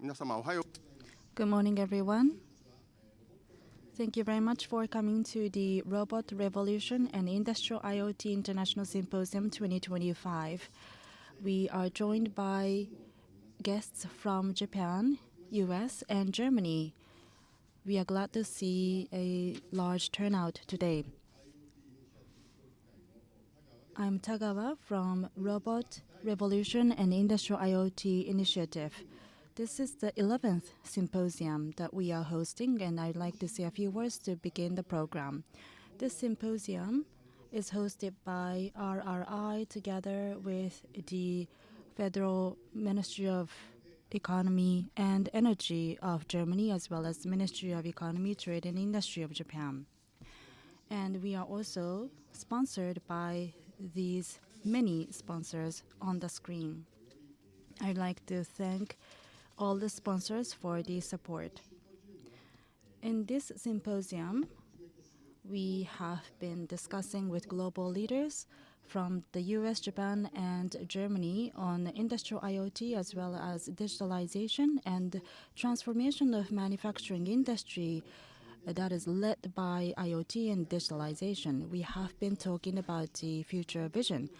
Good morning, everyone. Thank you very much for coming to the Robot Revolution and Industrial IoT International Symposium 2025. We are joined by guests from Japan, US, and Germany. We are glad to see a large turnout today. I'm Tagawa from Robot Revolution and Industrial IoT Initiative. This is the 11th symposium that we are hosting, and I'd like to say a few words to begin the program. This symposium is hosted by RRI together with the Federal Ministry of Economy and Energy of Germany, as well as the Ministry of Economy, Trade and Industry of Japan. And we are also sponsored by these many sponsors on the screen. I'd like to thank all the sponsors for the support. In this symposium, we have been discussing with global leaders from the US, Japan, and Germany on industrial IoT as well as digitalization and transformation of manufacturing industry that is led by IoT and digitalization. We have been talking about the future vision.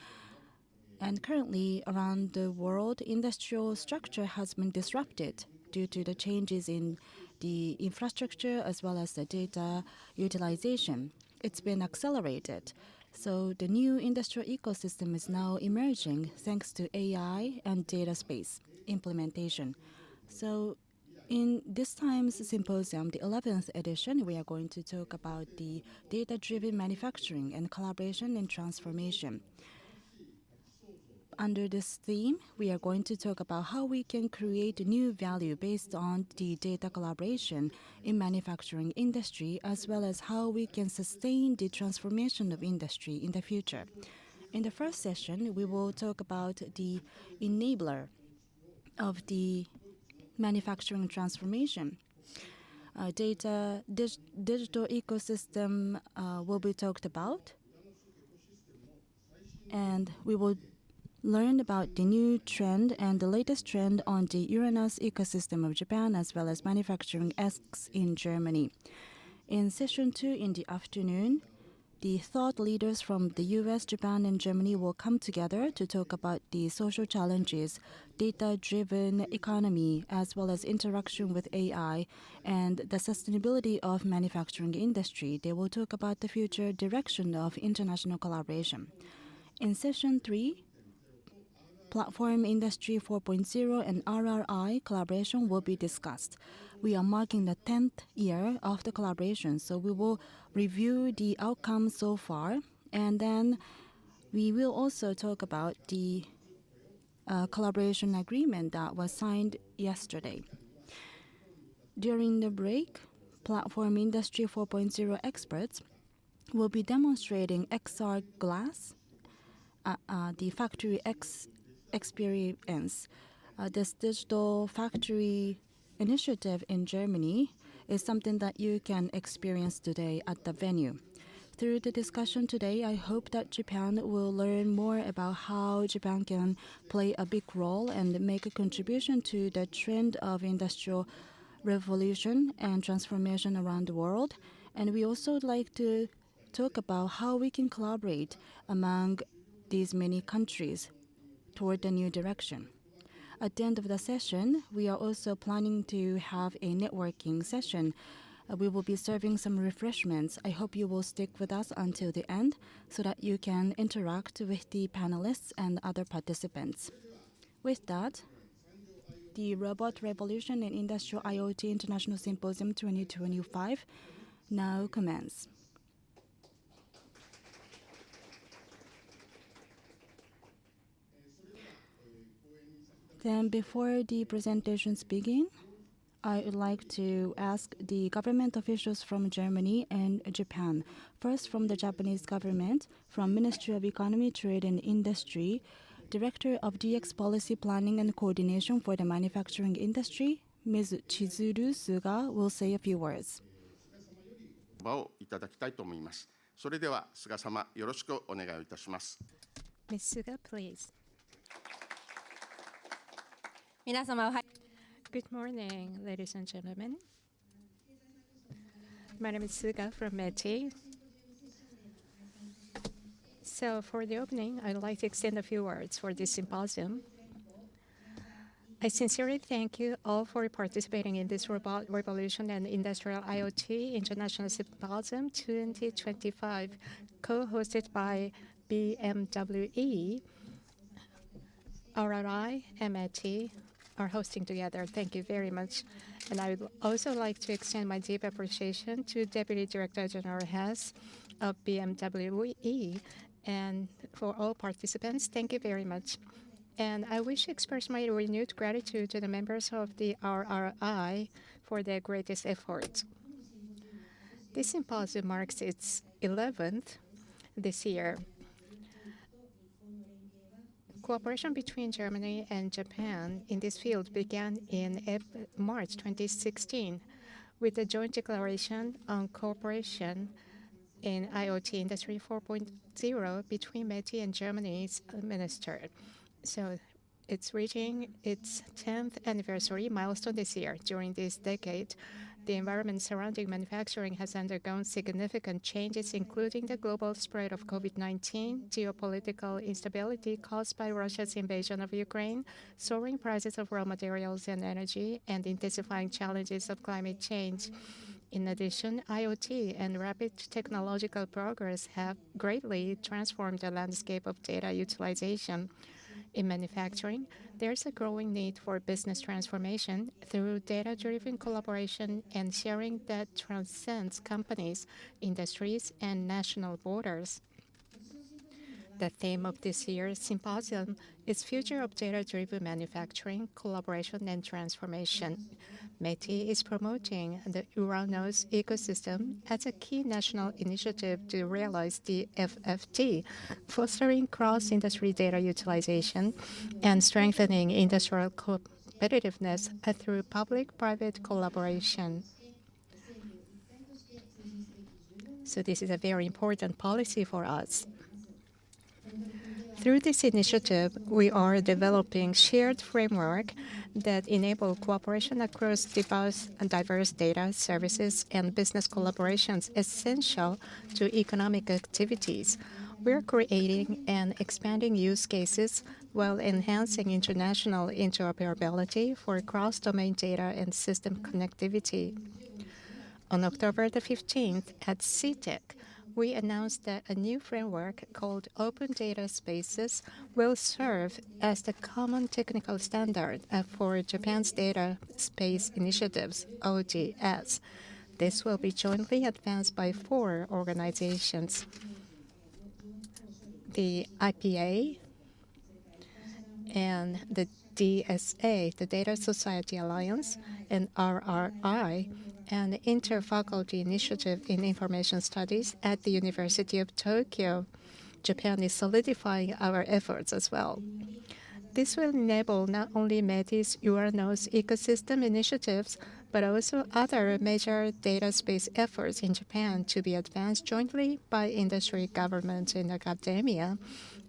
And currently, around the world, industrial structure has been disrupted due to the changes in the infrastructure as well as the data utilization. It's been accelerated. So the new industrial ecosystem is now emerging thanks to AI and data space implementation. So in this time's symposium, the 11th edition, we are going to talk about the data-driven manufacturing and collaboration and transformation. Under this theme, we are going to talk about how we can create new value based on the data collaboration in manufacturing industry, as well as how we can sustain the transformation of industry in the future. In the first session, we will talk about the enabler of the manufacturing transformation. Digital ecosystem will be talked about, and we will learn about the new trend and the latest trend on the Ouranos ecosystem of Japan as well as Manufacturing X in Germany. In session 2 in the afternoon, the thought leaders from the US, Japan, and Germany will come together to talk about the social challenges, data-driven economy, as well as interaction with AI, and the sustainability of manufacturing industry. They will talk about the future direction of international collaboration. In session 3, Plattform Industry 4.0 and RRI collaboration will be discussed. We are marking the 10th year of the collaboration, so we will review the outcomes so far, and then we will also talk about the collaboration agreement that was signed yesterday. During the break, Platform Industry 4.0 experts will be demonstrating XR glass, the Factory X experience. This digital factory initiative in Germany is something that you can experience today at the venue. Through the discussion today, I hope that Japan will learn more about how Japan can play a big role and make a contribution to the trend of industrial revolution and transformation around the world. And we also would like to talk about how we can collaborate among these many countries toward the new direction. At the end of the session, we are also planning to have a networking session. We will be serving some refreshments. I hope you will stick with us until the end so that you can interact with the panelists and other participants. With that, the Robot Revolution and Industrial IoT International Symposium 2025 now commence. Then before the presentations begin, I would like to ask the government officials from Germany and Japan. First, from the Japanese government, from Ministry of Economy, Trade and Industry, Director of DX Policy Planning and Coordination for the Manufacturing Industry, Ms. Chizuru Suga will say a few words. 場をいただきたいと思います。それでは菅様よろしくお願いいたします。 Ms. Suga, please. 皆様おは Good morning, ladies and gentlemen. My name is Suga from METI. So for the opening, I'd like to extend a few words for this symposium. I sincerely thank you all for participating in this Robot Revolution and Industrial IoT International Symposium 2025, co-hosted by BMW, RRI, and METI are hosting together. Thank you very much. And I would also like to extend my deep appreciation to Deputy Director General Hess of BMW and for all participants. Thank you very much. And I wish to express my renewed gratitude to the members of the RRI for their greatest efforts. This symposium marks its 11th this year. Cooperation between Germany and Japan in this field began in March 2016 with the joint declaration on cooperation in IoT Industry 4.0 between METI and Germany's minister. So it's reaching its 10th anniversary milestone this year. During this decade, the environment surrounding manufacturing has undergone significant changes, including the global spread of COVID-19, geopolitical instability caused by Russia's invasion of Ukraine, soaring prices of raw materials and energy, and intensifying challenges of climate change. In addition, IoT and rapid technological progress have greatly transformed the landscape of data utilization. In manufacturing, there's a growing need for business transformation through data-driven collaboration and sharing that transcends companies, industries, and national borders. The theme of this year's symposium is Future of Data-Driven Manufacturing, Collaboration, and Transformation. METI is promoting the Ouranos ecosystem as a key national initiative to realize the FFT, fostering cross-industry data utilization and strengthening industrial competitiveness through public-private collaboration. So this is a very important policy for us. Through this initiative, we are developing shared framework that enable cooperation across diverse data, services, and business collaborations essential to economic activities. We're creating and expanding use cases while enhancing international interoperability for cross-domain data and system connectivity. On October the 15th at CTEC, we announced that a new framework called Open Data Spaces will serve as the common technical standard for Japan's data space initiatives, ODS. This will be jointly advanced by 4 organizations: the IPA and the DSA, the Data Society Alliance, and RRI, and the Interfaculty Initiative in Information Studies at the University of Tokyo. Japan is solidifying our efforts as well. This will enable not only METI's Ouranos ecosystem initiatives, but also other major data space efforts in Japan to be advanced jointly by industry, government, and academia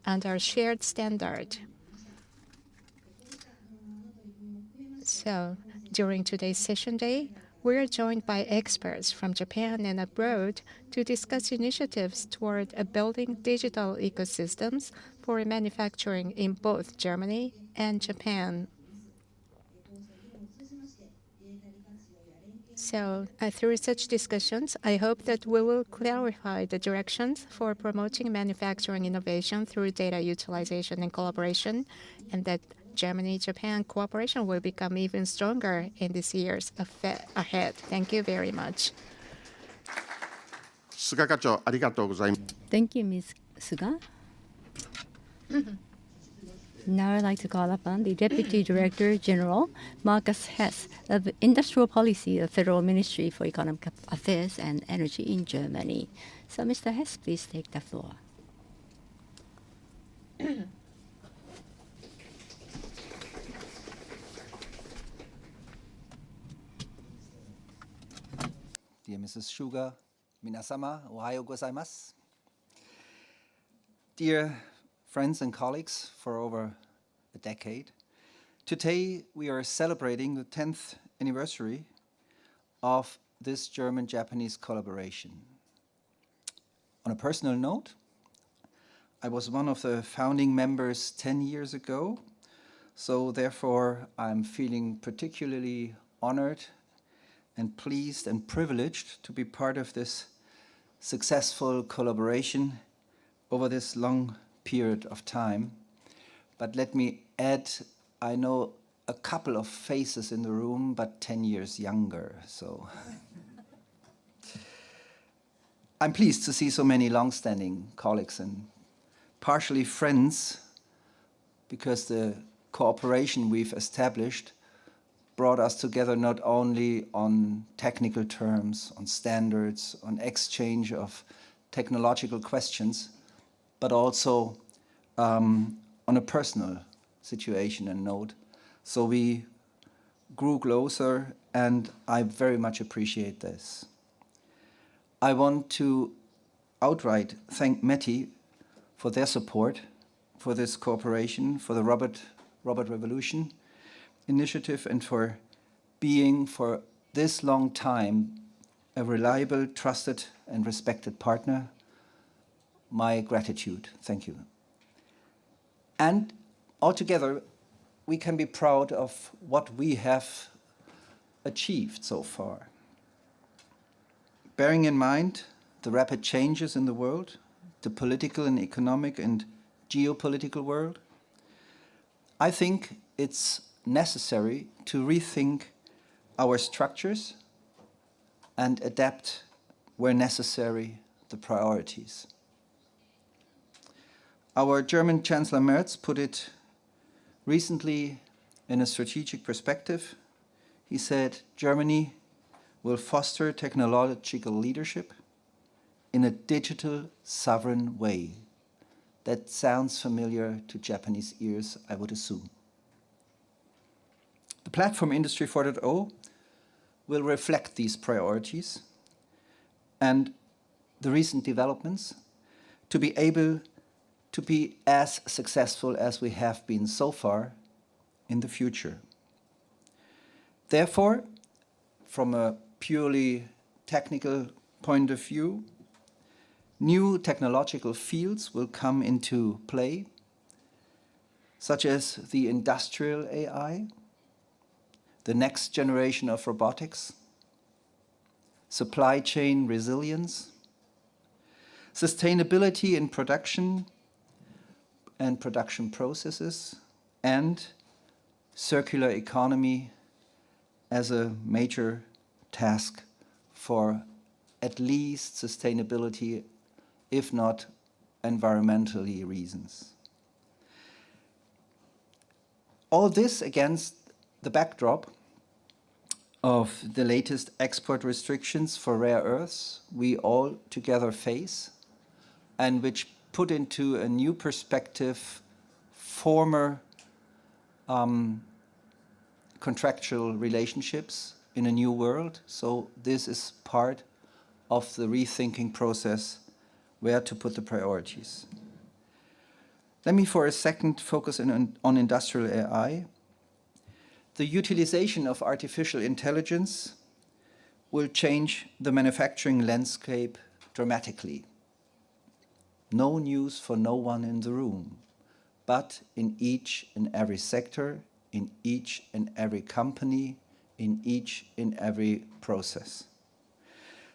under a shared standard. So, during today's session day, we are joined by experts from Japan and abroad to discuss initiatives toward building digital ecosystems for manufacturing in both Germany and Japan. So, through such discussions, I hope that we will clarify the directions for promoting manufacturing innovation through data utilization and collaboration, and that Germany-Japan cooperation will become even stronger in these years ahead. Thank you very much. Thank you, Ms. Suga. Now I'd like to call upon the Deputy Director General, Markus Hess, of Industrial Policy of Federal Ministry for Economic Affairs and Energy in Germany. So, Mr. Hess, please take the floor. Dear Mrs. Suga, minasama, ohayo gozaimasu. Dear friends and colleagues for over a decade, Today we are celebrating the 10th anniversary of this German-Japanese collaboration. On a personal note, I was one of the founding members 10 years ago, so therefore I'm feeling particularly honored and pleased and privileged to be part of this successful collaboration over this long period of time. But let me add, I know a couple of faces in the room, but 10 years younger, so. I'm pleased to see so many long-standing colleagues and partially friends, because the cooperation we've established brought us together not only on technical terms, on standards, on exchange of technological questions, but also on a personal situation and note. So we grew closer, and I very much appreciate this. I want to outright thank METI for their support, for this cooperation, for the Robert Revolution initiative, and for being, for this long time, a reliable, trusted, and respected partner. My gratitude. Thank you. And altogether, we can be proud of what we have achieved so far. Bearing in mind the rapid changes in the world, the political and economic and geopolitical world, I think it's necessary to rethink our structures and adapt, where necessary, the priorities. Our German Chancellor Merz put it recently in a strategic perspective. He said, Germany will foster technological leadership in a digital, sovereign way. That sounds familiar to Japanese ears, I would assume. The Platform Industrie 4.0 will reflect these priorities and the recent developments to be able to be as successful as we have been so far in the future. Therefore, from a purely technical point of view, new technological fields will come into play, such as the industrial AI, the next generation of robotics, supply chain resilience, sustainability in production and production processes, and circular economy as a major task for at least sustainability, if not environmentally reasons. All this against the backdrop of the latest export restrictions for rare earths we all together face, and which put into a new perspective former contractual relationships in a new world. So this is part of the rethinking process, where to put the priorities. Let me for a second focus on industrial AI. The utilization of artificial intelligence will change the manufacturing landscape dramatically. No news for no one in the room, but in each and every sector, in each and every company, in each and every process.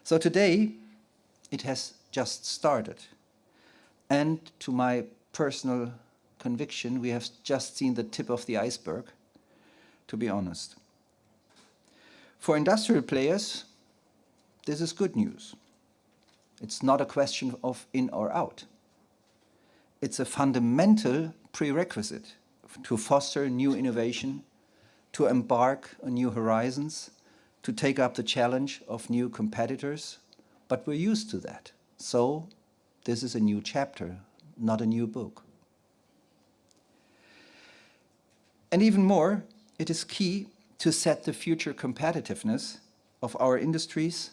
So today, it has just started. And to my personal conviction, we have just seen the tip of the iceberg, to be honest. For industrial players, this is good news. It's not a question of in or out. It's a fundamental prerequisite to foster new innovation, to embark on new horizons, to take up the challenge of new competitors, but we're used to that. So this is a new chapter, not a new book. And even more, it is key to set the future competitiveness of our industries,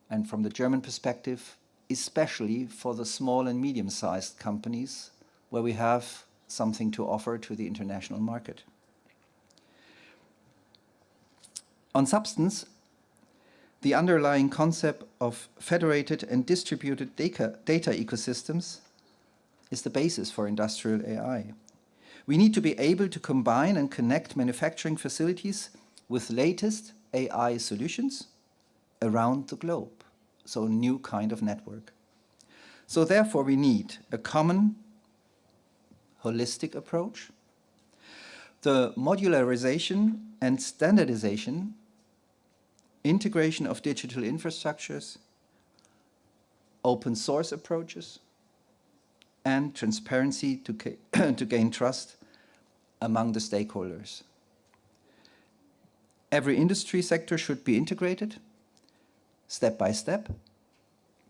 and from the German perspective, especially for the small and medium-sized companies, where we have something to offer to the international market. On substance, the underlying concept of federated and distributed data ecosystems is the basis for industrial AI. We need to be able to combine and connect manufacturing facilities with latest AI solutions around the globe, so a new kind of network. So therefore we need a common holistic approach, the modularization and standardization, integration of digital infrastructures, open source approaches, and transparency to gain trust among the stakeholders. Every industry sector should be integrated, step by step,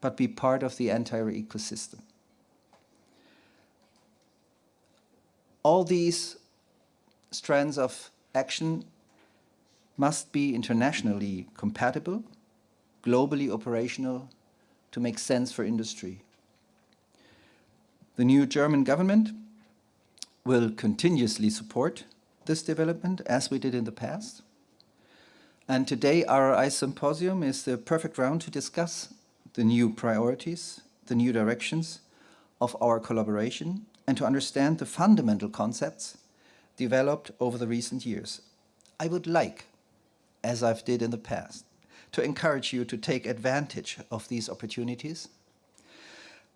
but be part of the entire ecosystem. All these strands of action must be internationally compatible, globally operational, to make sense for industry. The new German government will continuously support this development as we did in the past. And today, RRI Symposium is the perfect round to discuss the new priorities, the new directions of our collaboration, and to understand the fundamental concepts developed over the recent years. I would like, as I've did in the past, to encourage you to take advantage of these opportunities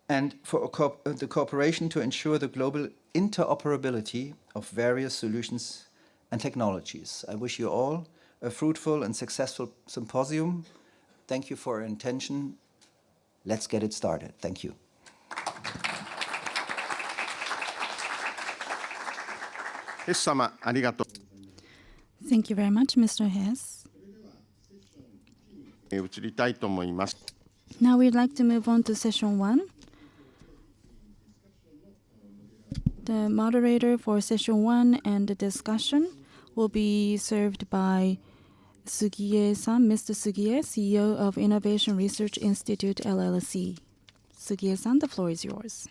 and for the cooperation to ensure the global interoperability of various solutions and technologies. I wish you all a fruitful and successful symposium. Thank you for your attention. Let's get it started. Thank you. Thank you very much, Mr. Hess. Now we'd like to move on to session 1. The moderator for session 1 and the discussion will be served by Sugie-san, Mr. Sugie, CEO of Innovation Research Institute, LLC. Sugie-san, the floor is yours.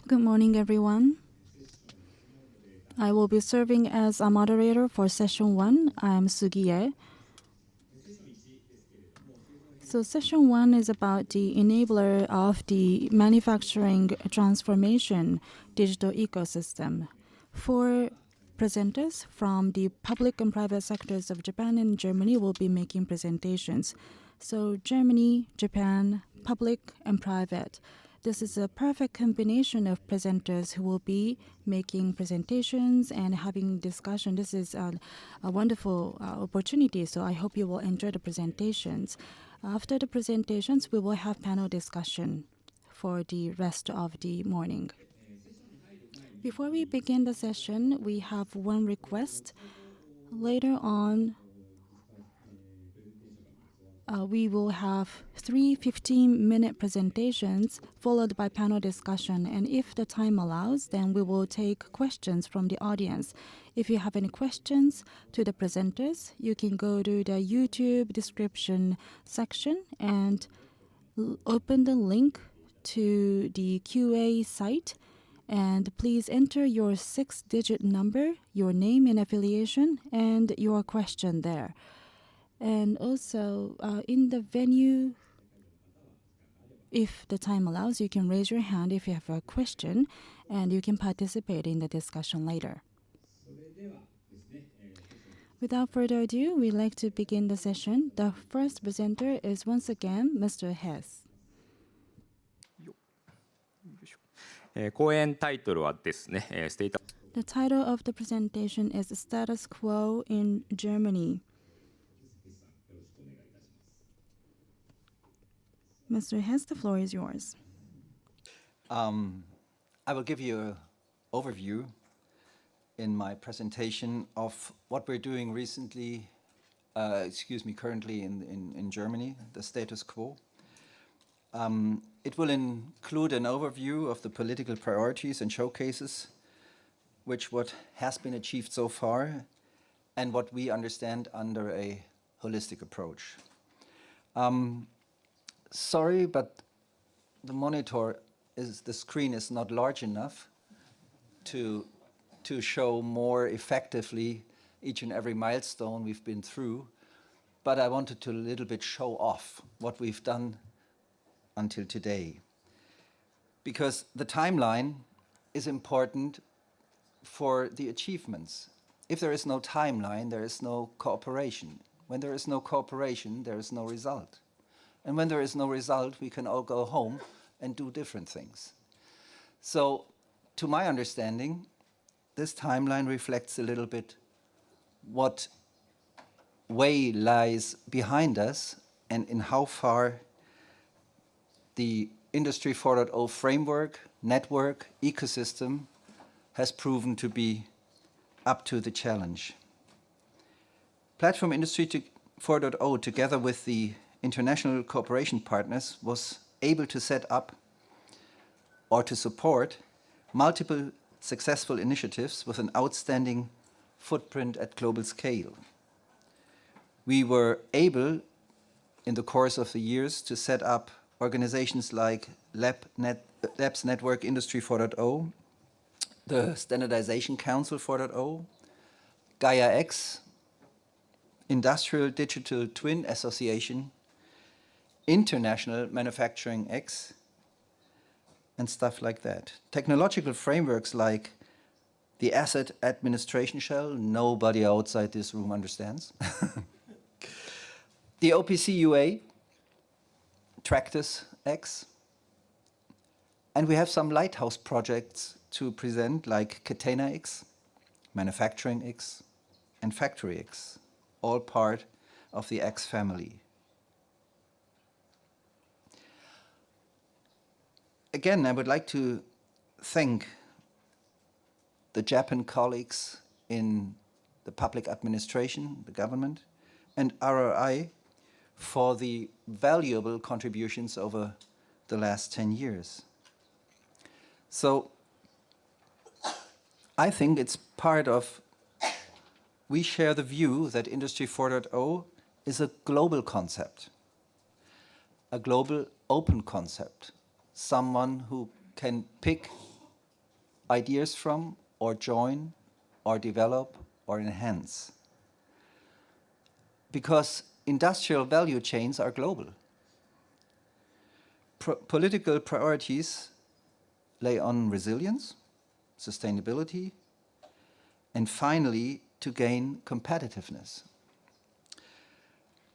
Good morning, everyone. I will be serving as a moderator for session 1. I am Sugie. So session 1 is about the enabler of the manufacturing transformation digital ecosystem. 4 presenters from the public and private sectors of Japan and Germany will be making presentations. So Germany, Japan, public and private. This is a perfect combination of presenters who will be making presentations and having discussion. This is a wonderful opportunity, so I hope you will enjoy the presentations. After the presentations, we will have panel discussion for the rest of the morning. Before we begin the session, we have one request. Later on, we will have 3 15-minute presentations followed by panel discussion. And if the time allows, then we will take questions from the audience. If you have any questions to the presenters, you can go to the YouTube description section and open the link to the QA site. And please enter your 6-digit number, your name and affiliation, and your question there. And also, in the venue, if the time allows, you can raise your hand if you have a question, and you can participate in the discussion later. Without further ado, we'd like to begin the session. The first presenter is once again Mr. Hess. The title of the presentation is Status Quo in Germany. Mr. Hess, the floor is yours. I will give you an overview in my presentation of what we're doing recently currently in Germany, the status quo. It will include an overview of the political priorities and showcases what has been achieved so far and what we understand under a holistic approach. Sorry, but the screen is not large enough to show more effectively each and every milestone we've been through, but I wanted to a little bit show off what we've done until today. Because the timeline is important for the achievements. If there is no timeline, there is no cooperation. When there is no cooperation, there is no result. And when there is no result, we can all go home and do different things. So, to my understanding, this timeline reflects a little bit what way lies behind us and in how far the Industry 4.0 framework, network, ecosystem has proven to be up to the challenge. Platform Industry 4.0, together with the international cooperation partners, was able to set up or to support multiple successful initiatives with an outstanding footprint at global scale. We were able, in the course of the years, to set up organizations like Labs Network Industry 4.0, the Standardization Council 4.0, Gaia-X, Industrial Digital Twin Association, International Manufacturing X, and stuff like that. Technological frameworks like the Asset Administration Shell, nobody outside this room understands. The OPC UA, Tractus X, and we have some lighthouse projects to present like Catena X, Manufacturing X, and Factory X, all part of the X family. Again, I would like to thank the Japan colleagues in the public administration, the government, and RRI for the valuable contributions over the last 10 years. So I think it's part of, we share the view that Industry 4.0 is a global concept, a global open concept, someone who can pick ideas from or join or develop or enhance. Because industrial value chains are global. Political priorities lay on resilience, sustainability, and finally, to gain competitiveness.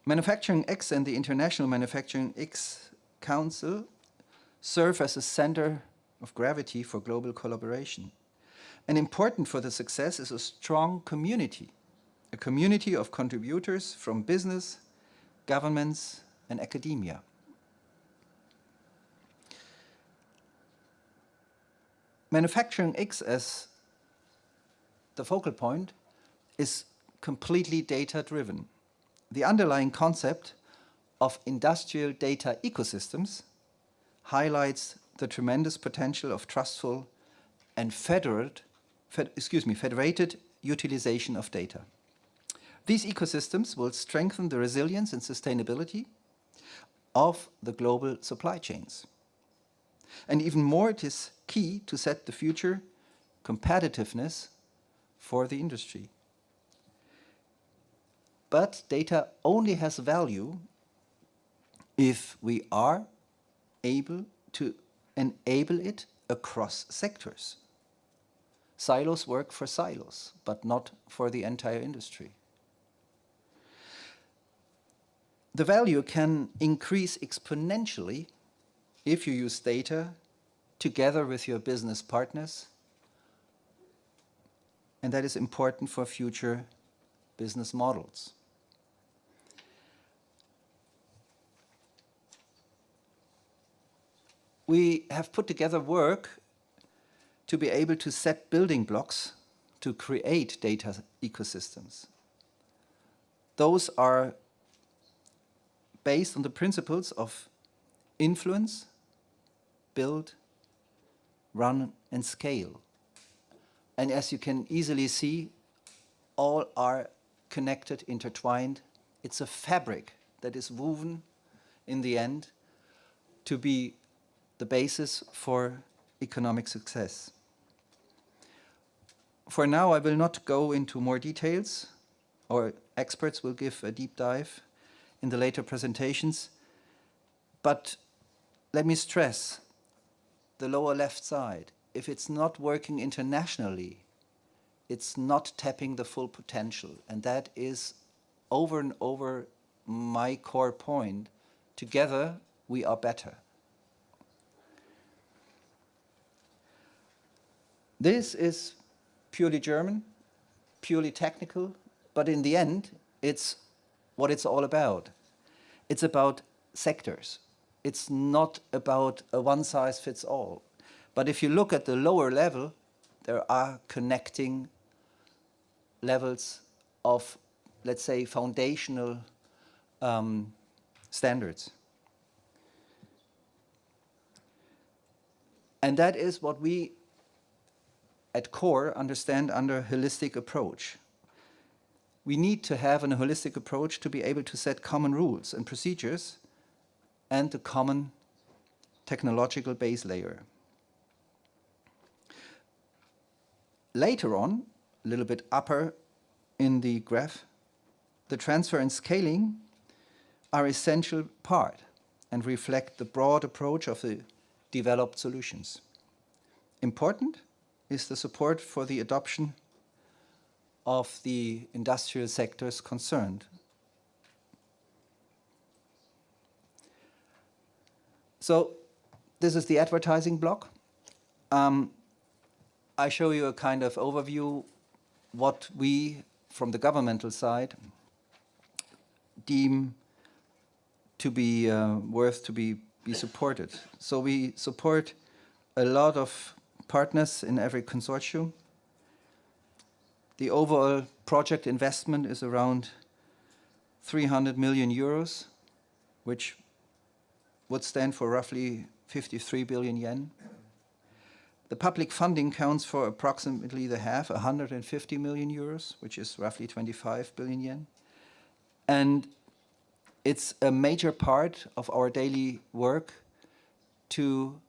Manufacturing X and the International Manufacturing X Council serve as a center of gravity for global collaboration. And important for the success is a strong community, a community of contributors from business, governments, and academia. Manufacturing X as the focal point is completely data-driven. The underlying concept of industrial data ecosystems highlights the tremendous potential of trustful and federated utilization of data. These ecosystems will strengthen the resilience and sustainability of the global supply chains. And even more, it is key to set the future competitiveness for the industry. But data only has value if we are able to enable it across sectors. Silos work for silos, but not for the entire industry. The value can increase exponentially if you use data together with your business partners, and that is important for future business models. We have put together work to be able to set building blocks to create data ecosystems. those are based on the principles of influence, build, run, and scale. And as you can easily see, all are connected, intertwined. It's a fabric that is woven in the end to be the basis for economic success. For now, I will not go into more details, or experts will give a deep dive in the later presentations. But let me stress the lower left side. If it's not working internationally, it's not tapping the full potential. And that is over and over my core point. Together, we are better. This is purely German, purely technical, but in the end, it's what it's all about. It's about sectors. It's not about a one-size-fits-all. But if you look at the lower level, there are connecting levels of, let's say, foundational standards. And that is what we at core understand under holistic approach. We need to have a holistic approach to be able to set common rules and procedures and the common technological base layer. Later on, a little bit upper in the graph, the transfer and scaling are essential part and reflect the broad approach of the developed solutions. Important is the support for the adoption of the industrial sectors concerned. So this is the advertising block. I show you a kind of overview what we, from the governmental side, deem to be worth to be supported. So we support a lot of partners in every consortium. The overall project investment is around 300 million euros, which would stand for roughly 53 billion yen. The public funding counts for approximately the half, 150 million euros, which is roughly 25 billion yen. And it's a major part of our daily work to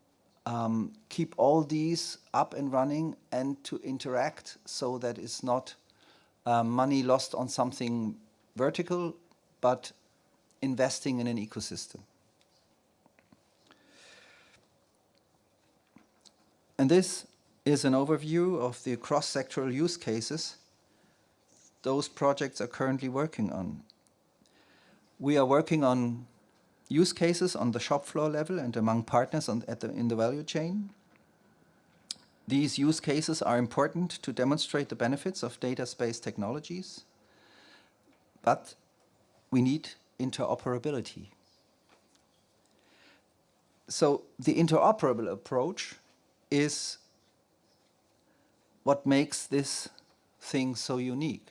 keep all these up and running and to interact so that it's not money lost on something vertical, but investing in an ecosystem. And this is an overview of the cross-sectoral use cases those projects are currently working on. We are working on use cases on the shop floor level and among partners in the value chain. These use cases are important to demonstrate the benefits of data space technologies, but we need interoperability. So the interoperable approach is what makes this thing so unique.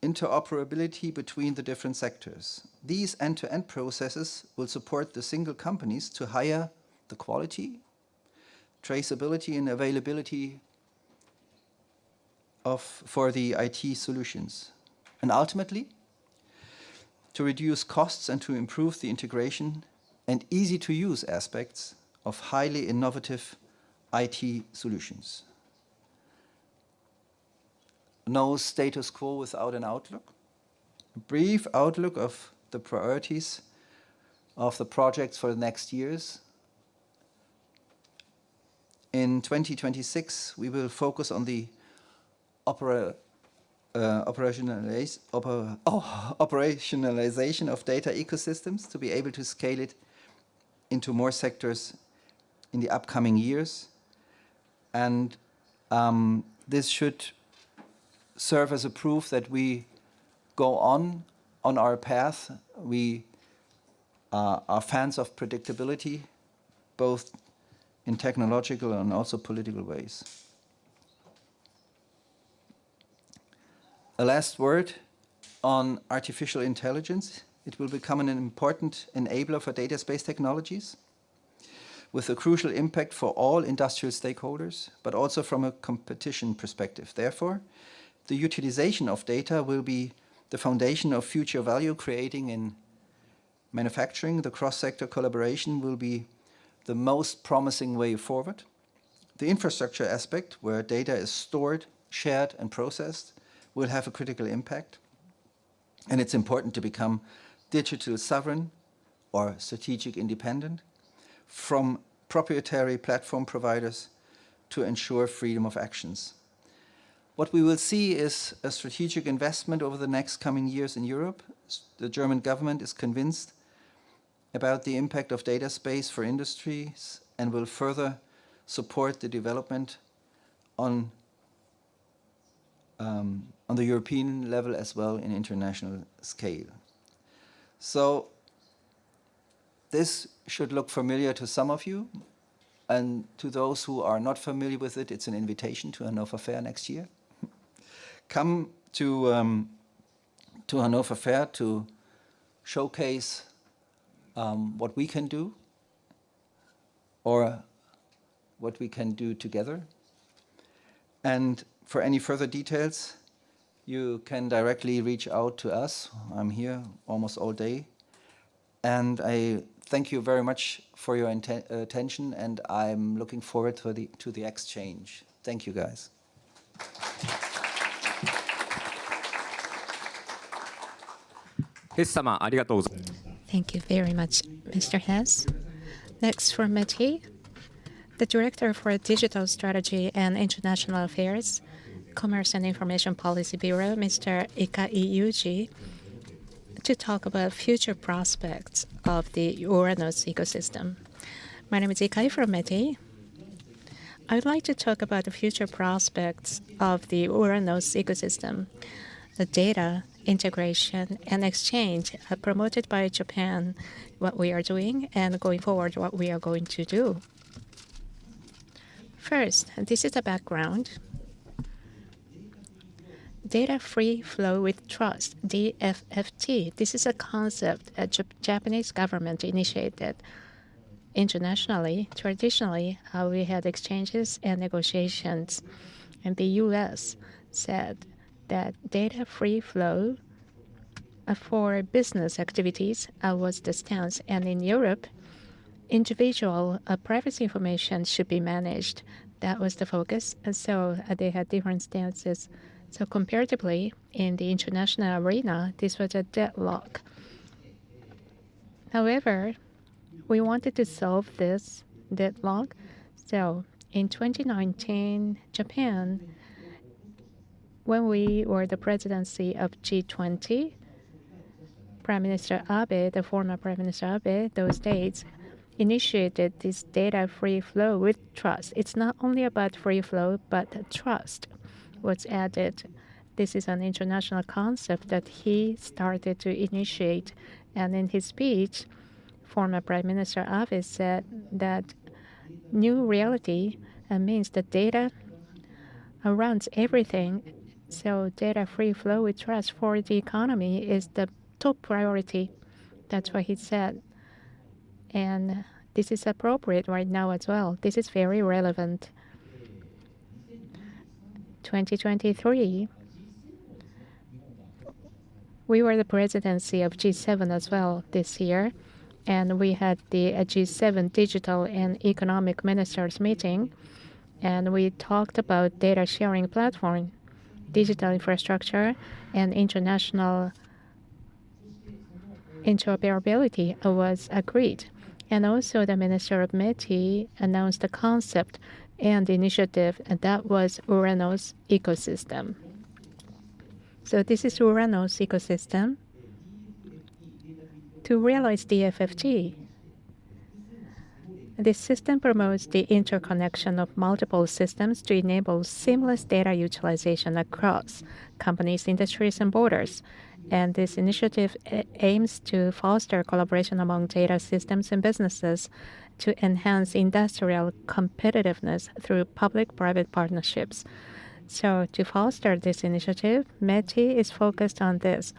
Interoperability between the different sectors. These end-to-end processes will support the single companies to higher the quality, traceability, and availability for the IT solutions. And ultimately, to reduce costs and to improve the integration and easy-to-use aspects of highly innovative IT solutions. No status quo without an outlook. A brief outlook of the priorities of the projects for the next years. In 2026, we will focus on the operationalization of data ecosystems to be able to scale it into more sectors in the upcoming years. And this should serve as a proof that we go on our path. We are fans of predictability, both in technological and also political ways. A last word on artificial intelligence. It will become an important enabler for data space technologies, with a crucial impact for all industrial stakeholders, but also from a competition perspective. Therefore, the utilization of data will be the foundation of future value creating in manufacturing. The cross-sector collaboration will be the most promising way forward. The infrastructure aspect, where data is stored, shared, and processed, will have a critical impact. And it's important to become digital sovereign or strategic independent from proprietary platform providers to ensure freedom of actions. What we will see is a strategic investment over the next coming years in Europe. The German government is convinced about the impact of data space for industries and will further support the development on the European level as well in international scale. So this should look familiar to some of you, and to those who are not familiar with it, it's an invitation to Hannover Fair next year. Come to Hannover Fair to showcase what we can do or what we can do together. And for any further details, you can directly reach out to us. I'm here almost all day. And I thank you very much for your attention, and I'm looking forward to the exchange. Thank you, guys. Thank you very much, Mr. Hess. Next for METI, the Director for Digital Strategy and International Affairs, Commerce and Information Policy Bureau, Mr. Ikai Yuji, to talk about future prospects of the Ouranos ecosystem. My name is Ikai from METI. I would like to talk about the future prospects of the Ouranos ecosystem, the data integration and exchange promoted by Japan, what we are doing, and going forward, what we are going to do. First, this is the background. Data free flow with trust, DFFT. This is a concept a Japanese government initiated. Internationally, traditionally, we had exchanges and negotiations, and the U.S. said that data free flow for business activities was the stance, and in Europe, individual privacy information should be managed. That was the focus, and so they had different stances. So comparatively, in the international arena, this was a deadlock. However, we wanted to solve this deadlock. So in 2019, Japan, when we were the presidency of G20, Prime Minister Abe, the former Prime Minister Abe, those days, initiated this data free flow with trust. It's not only about free flow, but trust was added. This is an international concept that he started to initiate. And in his speech, former Prime Minister Abe said that new reality means that data runs everything. So data free flow with trust for the economy is the top priority. That's what he said. And this is appropriate right now as well. This is very relevant. 2023, we were the presidency of G7 as well this year, and we had the G7 Digital and Economic Ministers meeting, and we talked about data sharing platform, digital infrastructure, and international interoperability was agreed. And also the Minister of METI announced the concept and the initiative, and that was Ouranos ecosystem. So this is Ouranos ecosystem. To realize DFFT, this system promotes the interconnection of multiple systems to enable seamless data utilization across companies, industries, and borders. And this initiative aims to foster collaboration among data systems and businesses to enhance industrial competitiveness through public-private partnerships. So to foster this initiative, METI is focused on this.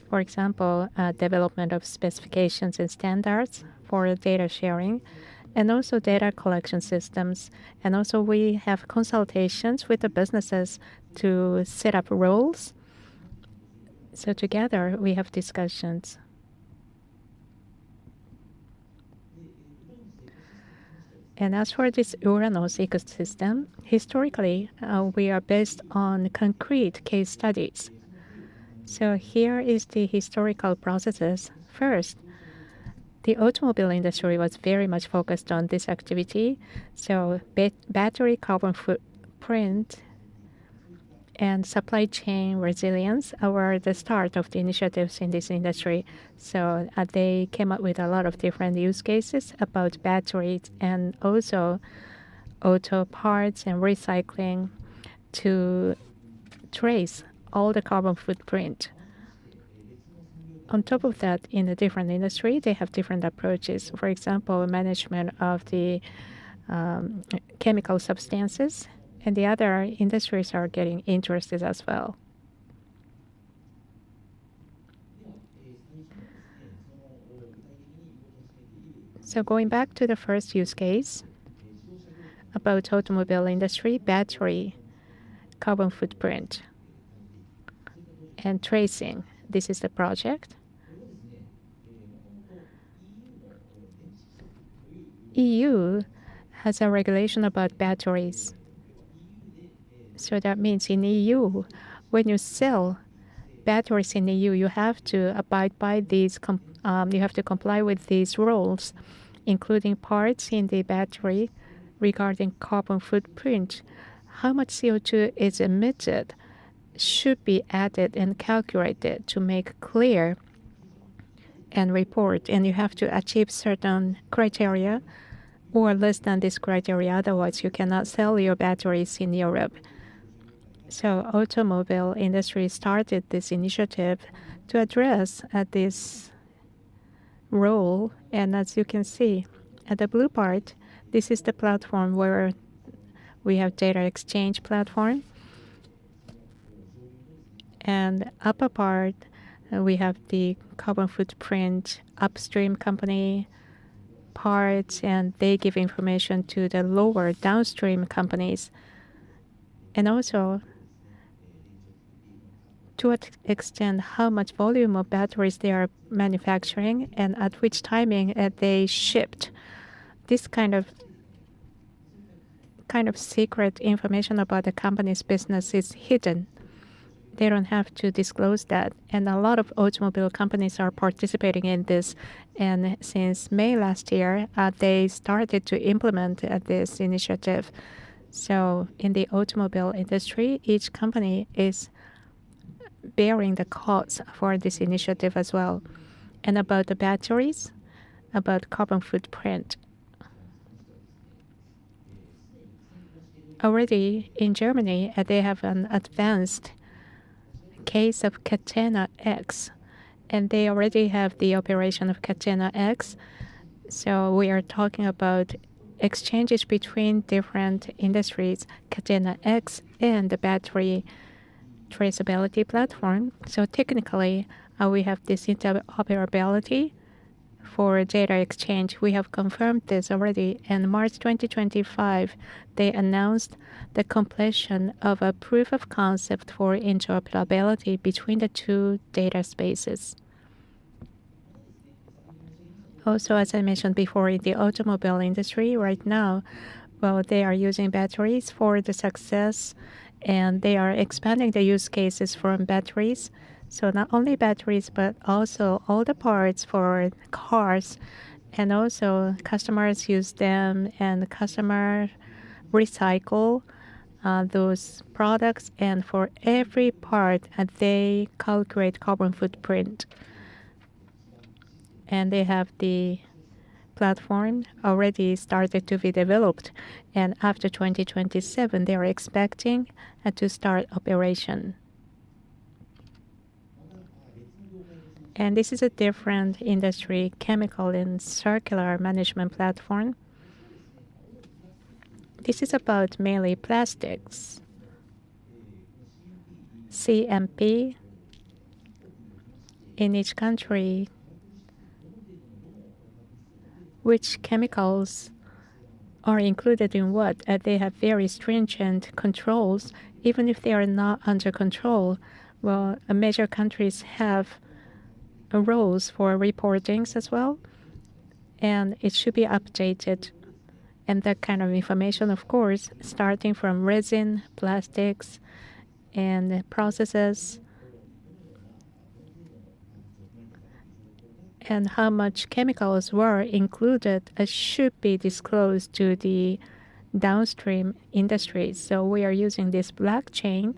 For example, development of specifications and standards for data sharing, and also data collection systems. And also we have consultations with the businesses to set up roles. So together we have discussions. And as for this Ouranos ecosystem, historically, we are based on concrete case studies. So here is the historical processes. First, the automobile industry was very much focused on this activity. So battery carbon footprint and supply chain resilience were the start of the initiatives in this industry. So they came up with a lot of different use cases about batteries and also auto parts and recycling to trace all the carbon footprint. On top of that, in a different industry, they have different approaches. For example, management of the chemical substances, and the other industries are getting interested as well. So going back to the first use case about automobile industry, battery carbon footprint and tracing. This is the project. EU has a regulation about batteries. So that means in EU, when you sell batteries in EU, you have to abide by these, you have to comply with these rules, including parts in the battery regarding carbon footprint. How much CO2 is emitted should be added and calculated to make clear and report. And you have to achieve certain criteria or less than this criteria. Otherwise, you cannot sell your batteries in Europe. So automobile industry started this initiative to address this role. And as you can see, at the blue part, this is the platform where we have data exchange platform. And upper part, we have the carbon footprint upstream company parts, and they give information to the lower downstream companies. And also, to what extent, how much volume of batteries they are manufacturing and at which timing they shipped. This kind of secret information about the company's business is hidden. They don't have to disclose that. And a lot of automobile companies are participating in this. And since May last year, they started to implement this initiative. So in the automobile industry, each company is bearing the costs for this initiative as well. And about the batteries, about carbon footprint. Already in Germany, they have an advanced case of Catena X, and they already have the operation of Catena X. So we are talking about exchanges between different industries, Catena X and the battery traceability platform. So technically, we have this interoperability for data exchange. We have confirmed this already. In March 2025, they announced the completion of a proof of concept for interoperability between the two data spaces. Also, as I mentioned before, in the automobile industry right now, well, they are using batteries for the success, and they are expanding the use cases from batteries. So not only batteries, but also all the parts for cars. And also customers use them, and customers recycle those products. And for every part, they calculate carbon footprint. And they have the platform already started to be developed. And after 2027, they are expecting to start operation. And this is a different industry, chemical and circular management platform. This is about mainly plastics CMP in each country, which chemicals are included in what. They have very stringent controls, even if they are not under control. Well, major countries have rules for reportings as well, and it should be updated. And that kind of information, of course, starting from resin, plastics, and processes, and how much chemicals were included should be disclosed to the downstream industries. So we are using this blockchain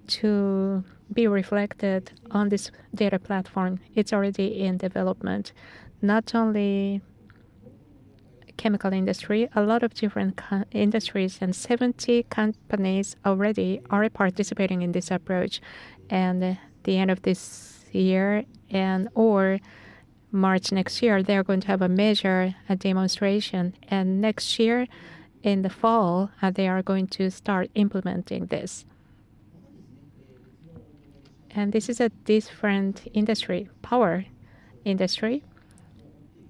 to be reflected on this data platform. It's already in development. Not only chemical industry, a lot of different industries, and 70 companies already are participating in this approach. And at the end of this year or March next year, they're going to have a major demonstration. And next year, in the fall, they are going to start implementing this. And this is a different industry, power industry,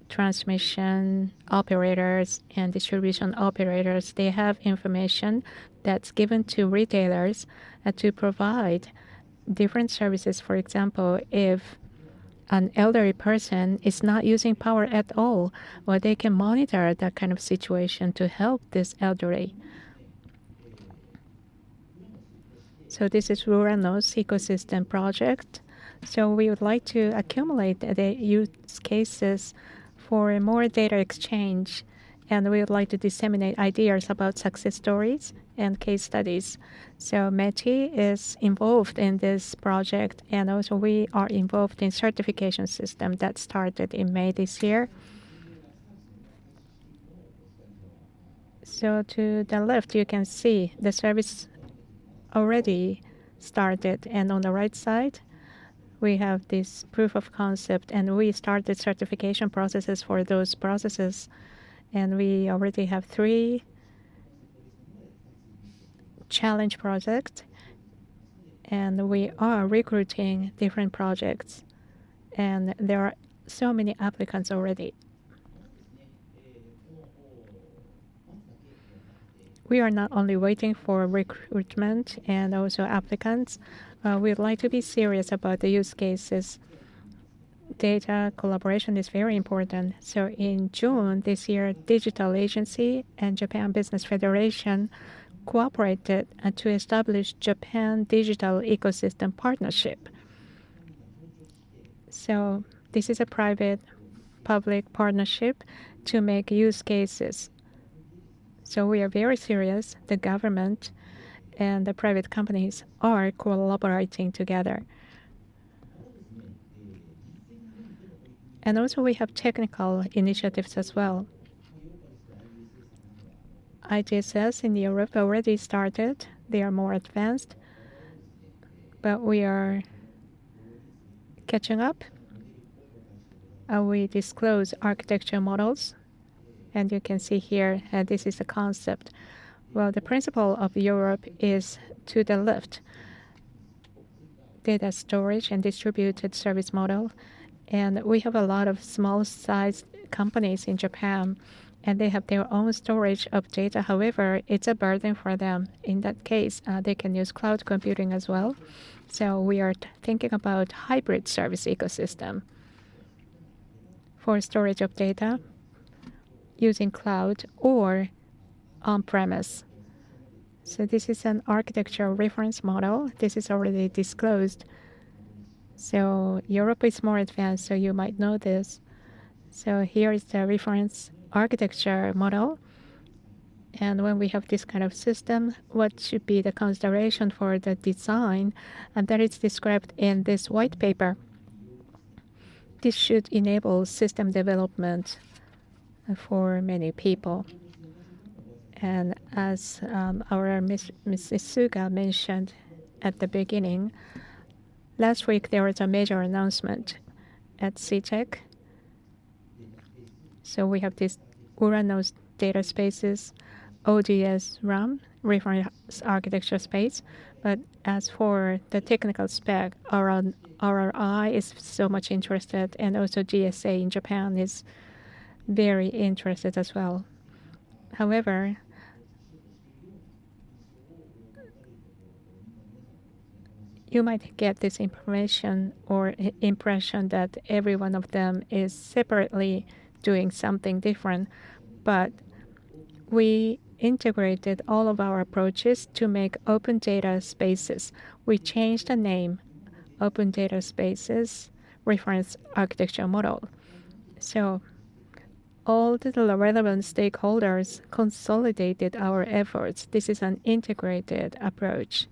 transmission operators and distribution operators. They have information that's given to retailers to provide different services. For example, if an elderly person is not using power at all, well, they can monitor that kind of situation to help this elderly. So this is Ouranos ecosystem project. So we would like to accumulate the use cases for more data exchange, and we would like to disseminate ideas about success stories and case studies. So METI is involved in this project, and also we are involved in certification system that started in May this year. So to the left, you can see the service already started, and on the right side, we have this proof of concept, and we started certification processes for those processes, and we already have 3 challenge projects, and we are recruiting different projects, and there are so many applicants already. We are not only waiting for recruitment and also applicants. We'd like to be serious about the use cases. Data collaboration is very important. So in June this year, Digital Agency and Japan Business Federation cooperated to establish Japan Digital Ecosystem Partnership. So this is a private-public partnership to make use cases. So we are very serious. The government and the private companies are collaborating together. And also we have technical initiatives as well. ITSS in Europe already started. They are more advanced, but we are catching up. We disclose architecture models, and you can see here, this is the concept. Well, the principle of Europe is to the left, data storage and distributed service model. And we have a lot of small-sized companies in Japan, and they have their own storage of data. However, it's a burden for them. In that case, they can use cloud computing as well. So we are thinking about hybrid service ecosystem for storage of data using cloud or on-premise. So this is an architectural reference model. This is already disclosed. So Europe is more advanced, so you might know this. So here is the reference architecture model. And when we have this kind of system, what should be the consideration for the design? And that is described in this white paper. This should enable system development for many people. And as our Mrs. Suga mentioned at the beginning, last week there was a major announcement at CTEC. So we have these Ouranos data spaces, ODS RAM, reference architecture space. But as for the technical spec, RRI is so much interested, and also GSA in Japan is very interested as well. However, you might get this information or impression that every one of them is separately doing something different, but we integrated all of our approaches to make open data spaces. We changed the name Open Data Spaces Reference Architecture Model. So all the relevant stakeholders consolidated our efforts. This is an integrated approach.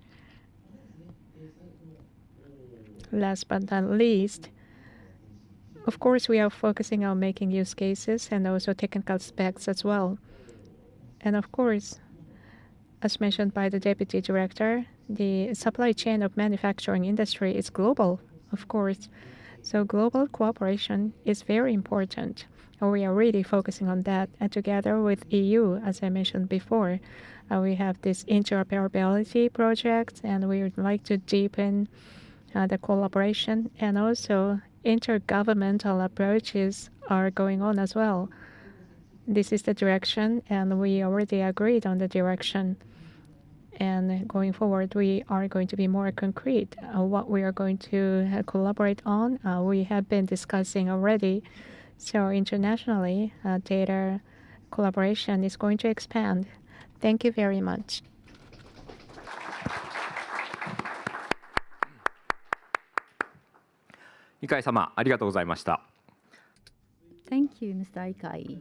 Last but not least, of course, we are focusing on making use cases and also technical specs as well. And of course, as mentioned by the Deputy Director, the supply chain of manufacturing industry is global, of course. So global cooperation is very important. And we are really focusing on that. And together with EU, as I mentioned before, we have this interoperability project, and we would like to deepen the collaboration, and also intergovernmental approaches are going on as well. This is the direction, and we already agreed on the direction. And going forward, we are going to be more concrete what we are going to collaborate on. We have been discussing already. So internationally, data collaboration is going to expand. Thank you very much. Ikai様、ありがとうございました。Thank you, Mr. Ikai.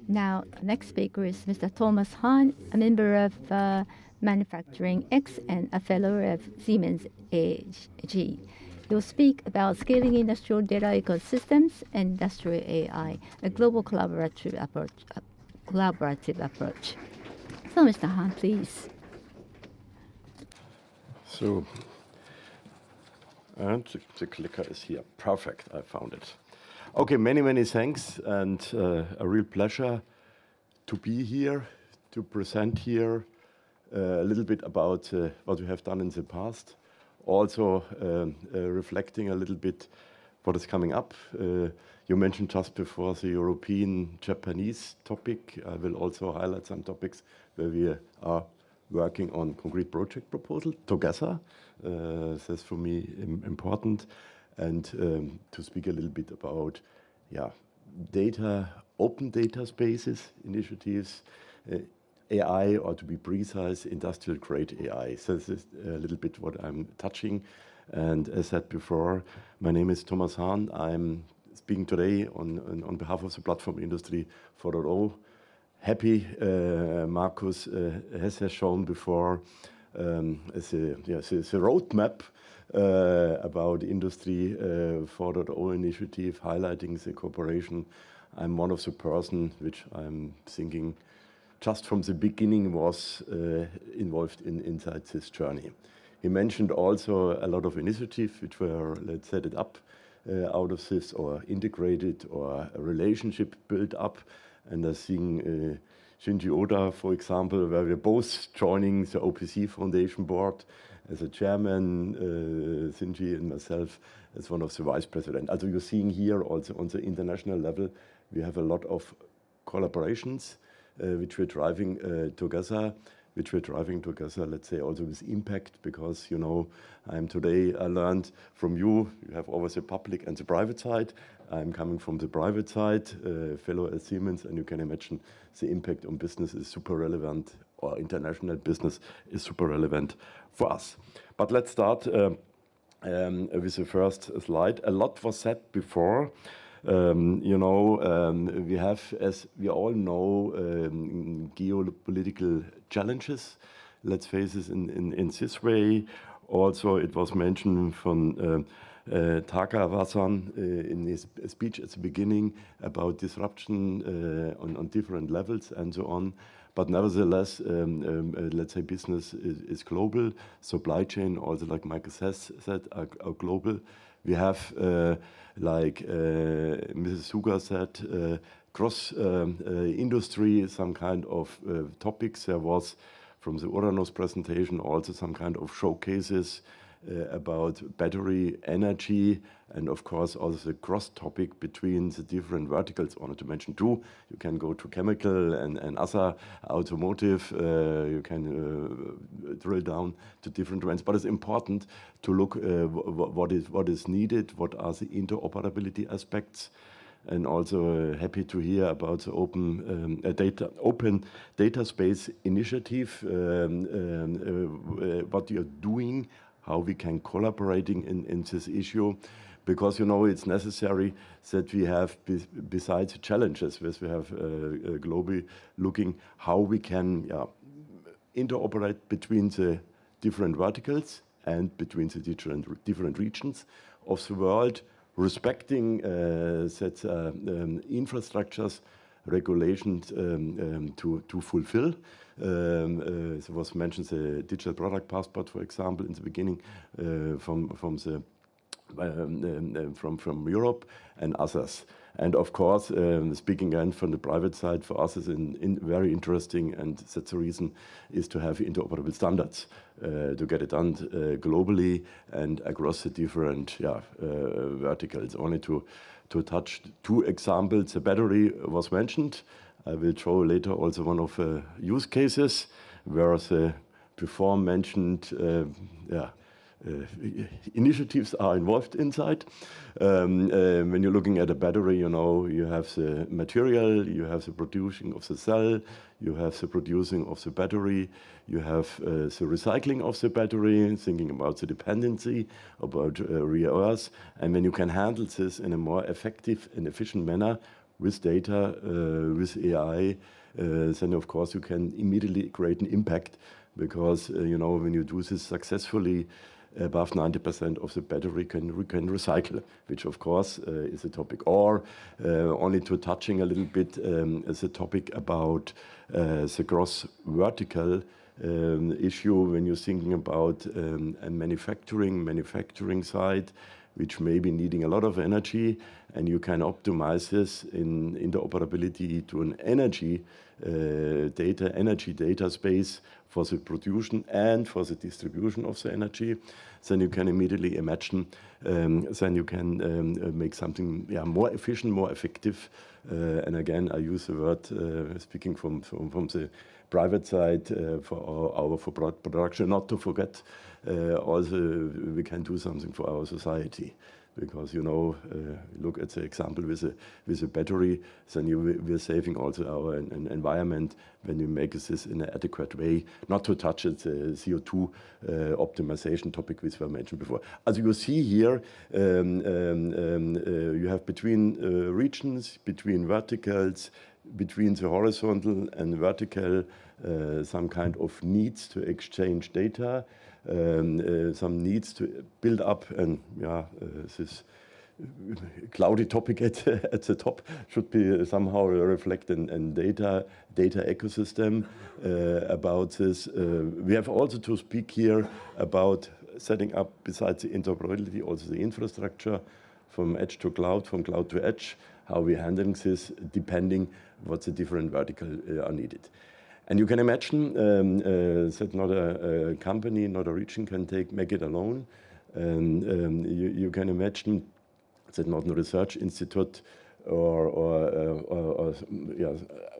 Now, next speaker is Mr. Thomas Hahn, a member of Manufacturing X and a fellow of Siemens AG. He will speak about scaling industrial data ecosystems and industrial AI, a global collaborative approach. So, Mr. Hahn, please. So, and the clicker is here. Perfect, I found it. Okay, many thanks, and a real pleasure to be here, to present here a little bit about what we have done in the past. Also reflecting a little bit what is coming up. You mentioned just before the European-Japanese topic. I will also highlight some topics where we are working on concrete project proposal together. That's for me important. And to speak a little bit about data, open data spaces initiatives, AI, or to be precise, industrial grade AI. So this is a little bit what I'm touching. And as said before, my name is Thomas Hahn. I'm speaking today on behalf of the Plattform Industrie 4.0. Happy Markus has shown before as a roadmap about Industrie 4.0 initiative, highlighting the cooperation. I'm one of the person which I'm thinking just from the beginning was involved inside this journey. He mentioned also a lot of initiatives which were, let's set it up out of this, or integrated, or a relationship built up. And I think Shinji Oda, for example, where we're both joining the OPC Foundation Board as a chairman, Shinji and myself as one of the vice president. Also you're seeing here also on the international level, we have a lot of collaborations which we're driving together, let's say, also with impact, because, you know, I learned from you have always the public and the private side. I'm coming from the private side, fellow at Siemens, and you can imagine the impact on business is super relevant, or international business is super relevant for us. But let's start with the first slide. A lot was said before. We have, as we all know, geopolitical challenges. Let's face it in this way. Also, it was mentioned from Tagawa in his speech at the beginning about disruption on different levels and so on. But nevertheless, let's say business is global. Supply chain, also like Markus has said, are global. We have, like Mrs. Suga said, cross industry, some kind of topics. There was, from the Ouranos presentation, also some kind of showcases about battery energy, and of course also the cross topic between the different verticals. I wanted to mention two. You can go to chemical and other automotive. You can drill down to different trends, but it's important to look what is needed, what are the interoperability aspects. And also happy to hear about the open data space initiative, what you're doing, how we can collaborating in this issue, because it's necessary that we have, besides the challenges, which we have globally looking, how we can interoperate between the different verticals and between the different regions of the world, respecting that infrastructures, regulations to fulfill. It was mentioned the digital product passport, for example, in the beginning from Europe and others. And of course, speaking again from the private side, for us is very interesting, and that's the reason, is to have interoperable standards to get it done globally and across the different verticals. Only to touch two examples. The battery was mentioned. I will show later also one of use cases where the before mentioned initiatives are involved inside. When you're looking at a battery, you have the material, you have the producing of the cell, you have the producing of the battery, you have the recycling of the battery, thinking about the dependency, about rare earths. And when you can handle this in a more effective and efficient manner with data, with AI, then of course you can immediately create an impact, because when you do this successfully, above 90% of the battery can recycle, which of course is a topic. Or only to touching a little bit as a topic about the cross vertical issue when you're thinking about a manufacturing side, which may be needing a lot of energy, and you can optimize this in interoperability to an energy data space for the production and for the distribution of the energy. Then you can immediately imagine, then you can make something more efficient, more effective. And again, I use the word, speaking from the private side, for production, not to forget also we can do something for our society. Because look at the example with a battery, then we're saving also our environment when you make this in an adequate way. Not to touch it, the CO2 optimization topic which we mentioned before. As you see here, you have between regions, between verticals, between the horizontal and vertical, some kind of needs to exchange data. Some needs to build up, and this cloudy topic at the top should be somehow reflected in data ecosystem about this. We have also to speak here about setting up, besides the interoperability, also the infrastructure from edge to cloud, from cloud to edge, how we're handling this depending what the different verticals are needed. And you can imagine that not a company, not a region can make it alone. You can imagine that not a research institute or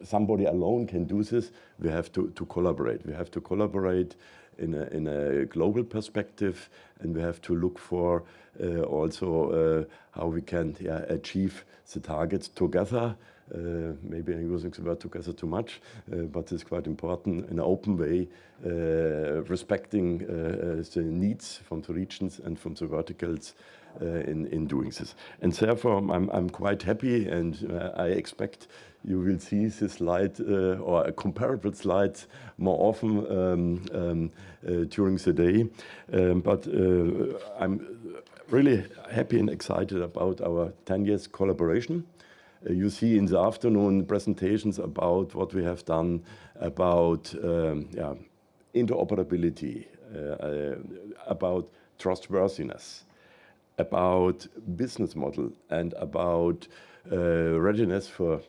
somebody alone can do this. We have to collaborate. We have to collaborate in a global perspective, and we have to look for also how we can achieve the targets together. Maybe I'm using the word together too much, but it's quite important in an open way, respecting the needs from the regions and from the verticals in doing this. And therefore, I'm quite happy, and I expect you will see this slide or a comparable slides more often during the day. But I'm really happy and excited about our 10 years collaboration. You see in the afternoon presentations about what we have done about interoperability, about trustworthiness, about business model, and about readiness for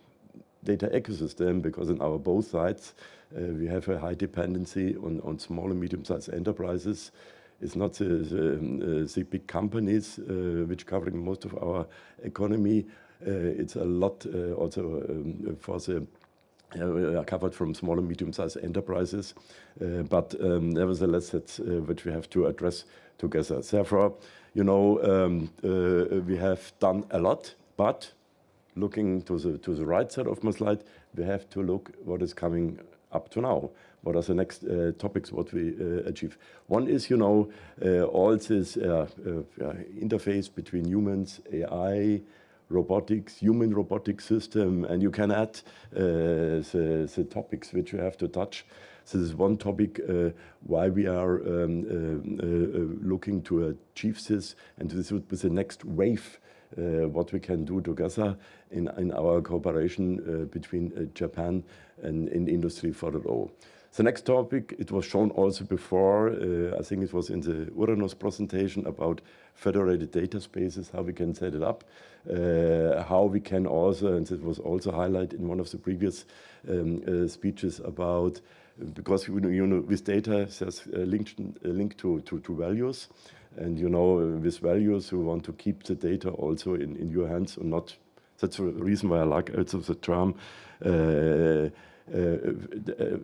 data ecosystem, because in our both sides, we have a high dependency on small and medium-sized enterprises. It's not the big companies which covering most of our economy. It's a lot also for the covered from small and medium-sized enterprises, but nevertheless, that's which we have to address together. Therefore, you know, we have done a lot, but looking to the right side of my slide, we have to look what is coming up to now. What are the next topics what we achieve? One is, you know, all this interface between humans, AI, robotics, human robotic system, and you can add the topics which you have to touch. So this is one topic why we are looking to achieve this, and this would be the next wave what we can do together in our cooperation between Japan and in Industrie 4.0. The next topic, it was shown also before, I think it was in the Ouranos presentation about federated data spaces, how we can set it up, how we can also, and it was also highlighted in one of the previous speeches about, because you know with data there's a link to values, and you know with values you want to keep the data also in your hands and not. That's the reason why I like also the term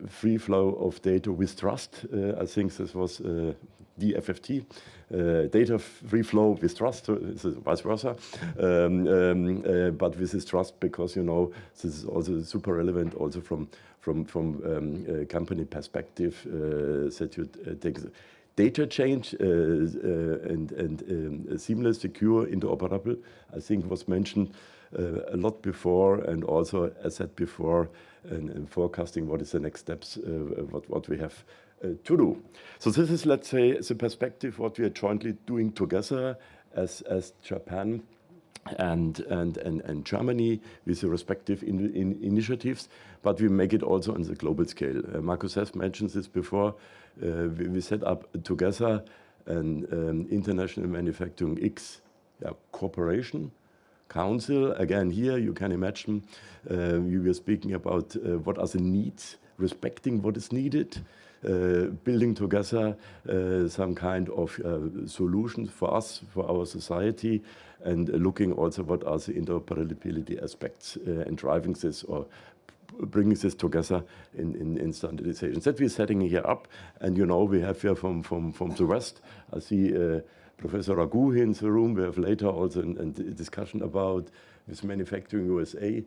free flow of data with trust. I think this was DFFT, data free flow with trust, vice versa. But with this trust, because you know this is also super relevant, also from company perspective, that you take data change and seamless, secure, interoperable. I think was mentioned a lot before, and also as said before, and forecasting what is the next steps, what we have to do. So this is, let's say, the perspective what we are jointly doing together as Japan and Germany with the respective initiatives, but we make it also on the global scale. Markus has mentioned this before. We set up together an International Manufacturing X Corporation Council. Again, here you can imagine we were speaking about what are the needs, respecting what is needed, building together some kind of solutions for us, for our society, and looking also what are the interoperability aspects and driving this or bringing this together in standardization. That we're setting here up, and you know we have here from the West, I see Professor Ragu here in the room. We have later also a discussion about with Manufacturing USA,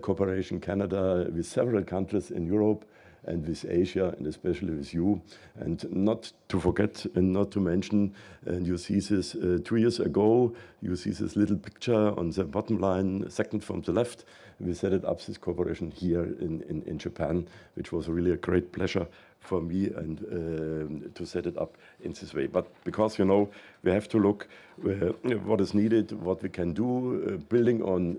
cooperation Canada, with several countries in Europe, and with Asia, and especially with you. And not to forget and not to mention, and you see this 2 years ago, you see this little picture on the bottom line, second from the left. We set it up, this cooperation here in Japan, which was really a great pleasure for me and to set it up in this way. But because, you know, we have to look what is needed, what we can do, building on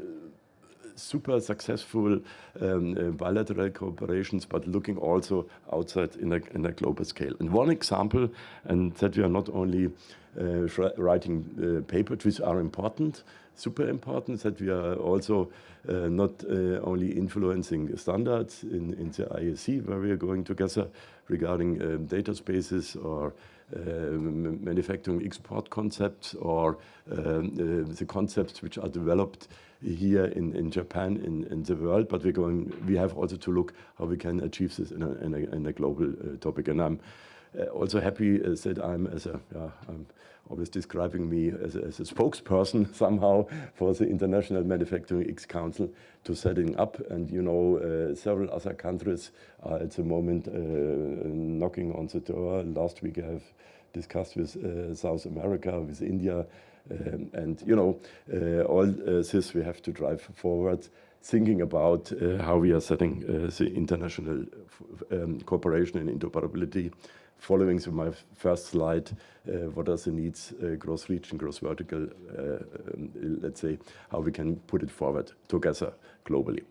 super successful bilateral cooperations, but looking also outside in a global scale. And one example, and that we are not only writing papers which are important, super important, that we are also not only influencing standards in the ISC, where we are going together regarding data spaces or manufacturing export concepts, or the concepts which are developed here in Japan, in the world, but we have also to look how we can achieve this in a global topic. And I'm also happy that I'm always describing me as a spokesperson somehow for the International Manufacturing X Council to setting up, and you know several other countries are at the moment knocking on the door. Last week I have discussed with South America, with India, and you know all this we have to drive forward, thinking about how we are setting the international cooperation and interoperability. Following my first slide, what are the needs, cross region, cross vertical, let's say, how we can put it forward together globally.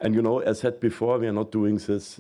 And you know, as said before, we are not doing this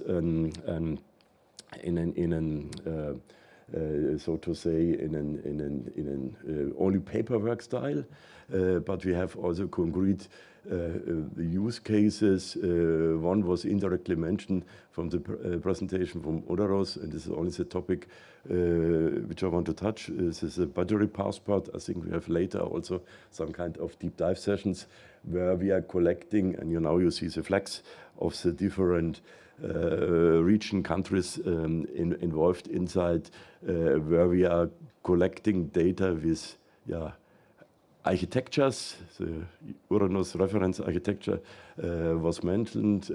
so to say, in an only paperwork style, but we have also concrete the use cases. One was indirectly mentioned from the presentation from Ouranos, and this is only the topic which I want to touch. This is a battery passport. I think we have later also some kind of deep dive sessions where we are collecting, and you see the flags of the different region countries involved inside, where we are collecting data with architectures. The Ouranos reference architecture was mentioned.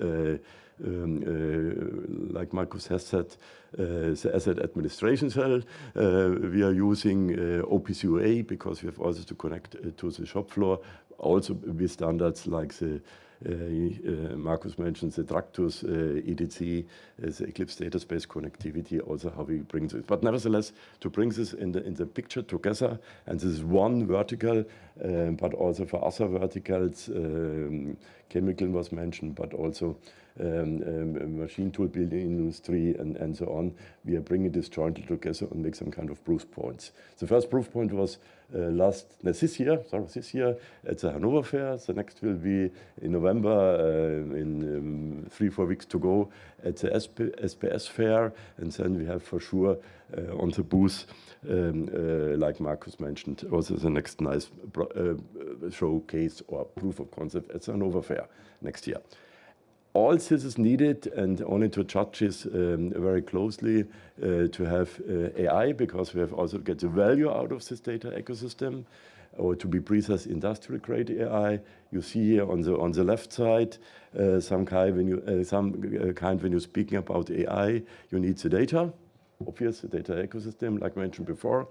Like Markus has said, the asset administration cell. We are using OPC-UA because we have also to connect to the shop floor, also with standards like the Markus mentioned the Tractus, EDC, the Eclipse data space connectivity, also how we bring this. But nevertheless, to bring this in the picture together, and this is one vertical, but also for other verticals, chemical was mentioned, but also machine tool building industry and so on. We are bringing this jointly together and make some kind of proof points. The first proof point was this year at the Hanover Fair. The next will be in November, in 3-4 weeks to go at the SPS Fair. And then we have for sure on the booth, like Markus mentioned, also the next nice showcase or proof of concept at the Hanover Fair next year. All this is needed, and only to judge this very closely, to have AI, because we have also to get the value out of this data ecosystem, or to be precise, industrial-grade AI. You see here on the left side, some kind when you're speaking about AI, you need the data, obvious, the data ecosystem, like mentioned before.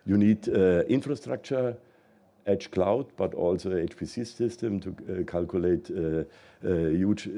You need infrastructure, edge cloud, but also HPC system to calculate huge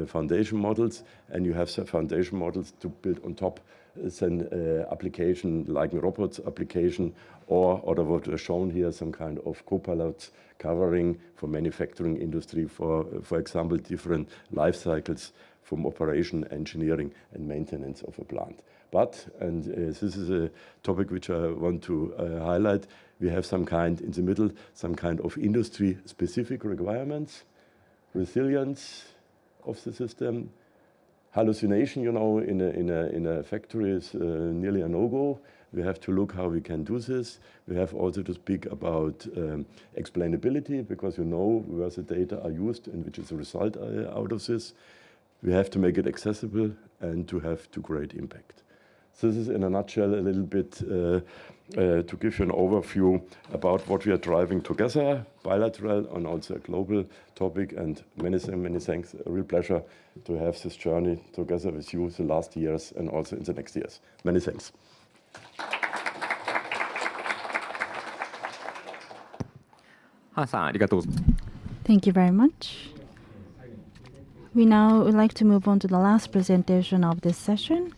foundation models, and you have the foundation models to build on top then application like a robots application, or what was shown here, some kind of copilots covering for manufacturing industry, for example, different life cycles from operation, engineering, and maintenance of a plant. But, and this is a topic which I want to highlight, we have some kind in the middle, some kind of industry-specific requirements, resilience of the system. Hallucination, in a factory is nearly a no-go. We have to look how we can do this. We have also to speak about explainability, because where the data are used and which is the result out of this. We have to make it accessible and to have to create impact. So this is in a nutshell a little bit to give you an overview about what we are driving together, bilateral and also a global topic. And many thanks. A real pleasure to have this journey together with you the last years and also in the next years. Many thanks. Thank you very much. We now would like to move on to the last presentation of this session.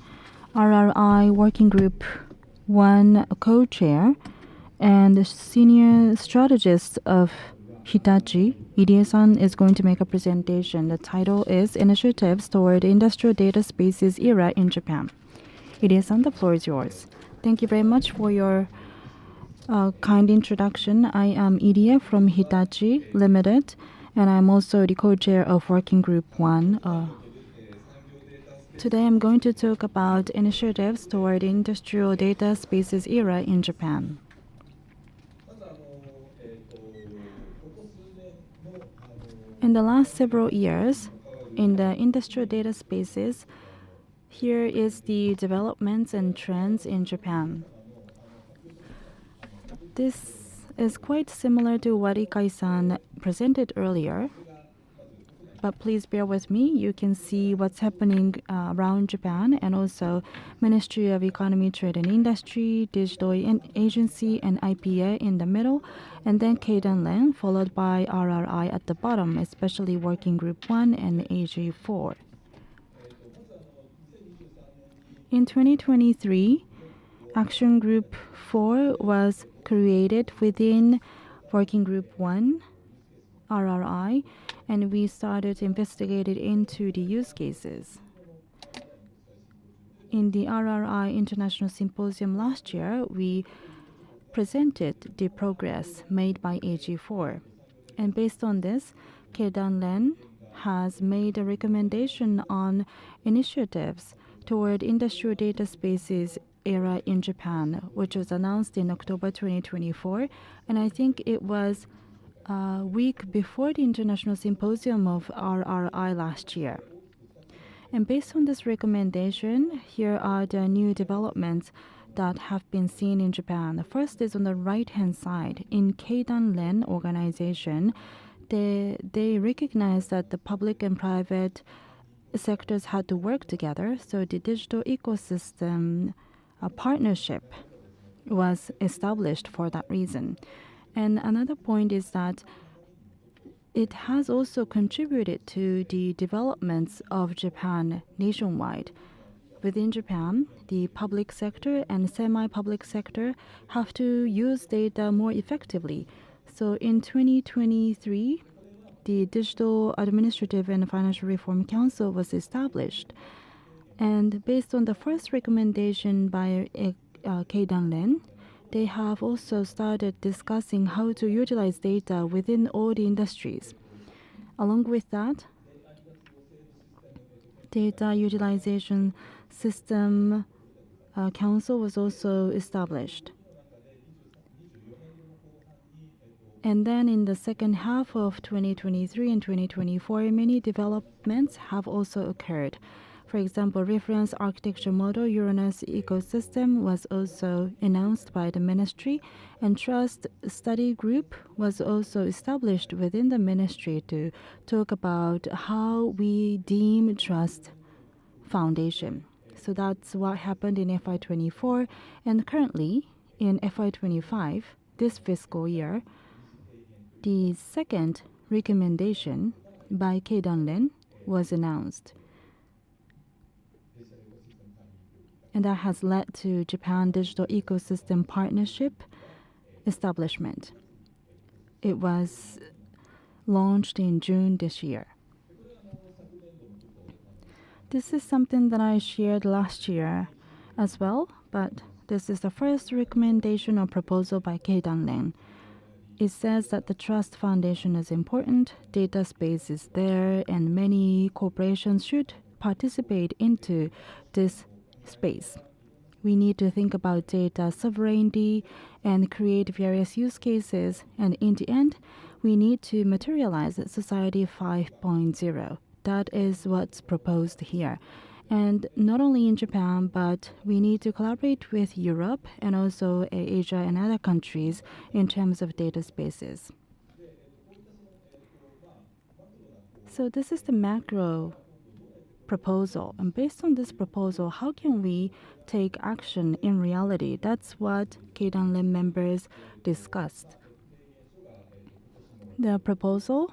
RRI Working Group 1 co-chair and the senior strategist of Hitachi, Irie-san, is going to make a presentation. The title is Initiatives Toward Industrial Data Spaces Era in Japan. Irie-san, the floor is yours. Thank you very much for your kind introduction. I am Irie from Hitachi Limited, and I'm also the co-chair of Working Group 1. Today I'm going to talk about initiatives toward industrial data spaces era in Japan. In the last several years, in the industrial data spaces, here is the developments and trends in Japan. This is quite similar to what Ikai-san presented earlier. But please bear with me. You can see what's happening around Japan, and also Ministry of Economy, Trade and Industry, Digital Agency, and IPA in the middle, and then Keidanren, followed by RRI at the bottom, especially Working Group 1 and AG4. In 2023, Action Group 4 was created within Working Group 1, RRI, and we started to investigate it into the use cases. In the RRI International Symposium last year, we presented the progress made by AG4. And based on this, Keidanren has made a recommendation on initiatives toward industrial data spaces era in Japan, which was announced in October 2024. And I think it was a week before the International Symposium of RRI last year. And based on this recommendation, here are the new developments that have been seen in Japan. The first is on the right-hand side. In Keidanren organization, they recognize that the public and private sectors had to work together, so the digital ecosystem partnership was established for that reason. And another point is that it has also contributed to the developments of Japan nationwide. Within Japan, the public sector and semi-public sector have to use data more effectively. So in 2023, the Digital Administrative and Financial Reform Council was established. And based on the first recommendation by Keidanren, they have also started discussing how to utilize data within all the industries. Along with that, Data Utilization System Council was also established. And then in the second half of 2023 and 2024, many developments have also occurred. For example, reference architecture model Ouranos ecosystem was also announced by the ministry, and trust study group was also established within the ministry to talk about how we deem trust foundation. So that's what happened in FY24, and currently in FY25, this fiscal year, the second recommendation by Keidanren was announced. And that has led to Japan Digital Ecosystem Partnership establishment. It was launched in June this year. This is something that I shared last year as well, but this is the first recommendation or proposal by Keidanren. It says that the trust foundation is important, data space is there, and many corporations should participate into this space. We need to think about data sovereignty and create various use cases, and in the end, we need to materialize Society 5.0. That is what's proposed here. And not only in Japan, but we need to collaborate with Europe and also Asia and other countries in terms of data spaces. So this is the macro proposal. And based on this proposal, how can we take action in reality? That's what Keidanren members discussed. The proposal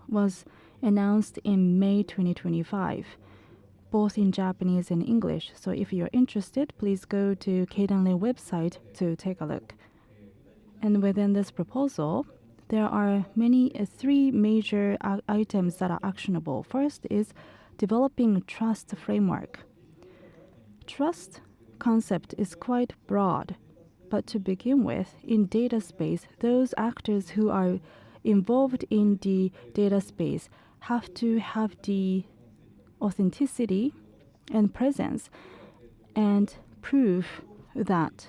was announced in May 2025, both in Japanese and English. So if you're interested, please go to Keidanren website to take a look. And within this proposal, there are three major items that are actionable. First is developing a trust framework. Trust concept is quite broad, but to begin with, in data space, those actors who are involved in the data space have to have the authenticity and presence and prove that.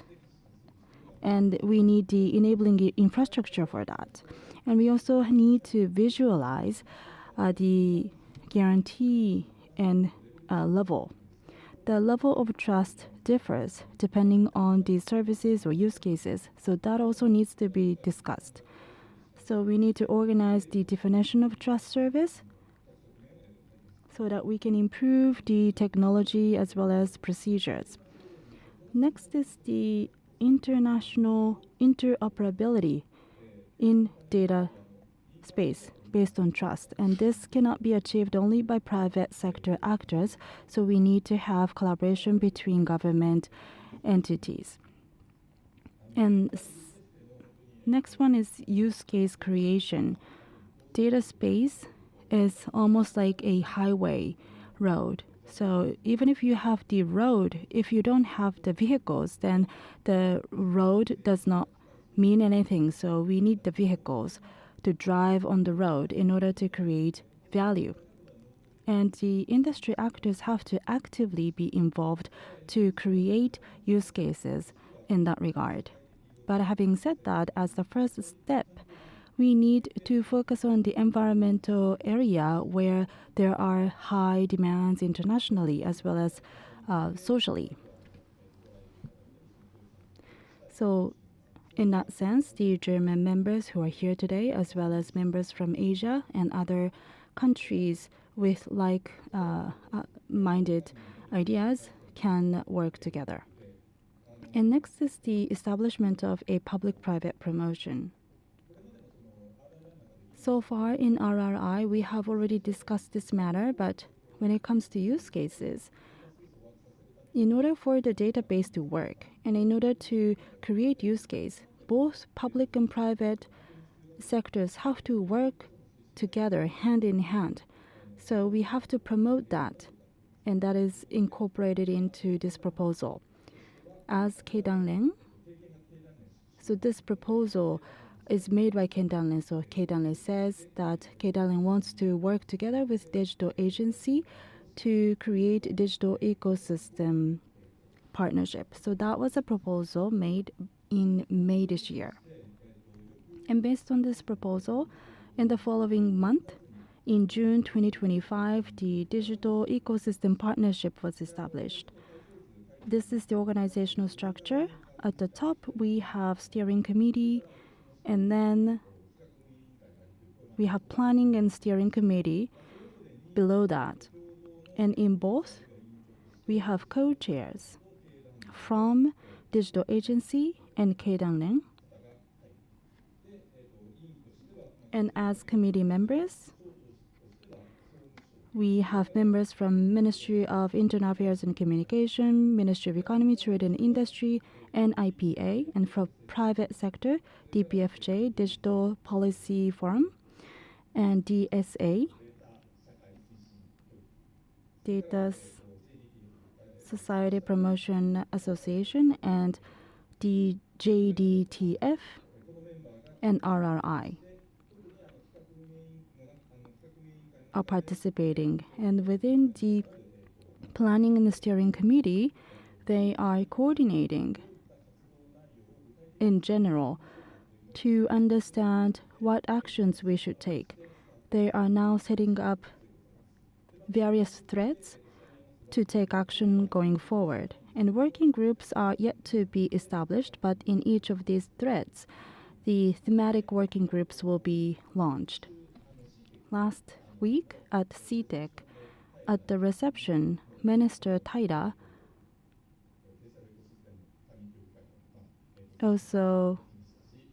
And we need the enabling infrastructure for that. And we also need to visualize the guarantee and level. The level of trust differs depending on the services or use cases, so that also needs to be discussed. So we need to organize the definition of trust service so that we can improve the technology as well as procedures. Next is the international interoperability in data space based on trust. And this cannot be achieved only by private sector actors, so we need to have collaboration between government entities. And next one is use case creation. Data space is almost like a highway road. So even if you have the road, if you don't have the vehicles, then the road does not mean anything. So we need the vehicles to drive on the road in order to create value. And the industry actors have to actively be involved to create use cases in that regard. But having said that, as the first step, we need to focus on the environmental area where there are high demands internationally as well as socially. So in that sense, the German members who are here today, as well as members from Asia and other countries with like-minded ideas, can work together. And next is the establishment of a public-private promotion. So far in RRI, we have already discussed this matter, but when it comes to use cases, in order for the database to work and in order to create use case, both public and private sectors have to work together hand in hand. So we have to promote that, and that is incorporated into this proposal. As Keidanren, so this proposal is made by Keidanren. So Keidanren says that Keidanren wants to work together with digital agency to create digital ecosystem partnership. So that was a proposal made in May this year. And based on this proposal, in the following month, in June 2025, the Digital Ecosystem Partnership was established. This is the organizational structure. At the top, we have steering committee, and then we have planning and steering committee below that. And in both, we have co-chairs from digital agency and Keidanren. And as committee members, we have members from Ministry of Internal Affairs and Communication, Ministry of Economy, Trade and Industry, and IPA, and from private sector, DPFJ, Digital Policy Forum, and DSA, Data Society Promotion Association, and the JDTF, and RRI are participating. And within the planning and the steering committee, they are coordinating in general to understand what actions we should take. They are now setting up various threads to take action going forward. And working groups are yet to be established, but in each of these threads, the thematic working groups will be launched. Last week at CTEC, at the reception, Minister Taira also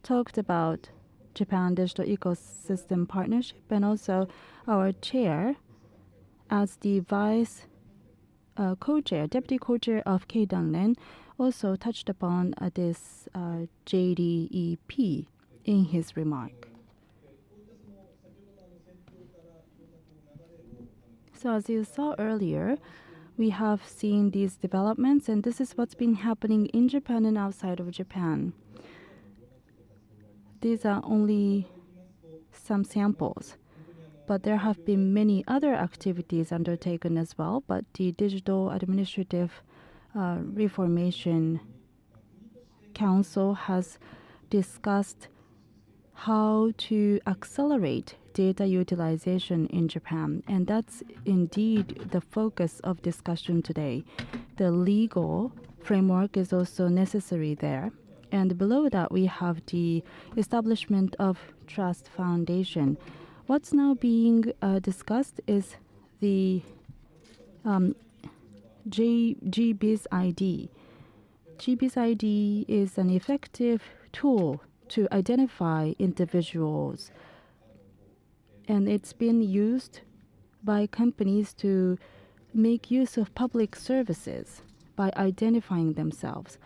talked about Japan Digital Ecosystem Partnership, and also our chair as the vice co-chair, deputy co-chair of Keidanren, also touched upon this JDEP in his remark. So as you saw earlier, we have seen these developments, and this is what's been happening in Japan and outside of Japan. These are only some samples, but there have been many other activities undertaken as well. But the Digital Administrative Reformation Council has discussed how to accelerate data utilization in Japan, and that's indeed the focus of discussion today. The legal framework is also necessary there. And below that, we have the establishment of Trust Foundation. What's now being discussed is the GBIS ID. GBIS ID is an effective tool to identify individuals, and it's been used by companies to make use of public services by identifying themselves.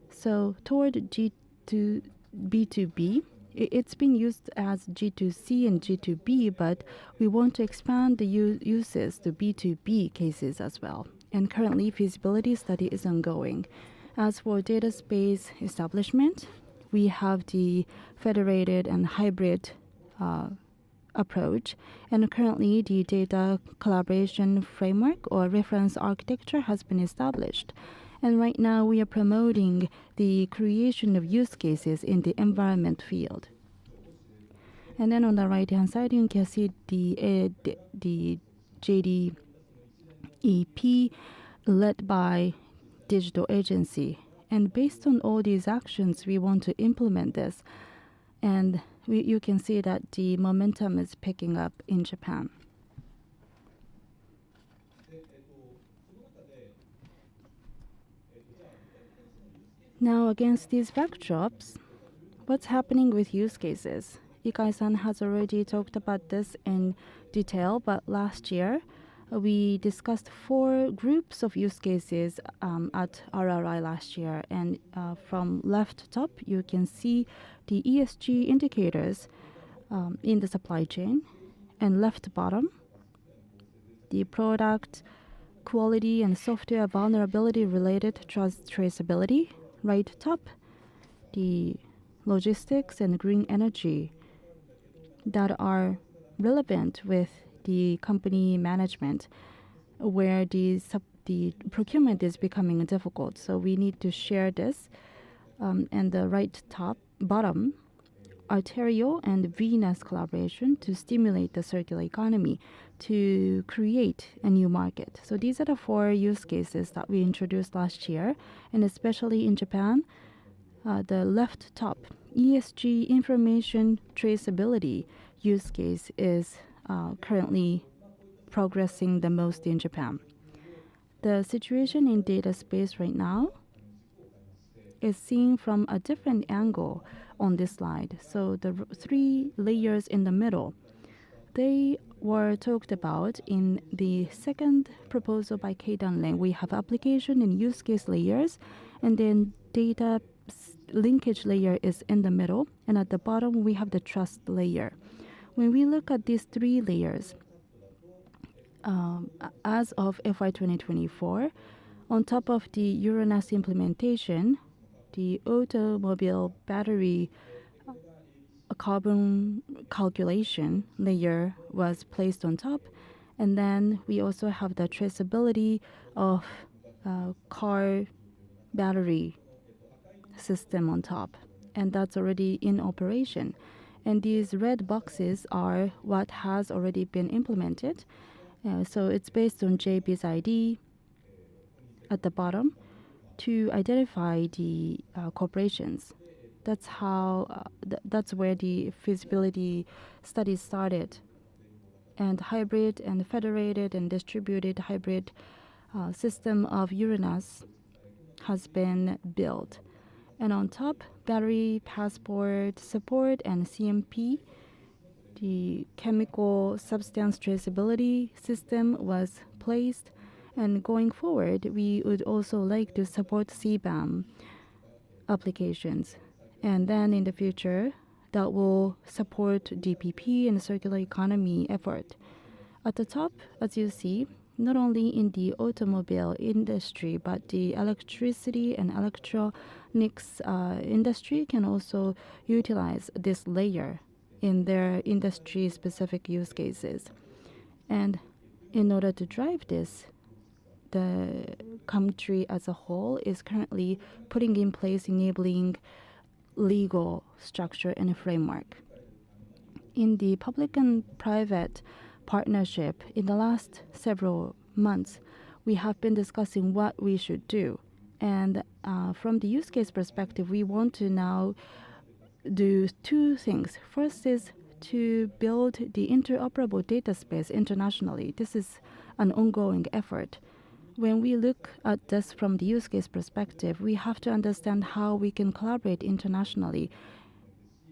So toward B2B, it's been used as G2C and G2B, but we want to expand the uses to B2B cases as well. And currently, feasibility study is ongoing. As for data space establishment, we have the federated and hybrid approach. And currently, the data collaboration framework or reference architecture has been established. And right now, we are promoting the creation of use cases in the environment field. And then on the right-hand side, you can see the JDEP led by digital agency. And based on all these actions, we want to implement this. And you can see that the momentum is picking up in Japan. Now, against these backdrops, what's happening with use cases? Ikai-san has already talked about this in detail, but last year, we discussed 4 groups of use cases at RRI last year. And from left top, you can see the ESG indicators in the supply chain. And left bottom, the product quality and software vulnerability related traceability. Right top, the logistics and green energy that are relevant with the company management, where the procurement is becoming difficult. So we need to share this. And the right bottom, arterial and venous collaboration to stimulate the circular economy to create a new market. So these are the 4 use cases that we introduced last year, and especially in Japan, the left top, ESG information traceability use case is currently progressing the most in Japan. The situation in data space right now is seen from a different angle on this slide. So the 3 layers in the middle, they were talked about in the second proposal by Keidanren. We have application and use case layers, and then data linkage layer is in the middle, and at the bottom we have the trust layer. When we look at these 3 layers, as of FY 2024, on top of the Ouranos implementation, the automobile battery carbon calculation layer was placed on top, and then we also have the traceability of car battery system on top, and that's already in operation. And these red boxes are what has already been implemented. So it's based on JB's ID at the bottom to identify the corporations. That's how. That's where the feasibility study started. And hybrid and federated and distributed hybrid system of Ouranos has been built. And on top, battery passport support and CMP, the chemical substance traceability system was placed. And going forward, we would also like to support CBAM applications. And then in the future, that will support DPP and circular economy effort. At the top, as you see, not only in the automobile industry, but the electricity and electronics industry can also utilize this layer in their industry-specific use cases. And in order to drive this, the country as a whole is currently putting in place enabling legal structure and a framework. In the public and private partnership, in the last several months, we have been discussing what we should do. And from the use case perspective, we want to now do 2 things. First is to build the interoperable data space internationally. This is an ongoing effort. When we look at this from the use case perspective, we have to understand how we can collaborate internationally,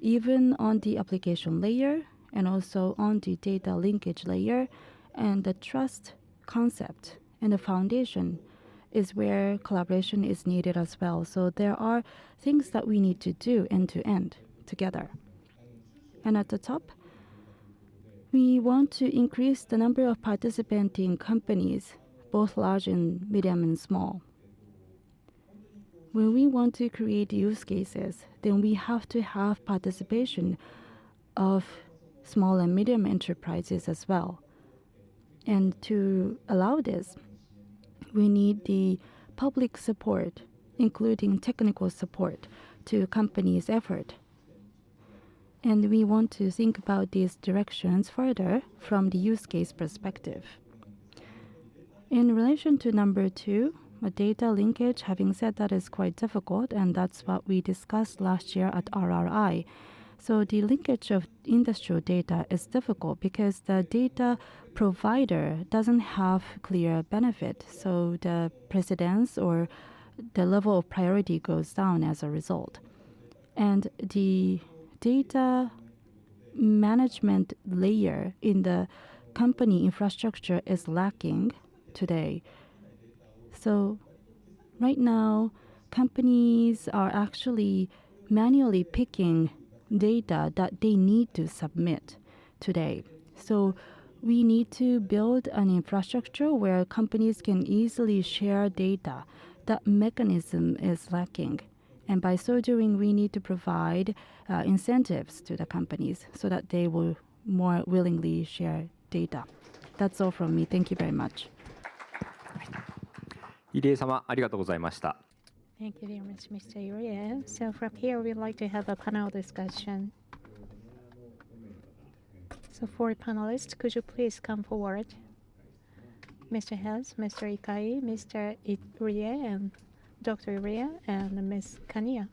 even on the application layer and also on the data linkage layer. And the trust concept and the foundation is where collaboration is needed as well. So there are things that we need to do end-to-end together. And at the top, we want to increase the number of participating companies, both large and medium and small. When we want to create use cases, then we have to have participation of small and medium enterprises as well. And to allow this, we need the public support, including technical support, to companies' effort. And we want to think about these directions further from the use case perspective. In relation to number 2, data linkage, having said that, is quite difficult, and that's what we discussed last year at RRI. So the linkage of industrial data is difficult because the data provider doesn't have clear benefit. So the precedence or the level of priority goes down as a result. And the data management layer in the company infrastructure is lacking today. So right now, companies are actually manually picking data that they need to submit today. So we need to build an infrastructure where companies can easily share data. That mechanism is lacking. And by so doing, we need to provide incentives to the companies so that they will more willingly share data. That's all from me. Thank you very much. 入江様、ありがとうございました。 Thank you very much, Mr. Yuria. So from here, we'd like to have a panel discussion. So for panelists, could you please come forward? Mr. Hess, Mr. Ikai, Mr. Yuria, and Dr. Yuria, and Ms. Kaniya.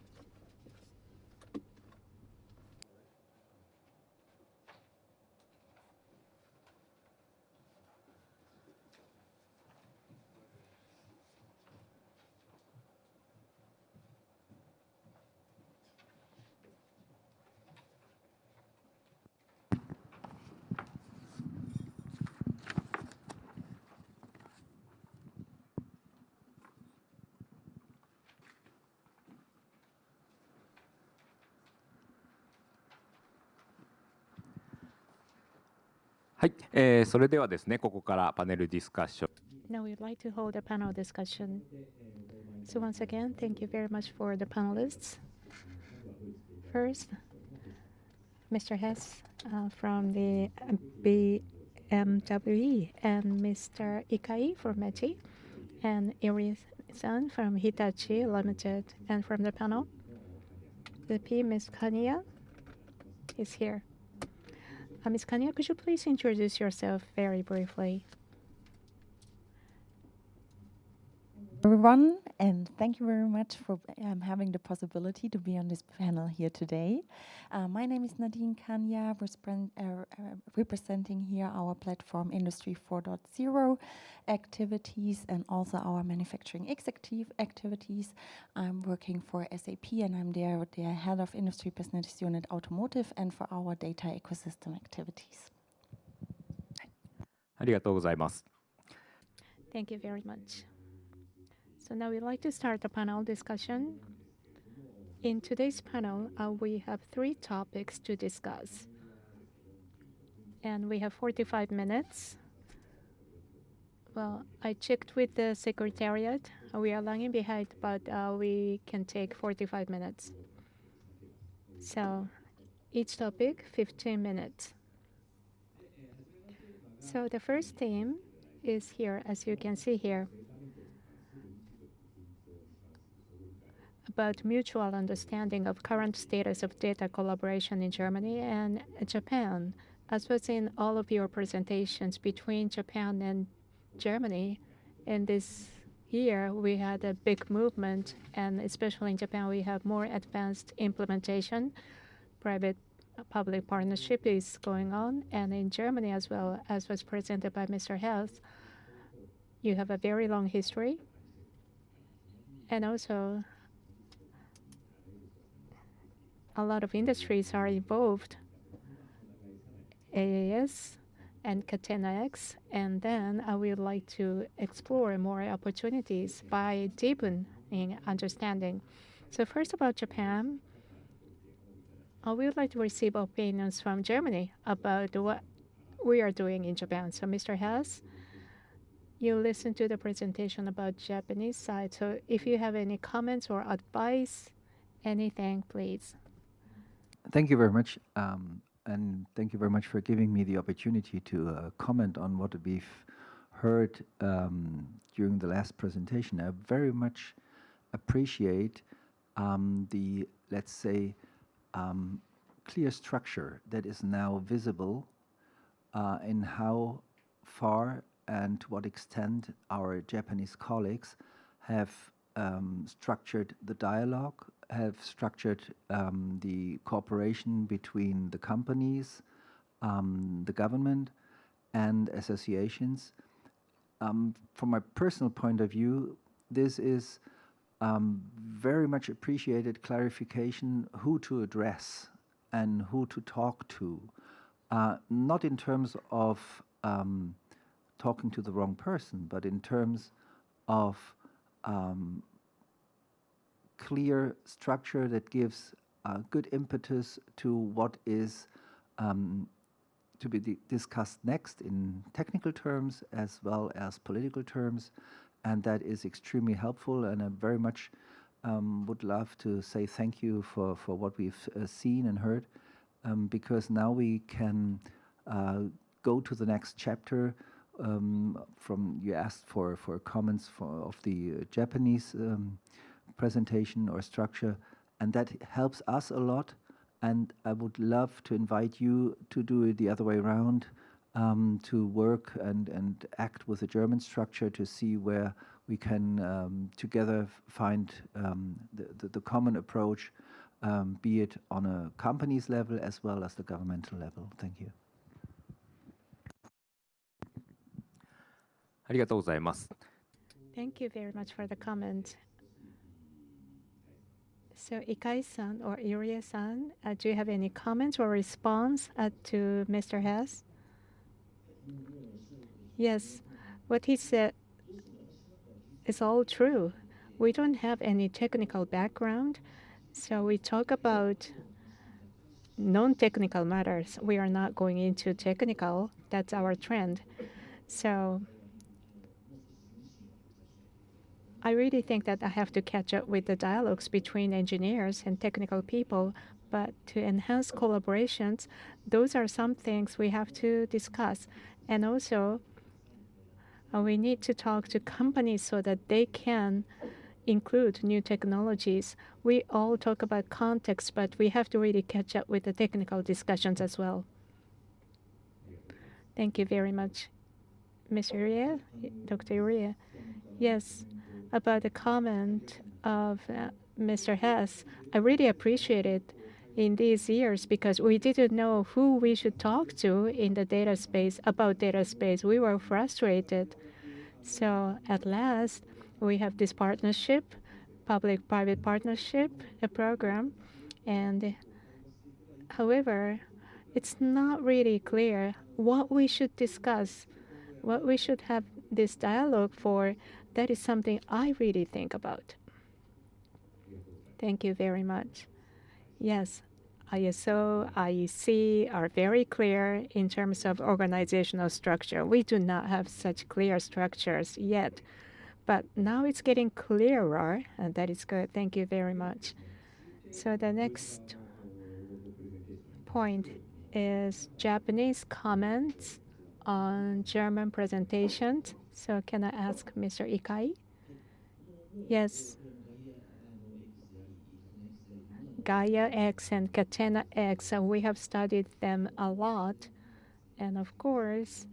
はい、それではですね、ここからパネルディスカッション。 Now we'd like to hold a panel discussion. So once again, thank you very much for the panelists. First, Mr. Hess from the BMW, and Mr. Ikai from METI, and Iri-san from Hitachi Limited. And from the panel, the P, Ms. Kaniya, is here. Ms. Kaniya, could you please introduce yourself very briefly? Everyone, and thank you very much for having the possibility to be on this panel here today. My name is Nadine Kaniya, representing here our platform Industry 4.0 activities and also our manufacturing executive activities. I'm working for SAP, and I'm there the head of Industry Business Unit Automotive and for our data ecosystem activities. ありがとうございます。 Thank you very much. So now we'd like to start the panel discussion. In today's panel, we have 3 topics to discuss. And we have 45 minutes. Well, I checked with the secretariat. We are lagging behind, but we can take 45 minutes. So each topic, 15 minutes. So the first theme is here, as you can see here, about mutual understanding of current status of data collaboration in Germany and Japan. As was in all of your presentations between Japan and Germany, in this year we had a big movement, and especially in Japan we have more advanced implementation. Private-public partnership is going on, and in Germany as well, as was presented by Mr. Hess, you have a very long history, and also a lot of industries are involved, AAS and Catena-X, and then I would like to explore more opportunities by deepening understanding. So first about Japan, we would like to receive opinions from Germany about what we are doing in Japan. So Mr. Hess, you listened to the presentation about Japanese side. So if you have any comments or advice, anything, please. Thank you very much. and thank you very much for giving me the opportunity to comment on what we've heard during the last presentation. I very much appreciate the, let's say, clear structure that is now visible in how far and to what extent our Japanese colleagues have structured the dialogue, have structured the cooperation between the companies, the government, and associations. From my personal point of view, this is very much appreciated clarification who to address and who to talk to. Not in terms of talking to the wrong person, but in terms of clear structure that gives good impetus to what is to be discussed next in technical terms as well as political terms. And that is extremely helpful. And I very much would love to say thank you for what we've seen and heard, because now we can go to the next chapter. You asked for comments of the Japanese presentation or structure, and that helps us a lot. And I would love to invite you to do it the other way around, to work and act with the German structure to see where we can together find the common approach, be it on a company's level as well as the governmental level. Thank you. ありがとうございます。 Thank you very much for the comment. So Ikai-san or Irie-san, do you have any comments or response to Mr. Hess? Yes, what he said is all true. We don't have any technical background, so we talk about non-technical matters. We are not going into technical. That's our trend. So I really think that I have to catch up with the dialogues between engineers and technical people, but to enhance collaborations, those are some things we have to discuss. And also, we need to talk to companies so that they can include new technologies. We all talk about context, but we have to really catch up with the technical discussions as well. Thank you very much. Ms. Urie, Dr. Urie. Yes. About the comment of Mr. Hess, I really appreciate it in these years because we didn't know who we should talk to in the data space, about data space. We were frustrated. So at last, we have this partnership, public-private partnership, a program. And however, it's not really clear what we should discuss, what we should have this dialogue for. That is something I really think about. Thank you very much. Yes, ISO, IEC are very clear in terms of organizational structure. We do not have such clear structures yet, but now it's getting clearer, and that is good. Thank you very much. So the next point is Japanese comments on German presentations. So can I ask Mr. Ikai? Yes. Gaia X and Catena X, we have studied them a lot. And of course,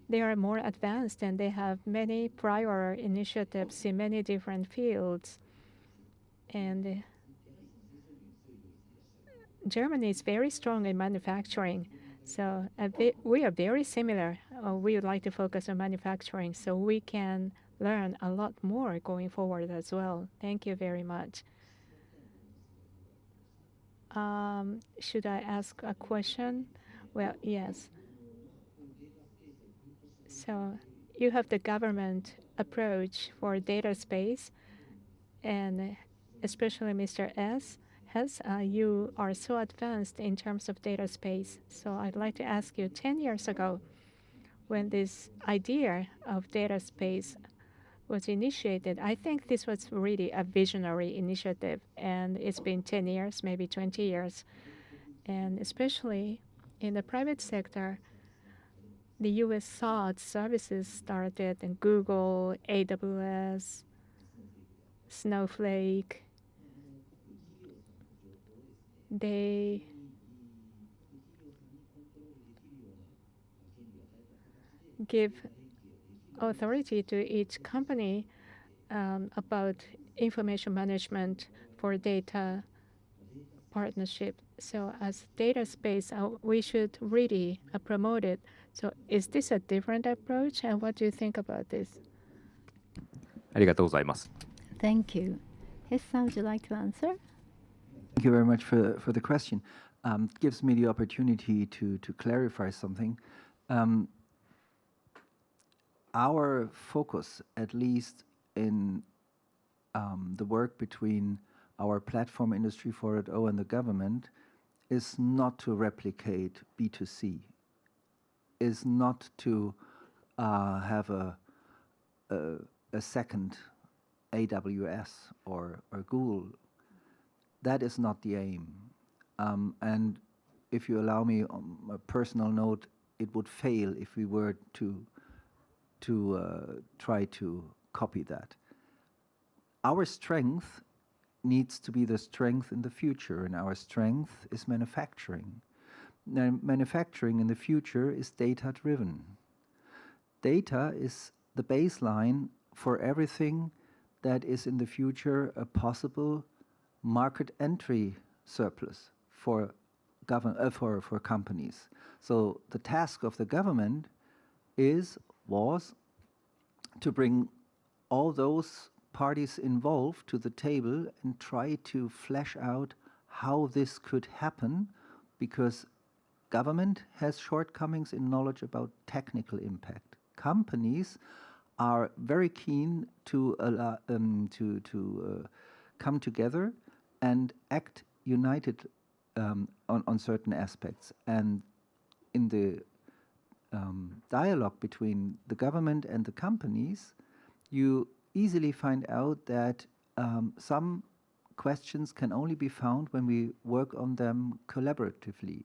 they are more advanced and they have many prior initiatives in many different fields. And Germany is very strong in manufacturing. So we are very similar. We would like to focus on manufacturing so we can learn a lot more going forward as well. Thank you very much. Should I ask a question? Well, yes. So you have the government approach for data space, and especially Mr. S. You are so advanced in terms of data space. So I'd like to ask you, 10 years ago, when this idea of data space was initiated, I think this was really a visionary initiative. And it's been 10 years, maybe 20 years. And especially In the private sector, the US SaaS services started in Google, AWS, Snowflake. They give authority to each company about information management for data partnership. So as data space, we should really promote it. So is this a different approach? And what do you think about this? ありがとうございます。 Thank you. Hess-san, would you like to answer? Thank you very much for the question. It gives me the opportunity to clarify something. Our focus, at least in the work between our platform Industry 4.0 and the government, is not to replicate B2C, is not to have a second AWS or Google. That is not the aim. And if you allow me on a personal note, it would fail if we were to try to copy that. Our strength needs to be the strength in the future, and our strength is manufacturing. Now, manufacturing in the future is data-driven. Data is the baseline for everything that is in the future a possible market entry surplus for companies. So the task of the government was to bring all those parties involved to the table and try to flesh out how this could happen, because government has shortcomings in knowledge about technical impact. Companies are very keen to come together and act united on certain aspects. And in the dialogue between the government and the companies, you easily find out that some questions can only be found when we work on them collaboratively.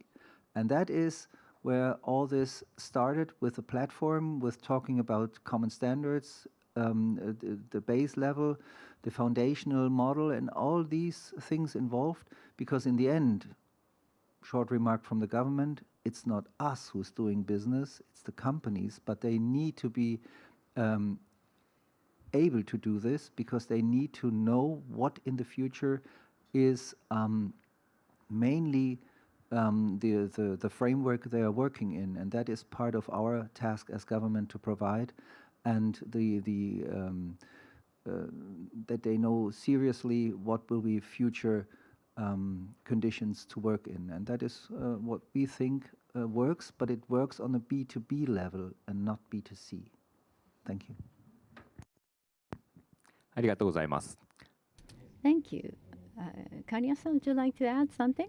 And that is where all this started with the platform, with talking about common standards, the base level, the foundational model, and all these things involved, because in the end, short remark from the government, it's not us who's doing business, it's the companies, but they need to be able to do this because they need to know what in the future is mainly the framework they are working in, and that is part of our task as government to provide, and that they know seriously what will be future conditions to work in, and that is what we think works, but it works on a B2B level and not B2C. Thank you. ありがとうございます。 Thank you. Kanya-san, would you like to add something?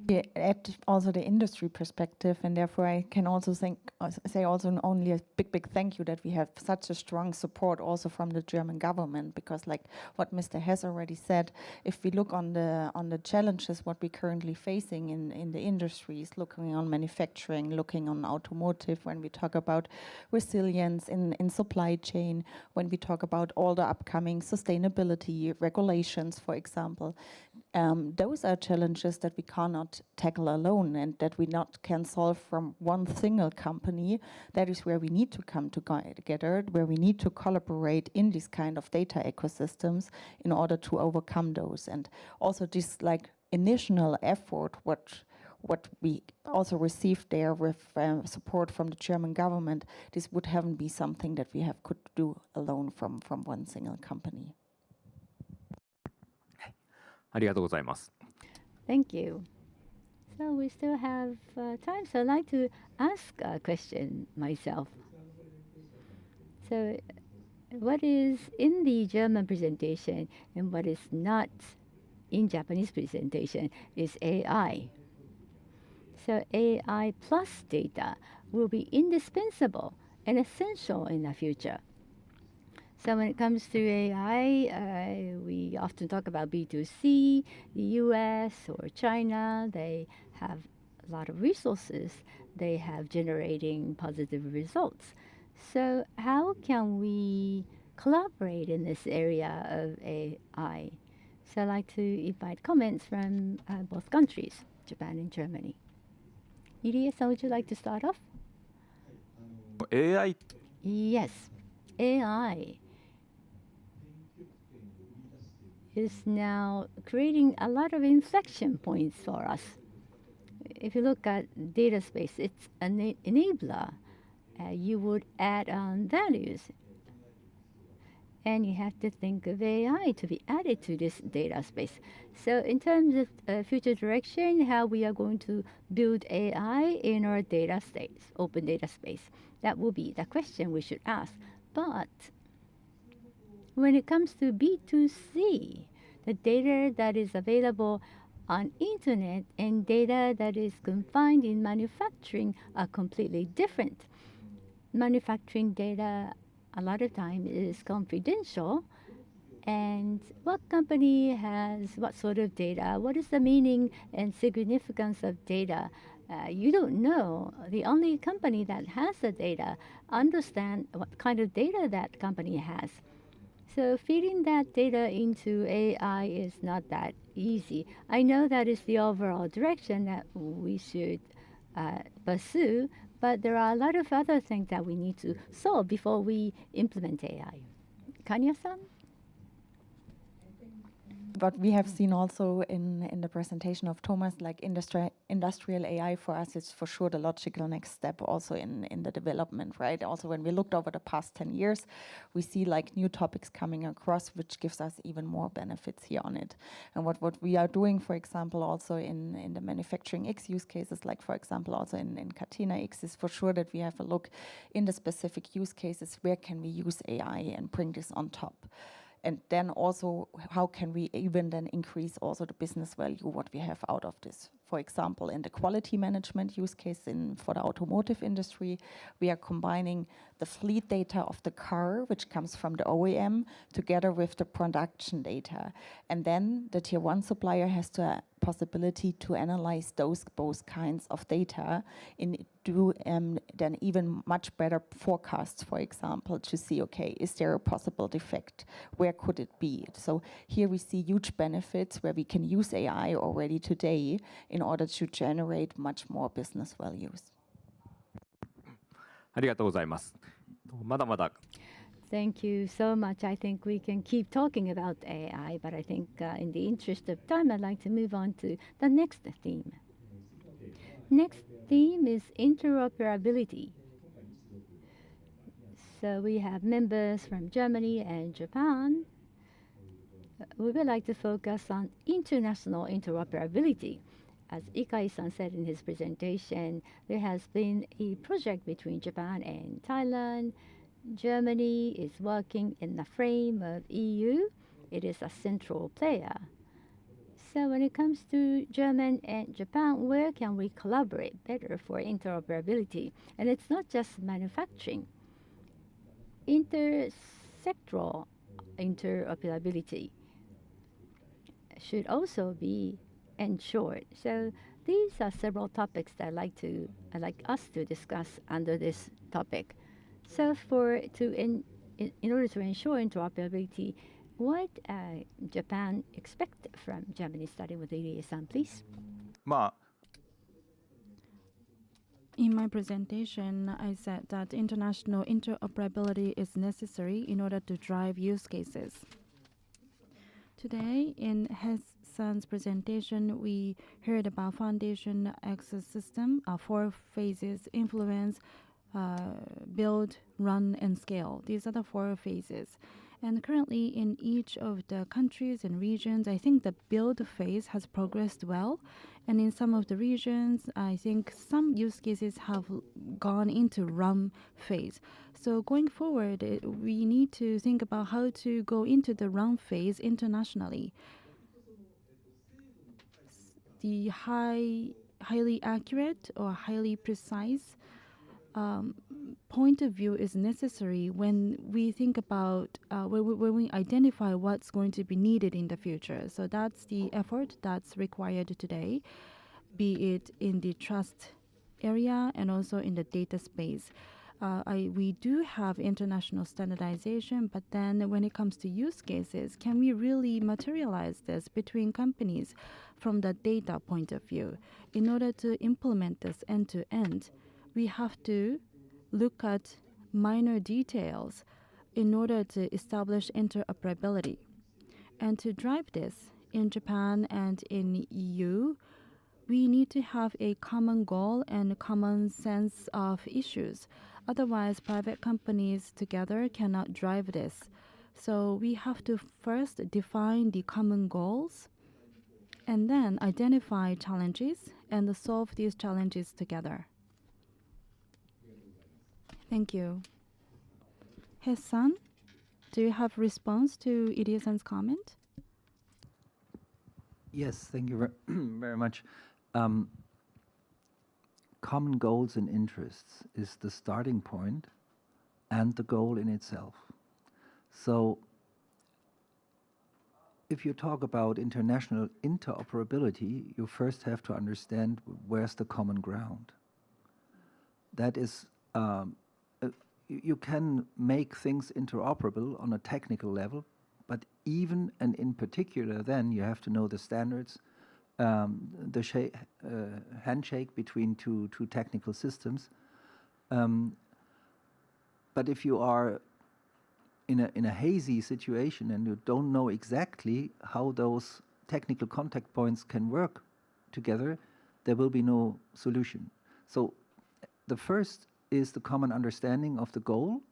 Yeah, at also the industry perspective, and therefore I can also say also only a big thank you that we have such a strong support also from the German government, because like what Mr. Hess already said, if we look on the challenges what we're currently facing in the industries, looking on manufacturing, looking on automotive, when we talk about resilience in supply chain, when we talk about all the upcoming sustainability regulations, for example, those are challenges that we cannot tackle alone and that we not can solve from one single company. That is where we need to come together, where we need to collaborate in these kind of data ecosystems in order to overcome those. And also this like initial effort, what we also received there with support from the German government, this would haven't be something that we could do alone from one single company. ありがとうございます。 Thank you. So we still have time, so I'd like to ask a question myself. So what is in the German presentation and what is not in Japanese presentation is AI. So AI plus data will be indispensable and essential in the future. So when it comes to AI, we often talk about B2C, the US or China. They have a lot of resources they have generating positive results. So how can we collaborate in this area of AI? So I'd like to invite comments from both countries, Japan and Germany. Irie-san, would you like to start off? AI Yes, AI is now creating a lot of inflection points for us. If you look at data space, it's an enabler. You would add on values. And you have to think of AI to be added to this data space. So in terms of future direction, how we are going to build AI in our data space, open data space, that will be the question we should ask. But when it comes to B2C, the data that is available on internet and data that is confined in manufacturing are completely different. Manufacturing data a lot of time is confidential, and what company has what sort of data, what is the meaning and significance of data, you don't know. The only company that has the data understand what kind of data that company has. So feeding that data into AI is not that easy. I know that is the overall direction that we should pursue, but there are a lot of other things that we need to solve before we implement AI. Kanya-san? What we have seen also in the presentation of Thomas, like industrial AI for us is for sure the logical next step also in the development, right? Also when we looked over the past 10 years, we see like new topics coming across, which gives us even more benefits here on it. And what we are doing, for example, also in the manufacturing X use cases, like for example, also in Catena X, is for sure that we have a look in the specific use cases, where can we use AI and bring this on top? And then also, how can we even then increase also the business value, what we have out of this? For example, in the quality management use case for the automotive industry, we are combining the fleet data of the car, which comes from the OEM, together with the production data. And then the tier one supplier has the possibility to analyze those both kinds of data and do then even much better forecasts, for example, to see, okay, is there a possible defect? Where could it be? So here we see huge benefits where we can use AI already today in order to generate much more business values. ありがとうございます。まだまだ Thank you so much. I think we can keep talking about AI, but I think in the interest of time, I'd like to move on to the next theme. Next theme is interoperability. So we have members from Germany and Japan. We would like to focus on international interoperability. As Ikai-san said in his presentation, there has been a project between Japan and Thailand. Germany is working in the frame of EU. It is a central player. So when it comes to Germany and Japan, where can we collaborate better for interoperability? And it's not just manufacturing. Intersectoral interoperability should also be ensured. So these are several topics that I'd like us to discuss under this topic. So in order to ensure interoperability, what Japan expect from Germany, starting with Irie-san, please? In my presentation, I said that international interoperability is necessary in order to drive use cases. Today, in Hess-san's presentation, we heard about foundation access system, 4 phases: influence, build, run, and scale. These are the 4 phases. And currently in each of the countries and regions, I think the build phase has progressed well. And in some of the regions, I think some use cases have gone into run phase. So going forward, we need to think about how to go into the run phase internationally. The highly accurate or highly precise point of view is necessary when we think about when we identify what's going to be needed in the future. So that's the effort that's required today. be it in the trust area and also in the data space. We do have international standardization, but then when it comes to use cases, can we really materialize this between companies from the data point of view? In order to implement this end to end, we have to look at minor details in order to establish interoperability. And to drive this in Japan and in EU, we need to have a common goal and common sense of issues. Otherwise, private companies together cannot drive this. So we have to first define the common goals and then identify challenges and solve these challenges together. Thank you. Hess-san, do you have response to Irie-san's comment? Yes, thank you very much. Common goals and interests is the starting point and the goal in itself. So if you talk about international interoperability, you first have to understand where's the common ground. That is, you can make things interoperable on a technical level, but even and in particular then you have to know the standards, the handshake between two technical systems. But if you are in a hazy situation and you don't know exactly how those technical contact points can work together, there will be no solution. So the first is the common understanding of the goal,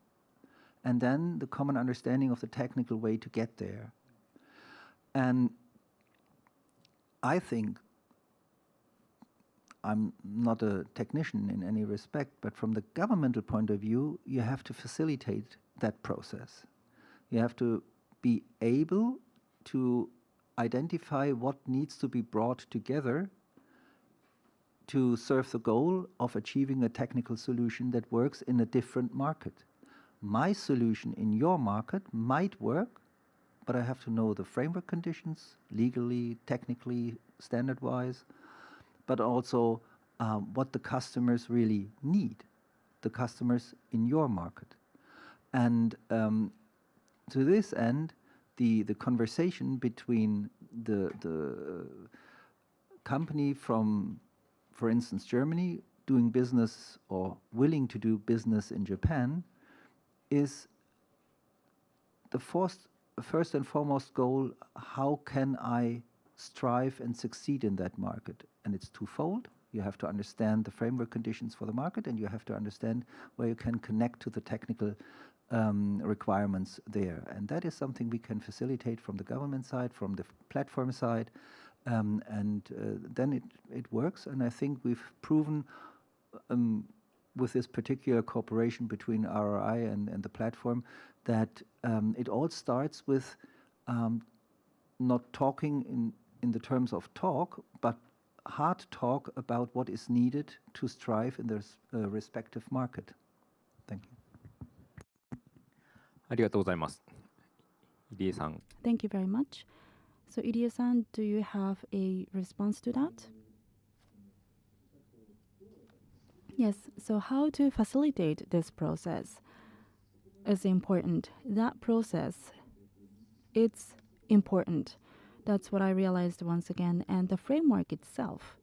and then the common understanding of the technical way to get there. And I think, I'm not a technician in any respect, but from the governmental point of view, you have to facilitate that process. You have to be able to identify what needs to be brought together to serve the goal of achieving a technical solution that works in a different market. My solution in your market might work, but I have to know the framework conditions, legally, technically, standard-wise, but also what the customers really need, the customers in your market. And to this end, the conversation between the company from, for instance, Germany, doing business or willing to do business in Japan is the first and foremost goal: how can I strive and succeed in that market? And it's twofold. You have to understand the framework conditions for the market, and you have to understand where you can connect to the technical requirements there. And that is something we can facilitate from the government side, from the platform side, and then it works. And I think we've proven with this particular cooperation between RRI and the platform that it all starts with not talking in the terms of talk, but hard talk about what is needed to strive in the respective market. Thank you. ありがとうございます。入江さん。Thank you very much. So Irie-san, do you have a response to that? Yes, so how to facilitate this process is important. That process, it's important. That's what I realized once again. And the framework itself,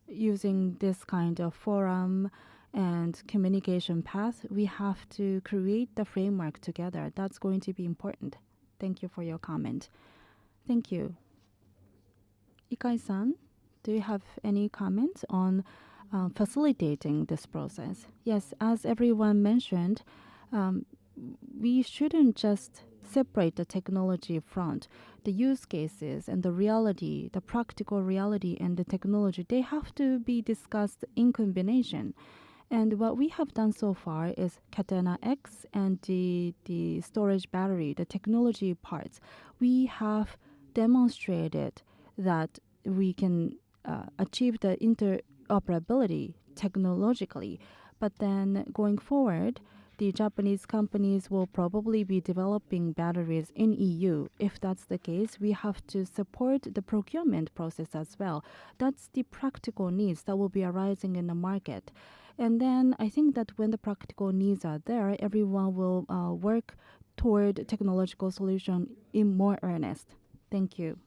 using this kind of forum and communication path, we have to create the framework together. That's going to be important. Thank you for your comment. Thank you. Ikai-san, do you have any comments on facilitating this process? Yes, as everyone mentioned, we shouldn't just separate the technology front. The use cases and the reality, the practical reality and the technology, they have to be discussed in combination. And what we have done so far is Catena X and the storage battery, the technology parts. We have demonstrated that we can achieve the interoperability technologically. But then going forward, the Japanese companies will probably be developing batteries in EU. If that's the case, we have to support the procurement process as well. That's the practical needs that will be arising in the market. And then I think that when the practical needs are there, everyone will work toward technological solution in more earnest. Thank you.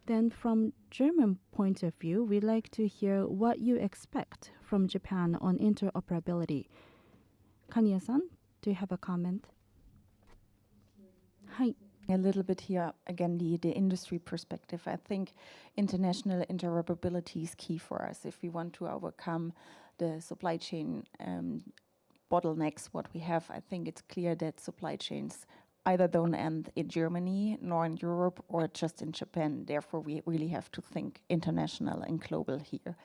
Then from German point of view, we'd like to hear what you expect from Japan on interoperability. Kanya-san, do you have a comment? Hi. A little bit here, again, the industry perspective. I think international interoperability is key for us if we want to overcome the supply chain bottlenecks, what we have. I think it's clear that supply chains either don't end in Germany nor in Europe or just in Japan. Therefore, we really have to think international and global here.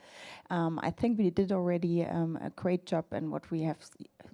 I think we did already a great job in what we have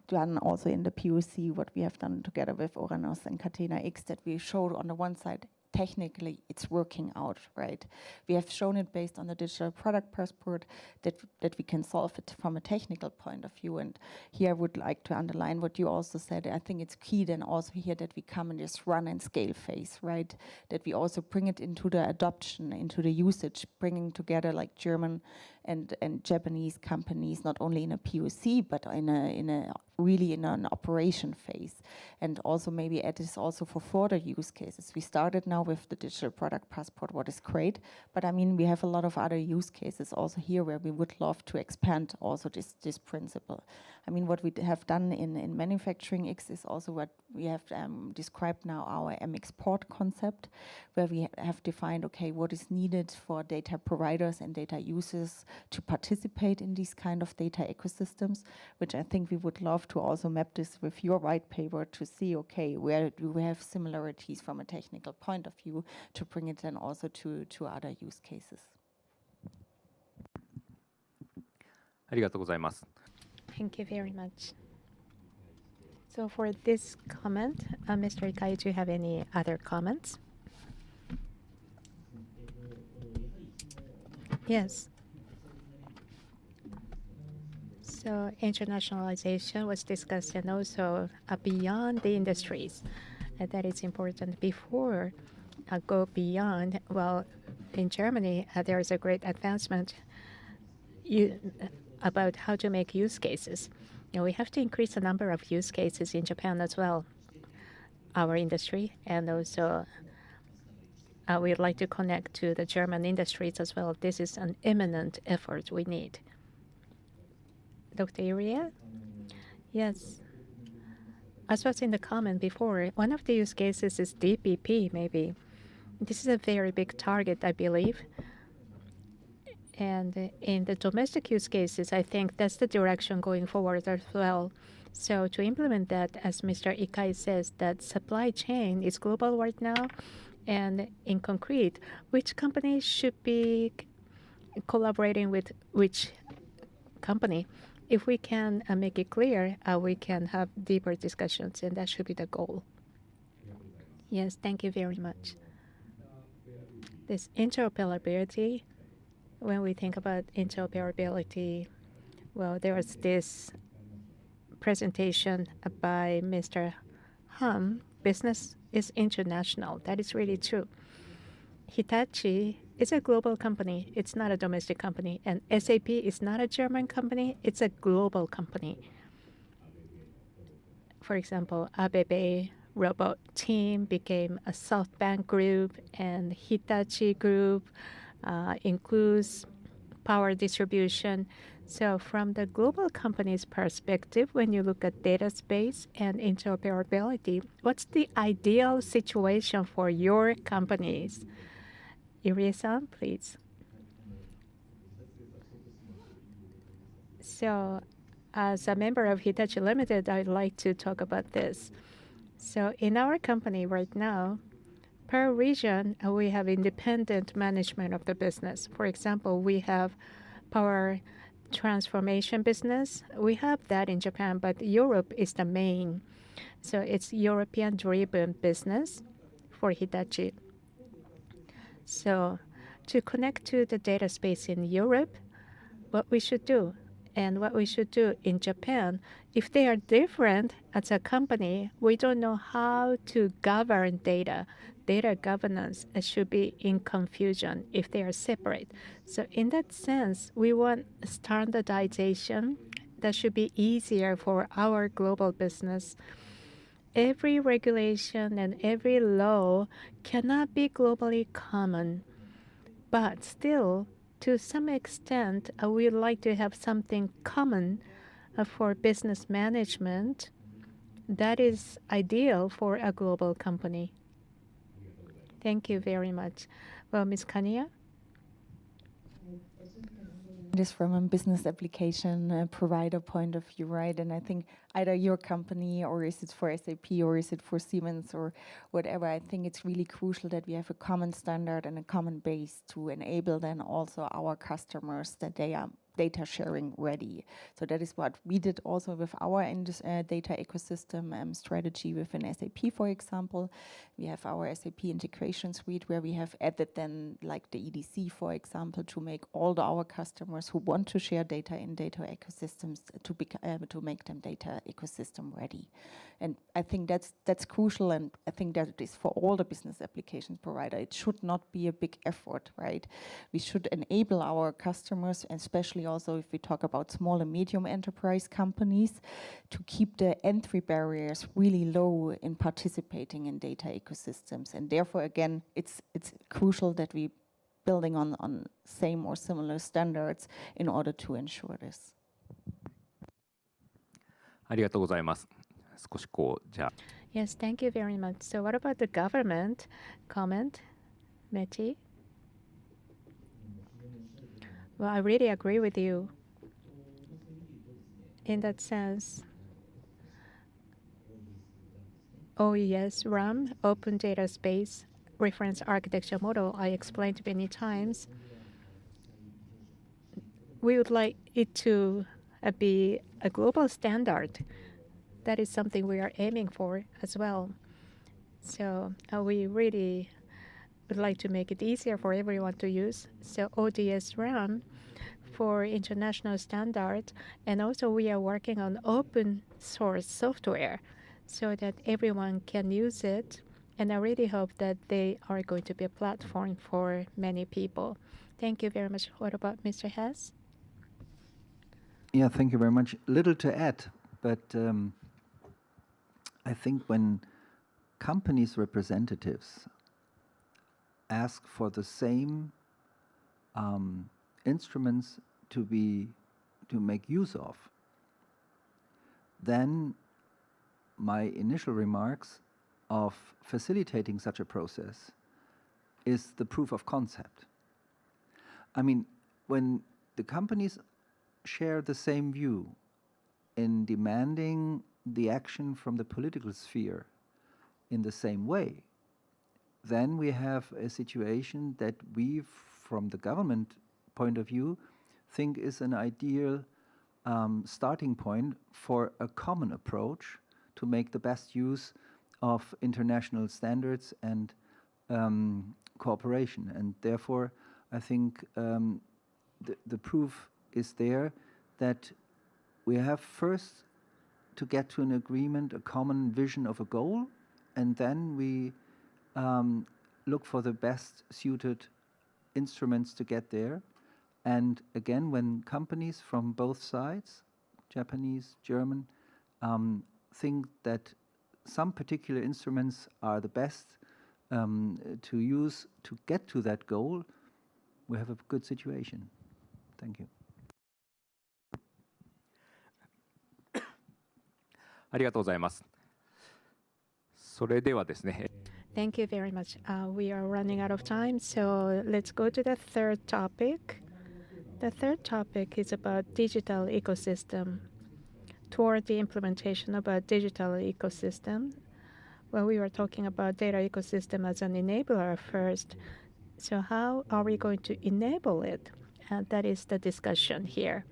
done also in the POC, what we have done together with Ouranos and Catena X, that we showed on the one side technically it's working out, right? We have shown it based on the digital product passport that we can solve it from a technical point of view. And here I would like to underline what you also said. I think it's key then also here that we come in this run and scale phase, right? That we also bring it into the adoption, into the usage, bringing together like German and Japanese companies, not only in a POC, but in a really in an operation phase. And also maybe add this also for further use cases. We started now with the digital product passport, what is great, but I mean, we have a lot of other use cases also here where we would love to expand also this principle. I mean, what we have done in Manufacturing X is also what we have described now, our MXport concept, where we have defined, okay, what is needed for data providers and data users to participate in these kind of data ecosystems, which I think we would love to also map this with your white paper to see, okay, where do we have similarities from a technical point of view to bring it then also to other use cases. ありがとうございます。 Thank you very much. So for this comment, Mr. Ikai, do you have any other comments? Yes. So internationalization was discussed and also beyond the industries. That is important. Before go beyond, well, in Germany, there is a great advancement about how to make use cases. You know, we have to increase the number of use cases in Japan as well, our industry, and also we'd like to connect to the German industries as well. This is an imminent effort we need. Dr. Iria? Yes. As was in the comment before, one of the use cases is DPP, maybe. This is a very big target, I believe. And in the domestic use cases, I think that's the direction going forward as well. So to implement that, as Mr. Ikai says, that supply chain is global right now. And in concrete, which companies should be collaborating with which company? If we can make it clear, we can have deeper discussions, and that should be the goal. Yes, thank you very much. This interoperability, when we think about interoperability, well, there was this presentation by Mr. Hahn, business is international. That is really true. Hitachi is a global company. It's not a domestic company. And SAP is not a German company. It's a global company. For example, ABB robot team became a SoftBank group, and Hitachi group includes power distribution. So from the global company's perspective, when you look at data space and interoperability, what's the ideal situation for your companies? Irie-san, please. So as a member of Hitachi Limited, I'd like to talk about this. So in our company right now, per region, we have independent management of the business. For example, we have power transformation business. We have that in Japan, but Europe is the main. So it's European-driven business for Hitachi. So to connect to the data space in Europe, what we should do and what we should do in Japan. If they are different as a company, we don't know how to govern data. Data governance should be in confusion if they are separate. So in that sense, we want standardization that should be easier for our global business. Every regulation and every law cannot be globally common, but still, to some extent, we would like to have something common for business management that is ideal for a global company. Thank you very much. Well, Ms. Kania? It is from a business application provider point of view, right? And I think either your company, or is it for SAP, or is it for Siemens, or whatever, I think it's really crucial that we have a common standard and a common base to enable then also our customers that they are data sharing ready. So that is what we did also with our data ecosystem strategy within SAP, for example. We have our SAP integration suite where we have added then like the EDC, for example, to make all our customers who want to share data in data ecosystems to make them data ecosystem ready. And I think that's crucial, and I think that it is for all the business applications provider. It should not be a big effort, right? We should enable our customers, especially also if we talk about small and medium enterprise companies, to keep the entry barriers really low in participating in data ecosystems. And therefore, again, it's crucial that we building on same or similar standards in order to ensure this. ありがとうございます。少しこうじゃあ。Yes, thank you very much. So what about the government comment, Meti? Well, I really agree with you. In that sense, OES RAM, Open Data Space Reference Architecture Model, I explained many times. We would like it to be a global standard. That is something we are aiming for as well. So we really would like to make it easier for everyone to use. So ODS RAM for international standard, and also we are working on open source software so that everyone can use it. And I really hope that they are going to be a platform for many people. Thank you very much. What about Mr. Hess? Yeah, thank you very much. Little to add, but I think when companies' representatives ask for the same instruments to make use of, then my initial remarks of facilitating such a process is the proof of concept. I mean, when the companies share the same view in demanding the action from the political sphere in the same way, then we have a situation that we, from the government point of view, think is an ideal starting point for a common approach to make the best use of international standards and cooperation. And therefore, I think the proof is there that we have first to get to an agreement, a common vision of a goal, and then we look for the best suited instruments to get there. And again, when companies from both sides, Japanese, German, think that some particular instruments are the best to use to get to that goal, we have a good situation. Thank you. ありがとうございます。それではですね。Thank you very much. We are running out of time, so let's go to the third topic. The third topic is about digital ecosystem. Toward the implementation of a digital ecosystem, well, we were talking about data ecosystem as an enabler first. So how are we going to enable it? That is the discussion here.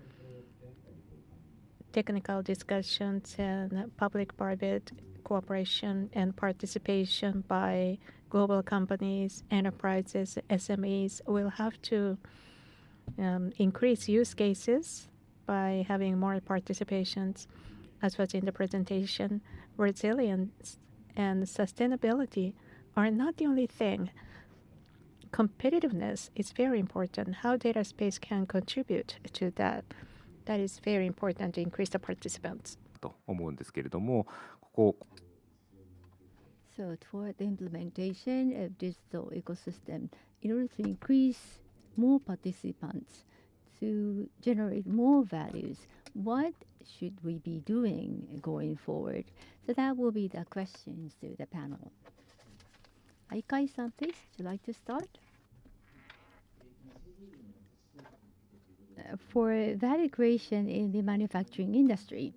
Technical discussions and public-private cooperation and participation by global companies, enterprises, SMEs will have to increase use cases by having more participations, as was in the presentation. Resilience and sustainability are not the only thing. Competitiveness is very important. How data space can contribute to that. That is very important to increase the participants. と思うんですけれども、ここ So toward the implementation of digital ecosystem, in order to increase more participants, to generate more values, what should we be doing going forward? So that will be the questions to the panel. Ikai-san, please, would you like to start? For value creation in the manufacturing industry,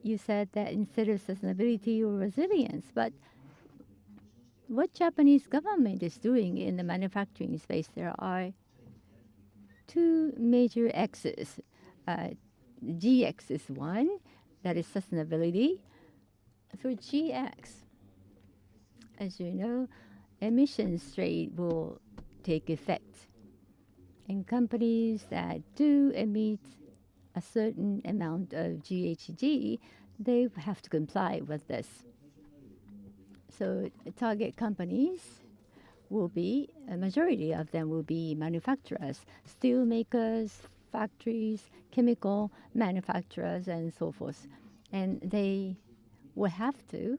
you said that instead of sustainability or resilience, but what Japanese government is doing in the manufacturing space, there are two major X's. GX is one, that is sustainability. For GX, as you know, emissions trade will take effect. And companies that do emit a certain amount of GHG, they have to comply with this. So target companies will be, a majority of them will be manufacturers, steel makers, factories, chemical manufacturers, and so forth. And they will have to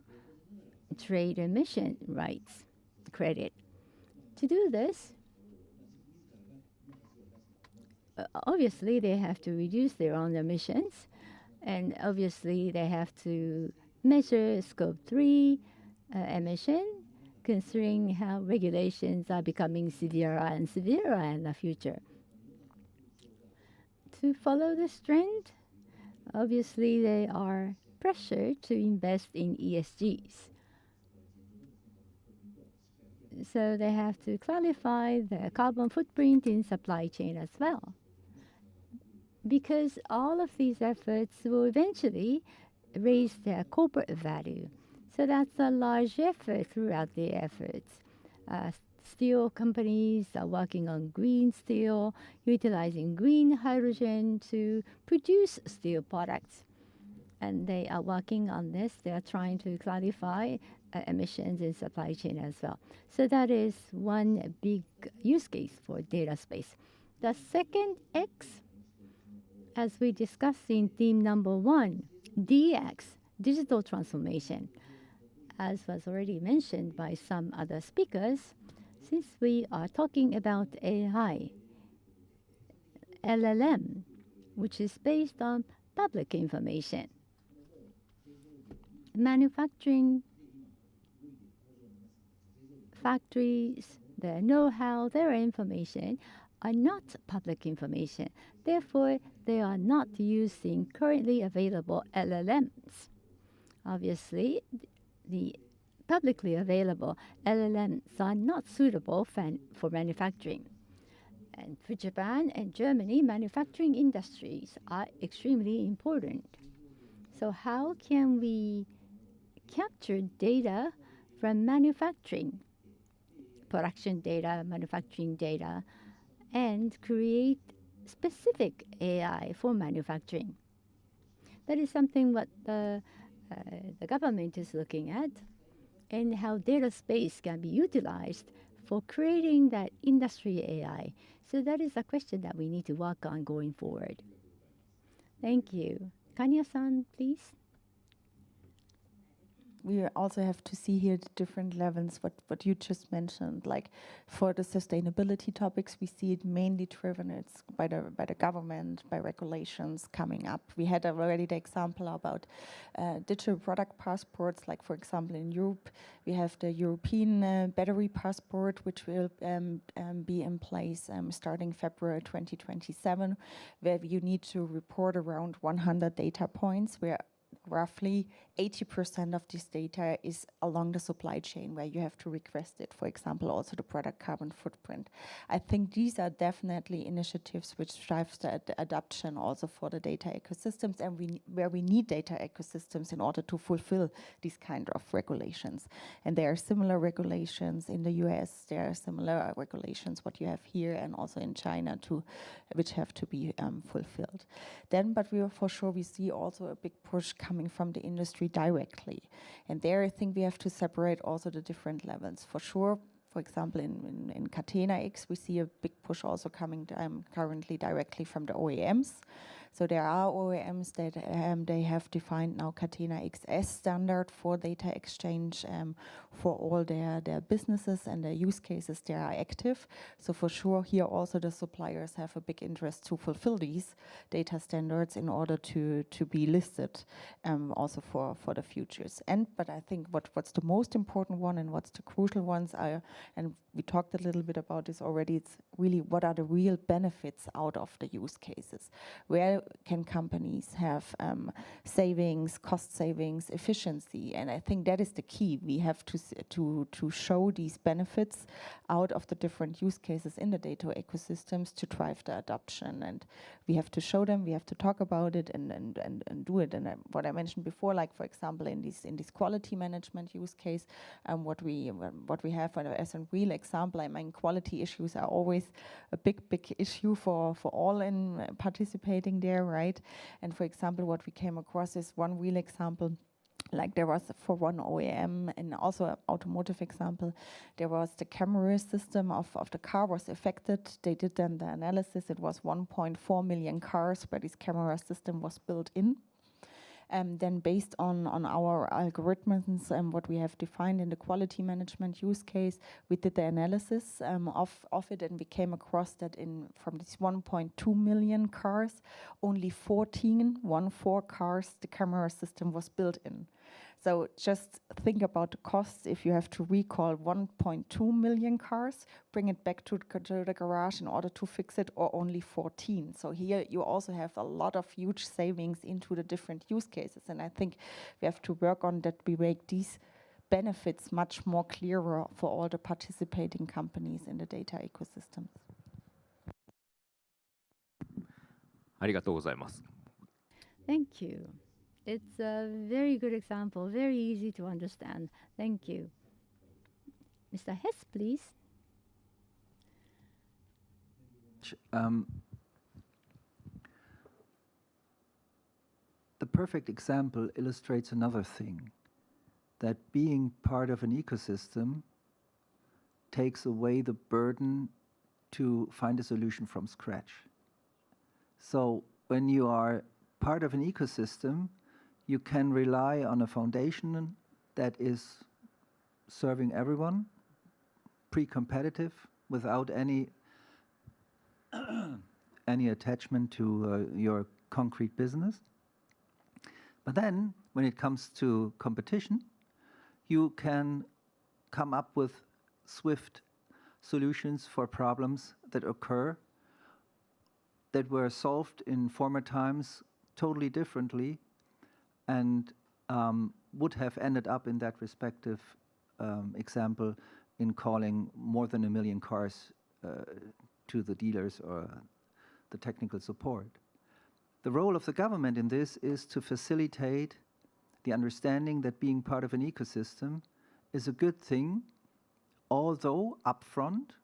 trade emission rights credit. To do this, obviously they have to reduce their own emissions, and obviously they have to measure scope 3 emission, considering how regulations are becoming severer and severer in the future. To follow this trend, obviously they are pressured to invest in ESGs. So they have to clarify the carbon footprint in supply chain as well. Because all of these efforts will eventually raise their corporate value. So that's a large effort throughout the efforts. Steel companies are working on green steel, utilizing green hydrogen to produce steel products. And they are working on this. They are trying to clarify emissions in supply chain as well. So that is one big use case for data space. The second X, as we discussed in theme number 1, DX, digital transformation. As was already mentioned by some other speakers, since we are talking about AI, LLM, which is based on public information, manufacturing factories, their know-how, their information are not public information. Therefore, they are not using currently available LLMs. Obviously, the publicly available LLMs are not suitable for manufacturing. And for Japan and Germany, manufacturing industries are extremely important. So how can we capture data from manufacturing, production data, manufacturing data, and create specific AI for manufacturing? That is something what the government is looking at, and how data space can be utilized for creating that industry AI. So that is a question that we need to work on going forward. Thank you. Kanya-san, please. We also have to see here the different levels, what you just mentioned. Like for the sustainability topics, we see it mainly driven by the government, by regulations coming up. We had already the example about digital product passports. Like for example, in Europe, we have the European battery passport, which will be in place starting February 2027, where you need to report around 100 data points, where roughly 80% of this data is along the supply chain where you have to request it. For example, also the product carbon footprint. I think these are definitely initiatives which drive the adoption also for the data ecosystems, and where we need data ecosystems in order to fulfill these kind of regulations. And there are similar regulations in the US, there are similar regulations what you have here and also in China too, which have to be fulfilled. Then, but for sure we see also a big push coming from the industry directly. And there I think we have to separate also the different levels. For sure, for example, in Catena X, we see a big push also coming currently directly from the OEMs. So there are OEMs that they have defined now Catena XS standard for data exchange for all their businesses and their use cases they are active. So for sure here also the suppliers have a big interest to fulfill these data standards in order to be listed also for the futures. But I think what's the most important one and what's the crucial ones are, and we talked a little bit about this already, it's really what are the real benefits out of the use cases? Where can companies have savings, cost savings, efficiency? And I think that is the key. We have to show these benefits out of the different use cases in the data ecosystems to drive the adoption. And we have to show them, we have to talk about it and do it. And what I mentioned before, like for example, in this quality management use case, what we have as a real example, I mean, quality issues are always a big issue for all in participating there, right? And for example, what we came across is one real example. Like there was for one OEM and also an automotive example, there was the camera system of the car was affected. They did then the analysis. It was 1.4 million cars where this camera system was built in. Then based on our algorithms and what we have defined in the quality management use case, we did the analysis of it, and we came across that from this 1.2 million cars, only 14 cars the camera system was built in. So just think about the costs if you have to recall 1.2 million cars, bring it back to the garage in order to fix it, or only 14. So here you also have a lot of huge savings into the different use cases. And I think we have to work on that. We make these benefits much more clearer for all the participating companies in the data ecosystems. ありがとうございます。 Thank you. It's a very good example, very easy to understand. Thank you. Mr. Hess, please. The perfect example illustrates another thing, that being part of an ecosystem takes away the burden to find a solution from scratch. So when you are part of an ecosystem, you can rely on a foundation that is serving everyone, pre-competitive, without any attachment to your concrete business. But then, when it comes to competition, you can come up with swift solutions for problems that occur that were solved in former times totally differently, and would have ended up in that respective example in calling more than 1 million cars to the dealers or the technical support. The role of the government in this is to facilitate the understanding that being part of an ecosystem is a good thing, although upfront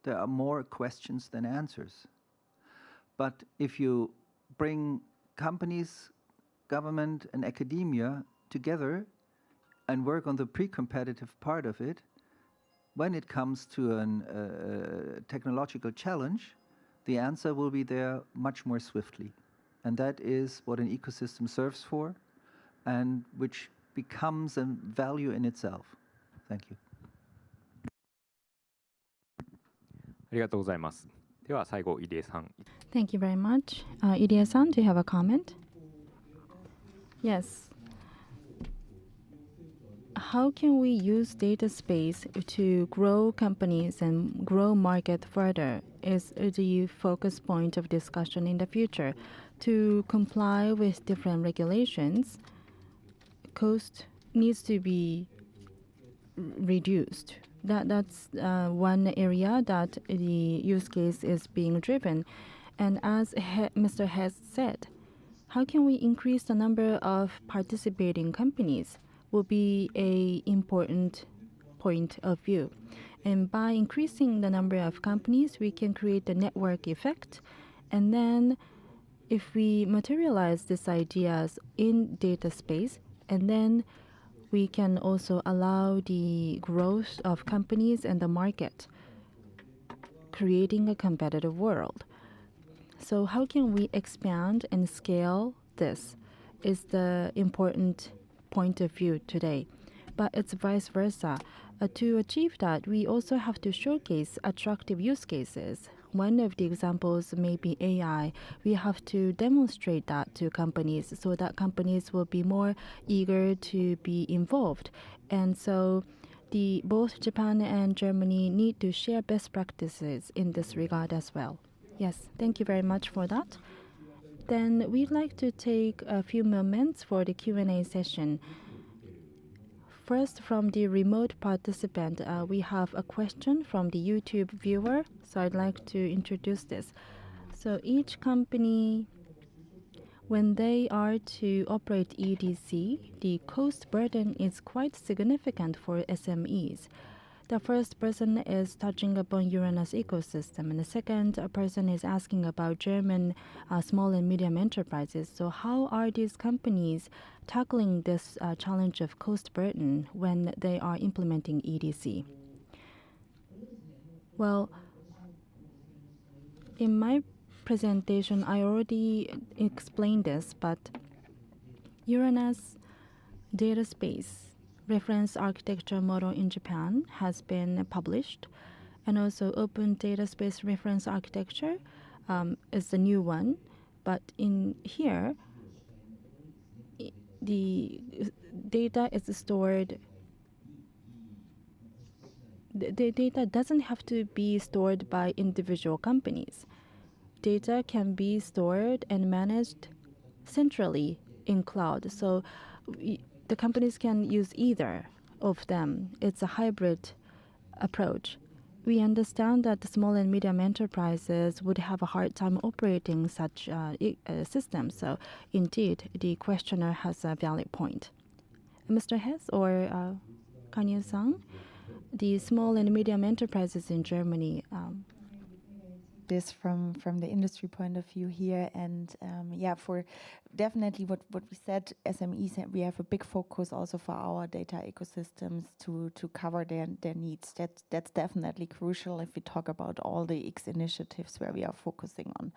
there are more questions than answers. But if you bring companies, government and academia together and work on the pre-competitive part of it, when it comes to a technological challenge, the answer will be there much more swiftly. And that is what an ecosystem serves for, and which becomes a value in itself. Thank you. ありがとうございます。では最後、入江さん。Thank you very much. Irie-san, do you have a comment? Yes. How can we use data space to grow companies and grow market further is the focus point of discussion in the future. To comply with different regulations, cost needs to be reduced. That's one area that the use case is being driven. And as Mr. Hess said, how can we increase the number of participating companies will be an important point of view. And by increasing the number of companies, we can create the network effect. And then if we materialize these ideas in data space, and then we can also allow the growth of companies and the market, creating a competitive world. So how can we expand and scale this is the important point of view today. But it's vice versa. To achieve that, we also have to showcase attractive use cases. One of the examples may be AI. We have to demonstrate that to companies so that companies will be more eager to be involved. And so both Japan and Germany need to share best practices in this regard as well. Yes, thank you very much for that. Then we'd like to take a few moments for the Q&A session. First, from the remote participant, we have a question from the YouTube viewer. So I'd like to introduce this. So each company, when they are to operate EDC, the cost burden is quite significant for SMEs. The first person is touching upon Ouranos ecosystem, and the second person is asking about German small and medium enterprises. So how are these companies tackling this challenge of cost burden when they are implementing EDC? Well, in my presentation, I already explained this, but Ouranos data space reference architecture model in Japan has been published, and also open data space reference architecture is the new one. But in here, the data is stored. The data doesn't have to be stored by individual companies. Data can be stored and managed centrally in cloud. So the companies can use either of them. It's a hybrid approach. We understand that the small and medium enterprises would have a hard time operating such systems. So indeed, the questioner has a valid point. Mr. Hess or Kanye-san, the small and medium enterprises in Germany. This from the industry point of view here, and yeah, for definitely what we said, SMEs, we have a big focus also for our data ecosystems to cover their needs. That's definitely crucial if we talk about all the X initiatives where we are focusing on.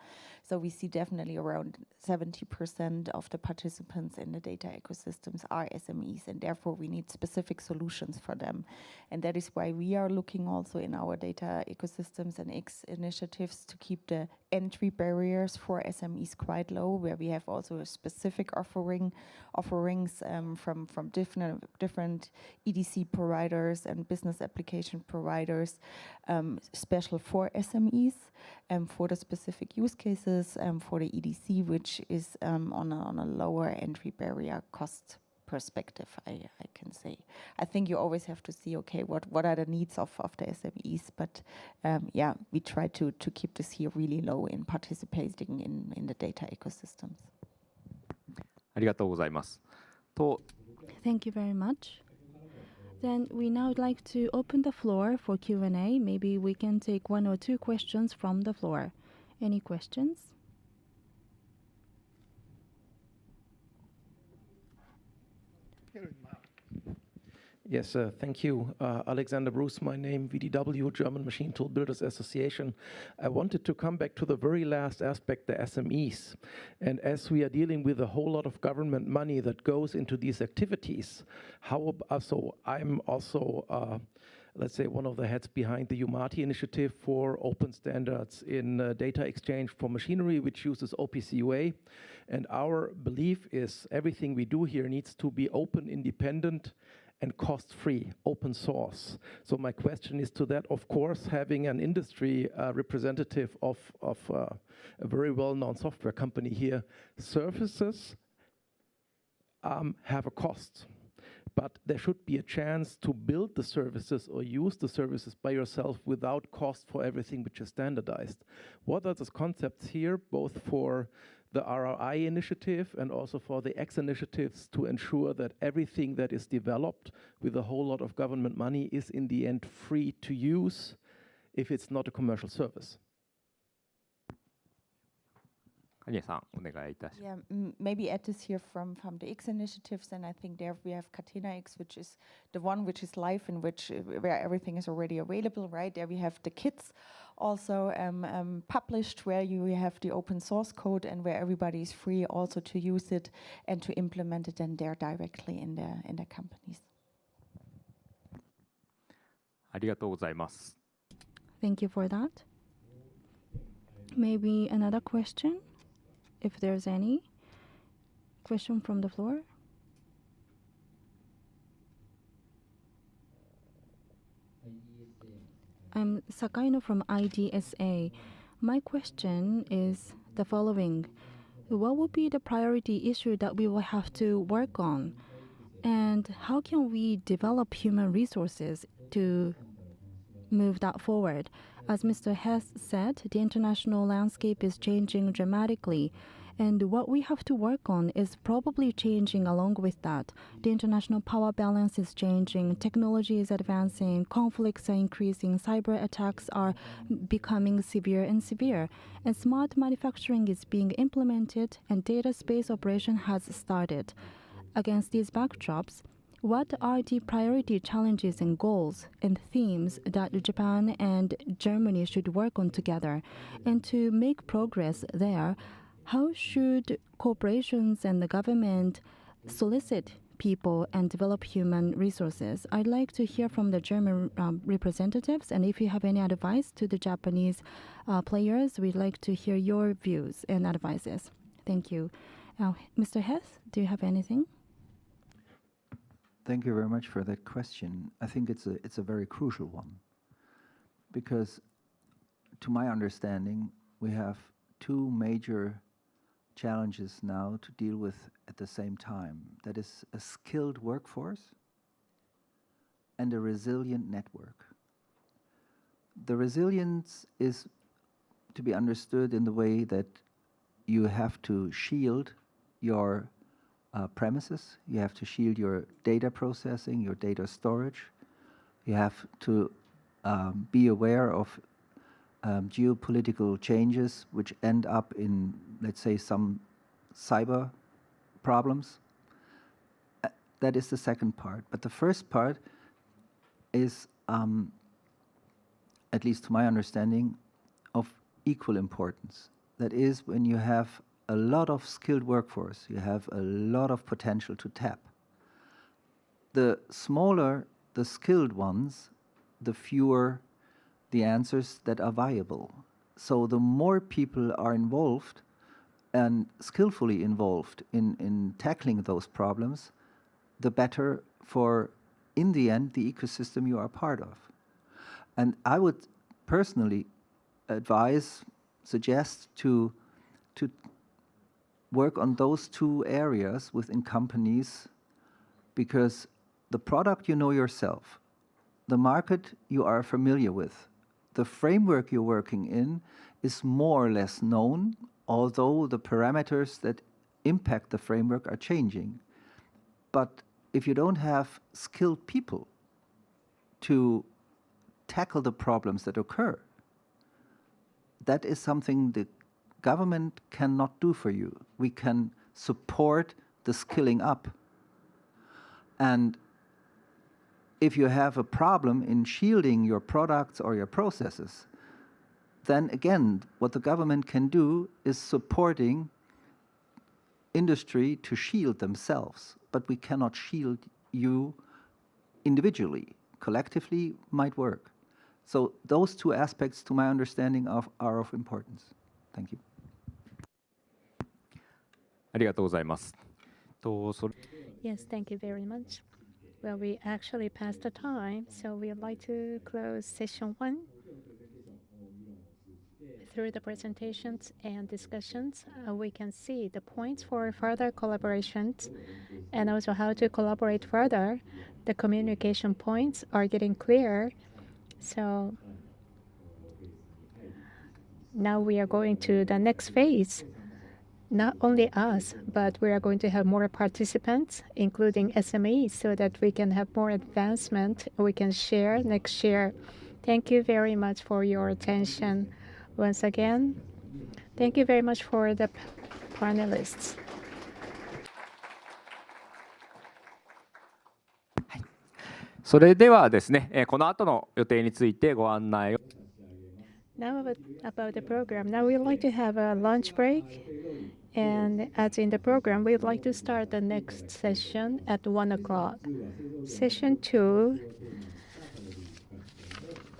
So we see definitely around 70% of the participants in the data ecosystems are SMEs, and therefore we need specific solutions for them. And that is why we are looking also in our data ecosystems and X initiatives to keep the entry barriers for SMEs quite low, where we have also a specific offerings from different EDC providers and business application providers, special for SMEs, for the specific use cases, for the EDC, which is on a lower entry barrier cost perspective, I can say. I think you always have to see, okay, what are the needs of the SMEs, but yeah, we try to keep this here really low in participating in the data ecosystems. ありがとうございます。Thank you very much. Then we now would like to open the floor for Q&A. Maybe we can take one or two questions from the floor. Any questions? Yes, thank you. Alexander Bruce, my name, VDW, German Machine Tool Builders Association. I wanted to come back to the very last aspect, the SMEs. And as we are dealing with a whole lot of government money that goes into these activities, so I'm also, let's say, one of the heads behind the UMATI initiative for open standards in data exchange for machinery, which uses OPC-UA. And our belief is everything we do here needs to be open, independent, and cost-free, open source. So my question is to that, of course, having an industry representative of a very well-known software company here, services have a cost. But there should be a chance to build the services or use the services by yourself without cost for everything which is standardized. What are the concepts here, both for the RRI initiative and also for the X initiatives, to ensure that everything that is developed with a whole lot of government money is in the end free to use if it's not a commercial service? Yeah, maybe add this here from the X initiatives, and I think there we have Catena X, which is the one which is live and which where everything is already available, right? There we have the kits also published, where you have the open source code and where everybody is free also to use it and to implement it then there directly in the companies. Thank you for that. Maybe another question, if there's any question from the floor. I'm Sakaino from IDSA. My question is the following. What will be the priority issue that we will have to work on? And how can we develop human resources to move that forward? As Mr. Hess said, the international landscape is changing dramatically, and what we have to work on is probably changing along with that. The international power balance is changing, technology is advancing, conflicts are increasing, cyber attacks are becoming severe and severe, and smart manufacturing is being implemented, and data space operation has started. Against these backdrops, what are the priority challenges and goals and themes that Japan and Germany should work on together? And to make progress there, how should corporations and the government solicit people and develop human resources? I'd like to hear from the German representatives, and if you have any advice to the Japanese players, we'd like to hear your views and advices. Thank you. Mr. Hess, do you have anything? Thank you very much for that question. I think it's a very crucial one, because to my understanding, we have two major challenges now to deal with at the same time. That is a skilled workforce and a resilient network. The resilience is to be understood in the way that you have to shield your premises, you have to shield your data processing, your data storage, you have to be aware of geopolitical changes which end up in, let's say, some cyber problems. That is the second part. But the first part is, at least to my understanding, of equal importance. That is, when you have a lot of skilled workforce, you have a lot of potential to tap. The smaller the skilled ones, the fewer the answers that are viable. So the more people are involved and skillfully involved in tackling those problems, the better for, in the end, the ecosystem you are part of. And I would personally suggest to work on those two areas within companies, because the product you know yourself, the market you are familiar with, the framework you're working in is more or less known, although the parameters that impact the framework are changing. But if you don't have skilled people to tackle the problems that occur, that is something the government cannot do for you. We can support the skilling up. And if you have a problem in shielding your products or your processes, then again, what the government can do is supporting industry to shield themselves. But we cannot shield you individually. Collectively might work. So those two aspects, to my understanding, are of importance. Thank you. Yes, thank you very much. Well, we actually passed the time, so we'd like to close session 1. through the presentations and discussions, we can see the points for further collaborations and also how to collaborate further. The communication points are getting clear. So now we are going to the next phase. Not only us, but we are going to have more participants, including SMEs, so that we can have more advancement. We can share next year. Thank you very much for your attention. Once again, thank you very much for the panelists. それではですね、この後の予定についてご案内を。Now about the program. Now we'd like to have a lunch break. And as in the program, we'd like to start the next session at 1 o'clock. Session 2,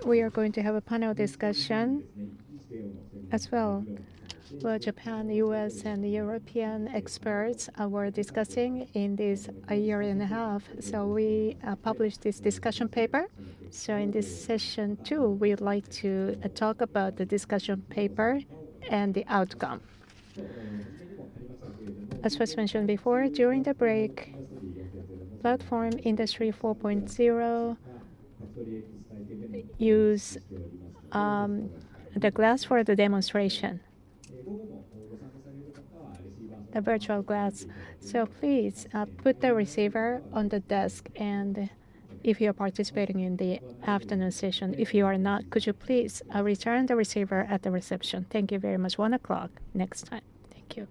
we are going to have a panel discussion as well. Well, Japan, US, and European experts were discussing in this a year and a half. So we published this discussion paper. So in this session 2, we'd like to talk about the discussion paper and the outcome. As was mentioned before, during the break, Platform Industry 4.0 use the glass for the demonstration, the virtual glass. So please put the receiver on the desk, and if you are participating in the afternoon session, if you are not, could you please return the receiver at the reception? Thank you very much. 1 o'clock next time. Thank you.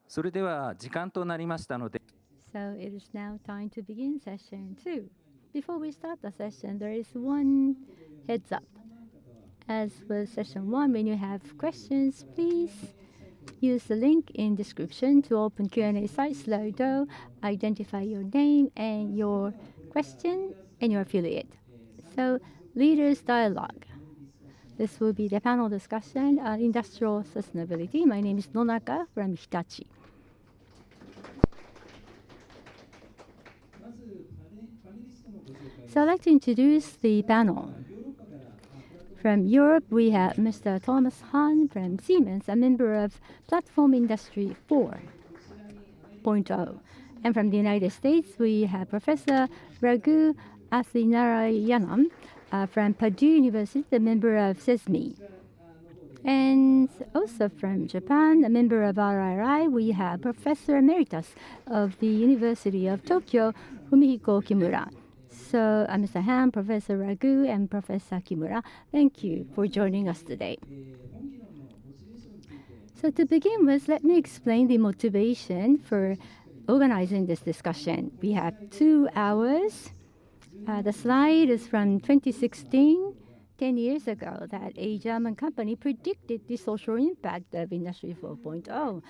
So it is now time to begin session 2. Before we start the session, there is one heads up. As with session 1, when you have questions, please use the link in description to open Q&A site Slido, identify your name and your question and your affiliate. So, Leaders Dialogue. This will be the panel discussion on industrial sustainability. My name is Nonaka from Hitachi. So I'd like to introduce the panel. From Europe, we have Mr. Thomas Hahn from Siemens, a member of Platform Industry 4.0. And from the United States, we have Professor Raghu Athinarayanam from Purdue University, a member of SESMI. And also from Japan, a member of RRI, we have Professor Emeritus of the University of Tokyo, Fumihiko Kimura. So, Mr. Hahn, Professor Raghu, and Professor Kimura, thank you for joining us today. So to begin with, let me explain the motivation for organizing this discussion. We have 2 hours. The slide is from 2016, 10 years ago, that a German company predicted the social impact of Industry 4.0.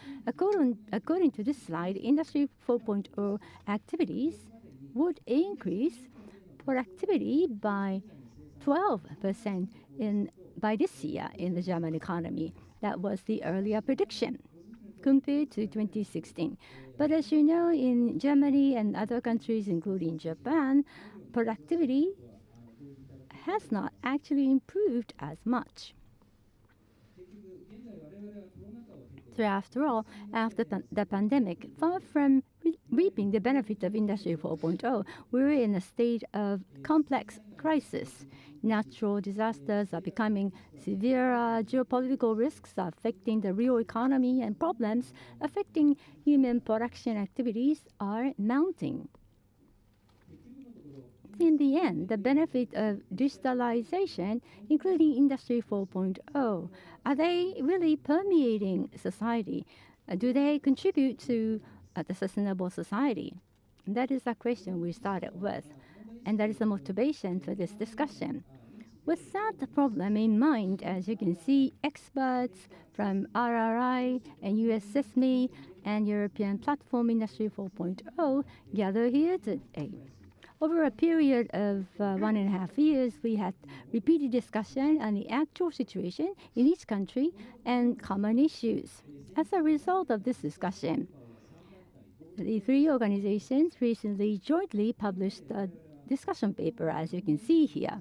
According to this slide, Industry 4.0 activities would increase productivity by 12% by this year in the German economy. That was the earlier prediction compared to 2016. But as you know, in Germany and other countries, including Japan, productivity has not actually improved as much. So after all, after the pandemic, far from reaping the benefit of Industry 4.0, we're in a state of complex crisis. Natural disasters are becoming severe, geopolitical risks are affecting the real economy, and problems affecting human production activities are mounting. In the end, the benefit of digitalization, including Industry 4.0, are they really permeating society? Do they contribute to the sustainable society? And that is the question we started with, and that is the motivation for this discussion. With that problem in mind, as you can see, experts from RRI and US SESMI and European Platform Industry 4.0 gather here today. Over a period of 1.5 years, we had repeated discussion on the actual situation in each country and common issues. As a result of this discussion, the three organizations recently jointly published a discussion paper, as you can see here.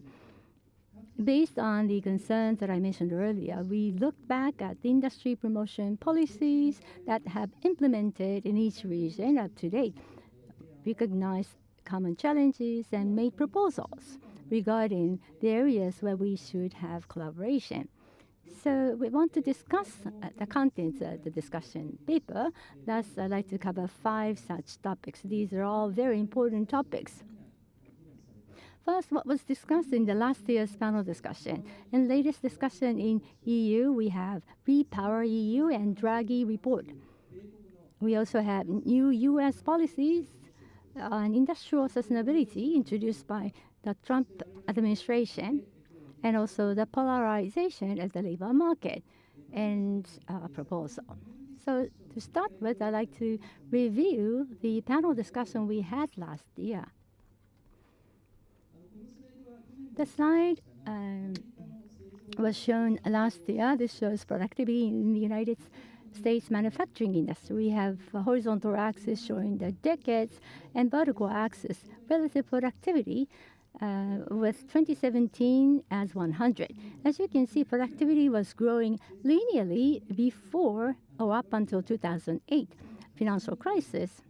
Based on the concerns that I mentioned earlier, we looked back at the industry promotion policies that have implemented in each region up to date, recognized common challenges, and made proposals regarding the areas where we should have collaboration. So we want to discuss the contents of the discussion paper. Thus, I'd like to cover 5 such topics. These are all very important topics. First, what was discussed in the last year's panel discussion. In latest discussion in EU, we have Repower EU and Draghi report. We also have new US policies on industrial sustainability introduced by the Trump administration, and also the polarization of the labor market and a proposal. So to start with, I'd like to review the panel discussion we had last year. The slide was shown last year. This shows productivity in the United States manufacturing industry. We have a horizontal axis showing the decades and vertical axis relative productivity with 2017 as 100. As you can see, productivity was growing linearly before or up until 2008 financial crisis,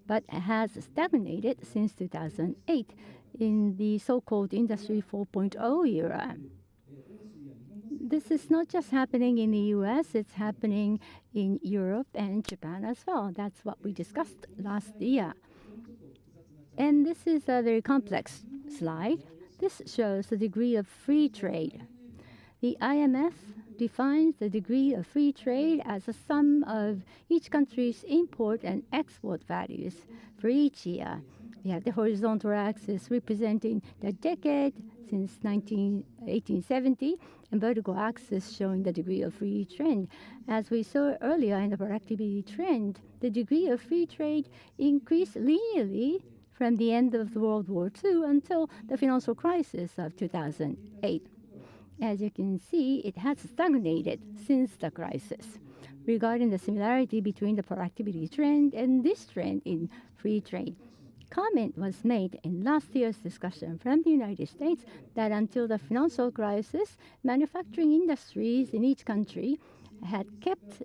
but has stagnated since 2008 in the so-called Industry 4.0 era. This is not just happening in the US, it's happening in Europe and Japan as well. That's what we discussed last year. And this is a very complex slide. This shows the degree of free trade. The IMF defines the degree of free trade as a sum of each country's import and export values for each year. We have the horizontal axis representing the decade since 1870, and vertical axis showing the degree of free trade. As we saw earlier in the productivity trend, the degree of free trade increased linearly from the end of World War II until the financial crisis of 2008. As you can see, it has stagnated since the crisis. Regarding the similarity between the productivity trend and this trend in free trade, comment was made in last year's discussion from the United States that until the financial crisis, manufacturing industries in each country had kept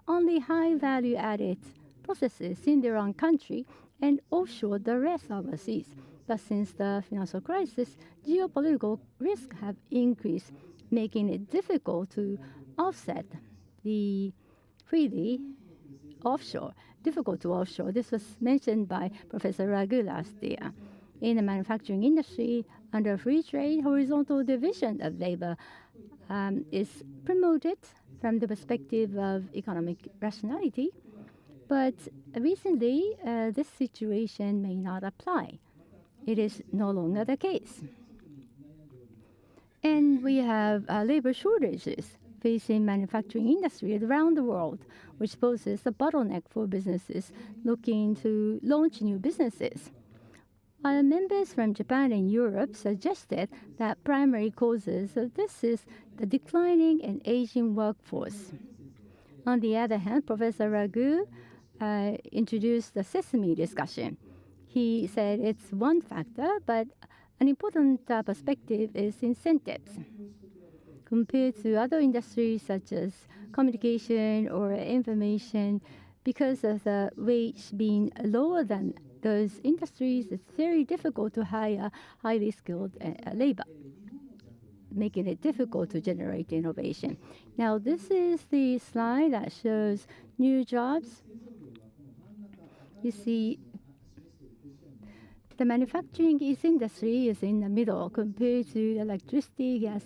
only high value added processes in their own country and offshored the rest overseas. But since the financial crisis, geopolitical risks have increased, making it difficult to offset the freely offshore. Difficult to offshore. This was mentioned by Professor Raghu last year. In the manufacturing industry, under free trade, horizontal division of labor is promoted from the perspective of economic rationality. But recently, this situation may not apply. It is no longer the case. And we have labor shortages facing manufacturing industry around the world, which poses a bottleneck for businesses looking to launch new businesses. Our members from Japan and Europe suggested that primary causes of this is the declining and aging workforce. On the other hand, Professor Raghu introduced the sesame discussion. He said it's one factor, but an important perspective is incentives. Compared to other industries such as communication or information, because of the wage being lower than those industries, it's very difficult to hire highly skilled labor, making it difficult to generate innovation. Now, this is the slide that shows new jobs. You see, the manufacturing industry is in the middle compared to electricity, gas.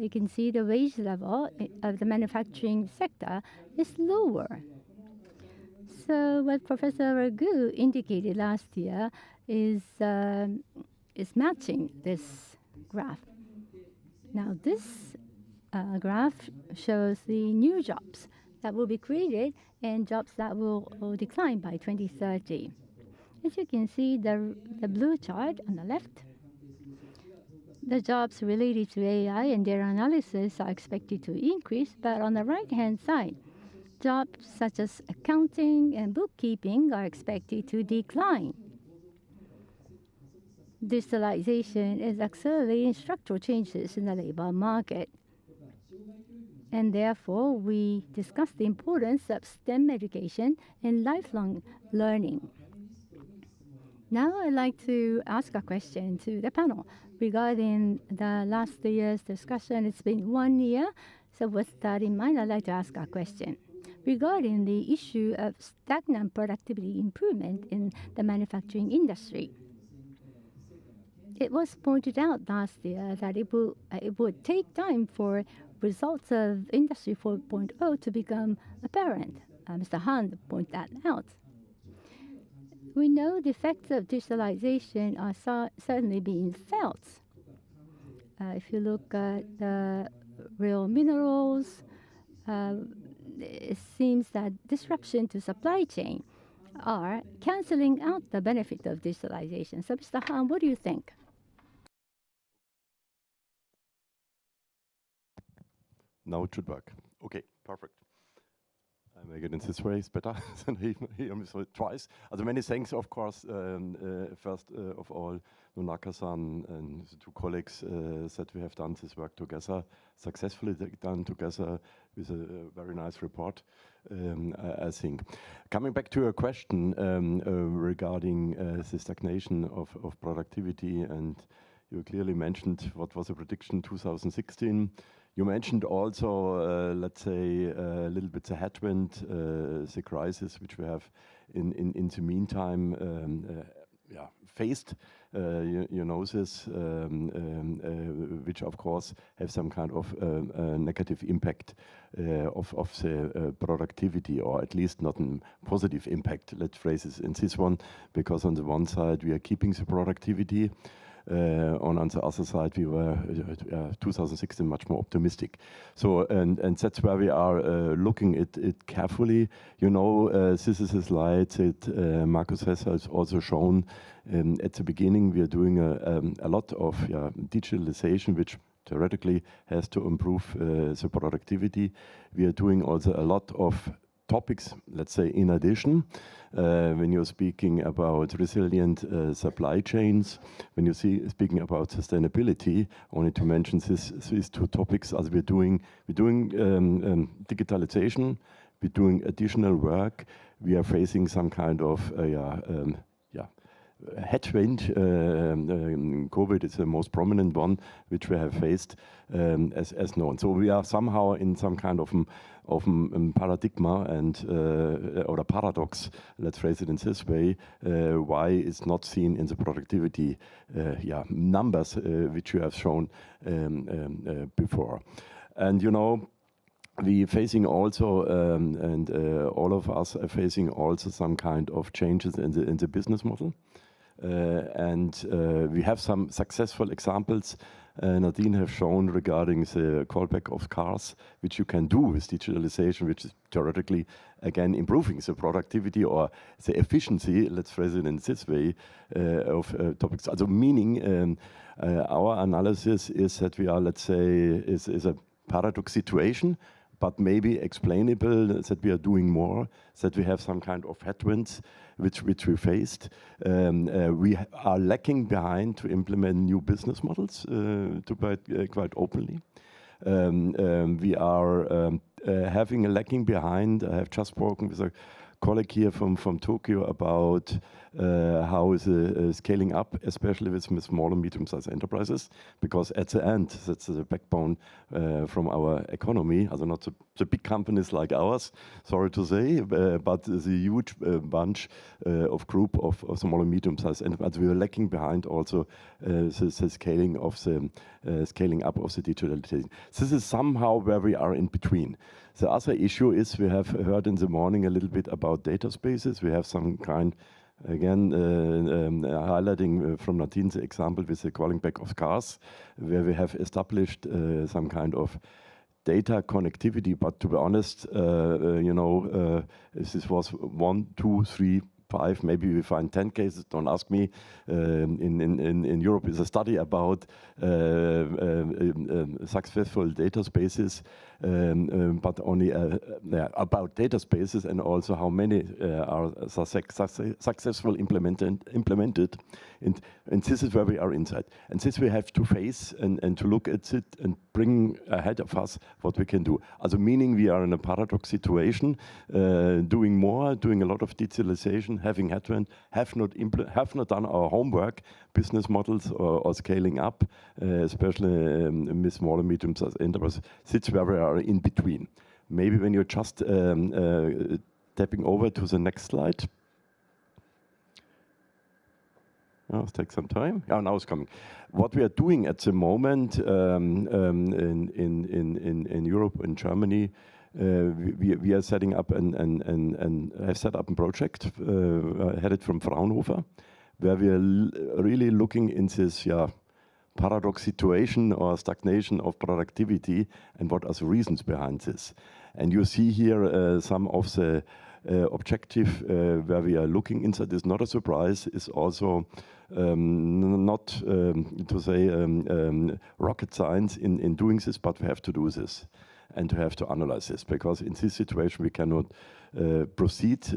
You can see the wage level of the manufacturing sector is lower. So what Professor Raghu indicated last year is matching this graph. Now this graph shows the new jobs that will be created and jobs that will decline by 2030. As you can see, the blue chart on the left, the jobs related to AI and their analysis are expected to increase, but on the right-hand side, jobs such as accounting and bookkeeping are expected to decline. Digitalization is accelerating structural changes in the labor market. And therefore, we discussed the importance of STEM education and lifelong learning. Now I'd like to ask a question to the panel regarding the last year's discussion. It's been 1 year, so with that in mind, I'd like to ask a question. Regarding the issue of stagnant productivity improvement in the manufacturing industry. It was pointed out last year that it would take time for results of Industry 4.0 to become apparent. Mr. Hahn pointed that out. We know the effects of digitalization are certainly being felt. If you look at the real minerals, it seems that disruption to supply chain are canceling out the benefit of digitalization. So, Mr. Hahn, what do you think? Now it should work. Okay, perfect. I make it in this way, it's better than hear me twice. Many thanks, of course, first of all, Nonaka-san and the two colleagues that we have done this work together, successfully done together with a very nice report, I think. Coming back to your question regarding the stagnation of productivity, and you clearly mentioned what was the prediction 2016. You mentioned also, let's say, a little bit the headwind, the crisis which we have in the meantime faced. You know this, which of course have some kind of negative impact of the productivity, or at least not a positive impact, let's phrase it in this one, because on the one side we are keeping the productivity. On the other side, we were 2016 much more optimistic. So, and that's where we are looking at it carefully. You know, this is a slide that Markus has also shown. At the beginning, we are doing a lot of digitalization, which theoretically has to improve the productivity. We are doing also a lot of topics, let's say, in addition, when you're speaking about resilient supply chains, when you're speaking about sustainability, only to mention these two topics, as we're doing digitalization, we're doing additional work, we are facing some kind of headwind. COVID is the most prominent one which we have faced as known. So we are somehow in some kind of paradigm and or a paradox, let's phrase it in this way, why it's not seen in the productivity numbers which you have shown before. And you know, we facing also, and all of us are facing also some kind of changes in the business model. And we have some successful examples. Nadine have shown regarding the callback of cars, which you can do with digitalization, which is theoretically, again, improving the productivity or the efficiency, let's phrase it in this way, of topics. Also meaning our analysis is that we are, let's say, is a paradox situation, but maybe explainable that we are doing more, that we have some kind of headwinds which we faced. We are lacking behind to implement new business models, to put it quite openly. We are having a lacking behind. I have just spoken with a colleague here from Tokyo about how is scaling up, especially with small and medium-sized enterprises, because at the end, that's the backbone from our economy. Also not the big companies like ours, sorry to say, but the huge bunch of group of small and medium-sized enterprises. We are lacking behind also the scaling up of the digitalization. This is somehow where we are in between. The other issue is we have heard in the morning a little bit about data spaces. We have some kind, again, highlighting from Nadine's example with the calling back of cars, where we have established some kind of data connectivity. But to be honest, you know, this was 1, 2, 3% 5, maybe we find 10 cases. Don't ask me. In Europe is a study about successful data spaces, but only about data spaces and also how many are successful implemented. And this is where we are inside. And this we have to face and to look at it and bring ahead of us what we can do. Also meaning we are in a paradox situation, doing more, doing a lot of digitalization, having have not done our homework, business models or scaling up, especially with small and medium-sized enterprises. That's where we are in between. Maybe when you're just tapping over to the next slide. Oh, it takes some time. Oh, now it's coming. What we are doing at the moment in Europe and Germany, we are setting up and have set up a project headed from Fraunhofer, where we are really looking in this paradox situation or stagnation of productivity and what are the reasons behind this. And you see here some of the objective where we are looking inside. Is not a surprise. Is also not to say rocket science in doing this, but we have to do this and to have to analyze this, because in this situation we cannot proceed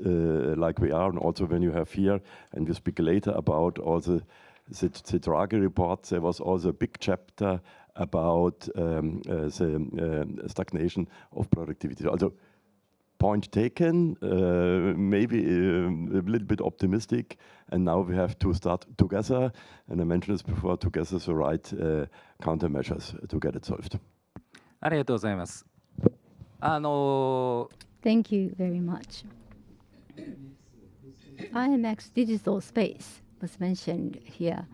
like we are. And also when you have here, and we speak later about all the Draghi report, there was also a big chapter about the stagnation of productivity. Also, point taken, maybe a little bit optimistic, and now we have to start together, and I mentioned this before, together the right countermeasures to get it solved. ありがとうございます。Thank you very much. IMX digital space was mentioned here.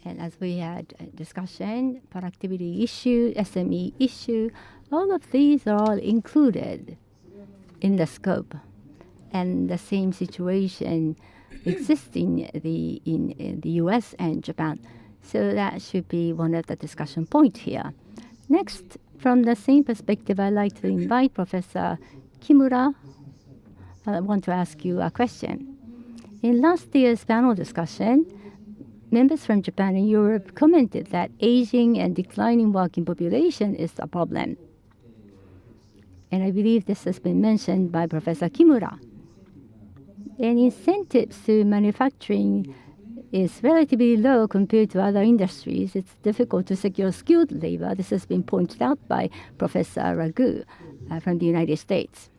And as we had a discussion, productivity issue, SME issue, all of these are all included in the scope. And the same situation exists in the US and Japan. So that should be one of the discussion points here. Next, from the same perspective, I'd like to invite Professor Kimura. I want to ask you a question. In last year's panel discussion, members from Japan and Europe commented that aging and declining working population is a problem. And I believe this has been mentioned by Professor Kimura. And incentives to manufacturing is relatively low compared to other industries. It's difficult to secure skilled labor. This has been pointed out by Professor Raghu from the United States.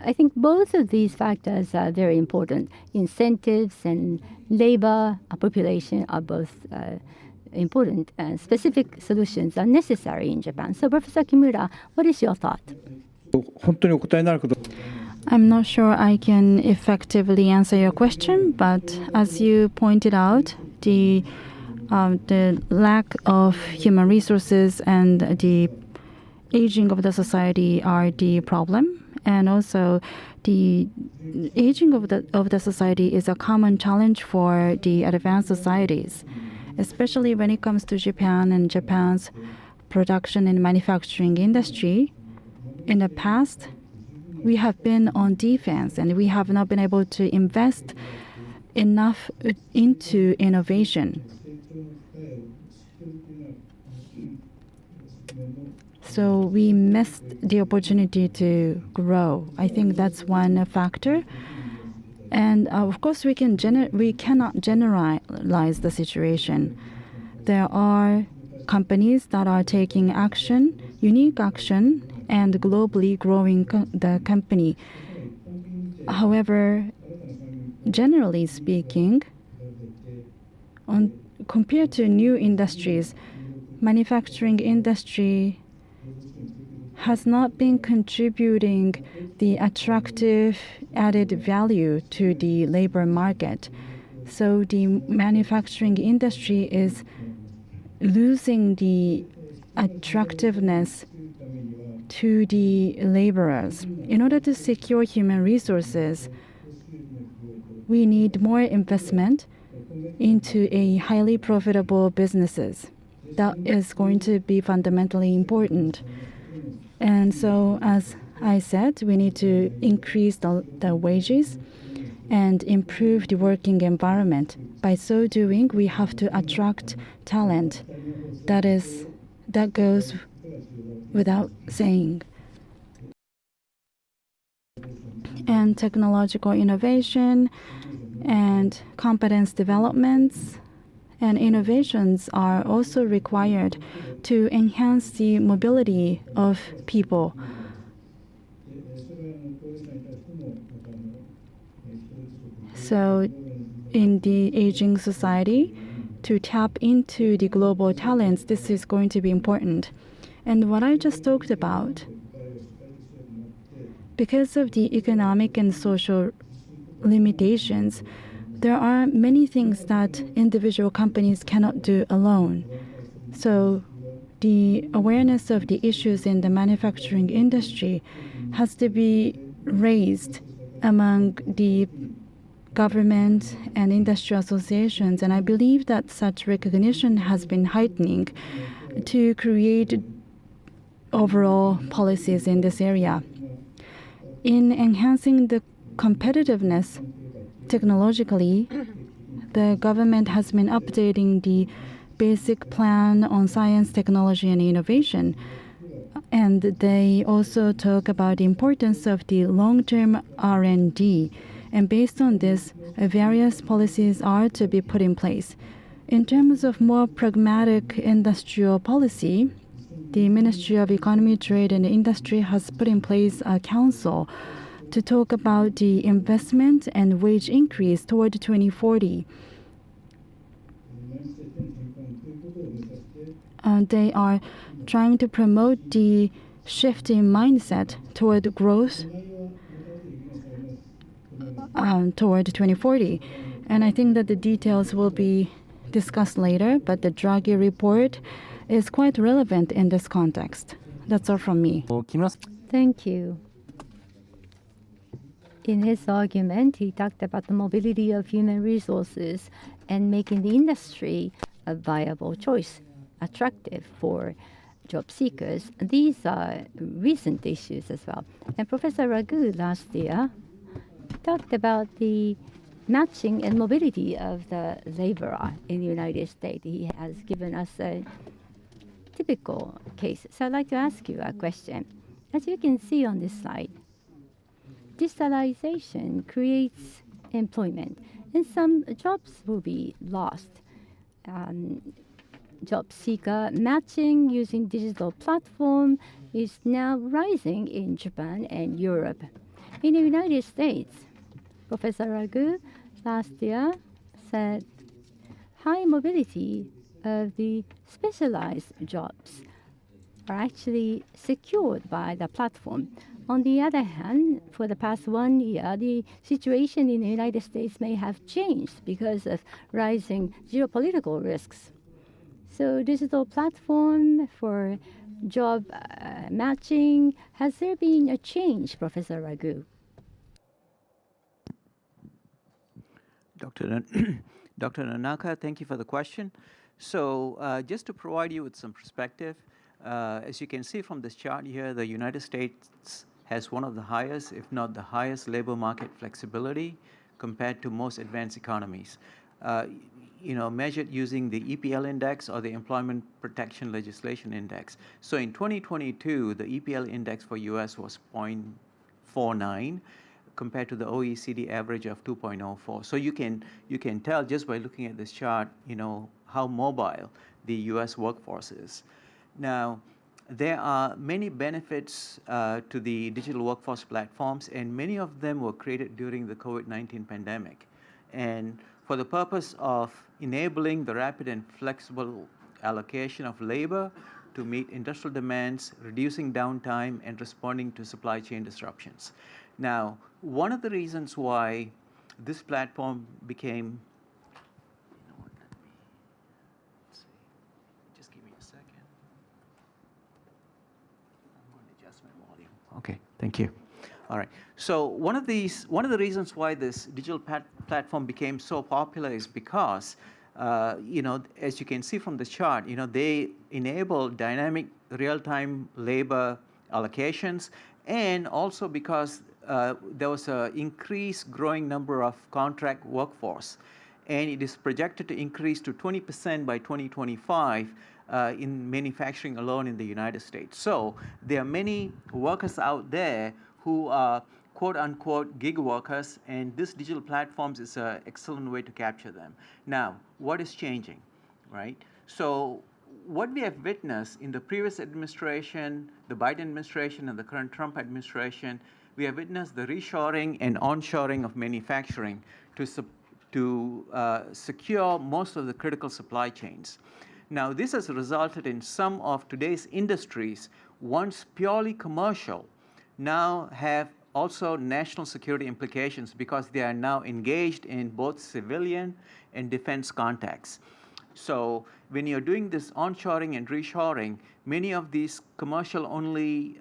I think both of these factors are very important. Incentives and labor population are both important. Specific solutions are necessary in Japan. So, Professor Kimura, what is your thought? I'm not sure I can effectively answer your question, but as you pointed out, the lack of human resources and the aging of the society are the problem. And also, the aging of the society is a common challenge for the advanced societies, especially when it comes to Japan and Japan's production and manufacturing industry. In the past, we have been on defense and we have not been able to invest enough into innovation. So we missed the opportunity to grow. I think that's one factor. And of course, we cannot generalize the situation. There are companies that are taking action, unique action, and globally growing the company. However, generally speaking, compared to new industries, manufacturing industry has not been contributing the attractive added value to the labor market. So the manufacturing industry is losing the attractiveness to the laborers. In order to secure human resources, we need more investment into a highly profitable businesses. That is going to be fundamentally important. And so, as I said, we need to increase the wages. and improve the working environment. By so doing, we have to attract talent. That goes without saying. And technological innovation and competence developments and innovations are also required to enhance the mobility of people. So in the aging society, to tap into the global talents, this is going to be important. And what I just talked about, because of the economic and social limitations, there are many things that individual companies cannot do alone. So the awareness of the issues in the manufacturing industry has to be raised among the government and industry associations, and I believe that such recognition has been heightening to create overall policies in this area. In enhancing the competitiveness technologically, the government has been updating the basic plan on science, technology, and innovation. And they also talk about the importance of the long-term R&D. And based on this, various policies are to be put in place. In terms of more pragmatic industrial policy, the Ministry of Economy, Trade and Industry has put in place a council to talk about the investment and wage increase toward 2040. They are trying to promote the shift in mindset toward growth toward 2040. And I think that the details will be discussed later, but the Draghi report is quite relevant in this context. That's all from me. Thank you. In his argument, he talked about the mobility of human resources and making the industry a viable choice, attractive for job seekers. These are recent issues as well. And Professor Raghu last year talked about the matching and mobility of the laborer in the United States. He has given us a typical case. So I'd like to ask you a question. As you can see on this slide, digitalization creates employment, and some jobs will be lost. Job seeker matching using digital platform is now rising in Japan and Europe. In the United States, Professor Raghu last year said high mobility of the specialized jobs are actually secured by the platform. On the other hand, for the past 1 year, the situation in the United States may have changed because of rising geopolitical risks. So digital platform for job matching, has there been a change, Professor Raghu? Dr. Nanaka, thank you for the question. So just to provide you with some perspective, as you can see from this chart here, the United States has one of the highest, if not the highest, labor market flexibility compared to most advanced economies. Measured using the EPL index or the Employment Protection Legislation Index. So in 2022, the EPL index for US was 0.49 compared to the OECD average of 2.04. So you can tell just by looking at this chart, how mobile the US workforce is. Now, there are many benefits to the digital workforce platforms, and many of them were created during the COVID-19 pandemic. And for the purpose of enabling the rapid and flexible allocation of labor to meet industrial demands, reducing downtime, and responding to supply chain disruptions. Now, one of the reasons why this platform became, just give me a second. I'm going to adjust my volume. Okay, thank you. All right. So one of the reasons why this digital platform became so popular is because, as you can see from the chart, they enable dynamic real-time labor allocations, and also because there was an increased growing number of contract workforce, and it is projected to increase to 20% by 2025 in manufacturing alone in the United States. So there are many workers out there who are quote-unquote gig workers, and this digital platforms is an excellent way to capture them. Now, what is changing, right? So what we have witnessed in the previous administration, the Biden administration and the current Trump administration, we have witnessed the reshoring and onshoring of manufacturing to secure most of the critical supply chains. Now, this has resulted in some of today's industries, once purely commercial, now have also national security implications because they are now engaged in both civilian and defense contexts. So when you're doing this onshoring and reshoring, many of these commercial-only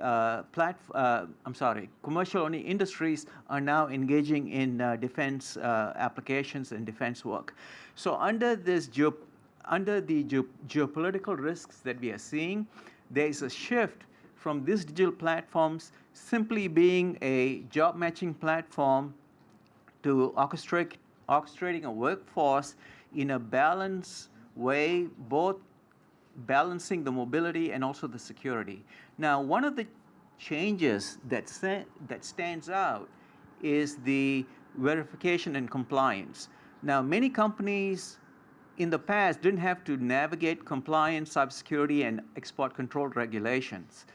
commercial-only industries are now engaging in defense applications and defense work. So under this geopolitical risks that we are seeing, there is a shift from these digital platforms simply being a job matching platform to orchestrating a workforce in a balanced way, both balancing the mobility and also the security. Now, one of the changes that stands out is the verification and compliance. Now, many companies in the past didn't have to navigate compliance, cybersecurity, and export control regulations.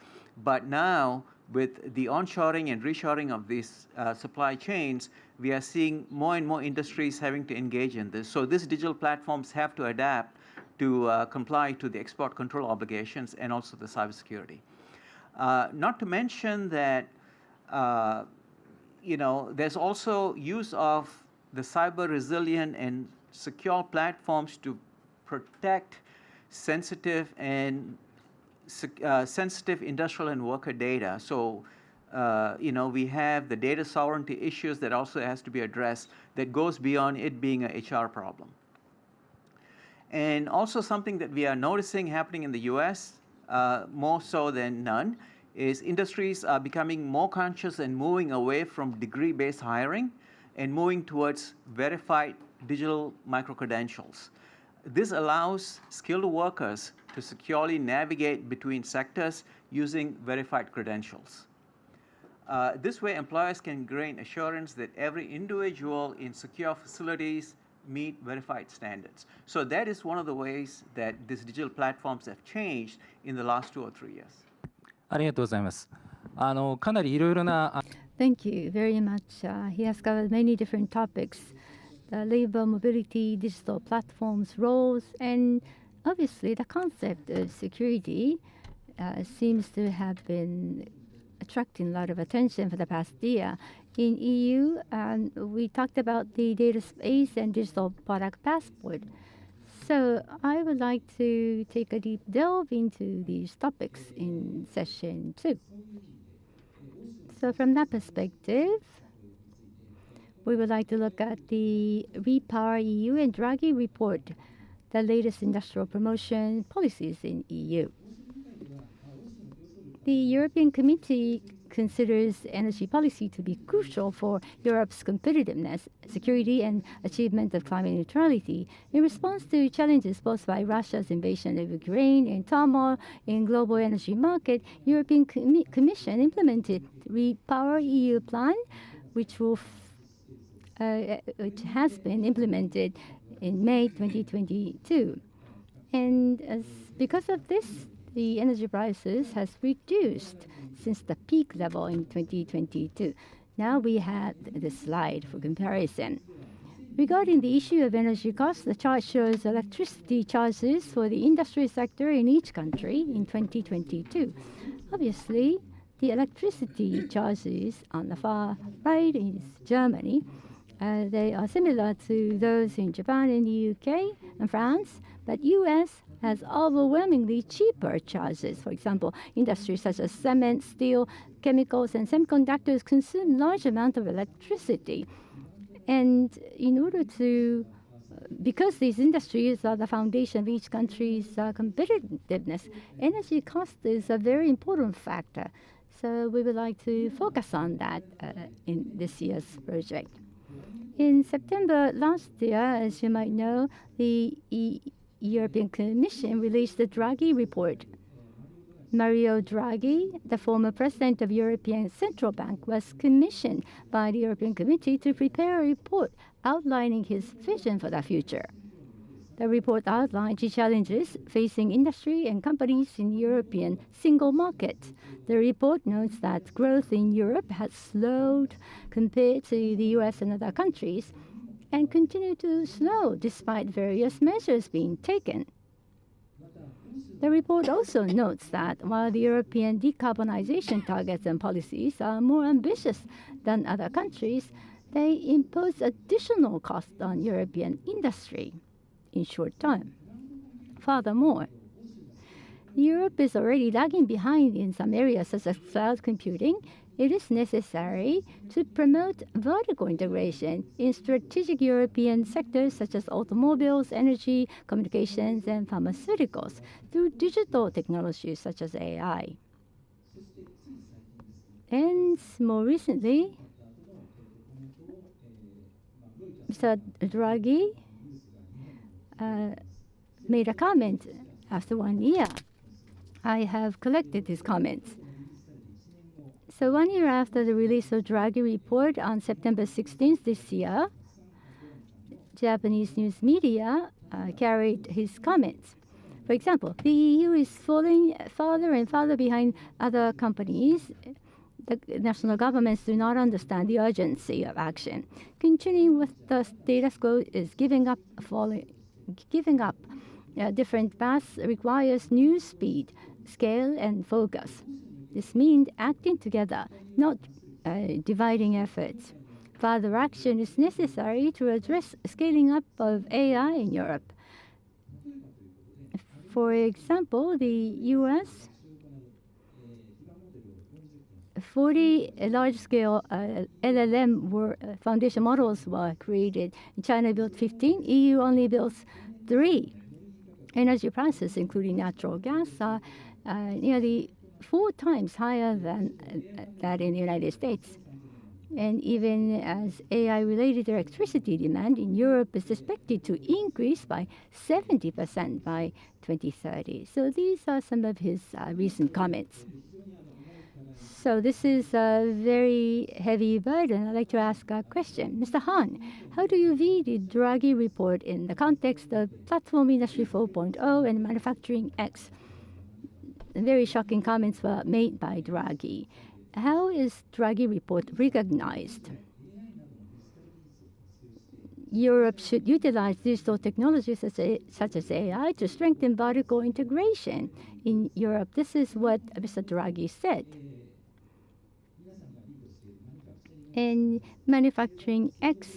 But now, with the onshoring and reshoring of these supply chains, we are seeing more and more industries having to engage in this. So these digital platforms have to adapt to comply to the export control obligations and also the cybersecurity. Not to mention that, there's also use of the cyber resilient and secure platforms to protect sensitive industrial and worker data. So, we have the data sovereignty issues that also has to be addressed that goes beyond it being an HR problem. And also something that we are noticing happening in the US, more so than none, is industries are becoming more conscious and moving away from degree-based hiring and moving towards verified digital micro-credentials. This allows skilled workers to securely navigate between sectors using verified credentials. This way, employers can gain assurance that every individual in secure facilities meet verified standards. So that is one of the ways that these digital platforms have changed in the last 2 or 3 years. ありがとうございます。かなりいろいろな Thank you very much. He has covered many different topics. The labor mobility, digital platforms, roles, and obviously the concept of security seems to have been attracting a lot of attention for the past year. In EU, we talked about the data space and digital product passport. So I would like to take a deep delve into these topics in session 2. So from that perspective, we would like to look at the Repower EU and Draghi report, the latest industrial promotion policies in EU. The European Committee considers energy policy to be crucial for Europe's competitiveness, security, and achievement of climate neutrality. In response to challenges posed by Russia's invasion of Ukraine and turmoil in global energy market, European Commission implemented Repower EU plan, which has been implemented in May 2022. And because of this, the energy prices has reduced since the peak level in 2022. Now we have the slide for comparison. Regarding the issue of energy costs, the chart shows electricity charges for the industry sector in each country in 2022. Obviously, the electricity charges on the far right is Germany. They are similar to those in Japan and the UK and France, but US has overwhelmingly cheaper charges. For example, industries such as cement, steel, chemicals, and semiconductors consume large amounts of electricity. And in order to, because these industries are the foundation of each country's competitiveness, energy cost is a very important factor. So we would like to focus on that in this year's project. In September last year, as you might know, the European Commission released the Draghi report. Mario Draghi, the former president of European Central Bank, was commissioned by the European Committee to prepare a report outlining his vision for the future. The report outlined the challenges facing industry and companies in the European single market. The report notes that growth in Europe has slowed compared to the US and other countries and continue to slow despite various measures being taken. The report also notes that while the European decarbonization targets and policies are more ambitious than other countries, they impose additional costs on European industry in short term. Furthermore, Europe is already lagging behind in some areas such as cloud computing. It is necessary to promote vertical integration in strategic European sectors such as automobiles, energy, communications, and pharmaceuticals through digital technologies such as AI. And more recently, Mr. Draghi made a comment after 1 year. I have collected his comments. So 1 year after the release of Draghi report on September 16th this year, Japanese news media carried his comments. For example, the EU is falling farther and farther behind other companies. The national governments do not understand the urgency of action. Continuing with the status quo is giving up different paths requires new speed, scale, and focus. This means acting together, not dividing efforts. Further action is necessary to address scaling up of AI in Europe. For example, the US, 40 large-scale LLM foundation models were created. China built 15. EU only built 3. Energy prices, including natural gas, are nearly 4 times higher than that in the United States. And even as AI-related electricity demand in Europe is expected to increase by 70% by 2030. So these are some of his recent comments. So this is a very heavy burden. I'd like to ask a question. Mr. Hahn, how do you view the Draghi report in the context of Platform Industry 4.0 and Manufacturing X? Very shocking comments were made by Draghi. How is Draghi report recognized? Europe should utilize digital technologies such as AI to strengthen vertical integration in Europe. This is what Mr. Draghi said. In Manufacturing X,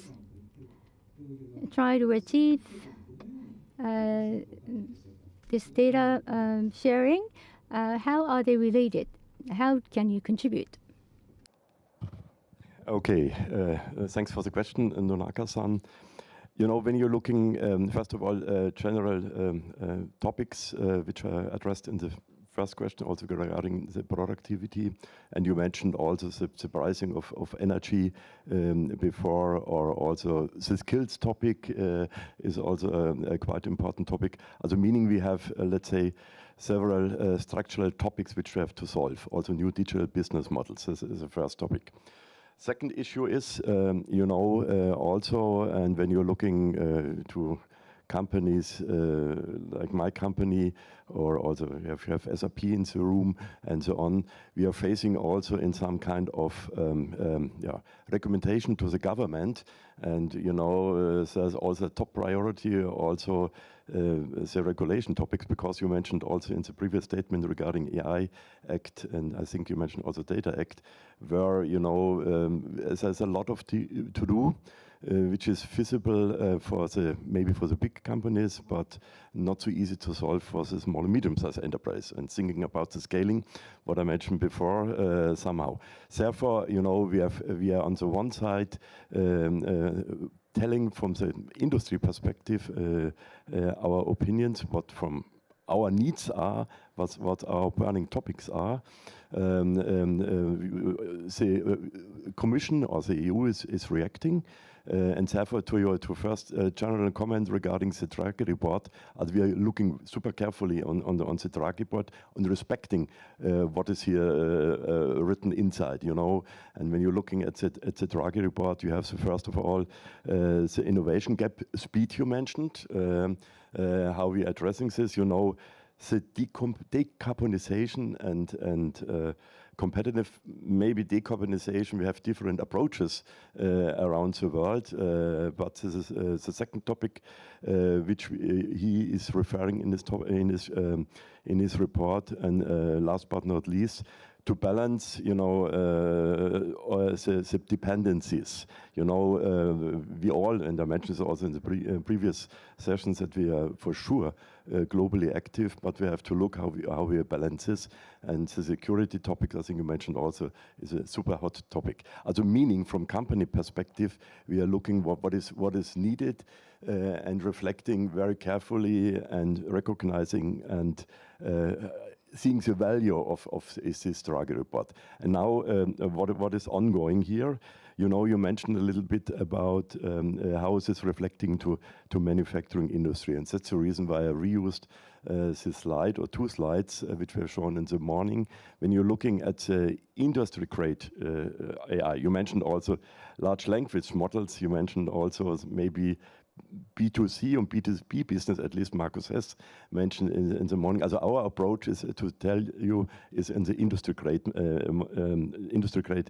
try to achieve this data sharing. How are they related? How can you contribute? Okay, thanks for the question, Nonaka-san. You know, when you're looking, first of all, general topics which are addressed in the first question, also regarding the productivity, and you mentioned also the pricing of energy before, or also the skills topic is also a quite important topic. Also meaning we have, let's say, several structural topics which we have to solve, also new digital business models. This is the first topic. Second issue is, you know, also, and when you're looking to companies like my company, or also if you have SAP in the room and so on, we are facing also in some kind of recommendation to the government. And, you know, there's also a top priority also the regulation topics, because you mentioned also in the previous statement regarding AI Act, and I think you mentioned also Data Act, where, you know, there's a lot of to do, which is visible for the maybe for the big companies, but not so easy to solve for the small and medium-sized enterprise. And thinking about the scaling, what I mentioned before, somehow. Therefore, you know, we are on the one side telling from the industry perspective our opinions, what from our needs are, what our burning topics are. the Commission or the EU is reacting. And therefore, to your first general comment regarding the Draghi report, as we are looking super carefully on the Draghi report, on respecting what is here written inside, you know. And when you're looking at the Draghi report, you have the first of all the innovation gap speed you mentioned, how we are addressing this, you know, the decarbonization and competitive, maybe decarbonization, we have different approaches around the world, but this is the second topic which he is referring in his report. And last but not least, to balance, you know, the dependencies. You know, we all, and I mentioned this also in the previous sessions, that we are for sure globally active, but we have to look how we balance this. And the security topic, I think you mentioned also, is a super hot topic. Also, meaning from company perspective, we are looking what is needed and reflecting very carefully and recognizing and seeing the value of this Draghi report. And now what is ongoing here, you know, you mentioned a little bit about how is this reflecting to manufacturing industry. And that's the reason why I reused this slide or two slides which were shown in the morning. When you're looking at industry grade AI, you mentioned also large language models, you mentioned also maybe B2C and B2B business, at least Markus has mentioned in the morning. Also our approach is to tell you is in the industry grade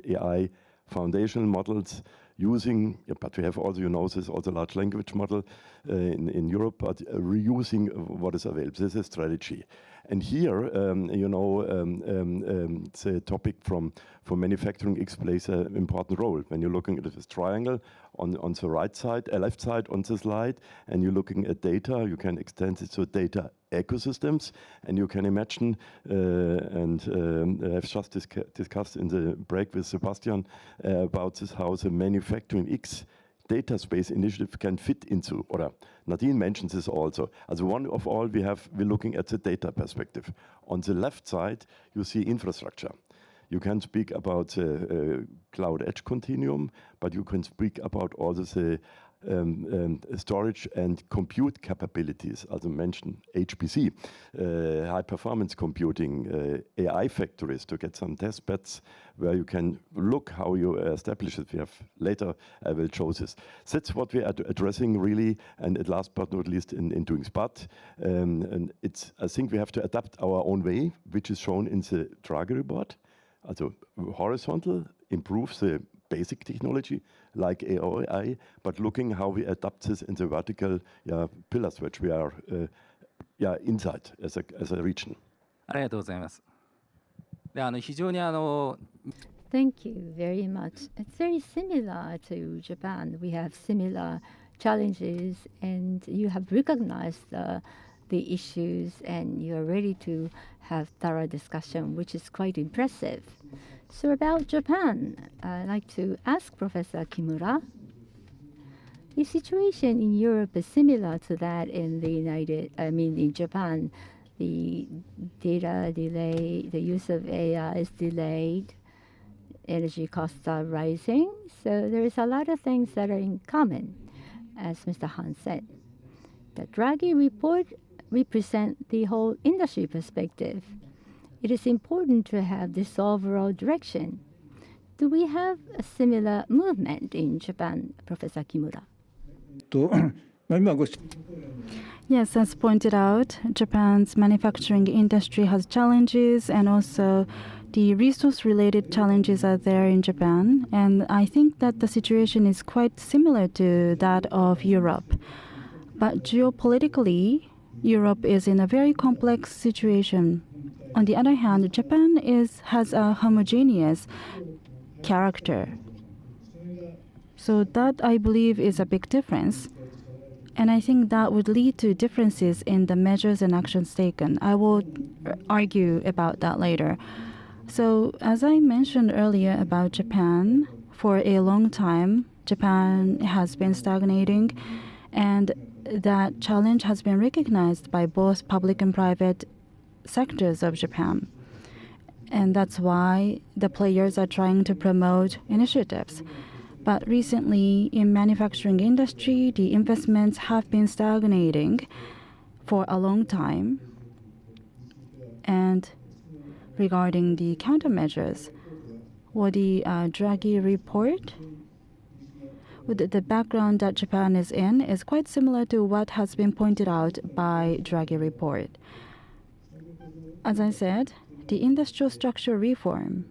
AI foundational models using, but we have also, you know, this also large language model in Europe, but reusing what is available. This is strategy. And here, you know, the topic for manufacturing X plays an important role. When you're looking at this triangle on the right side, left side on the slide, and you're looking at data, you can extend it to data ecosystems, and you can imagine, and I've just discussed in the break with Sebastian about this, how the manufacturing X data space initiative can fit into, or Nadine mentions this also. As one of all, we're looking at the data perspective. On the left side, you see infrastructure. You can speak about the cloud edge continuum, but you can speak about also the storage and compute capabilities, as I mentioned, HPC, high performance computing, AI factories to get some test beds where you can look how you establish it. We have later, I will show this. That's what we are addressing really, and at last but not least in doing SPAT. And I think we have to adapt our own way, which is shown in the Draghi report. Also horizontal improves the basic technology like AI, but looking how we adapt this in the vertical pillars which we are inside as a region. ありがとうございます。で、非常に Thank you very much. It's very similar to Japan. We have similar challenges, and you have recognized the issues, and you are ready to have thorough discussion, which is quite impressive. So about Japan, I'd like to ask Professor Kimura. The situation in Europe is similar to that in in Japan. The data delay, the use of AI is delayed, energy costs are rising. So there is a lot of things that are in common, as Mr. Hahn said. The Draghi report represents the whole industry perspective. It is important to have this overall direction. Do we have a similar movement in Japan, Professor Kimura? Yes, as pointed out, Japan's manufacturing industry has challenges, and also the resource-related challenges are there in Japan. And I think that the situation is quite similar to that of Europe. But geopolitically, Europe is in a very complex situation. On the other hand, Japan has a homogeneous character. So that, I believe, is a big difference. And I think that would lead to differences in the measures and actions taken. I will argue about that later. So as I mentioned earlier about Japan, for a long time, Japan has been stagnating, and that challenge has been recognized by both public and private sectors of Japan. And that's why the players are trying to promote initiatives. But recently, in manufacturing industry, the investments have been stagnating for a long time. And regarding the countermeasures, or the Draghi report, with the background that Japan is in, is quite similar to what has been pointed out by Draghi report. As I said, the industrial structure reform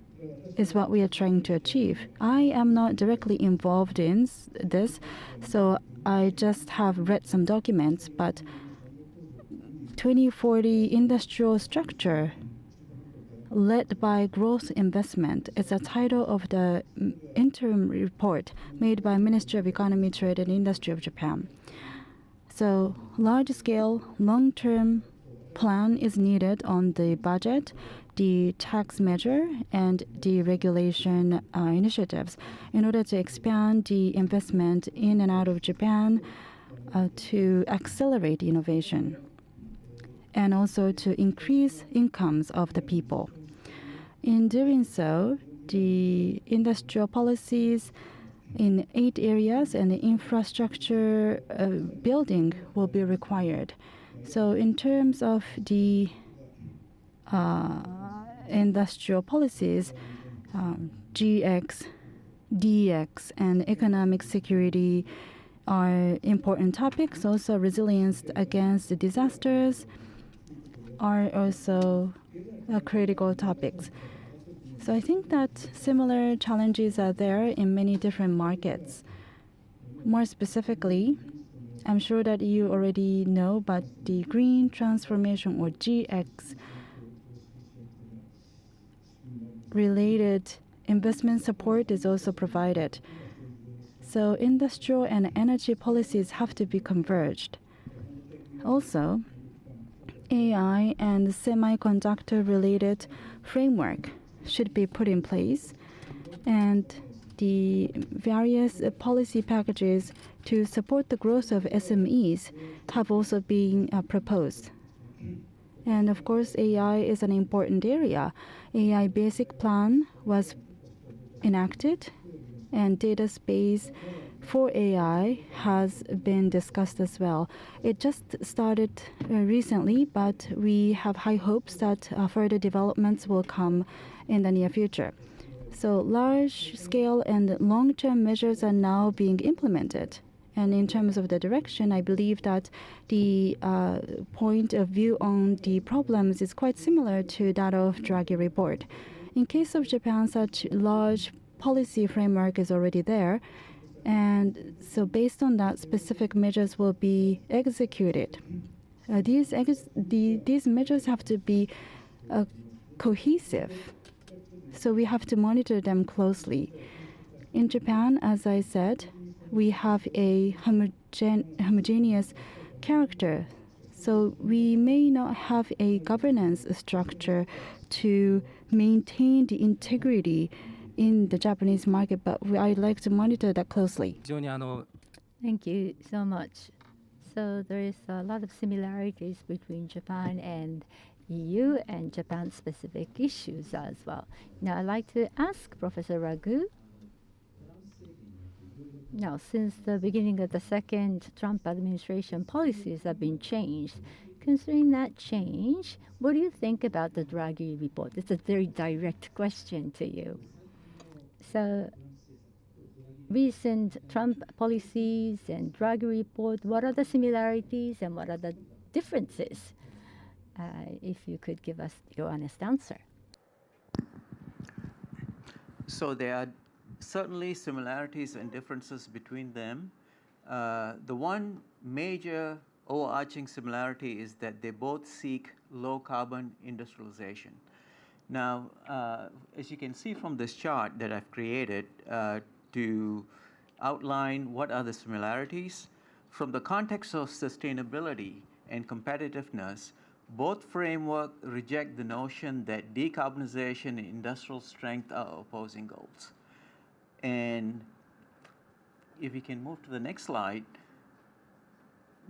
is what we are trying to achieve. I am not directly involved in this, so I just have read some documents, but 2040 industrial structure led by growth investment is the title of the interim report made by Ministry of Economy, Trade and Industry of Japan. So large-scale, long-term plan is needed on the budget, the tax measure, and the regulation initiatives in order to expand the investment in and out of Japan to accelerate innovation and also to increase incomes of the people. In doing so, the industrial policies in 8 areas and the infrastructure building will be required. So in terms of the industrial policies, GX, DX, and economic security are important topics. Also, resilience against disasters are also critical topics. So I think that similar challenges are there in many different markets. More specifically, I'm sure that you already know, but the green transformation, or GX, related investment support is also provided. So industrial and energy policies have to be converged. Also, AI and semiconductor-related framework should be put in place, and the various policy packages to support the growth of SMEs have also been proposed. And of course, AI is an important area. AI basic plan was enacted, and data space for AI has been discussed as well. It just started recently, but we have high hopes that further developments will come in the near future. So large-scale and long-term measures are now being implemented. And in terms of the direction, I believe that the point of view on the problems is quite similar to that of Draghi report. In case of Japan, such large policy framework is already there. And so based on that, specific measures will be executed. These measures have to be cohesive. So we have to monitor them closely. In Japan, as I said, we have a homogeneous character. So we may not have a governance structure to maintain the integrity in the Japanese market, but I'd like to monitor that closely. Thank you so much. So there is a lot of similarities between Japan and EU and Japan-specific issues as well. Now I'd like to ask Professor Ragu. Now, since the beginning of the second Trump administration, policies have been changed. Considering that change, what do you think about the Draghi report? It's a very direct question to you. So, recent Trump policies and Draghi report, what are the similarities and what are the differences? If you could give us your honest answer. So there are certainly similarities and differences between them. The one major overarching similarity is that they both seek low carbon industrialization. Now, as you can see from this chart that I've created to outline what are the similarities, from the context of sustainability and competitiveness, both frameworks reject the notion that decarbonization and industrial strength are opposing goals. And if we can move to the next slide,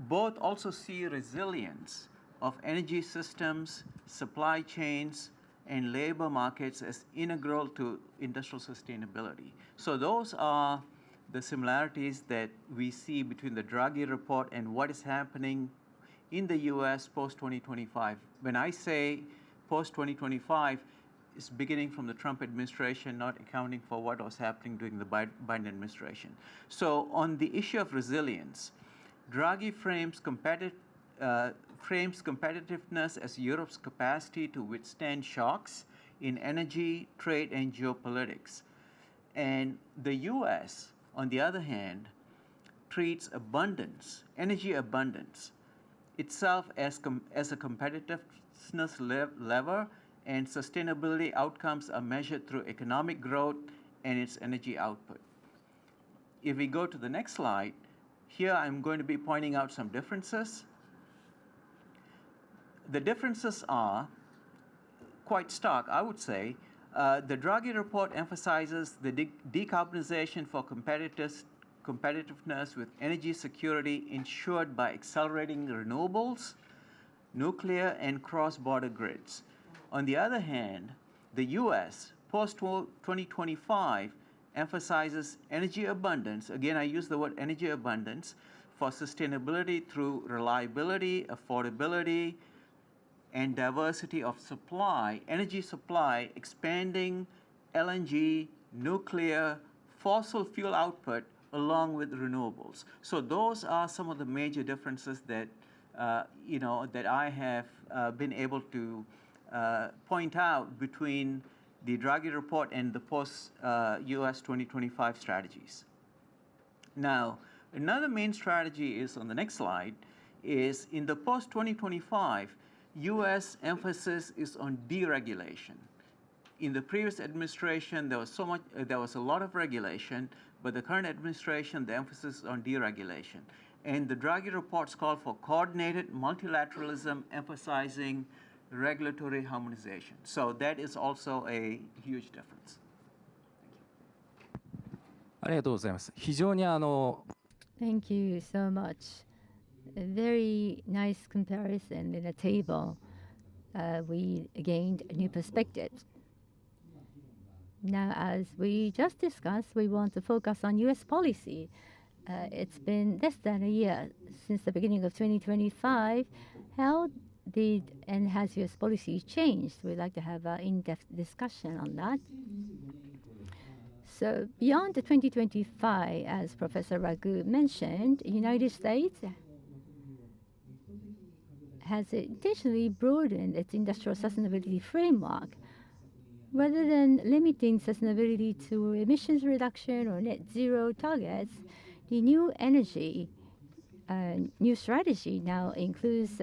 both also see resilience of energy systems, supply chains, and labor markets as integral to industrial sustainability. So those are the similarities that we see between the Draghi report and what is happening in the US post-2025. When I say post-2025, it's beginning from the Trump administration, not accounting for what was happening during the Biden administration. So on the issue of resilience, Draghi frames competitiveness as Europe's capacity to withstand shocks in energy, trade, and geopolitics. And the US, on the other hand, treats abundance, energy abundance, itself as a competitiveness lever, and sustainability outcomes are measured through economic growth and its energy output. If we go to the next slide, here I'm going to be pointing out some differences. The differences are quite stark, I would say. The Draghi report emphasizes the decarbonization for competitiveness with energy security ensured by accelerating renewables, nuclear, and cross-border grids. On the other hand, the US, post-2025, emphasizes energy abundance. Again, I use the word energy abundance for sustainability through reliability, affordability, and diversity of supply, energy supply, expanding LNG, nuclear, fossil fuel output, along with renewables. So those are some of the major differences that, that I have been able to point out between the Draghi report and the post-US 2025 strategies. Now, another main strategy is on the next slide, is in the post-2025, US emphasis is on deregulation. In the previous administration, there was a lot of regulation, but the current administration, the emphasis is on deregulation. And the Draghi reports call for coordinated multilateralism, emphasizing regulatory harmonization. So that is also a huge difference. ありがとうございます。非常にThank you so much. A very nice comparison in the table. We gained a new perspective. Now, as we just discussed, we want to focus on US policy. It's been less than a year since the beginning of 2025. How did and has US policy changed? We'd like to have an in-depth discussion on that. So beyond the 2025, as Professor Ragu mentioned, the United States has intentionally broadened its industrial sustainability framework. Rather than limiting sustainability to emissions reduction or net zero targets, the new strategy now includes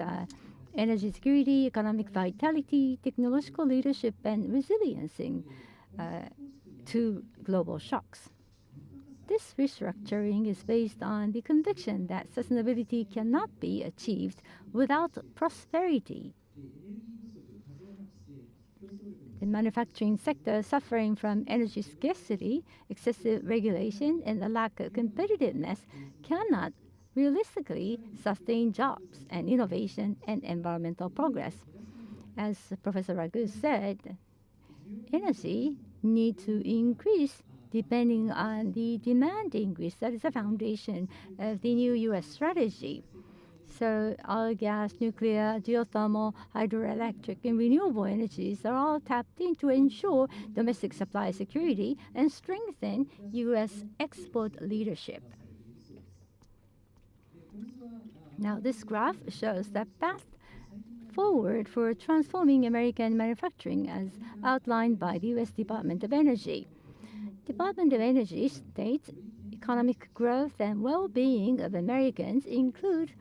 energy security, economic vitality, technological leadership, and resiliency to global shocks. This restructuring is based on the conviction that sustainability cannot be achieved without prosperity. The manufacturing sector suffering from energy scarcity, excessive regulation, and a lack of competitiveness cannot realistically sustain jobs and innovation and environmental progress. As Professor Ragu said, energy needs to increase depending on the demand increase. That is the foundation of the new US strategy. So oil, gas, nuclear, geothermal, hydroelectric, and renewable energies are all tapped in to ensure domestic supply security and strengthen US export leadership. Now, this graph shows the path forward for transforming American manufacturing as outlined by the US Department of Energy. Department of Energy states economic growth and well-being of Americans include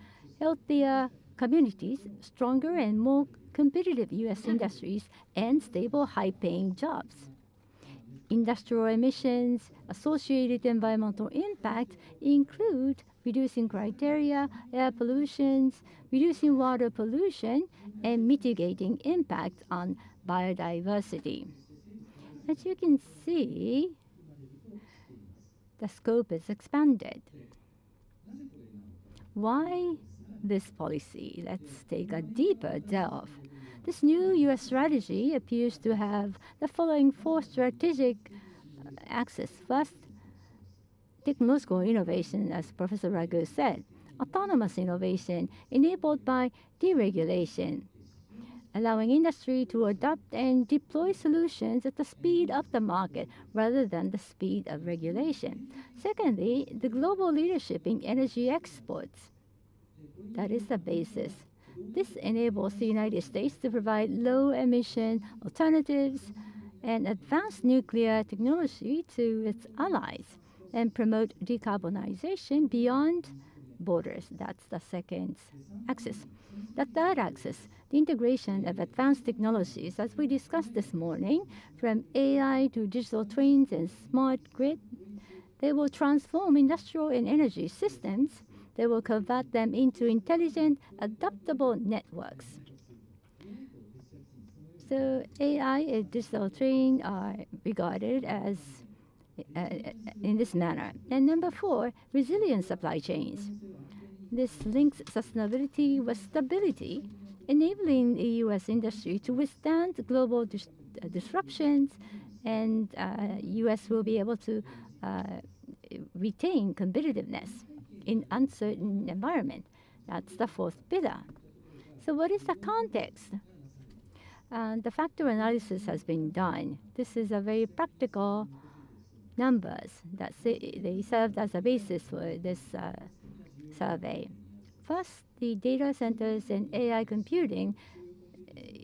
healthier communities, stronger and more competitive US industries, and stable high-paying jobs. Industrial emissions, associated environmental impact include reducing criteria, air pollutions, reducing water pollution, and mitigating impact on biodiversity. As you can see, the scope is expanded. Why this policy? Let's take a deeper delve. This new U.S. strategy appears to have the following four strategic axes. First, technological innovation, as Professor Ragu said. Autonomous innovation enabled by deregulation, allowing industry to adopt and deploy solutions at the speed of the market rather than the speed of regulation. Secondly, the global leadership in energy exports. That is the basis. This enables the United States to provide low-emission alternatives and advanced nuclear technology to its allies and promote decarbonization beyond borders. That's the second axis. The third axis, the integration of advanced technologies, as we discussed this morning, from AI to digital twins and smart grid, they will transform industrial and energy systems. They will convert them into intelligent, adaptable networks. So AI and digital twin are regarded as in this manner. And number four, resilient supply chains. This links sustainability with stability, enabling the U.S. industry to withstand global disruptions, and U.S. will be able to retain competitiveness in uncertain environment. That's the fourth pillar. So what is the context? The factor analysis has been done. This is a very practical numbers that they served as a basis for this survey. First, the data centers and AI computing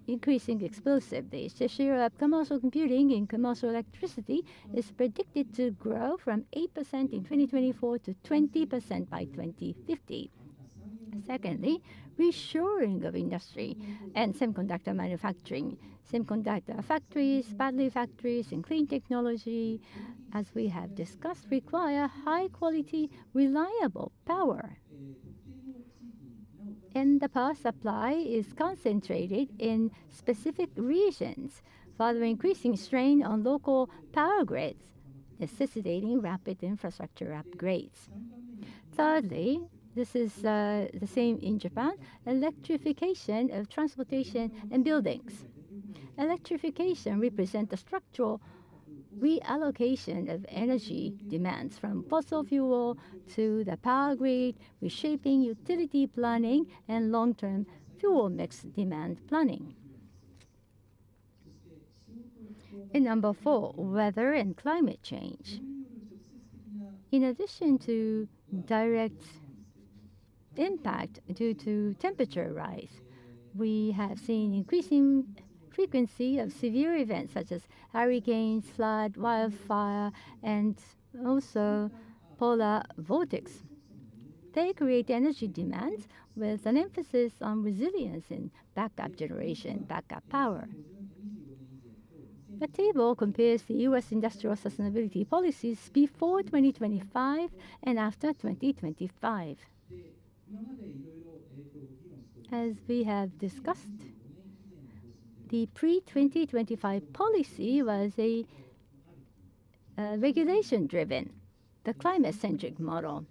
increasing explosively. The share of commercial computing in commercial electricity is predicted to grow from 8% in 2024 to 20% by 2050. Secondly, reshoring of industry and semiconductor manufacturing. Semiconductor factories, battery factories, and clean technology, as we have discussed, require high-quality, reliable power. And the power supply is concentrated in specific regions, further increasing strain on local power grids, necessitating rapid infrastructure upgrades. Thirdly, this is the same in Japan, electrification of transportation and buildings. Electrification represents the structural reallocation of energy demands from fossil fuel to the power grid, reshaping utility planning and long-term fuel mix demand planning. And number four, weather and climate change. In addition to direct impact due to temperature rise, we have seen increasing frequency of severe events such as hurricanes, flood, wildfire, and also polar vortex. They create energy demands with an emphasis on resilience in backup generation, backup power. The table compares the U.S. industrial sustainability policies before 2025 and after 2025. As we have discussed, the pre-2025 policy was a regulation-driven, the climate-centric model,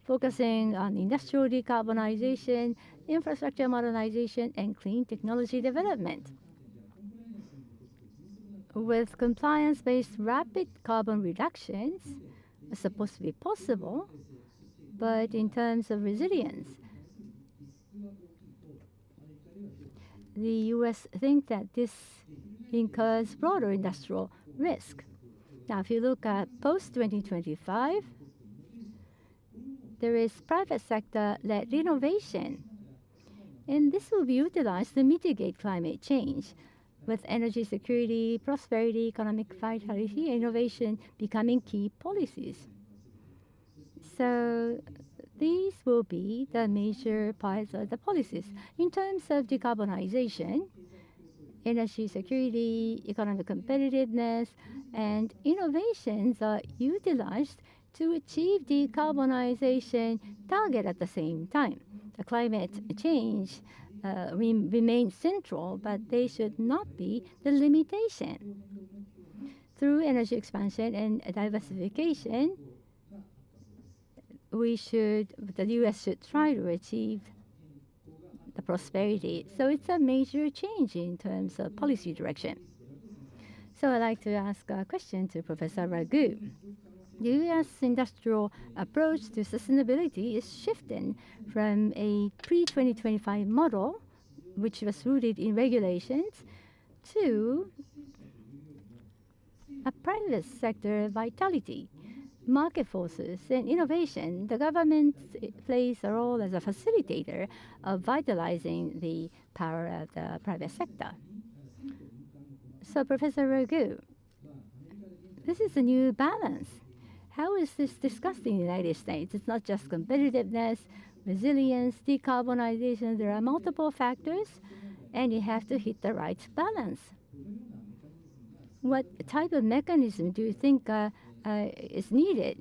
focusing on industrial decarbonization, infrastructure modernization, and clean technology development. With compliance-based rapid carbon reductions, it's supposed to be possible, but in terms of resilience, the U.S. think that this incurs broader industrial risk. Now, if you look at post-2025, there is private sector-led innovation, and this will be utilized to mitigate climate change, with energy security, prosperity, economic vitality, innovation becoming key policies. So these will be the major parts of the policies. In terms of decarbonization, energy security, economic competitiveness, and innovations are utilized to achieve decarbonization target at the same time. The climate change remains central, but they should not be the limitation. Through energy expansion and diversification, the U.S. should try to achieve the prosperity. So it's a major change in terms of policy direction. So I'd like to ask a question to Professor Raghu. The U.S. industrial approach to sustainability is shifting from a pre-2025 model, which was rooted in regulations, to a private sector vitality, market forces, and innovation. The government plays a role as a facilitator of vitalizing the power of the private sector. So, Professor Raghu, this is a new balance. How is this discussed in the United States? It's not just competitiveness, resilience, decarbonization. There are multiple factors, and you have to hit the right balance. What type of mechanism do you think is needed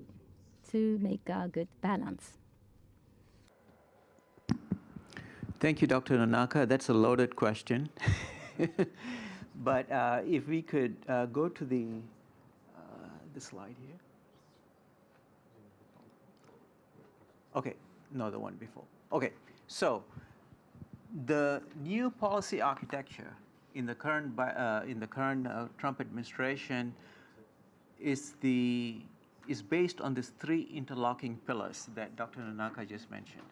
to make a good balance? Thank you, Dr. Nonaka. That's a loaded question. But if we could go to the slide here. Okay, no, the one before. Okay, so the new policy architecture in the current Trump administration is based on these three interlocking pillars that Dr. Nonaka just mentioned,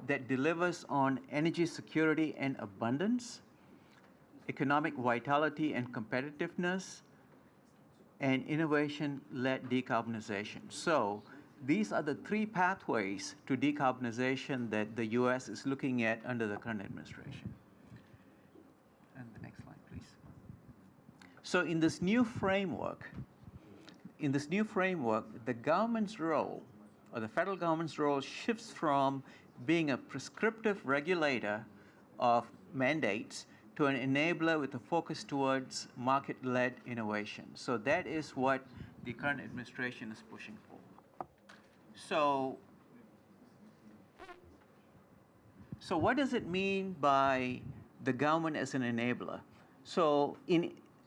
that delivers on energy security and abundance, economic vitality and competitiveness, and innovation-led decarbonization. So these are the three pathways to decarbonization that the U.S. is looking at under the current administration. And the next slide, please. So in this new framework, the government's role, or the federal government's role, shifts from being a prescriptive regulator of mandates to an enabler with a focus towards market-led innovation. So that is what the current administration is pushing for. So what does it mean by the government as an enabler? So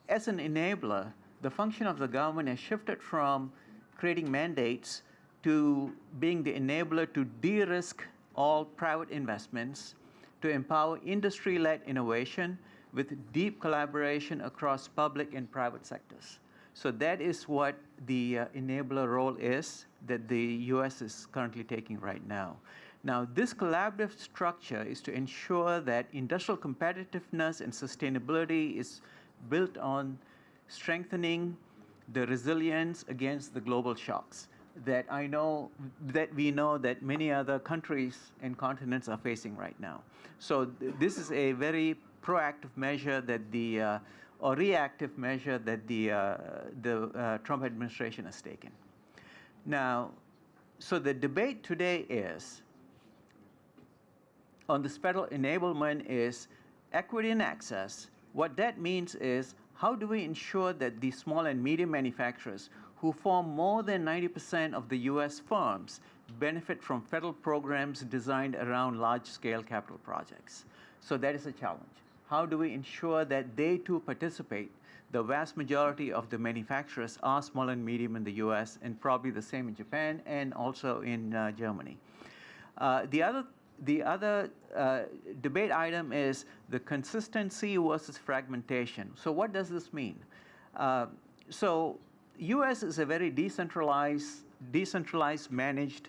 as an enabler, the function of the government has shifted from creating mandates to being the enabler to de-risk all private investments, to empower industry-led innovation with deep collaboration across public and private sectors. So that is what the enabler role is that the U.S. is currently taking right now. Now, this collaborative structure is to ensure that industrial competitiveness and sustainability is built on strengthening the resilience against the global shocks that we know that many other countries and continents are facing right now. So this is a very proactive measure that or reactive measure that the Trump administration has taken. Now, so the debate today is on this federal enablement is equity and access. What that means is, how do we ensure that the small and medium manufacturers who form more than 90% of the U.S. firms benefit from federal programs designed around large-scale capital projects? So that is a challenge. How do we ensure that they too participate? The vast majority of the manufacturers are small and medium in the U.S. and probably the same in Japan and also in Germany. The other debate item is the consistency versus fragmentation. So what does this mean? So U.S. is a very decentralized managed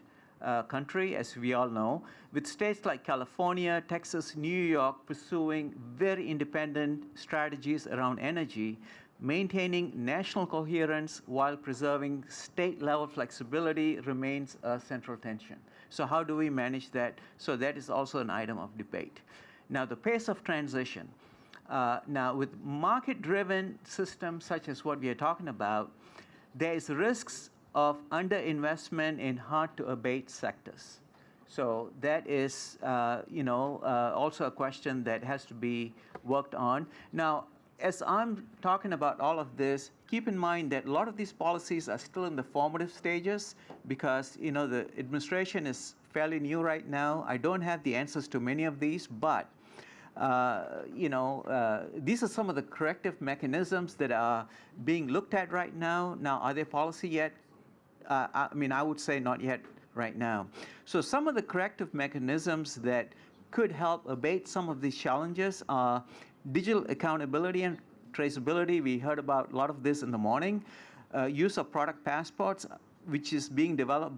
country, as we all know, with states like California, Texas, New York pursuing very independent strategies around energy, maintaining national coherence while preserving state-level flexibility remains a central tension. So how do we manage that? So that is also an item of debate. Now, the pace of transition. Now, with market-driven systems such as what we are talking about, there is risks of underinvestment in hard-to-abate sectors. So that is, also a question that has to be worked on. Now, as I'm talking about all of this, keep in mind that a lot of these policies are still in the formative stages because, the administration is fairly new right now. I don't have the answers to many of these, but these are some of the corrective mechanisms that are being looked at right now. Now, are they policy yet? I would say not yet right now. So some of the corrective mechanisms that could help abate some of these challenges are digital accountability and traceability. We heard about a lot of this in the morning. Use of product passports, which is being developed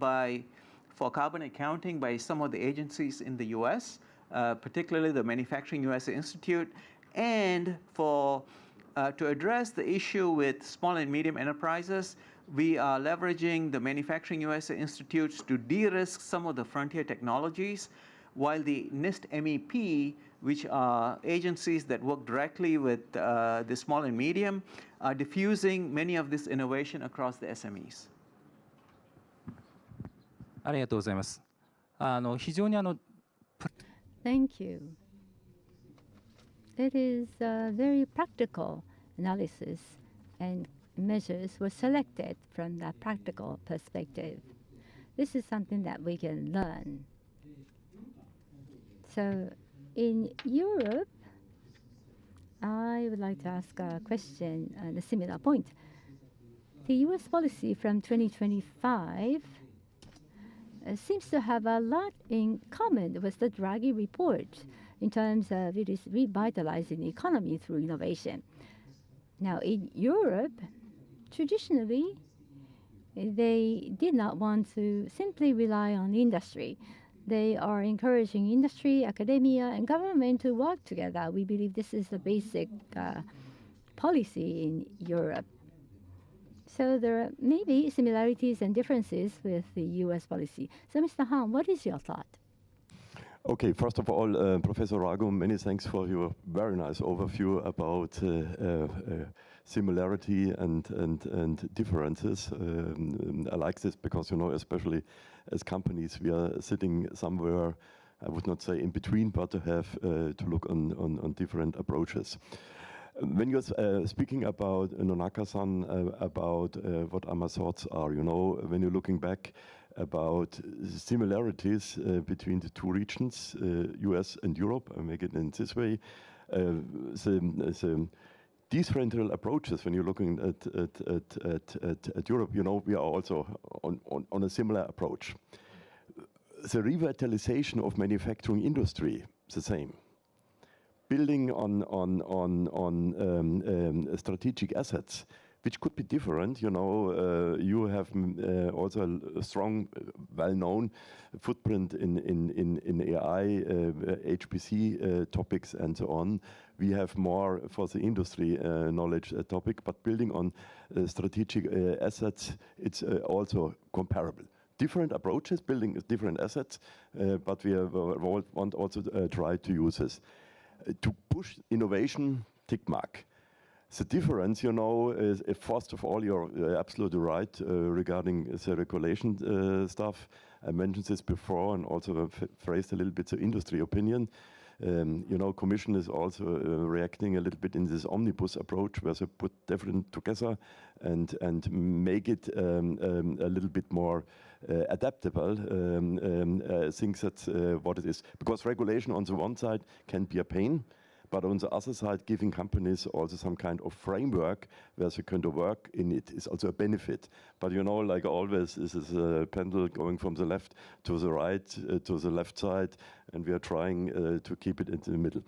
for carbon accounting by some of the agencies in the US, particularly the Manufacturing USA Institute, and to address the issue with small and medium enterprises, we are leveraging the Manufacturing USA Institutes to de-risk some of the frontier technologies, while the NIST MEP, which are agencies that work directly with the small and medium, are diffusing many of this innovation across the SMEs. ありがとうございます。非常にThank you. It is a very practical analysis, and measures were selected from that practical perspective. This is something that we can learn. So in Europe, I would like to ask a question on a similar point. The US policy from 2025 seems to have a lot in common with the Draghi report in terms of it is revitalizing the economy through innovation. Now, in Europe, traditionally, they did not want to simply rely on industry. They are encouraging industry, academia, and government to work together. We believe this is the basic policy in Europe. So there are maybe similarities and differences with the US policy. So Mr. Hahn, what is your thought? Okay, first of all, Professor Rago, many thanks for your very nice overview about similarity and differences. I like this because, you know, especially as companies, we are sitting somewhere, I would not say in between, but to have to look on different approaches. When you're speaking about Nonaka-san, about what my thoughts are, you know, when you're looking back about similarities between the two regions, US and Europe, I make it in this way, the decentralized approaches, when you're looking at Europe, you know, we are also on a similar approach. The revitalization of manufacturing industry is the same. Building on strategic assets, which could be different. You know, you have also a strong, well-known footprint in AI, HPC topics, and so on. We have more for the industry knowledge topic, but building on strategic assets, it's also comparable. Different approaches, building different assets, but we want also try to use this. To push innovation, tick mark. The difference, you know, is first of all, you're absolutely right regarding the regulation stuff. I mentioned this before and also phrased a little bit the industry opinion. You know, Commission is also reacting a little bit in this omnibus approach where they put different together and make it a little bit more adaptable. I think that's what it is. Because regulation on the one side can be a pain, but on the other side, giving companies also some kind of framework where they can work in it is also a benefit. But you know, like always, this is a pendulum going from the left to the right, to the left side, and we are trying to keep it in the middle.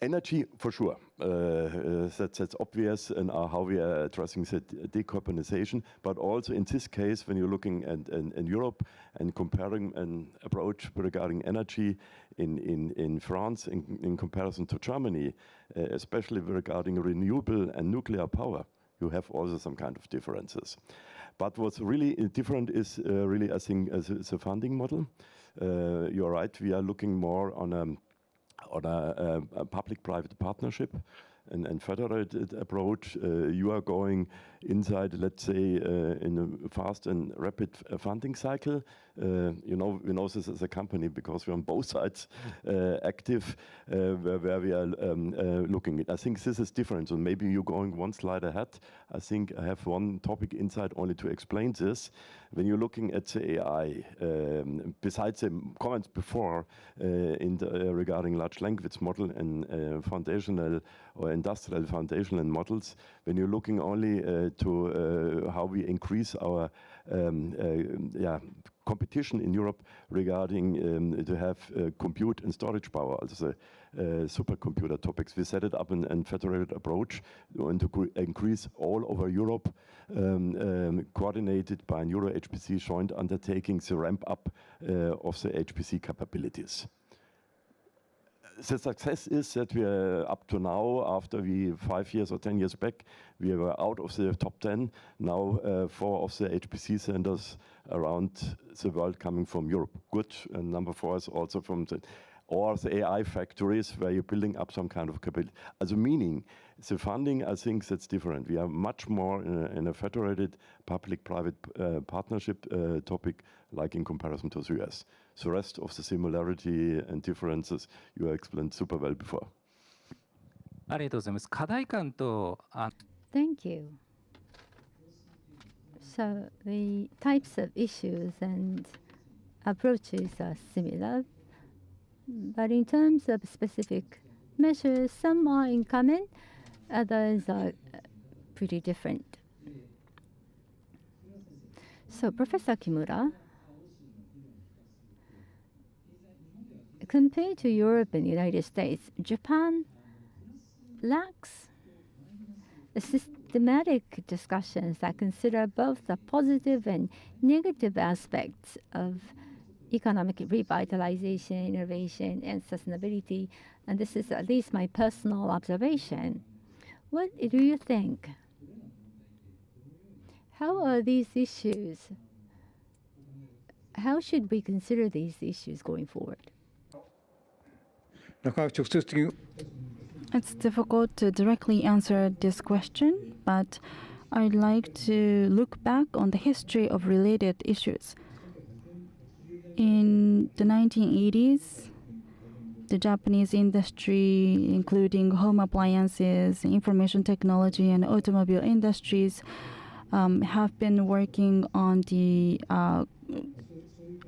Energy, for sure, that's obvious, and how we are addressing the decarbonization. But also in this case, when you're looking at Europe and comparing an approach regarding energy in France in comparison to Germany, especially regarding renewable and nuclear power, you have also some kind of differences. But what's really different is really, I think, the funding model. You're right, we are looking more on a public-private partnership and federated approach. You are going inside, let's say, in a fast and rapid funding cycle. You know this as a company because we're on both sides active, where we are looking at. I think this is different. So maybe you're going one slide ahead. I think I have one topic inside only to explain this. When you're looking at the AI, besides the comments before regarding large language model and foundational or industrial foundational models, when you're looking only to how we increase our competition in Europe regarding to have compute and storage power, also supercomputer topics. We set it up in federated approach and to increase all over Europe, coordinated by an Euro HPC joint undertaking the ramp up of the HPC capabilities. The success is that we are up to now, after 5 years or 10 years back, we were out of the top 10. Now 4 of the HPC centers around the world coming from Europe. Good, and number 4 is also from the AI factories where you're building up some kind of capability. As a meaning, the funding, I think that's different. We are much more in a federated public-private partnership topic, like in comparison to the US. The rest of the similarity and differences you explained super well before. ありがとうございます。課題感と Thank you. So the types of issues and approaches are similar, but in terms of specific measures, some are in common, others are pretty different. So Professor Kimura, compared to Europe and the United States, Japan lacks systematic discussions that consider both the positive and negative aspects of economic revitalization, innovation, and sustainability. And this is at least my personal observation. What do you think? How are these issues? How should we consider these issues going forward? It's difficult to directly answer this question, but I'd like to look back on the history of related issues. In the 1980s, the Japanese industry, including home appliances, information technology, and automobile industries, have been working on the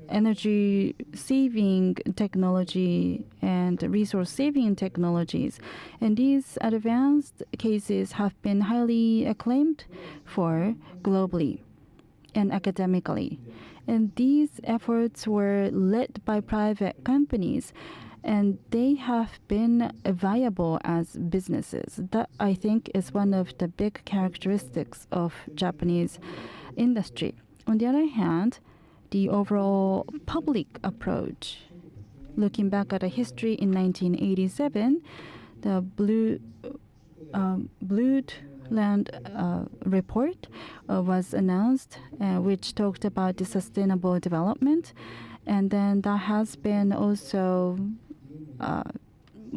energy saving technology and resource saving technologies. And these advanced cases have been highly acclaimed for globally and academically. And these efforts were led by private companies, and they have been viable as businesses. That, I think, is one of the big characteristics of Japanese industry. On the other hand, the overall public approach, looking back at a history in 1987, the Blue Land report was announced, which talked about the sustainable development, and then that has been also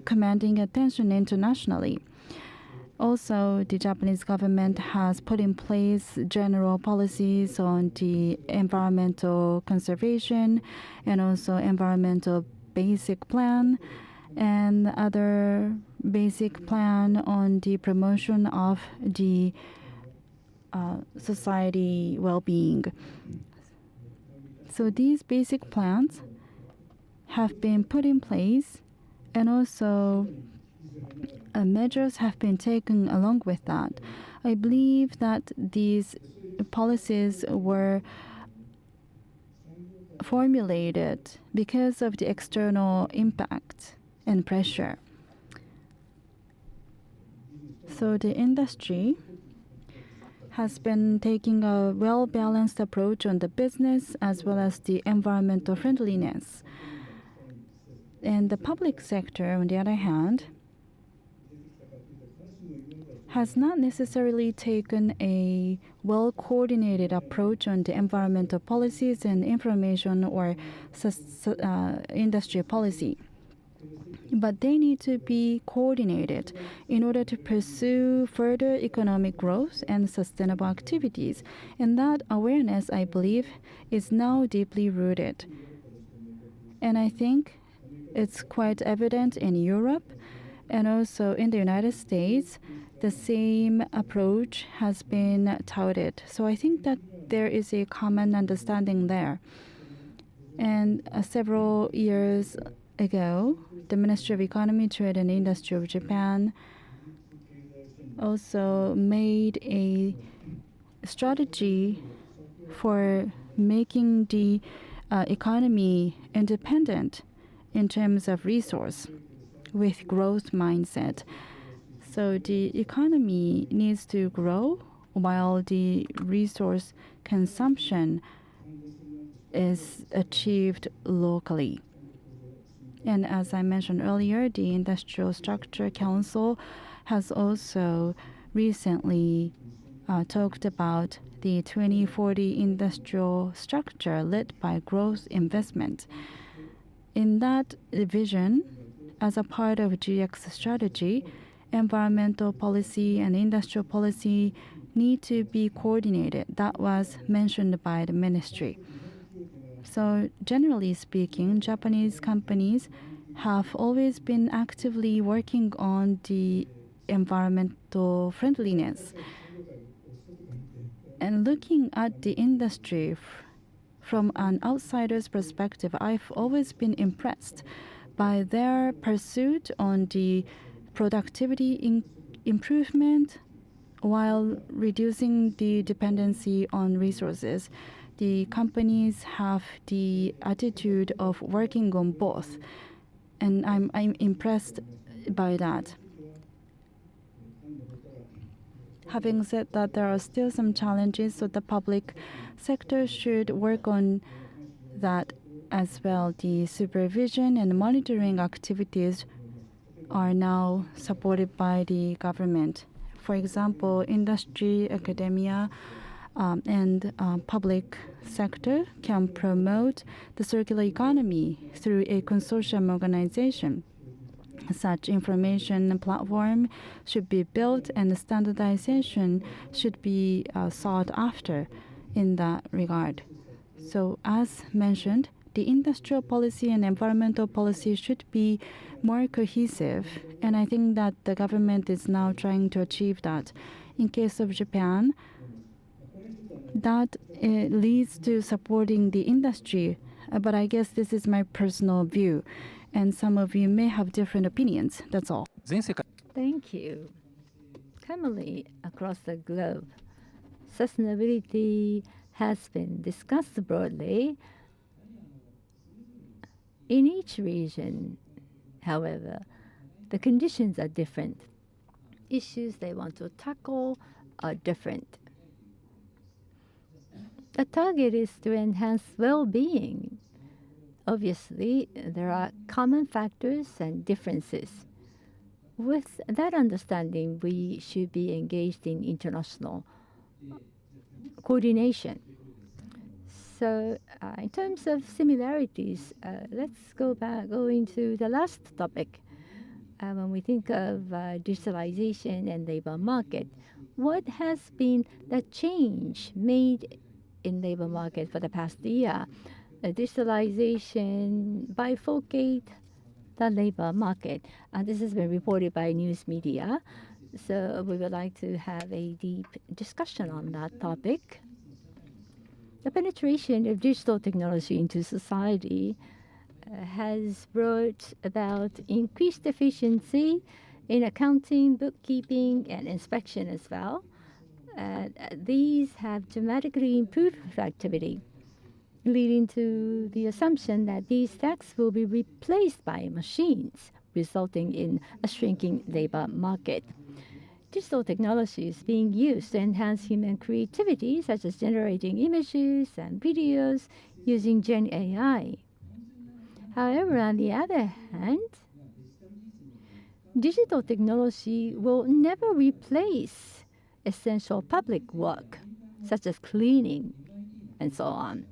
commanding attention internationally. Also, the Japanese government has put in place general policies on the environmental conservation and also environmental basic plan and other basic plan on the promotion of the society well-being. So these basic plans have been put in place, and also measures have been taken along with that. I believe that these policies were formulated because of the external impact and pressure. So the industry has been taking a well-balanced approach on the business as well as the environmental friendliness. And the public sector, on the other hand, has not necessarily taken a well-coordinated approach on the environmental policies and information or industry policy. But they need to be coordinated in order to pursue further economic growth and sustainable activities. And that awareness, I believe, is now deeply rooted. And I think it's quite evident in Europe and also in the United States. The same approach has been touted. So I think that there is a common understanding there. And several years ago, the Ministry of Economy, Trade and Industry of Japan also made a strategy for making the economy independent in terms of resource with growth mindset. So the economy needs to grow while the resource consumption is achieved locally. And as I mentioned earlier, the Industrial Structure Council has also recently talked about the 2040 industrial structure led by growth investment. In that vision, as a part of GX strategy, environmental policy and industrial policy need to be coordinated. That was mentioned by the ministry. So generally speaking, Japanese companies have always been actively working on the environmental friendliness. And looking at the industry from an outsider's perspective, I've always been impressed by their pursuit on the productivity improvement while reducing the dependency on resources. The companies have the attitude of working on both, and I'm impressed by that. Having said that, there are still some challenges, so the public sector should work on that as well. The supervision and monitoring activities are now supported by the government. For example, industry, academia, and public sector can promote the circular economy through a consortium organization. Such information platform should be built and standardization should be sought after in that regard. So as mentioned, the industrial policy and environmental policy should be more cohesive, and I think that the government is now trying to achieve that. In case of Japan, that leads to supporting the industry, but I guess this is my personal view, and some of you may have different opinions. That's all. Thank you. Commonly across the globe, sustainability has been discussed broadly. In each region, however, the conditions are different. Issues they want to tackle are different. The target is to enhance well-being. Obviously, there are common factors and differences. With that understanding, we should be engaged in international coordination. So, in terms of similarities, let's go into the last topic. When we think of digitalization and labor market, what has been the change made in labor market for the past year? Digitalization bifurcate the labor market. This has been reported by news media. So we would like to have a deep discussion on that topic. The penetration of digital technology into society has brought about increased efficiency in accounting, bookkeeping, and inspection as well. These have dramatically improved productivity, leading to the assumption that these tasks will be replaced by machines, resulting in a shrinking labor market. Digital technology is being used to enhance human creativity, such as generating images and videos using Gen AI. However, on the other hand, digital technology will never replace essential public work, such as cleaning and so on.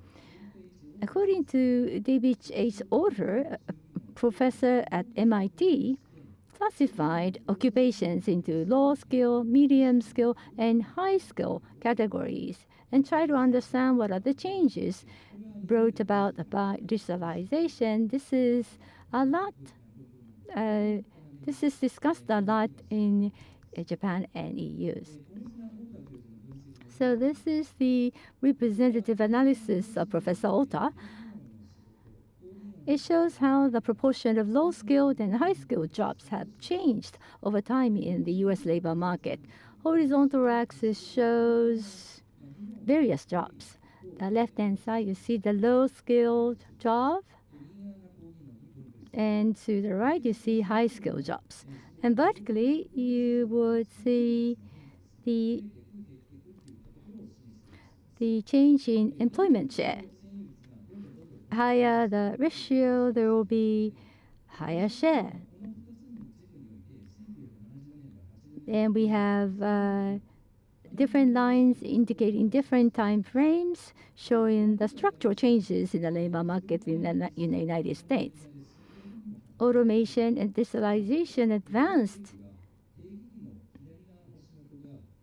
According to David H. Order, a professor at MIT, classified occupations into low skill, medium skill, and high skill categories and try to understand what are the changes brought about by digitalization. This is discussed a lot in Japan and EUs. So this is the representative analysis of Professor Ota. It shows how the proportion of low-skilled and high-skilled jobs have changed over time in the U.S. labor market. Horizontal axis shows various jobs. the left-hand side, you see the low-skilled job, and to the right, you see high-skilled jobs. And vertically, you would see the change in employment share. Higher the ratio, there will be higher share. And we have different lines indicating different time frames, showing the structural changes in the labor market in the United States. Automation and digitalization advanced.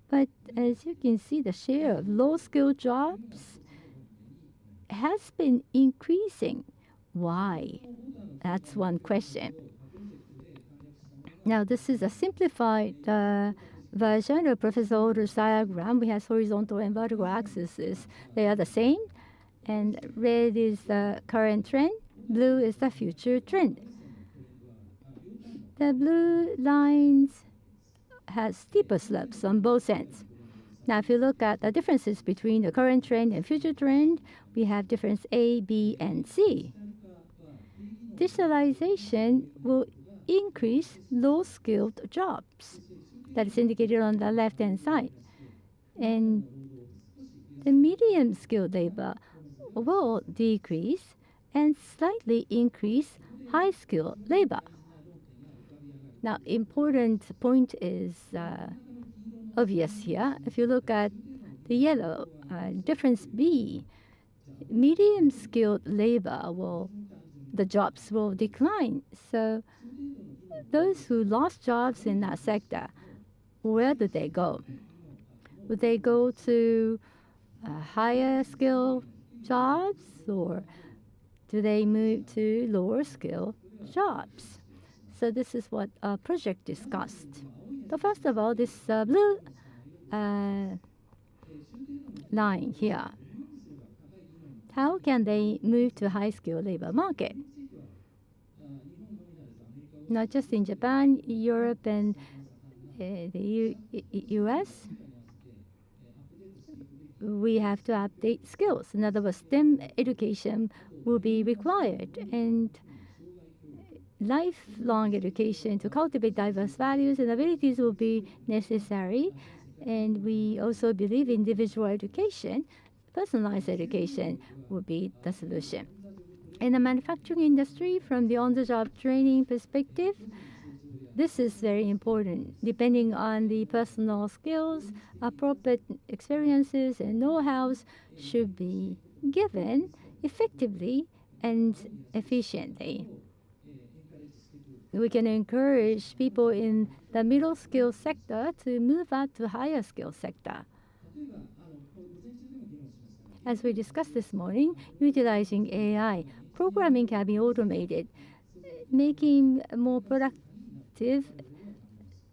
But as you can see, the share of low-skilled jobs has been increasing. Why? That's one question. Now, this is a simplified version of Professor Oda's diagram. We have horizontal and vertical axes. They are the same. And red is the current trend. Blue is the future trend. The blue lines has steeper slopes on both ends. Now, if you look at the differences between the current trend and future trend, we have difference A, B, and C. Digitalization will increase low-skilled jobs. That is indicated on the left-hand side. And the medium-skilled labor will decrease and slightly increase high-skilled labor. Now, important point is obvious here. If you look at the yellow, difference B, medium-skilled labor the jobs will decline. So those who lost jobs in that sector, where do they go? Would they go to higher skill jobs, or do they move to lower skill jobs? So this is what our project discussed. So first of all, this blue line here. How can they move to high-skilled labor market? Not just in Japan, Europe, and the US. We have to update skills. In other words, STEM education will be required, and lifelong education to cultivate diverse values and abilities will be necessary. And we also believe individual education, personalized education, will be the solution. In the manufacturing industry, from the on-the-job training perspective, this is very important. Depending on the personal skills, appropriate experiences and know-hows should be given effectively and efficiently. We can encourage people in the middle skill sector to move out to higher skill sector. As we discussed this morning, utilizing AI, programming can be automated, making more productive.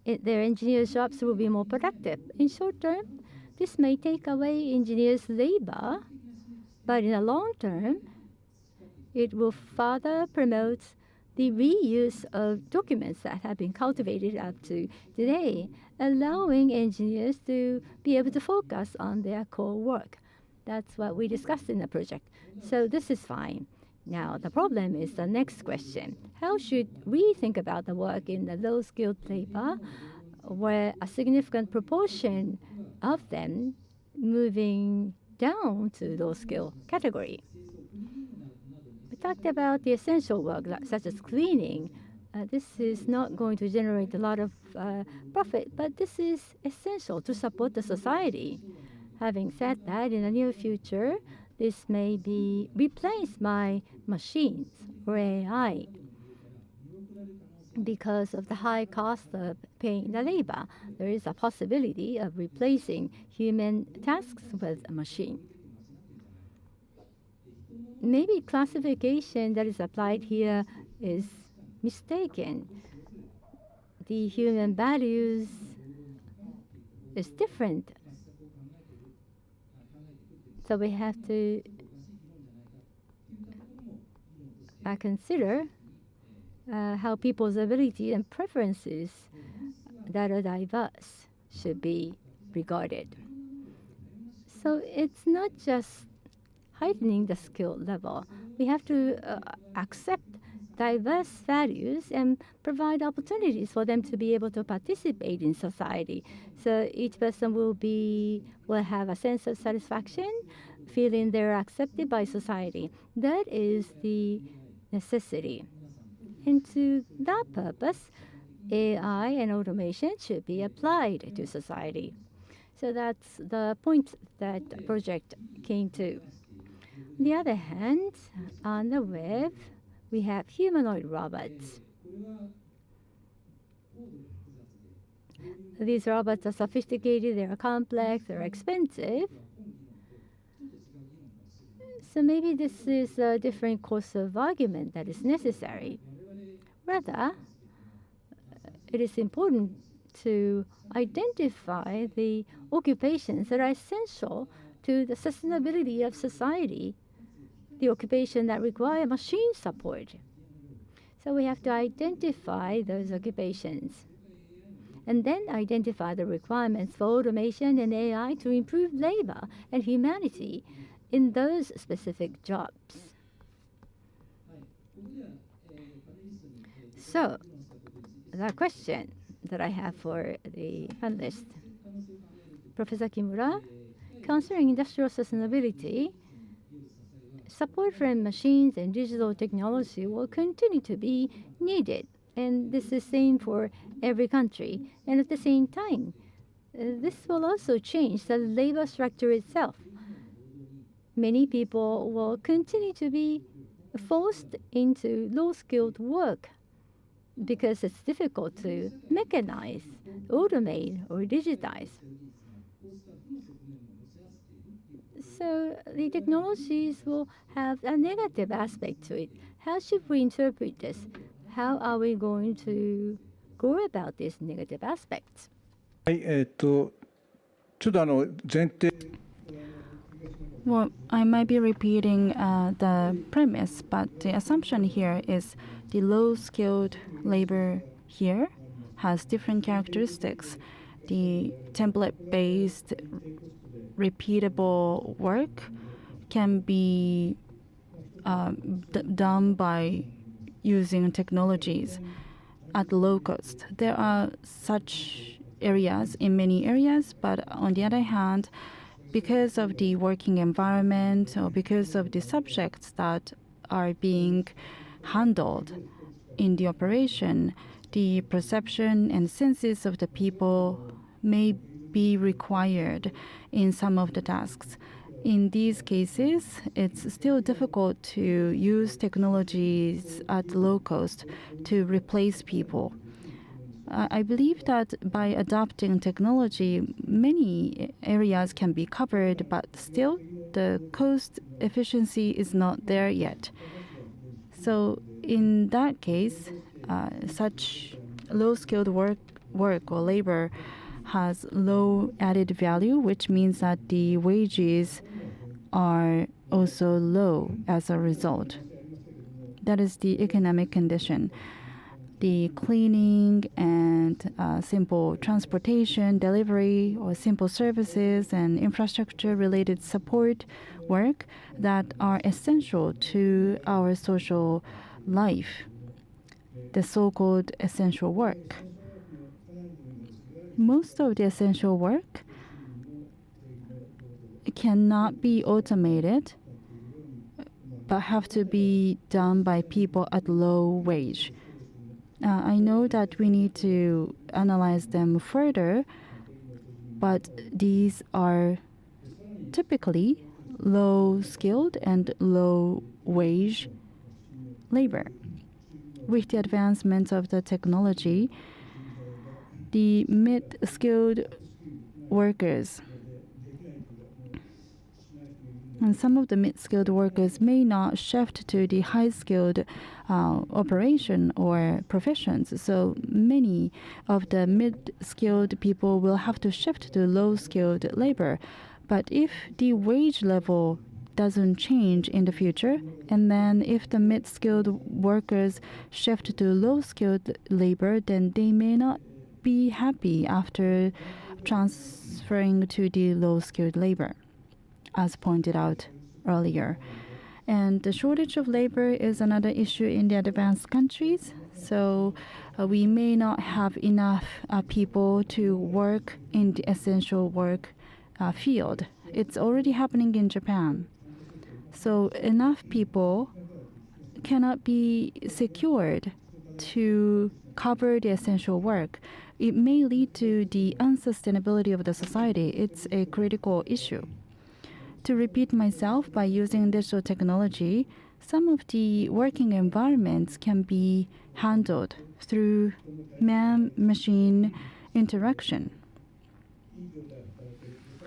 Their engineers' jobs will be more productive. In short term, this may take away engineers' labor, but in the long term, it will further promote the reuse of documents that have been cultivated up to today, allowing engineers to be able to focus on their core work. That's what we discussed in the project. So this is fine. Now, the problem is the next question. How should we think about the work in the low-skilled labor, where a significant proportion of them moving down to low-skill category? We talked about the essential work, such as cleaning. This is not going to generate a lot of profit, but this is essential to support the society. Having said that, in the near future, this may be replaced by machines or AI because of the high cost of paying the labor. There is a possibility of replacing human tasks with a machine. Maybe classification that is applied here is mistaken. The human values is different. So we have to consider how people's ability and preferences that are diverse should be regarded. So it's not just heightening the skill level. We have to accept diverse values and provide opportunities for them to be able to participate in society. So each person will have a sense of satisfaction, feeling they're accepted by society. That is the necessity. And to that purpose, AI and automation should be applied to society. So that's the point that the project came to. On the other hand, on the web, we have humanoid robots. These robots are sophisticated, they are complex, they're expensive. So maybe this is a different course of argument that is necessary. Rather, it is important to identify the occupations that are essential to the sustainability of society, the occupation that require machine support. So we have to identify those occupations and then identify the requirements for automation and AI to improve labor and humanity in those specific jobs. So, the question that I have for the panelists, Professor Kimura, concerning industrial sustainability, support from machines and digital technology will continue to be needed, and this is the same for every country. And at the same time, this will also change the labor structure itself. Many people will continue to be forced into low-skilled work because it's difficult to mechanize, automate, or digitize. So the technologies will have a negative aspect to it. How should we interpret this? How are we going to go about these negative aspects? Well, I might be repeating the premise, but the assumption here is the low-skilled labor here has different characteristics. The template-based repeatable work can be done by using technologies at low cost. There are such areas in many areas, but on the other hand, because of the working environment or because of the subjects that are being handled in the operation, the perception and senses of the people may be required in some of the tasks. In these cases, it's still difficult to use technologies at low cost to replace people. I believe that by adopting technology, many areas can be covered, but still the cost efficiency is not there yet. So in that case, such low-skilled work or labor has low added value, which means that the wages are also low as a result. That is the economic condition. The cleaning and simple transportation, delivery, or simple services and infrastructure-related support work that are essential to our social life, the so-called essential work. Most of the essential work cannot be automated, but have to be done by people at low wage. I know that we need to analyze them further, but these are typically low-skilled and low-wage labor. With the advancement of the technology, the mid-skilled workers and some of the mid-skilled workers may not shift to the high-skilled operation or professions. So many of the mid-skilled people will have to shift to low-skilled labor. But if the wage level doesn't change in the future, and then if the mid-skilled workers shift to low-skilled labor, then they may not be happy after transferring to the low-skilled labor, as pointed out earlier. And the shortage of labor is another issue in the advanced countries. So we may not have enough people to work in the essential work field. It's already happening in Japan. So enough people cannot be secured to cover the essential work. It may lead to the unsustainability of the society. It's a critical issue. To repeat myself, by using digital technology, some of the working environments can be handled through man-machine interaction.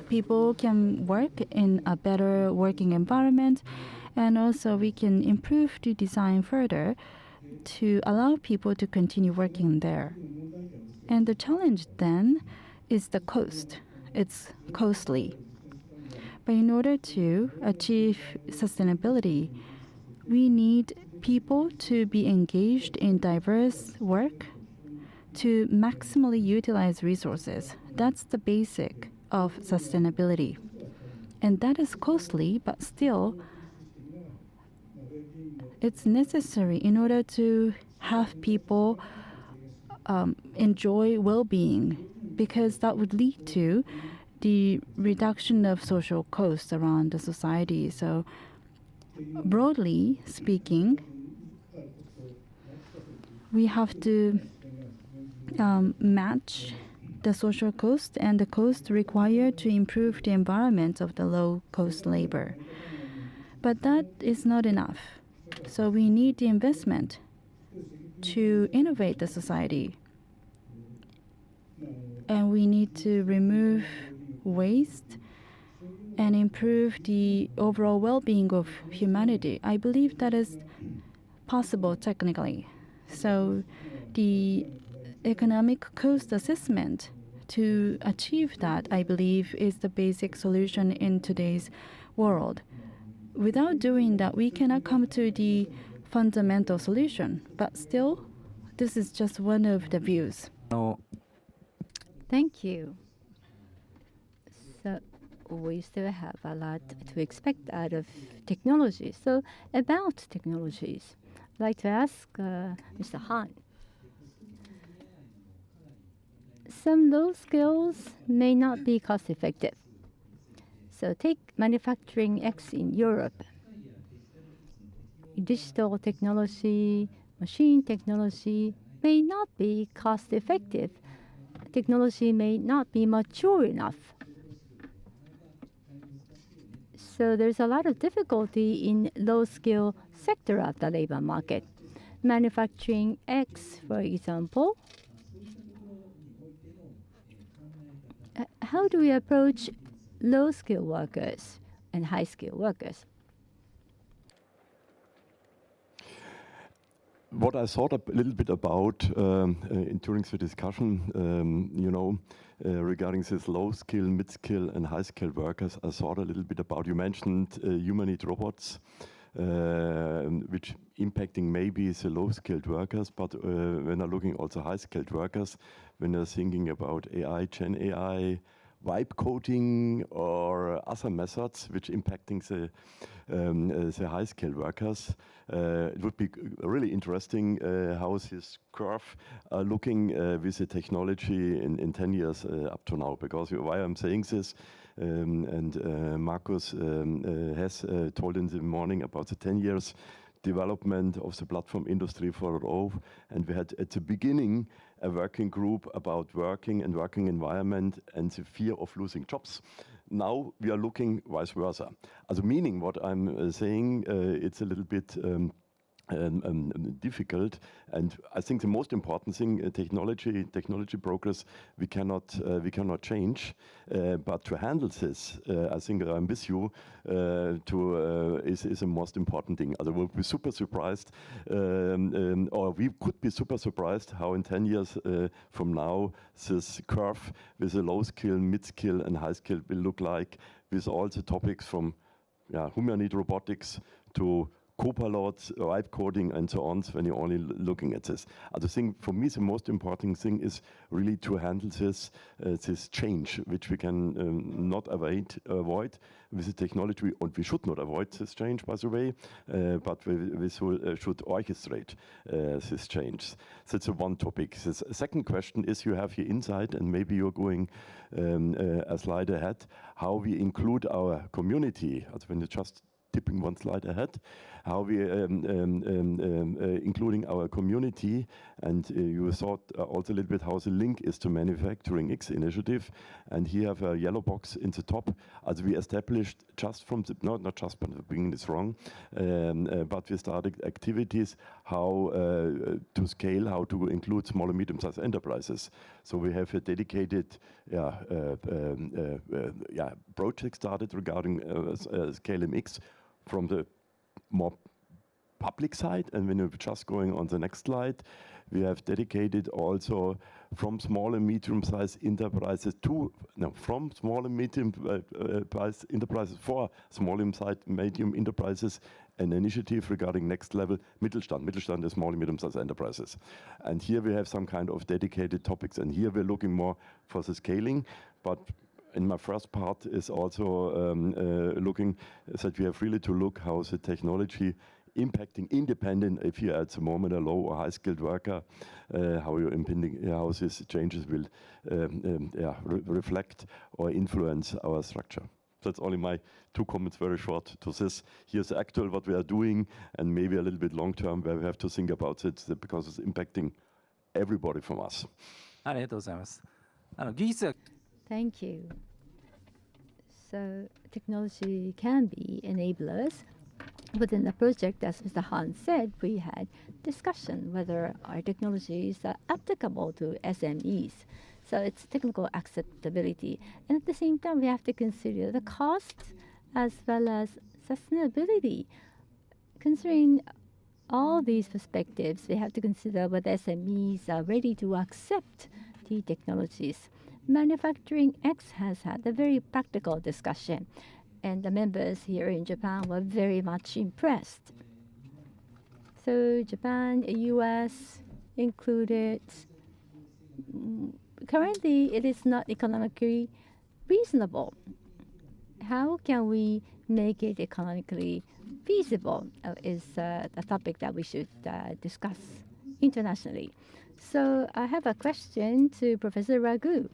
People can work in a better working environment, and also we can improve the design further to allow people to continue working there. And the challenge then is the cost. It's costly. But in order to achieve sustainability, we need people to be engaged in diverse work to maximally utilize resources. That's the basic of sustainability. And that is costly, but still, it's necessary in order to have people enjoy well-being, because that would lead to the reduction of social costs around the society. So broadly speaking, we have to match the social cost and the cost required to improve the environment of the low-cost labor. But that is not enough. So we need the investment to innovate the society. And we need to remove waste and improve the overall well-being of humanity. I believe that is possible technically. So the economic cost assessment to achieve that, I believe, is the basic solution in today's world. Without doing that, we cannot come to the fundamental solution. But still, this is just one of the views. Thank you. So we still have a lot to expect out of technology. So about technologies, I'd like to ask Mr. Hahn. Some low skills may not be cost effective. So take manufacturing X in Europe. Digital technology, machine technology may not be cost effective. Technology may not be mature enough. So there's a lot of difficulty in low-skill sector of the labor market. Manufacturing X, for example. How do we approach low-skill workers and high-skill workers? What I thought a little bit about during the discussion, regarding this low-skill, mid-skill, and high-skill workers, I thought a little bit about, you mentioned humanoid robots, which impacting maybe the low-skilled workers, but when I'm looking also high-skilled workers, when you're thinking about AI, Gen AI, vibe coding or other methods which impacting the high-skilled workers. It would be really interesting how this curve looking with the technology in 10 years up to now. Because why I'm saying this, and Markus has told in the morning about the 10 years development of the platform Industrie 4.0, and we had at the beginning a working group about working and working environment and the fear of losing jobs. Now we are looking vice versa. As meaning what I'm saying, it's a little bit difficult, and I think the most important thing, technology progress, we cannot change, but to handle this, I think I'm with you, is the most important thing. I will be super surprised, or we could be super surprised how in 10 years from now this curve with a low skill, mid skill, and high skill will look like, with all the topics from humanoid robotics to Copilot, vibe coding, and so on, when you're only looking at this. I think for me, the most important thing is really to handle this change, which we can not avoid with the technology, and we should not avoid this change, by the way, but we should orchestrate this change. That's one topic. The second question is, you have here insight, and maybe you're going a slide ahead, how we include our community. When you're just tipping one slide ahead, how we including our community, and you thought also a little bit how the link is to Manufacturing X initiative, and here have a yellow box in the top, as we established just from the, not just from the beginning, it's wrong, but we started activities how to scale, how to include small and medium-sized enterprises. So we have a dedicated project started regarding Scale MX from the more public side, and when you're just going on the next slide, we have dedicated also from small and medium-sized enterprises from small and medium-sized enterprises for small and medium enterprises, an initiative regarding next level Mittelstand. Mittelstand is small and medium-sized enterprises. And here we have some kind of dedicated topics, and here we're looking more for the scaling, but in my first part is also looking that we have really to look how the technology impacting independent, if you're at the moment a low or high skilled worker, how you're impending, how these changes will reflect or influence our structure. That's only my 2 comments, very short to this. Here's the actual what we are doing, and maybe a little bit long term where we have to think about it, because it's impacting everybody from us. ありがとうございます。技術は Thank you. So technology can be enablers. Within the project, as Mr. Hahn said, we had discussion whether our technologies are applicable to SMEs. So it's technical acceptability. And at the same time, we have to consider the cost as well as sustainability. Considering all these perspectives, we have to consider whether SMEs are ready to accept the technologies. Manufacturing X has had a very practical discussion, and the members here in Japan were very much impressed. So Japan, US included. Currently, it is not economically reasonable. How can we make it economically feasible is the topic that we should discuss internationally. So I have a question to Professor Ragu.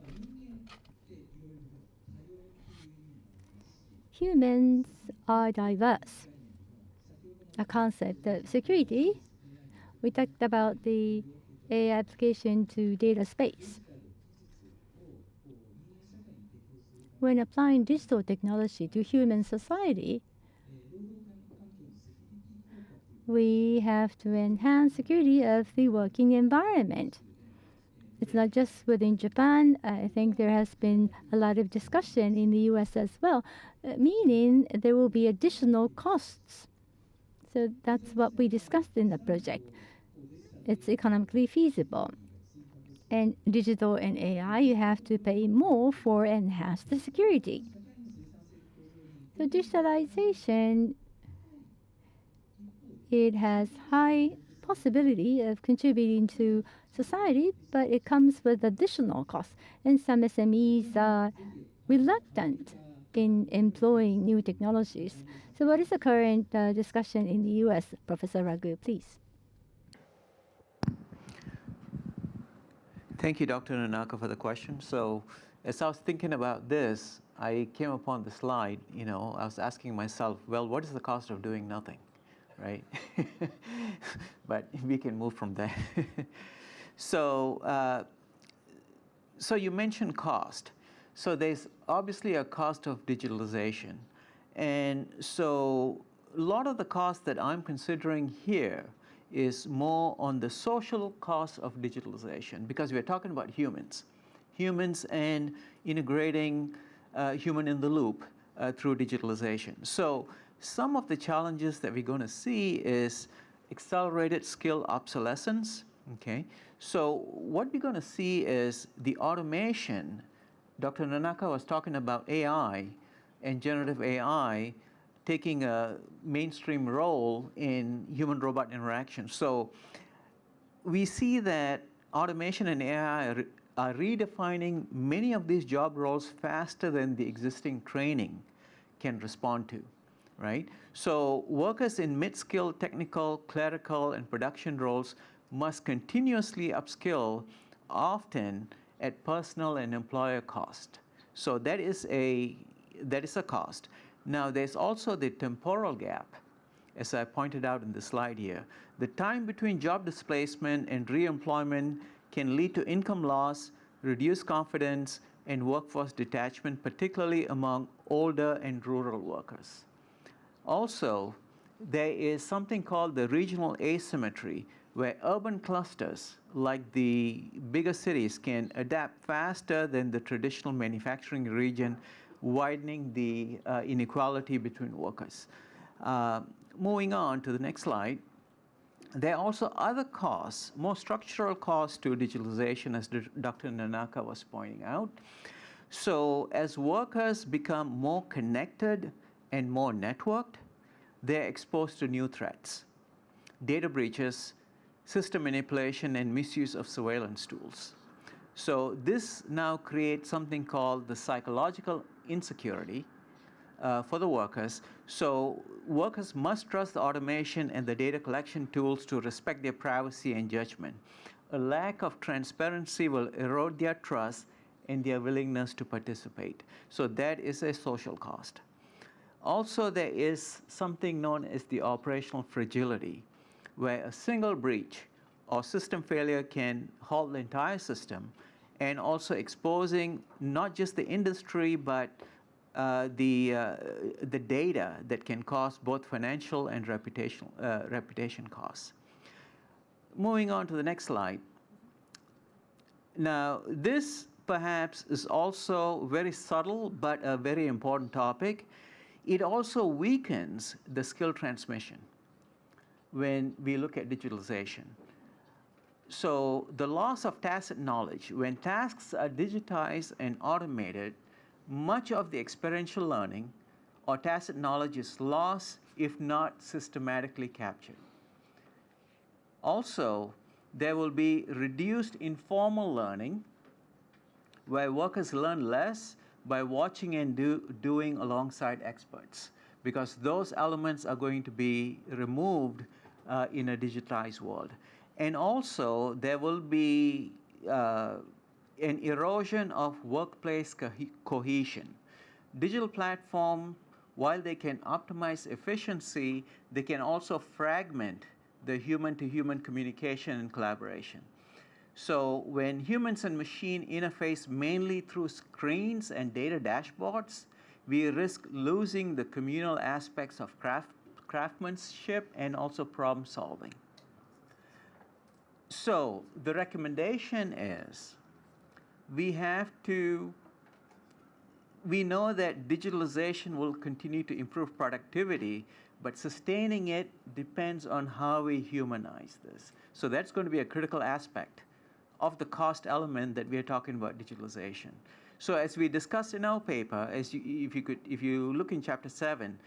Humans are diverse. A concept of security, we talked about the AI application to data space. When applying digital technology to human society, we have to enhance security of the working environment. It's not just within Japan. I think there has been a lot of discussion in the US as well, meaning there will be additional costs. So that's what we discussed in the project. It's economically feasible. And digital and AI, you have to pay more for enhanced security. So digitalization, it has high possibility of contributing to society, but it comes with additional costs. And some SMEs are reluctant in employing new technologies. So what is the current discussion in the US? Professor Ragu, please. Thank you, Dr. Nanaka, for the question. So as I was thinking about this, I came upon the slide, I was asking myself, well, what is the cost of doing nothing, right? But we can move from there. So you mentioned cost. So there's obviously a cost of digitalization. And so a lot of the cost that I'm considering here is more on the social cost of digitalization, because we're talking about humans and integrating human in the loop through digitalization. So some of the challenges that we're going to see is accelerated skill obsolescence. Okay, so what we're going to see is the automation. Dr. Nanaka was talking about AI and generative AI taking a mainstream role in human-robot interaction. So we see that automation and AI are redefining many of these job roles faster than the existing training can respond to, right? So workers in mid-skilled technical, clerical, and production roles must continuously upskill, often at personal and employer cost. So that is a cost. Now there's also the temporal gap, as I pointed out in the slide here. The time between job displacement and reemployment can lead to income loss, reduced confidence, and workforce detachment, particularly among older and rural workers. Also, there is something called the regional asymmetry, where urban clusters, like the bigger cities, can adapt faster than the traditional manufacturing region, widening the inequality between workers. Moving on to the next slide. There are also other costs, more structural costs to digitalization, as Dr. Nanaka was pointing out. So as workers become more connected and more networked, they're exposed to new threats: data breaches, system manipulation, and misuse of surveillance tools. So this now creates something called the psychological insecurity for the workers. So workers must trust the automation and the data collection tools to respect their privacy and judgment. A lack of transparency will erode their trust and their willingness to participate. So that is a social cost. Also, there is something known as the operational fragility, where a single breach or system failure can halt the entire system, and also exposing not just the industry, but the data that can cause both financial and reputation costs. Moving on to the next slide. Now, this perhaps is also very subtle, but a very important topic. It also weakens the skill transmission when we look at digitalization. So the loss of tacit knowledge, when tasks are digitized and automated, much of the experiential learning or tacit knowledge is lost if not systematically captured. Also, there will be reduced informal learning, where workers learn less by watching and doing alongside experts, because those elements are going to be removed in a digitized world. And also, there will be an erosion of workplace cohesion. Digital platform, while they can optimize efficiency, they can also fragment the human-to-human communication and collaboration. So when humans and machine interface mainly through screens and data dashboards, we risk losing the communal aspects of craftsmanship and also problem solving. So the recommendation is we know that digitalization will continue to improve productivity, but sustaining it depends on how we humanize this. So that's going to be a critical aspect of the cost element that we are talking about digitalization. So as we discussed in our paper, if you look in chapter 7,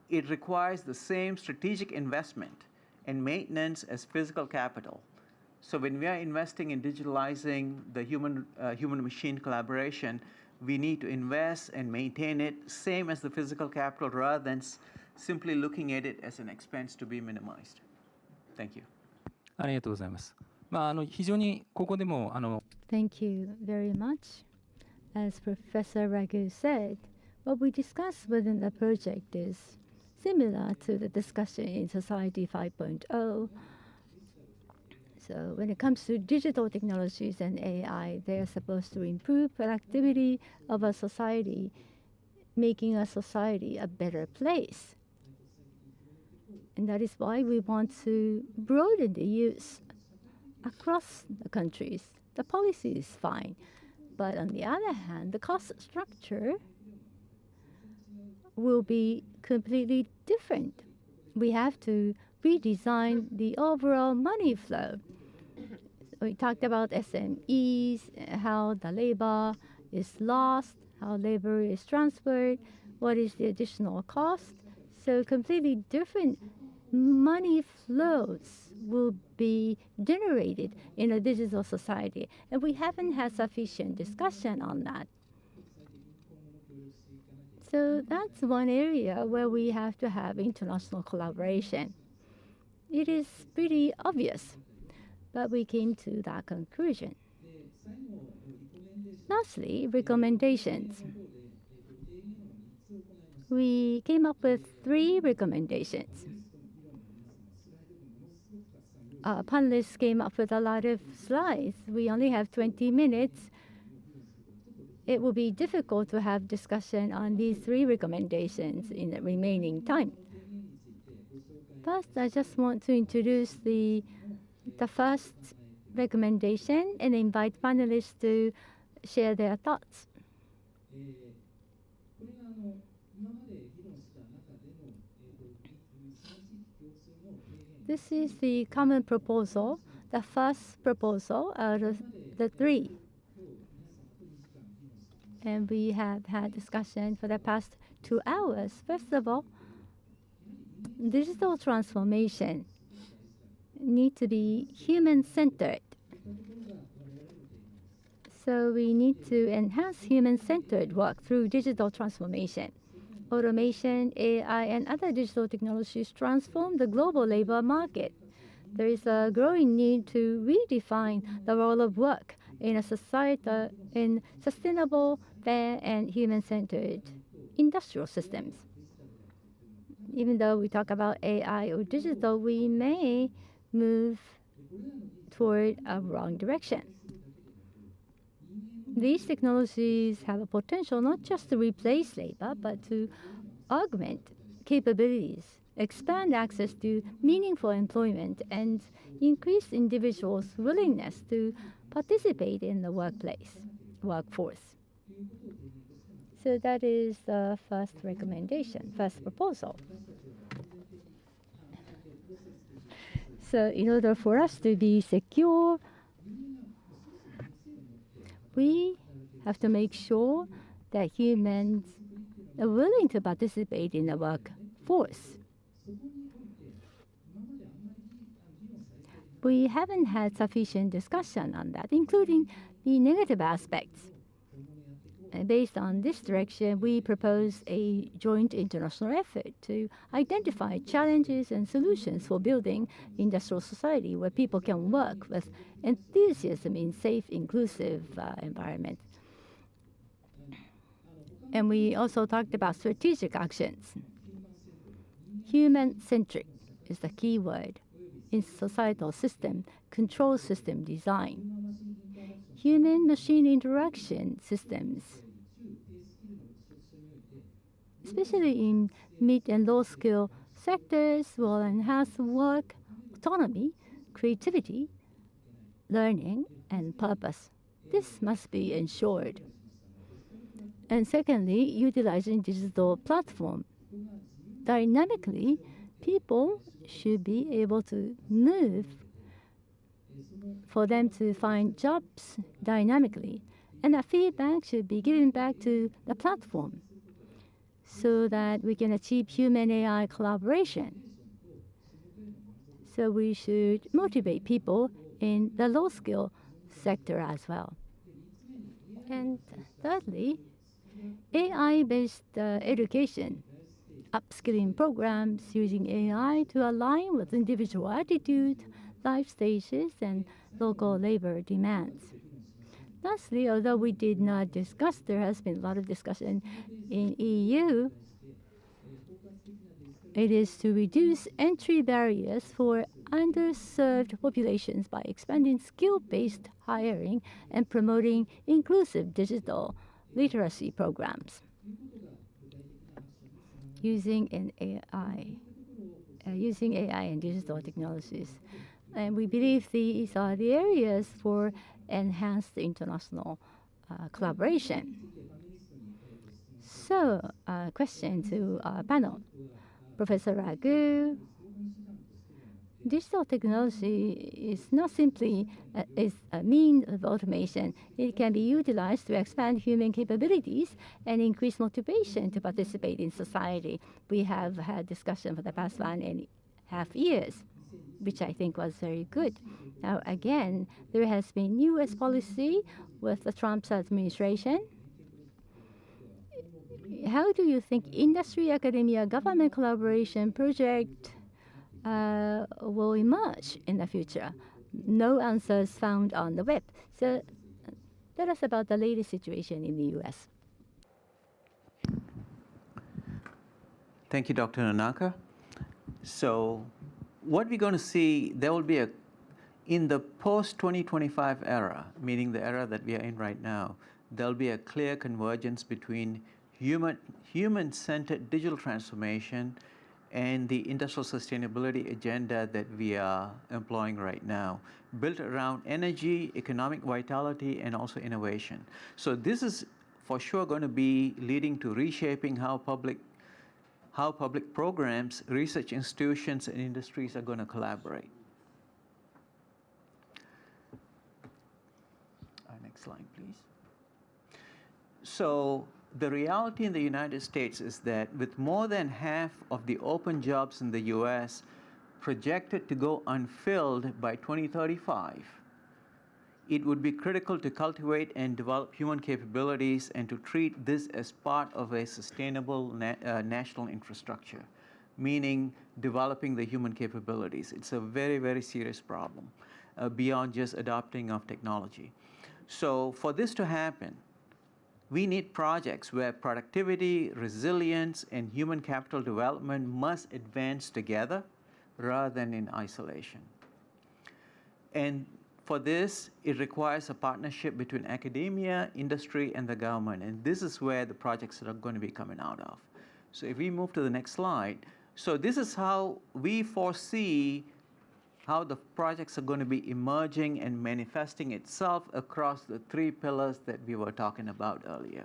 it requires the same strategic investment and maintenance as physical capital. So when we are investing in digitalizing the human-machine collaboration, we need to invest and maintain it same as the physical capital, rather than simply looking at it as an expense to be minimized. Thank you. ありがとうございます。非常にここでもThank you very much. As Professor Ragu said, what we discussed within the project is similar to the discussion in Society 5.0. So when it comes to digital technologies and AI, they are supposed to improve productivity of a society, making a society a better place. And that is why we want to broaden the use across the countries. The policy is fine. But on the other hand, the cost structure will be completely different. We have to redesign the overall money flow. We talked about SMEs, how the labor is lost, how labor is transferred, what is the additional cost. So completely different money flows will be generated in a digital society. And we haven't had sufficient discussion on that. So that's one area where we have to have international collaboration. It is pretty obvious, but we came to that conclusion. Lastly, recommendations. We came up with 3 recommendations. Panelists came up with a lot of slides. We only have 20 minutes. It will be difficult to have discussion on these 3 recommendations in the remaining time. First, I just want to introduce the first recommendation and invite panelists to share their thoughts. This is the common proposal, the first proposal out of the 3. And we have had discussion for the past 2 hours. First of all, digital transformation need to be human-centered. So we need to enhance human-centered work through digital transformation. Automation, AI, and other digital technologies transform the global labor market. There is a growing need to redefine the role of work in a society in sustainable, fair, and human-centered industrial systems. Even though we talk about AI or digital, we may move toward a wrong direction. These technologies have a potential not just to replace labor, but to augment capabilities, expand access to meaningful employment, and increase individuals' willingness to participate in the workforce. So that is the first recommendation, first proposal. So in order for us to be secure, we have to make sure that humans are willing to participate in the workforce. We haven't had sufficient discussion on that, including the negative aspects. And based on this direction, we propose a joint international effort to identify challenges and solutions for building industrial society where people can work with enthusiasm in safe, inclusive environment. And we also talked about strategic actions. Human-centric is the key word in societal system, control system design. Human-machine interaction systems, especially in mid and low-skill sectors, will enhance work autonomy, creativity, learning, and purpose. This must be ensured. And secondly, utilizing digital platform. Dynamically, people should be able to move for them to find jobs dynamically. And that feedback should be given back to the platform so that we can achieve human-AI collaboration. So we should motivate people in the low-skill sector as well. And thirdly, AI-based education, upskilling programs using AI to align with individual attitude, life stages, and local labor demands. Lastly, although we did not discuss, there has been a lot of discussion in EU. It is to reduce entry barriers for underserved populations by expanding skill-based hiring and promoting inclusive digital literacy programs using AI and digital technologies. And we believe these are the areas for enhanced international collaboration. So, question to our panel. Professor Ragu, digital technology is not simply a means of automation. It can be utilized to expand human capabilities and increase motivation to participate in society. We have had discussion for the past 1.5 years, which I think was very good. Now, again, there has been U.S. policy with the Trump administration. How do you think industry, academia, government collaboration project will emerge in the future? No answers found on the web. So tell us about the latest situation in the U.S. Thank you, Dr. Nanaka. So what we're going to see, there will be in the post-2025 era, meaning the era that we are in right now, there'll be a clear convergence between human-centered digital transformation and the industrial sustainability agenda that we are employing right now, built around energy, economic vitality, and also innovation. So this is for sure going to be leading to reshaping how public programs, research institutions, and industries are going to collaborate. Next slide, please. So the reality in the United States is that with more than half of the open jobs in the US projected to go unfilled by 2035, it would be critical to cultivate and develop human capabilities and to treat this as part of a sustainable national infrastructure, meaning developing the human capabilities. It's a very, very serious problem beyond just adopting of technology. So for this to happen, we need projects where productivity, resilience, and human capital development must advance together rather than in isolation. And for this, it requires a partnership between academia, industry, and the government. And this is where the projects are going to be coming out of. So if we move to the next slide, so this is how we foresee how the projects are going to be emerging and manifesting itself across the 3 pillars that we were talking about earlier.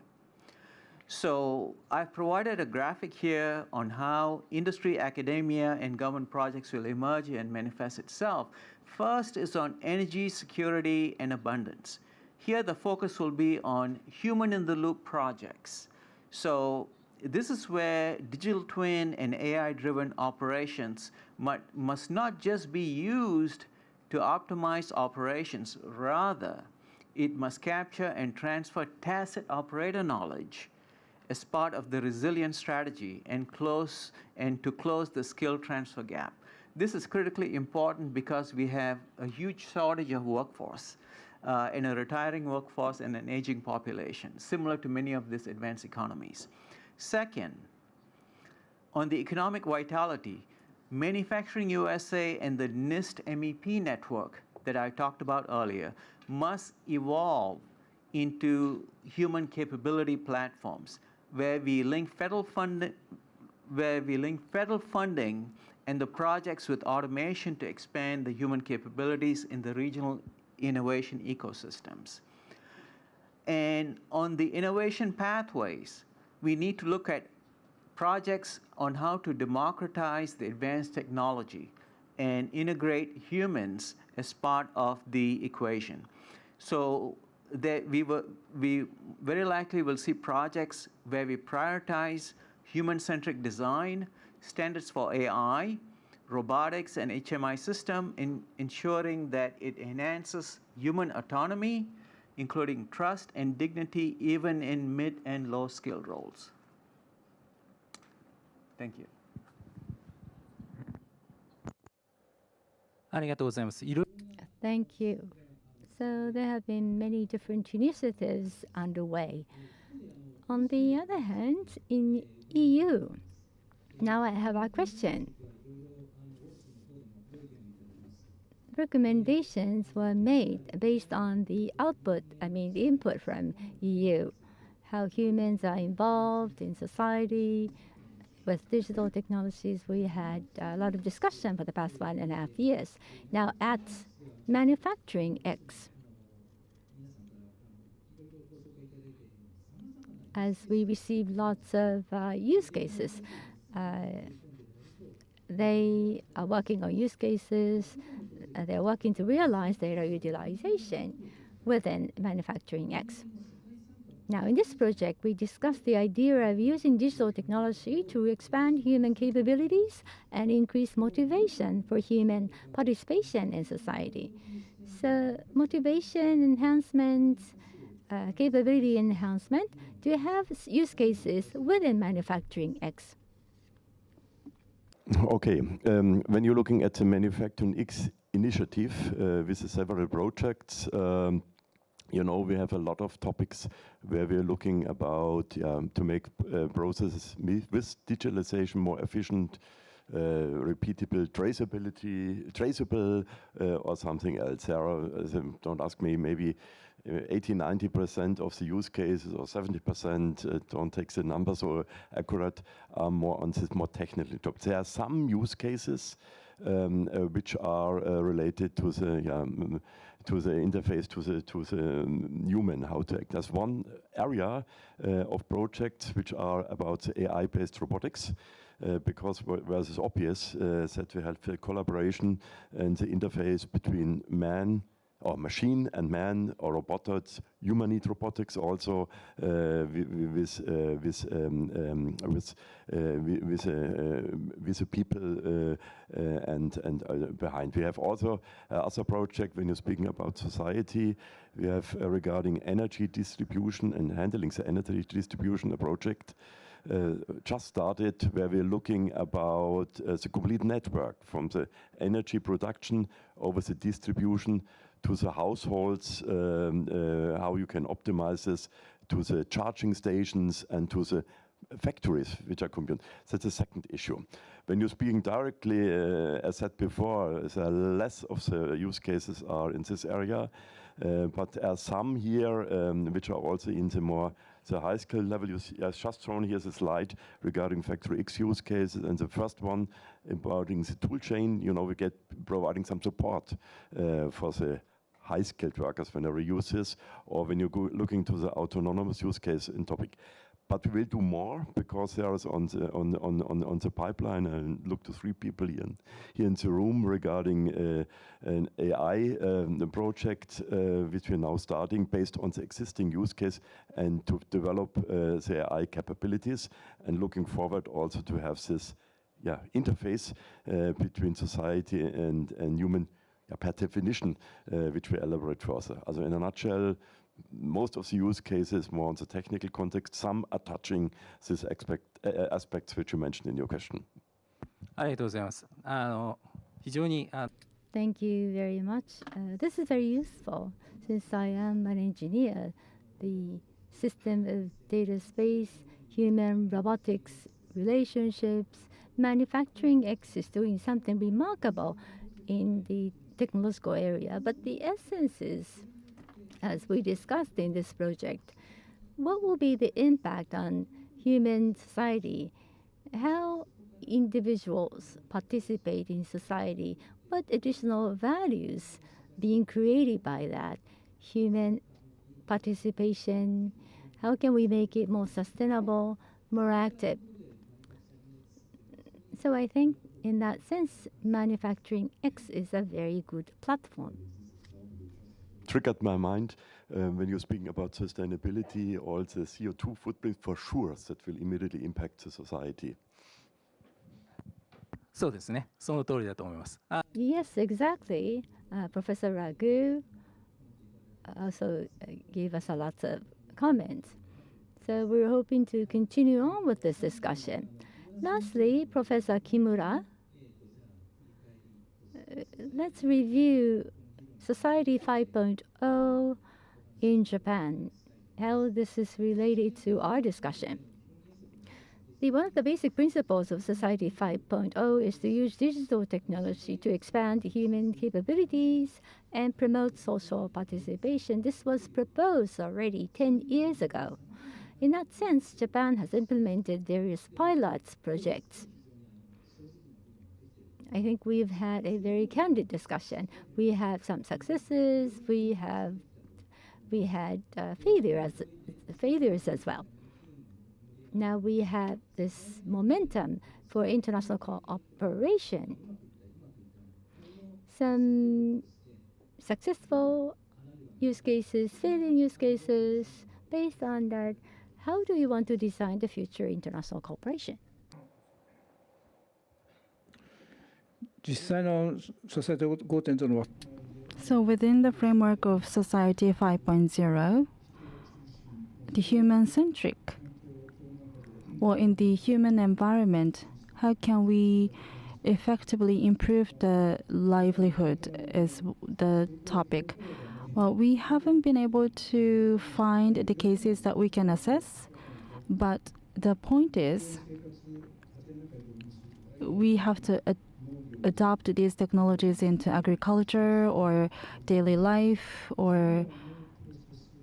So I've provided a graphic here on how industry, academia, and government projects will emerge and manifest itself. First is on energy, security, and abundance. Here the focus will be on human-in-the-loop projects. So this is where digital twin and AI-driven operations must not just be used to optimize operations. Rather, it must capture and transfer tacit operator knowledge as part of the resilience strategy and to close the skill transfer gap. This is critically important because we have a huge shortage of workforce and a retiring workforce and an aging population, similar to many of these advanced economies. Second, on the economic vitality, Manufacturing USA and the NIST MEP network that I talked about earlier must evolve into human capability platforms where we link federal funding and the projects with automation to expand the human capabilities in the regional innovation ecosystems. And on the innovation pathways, we need to look at projects on how to democratize the advanced technology and integrate humans as part of the equation. So that we very likely will see projects where we prioritize human-centric design, standards for AI, robotics, and HMI system, in ensuring that it enhances human autonomy, including trust and dignity, even in mid and low-skilled roles. Thank you. ありがとうございます。Thank you. So there have been many different initiatives underway. On the other hand, in EU, now I have a question. Recommendations were made based on the the input from EU, how humans are involved in society. With digital technologies, we had a lot of discussion for the past 1.5 years. Now at Manufacturing X, as we receive lots of use cases, they are working on use cases. They're working to realize data utilization within Manufacturing X. Now, in this project, we discussed the idea of using digital technology to expand human capabilities and increase motivation for human participation in society. So, motivation enhancement, capability enhancement, do you have use cases within Manufacturing X? Okay, when you're looking at the Manufacturing X initiative with several projects, you know, we have a lot of topics where we're looking about to make processes with digitalization more efficient, repeatable, traceable, or something else. There are, don't ask me, maybe 80–90% of the use cases, or 70%, don't take the numbers so accurate, are more on this more technical topics. There are some use cases which are related to the interface, to the human, how to act. There's one area of projects which are about the AI-based robotics, because where it's obvious that we have the collaboration and the interface between man or machine and man, or robotics, humanoid robotics also with the people and behind. We have also other project when you're speaking about society. We have regarding energy distribution and handling the energy distribution, a project just started where we're looking about the complete network from the energy production over the distribution to the households, how you can optimize this, to the charging stations and to the factories which are computed. That's the second issue. When you're speaking directly, as said before, less of the use cases are in this area, but there are some here which are also in the more the high skill level. I've just shown here the slide regarding Factory X use cases, and the first one about the tool chain. You know, we get providing some support for the high-skilled workers whenever you use this, or when you go looking to the autonomous use case in topic. But we will do more, because there is on the pipeline, and look to 3 people here in the room regarding an AI project which we're now starting based on the existing use case, and to develop the AI capabilities, and looking forward also to have this interface between society and human, per definition, which we elaborate further. Also, in a nutshell, most of the use cases more on the technical context. Some are touching these aspects which you mentioned in your question. ありがとうございます。非常に Thank you very much. This is very useful. Since I am an engineer, the system of data space, human robotics relationships, Manufacturing X is doing something remarkable in the technological area. But the essence is, as we discussed in this project, what will be the impact on human society? How individuals participate in society? What additional values being created by that? Human participation, how can we make it more sustainable, more active? So I think in that sense, Manufacturing X is a very good platform. Triggered my mind when you're speaking about sustainability, all the CO2 footprint, for sure that will immediately impact the society. そうですね。その通りだと思います。Yes, exactly. Professor Ragu also gave us a lot of comments. So we're hoping to continue on with this discussion. Lastly, Professor Kimura, let's review Society 5.0 in Japan, how this is related to our discussion. One of the basic principles of Society 5.0 is to use digital technology to expand human capabilities and promote social participation. This was proposed already 10 years ago. In that sense, Japan has implemented various pilots projects. I think we've had a very candid discussion. We have some successes. We had failures as well. now we have this momentum for international cooperation. Some successful use cases, failing use cases. Based on that, how do you want to design the future international cooperation? So within the framework of Society 5.0, the human-centric, or in the human environment, how can we effectively improve the livelihood is the topic. Well, we haven't been able to find the cases that we can assess, but the point is we have to adopt these technologies into agriculture or daily life or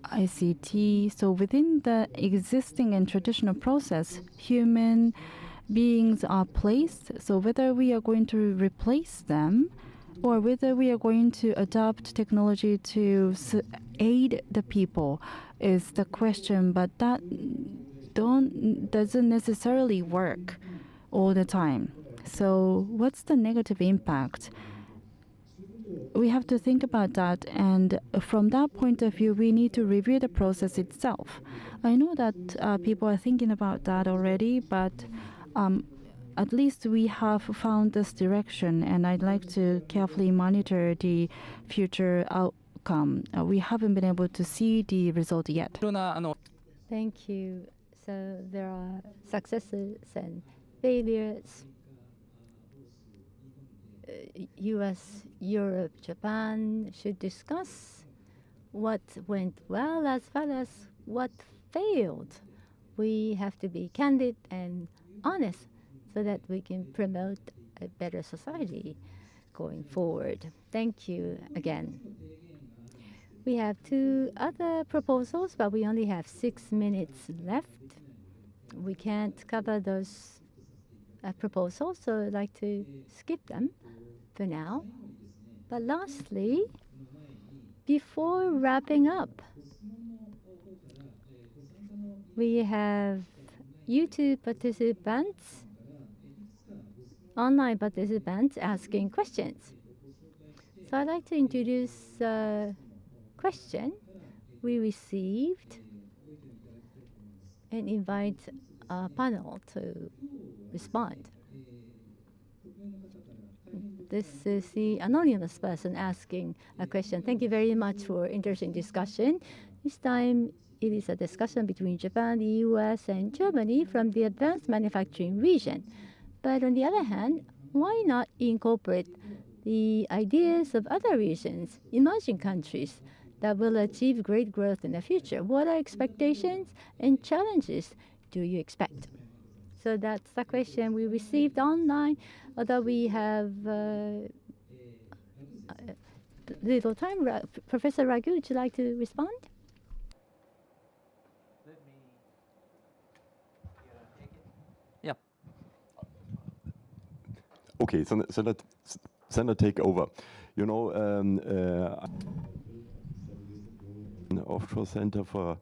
ICT. So within the existing and traditional process, human beings are placed. So whether we are going to replace them or whether we are going to adopt technology to aid the people is the question, but that doesn't necessarily work all the time. So what's the negative impact? We have to think about that, and from that point of view, we need to review the process itself. I know that people are thinking about that already, but at least we have found this direction, and I'd like to carefully monitor the future outcome. We haven't been able to see the result yet. Thank you. So there are successes and failures. US, Europe, Japan should discuss what went well as well as what failed. We have to be candid and honest so that we can promote a better society going forward. Thank you again. We have 2 other proposals, but we only have 6 minutes left. We can't cover those proposals, so I'd like to skip them for now. But lastly, before wrapping up, we have YouTube participants, online participants asking questions. So I'd like to introduce a question we received and invite our panel to respond. This is the anonymous person asking a question. Thank you very much for interesting discussion. This time it is a discussion between Japan, the US, and Germany from the advanced manufacturing region. But on the other hand, why not incorporate the ideas of other regions, emerging countries, that will achieve great growth in the future? What are expectations and challenges do you expect? So that's the question we received online. Although we have little time, Professor Ragu, would you like to respond? Yeah. Okay, so I take over. You know, an offshore center for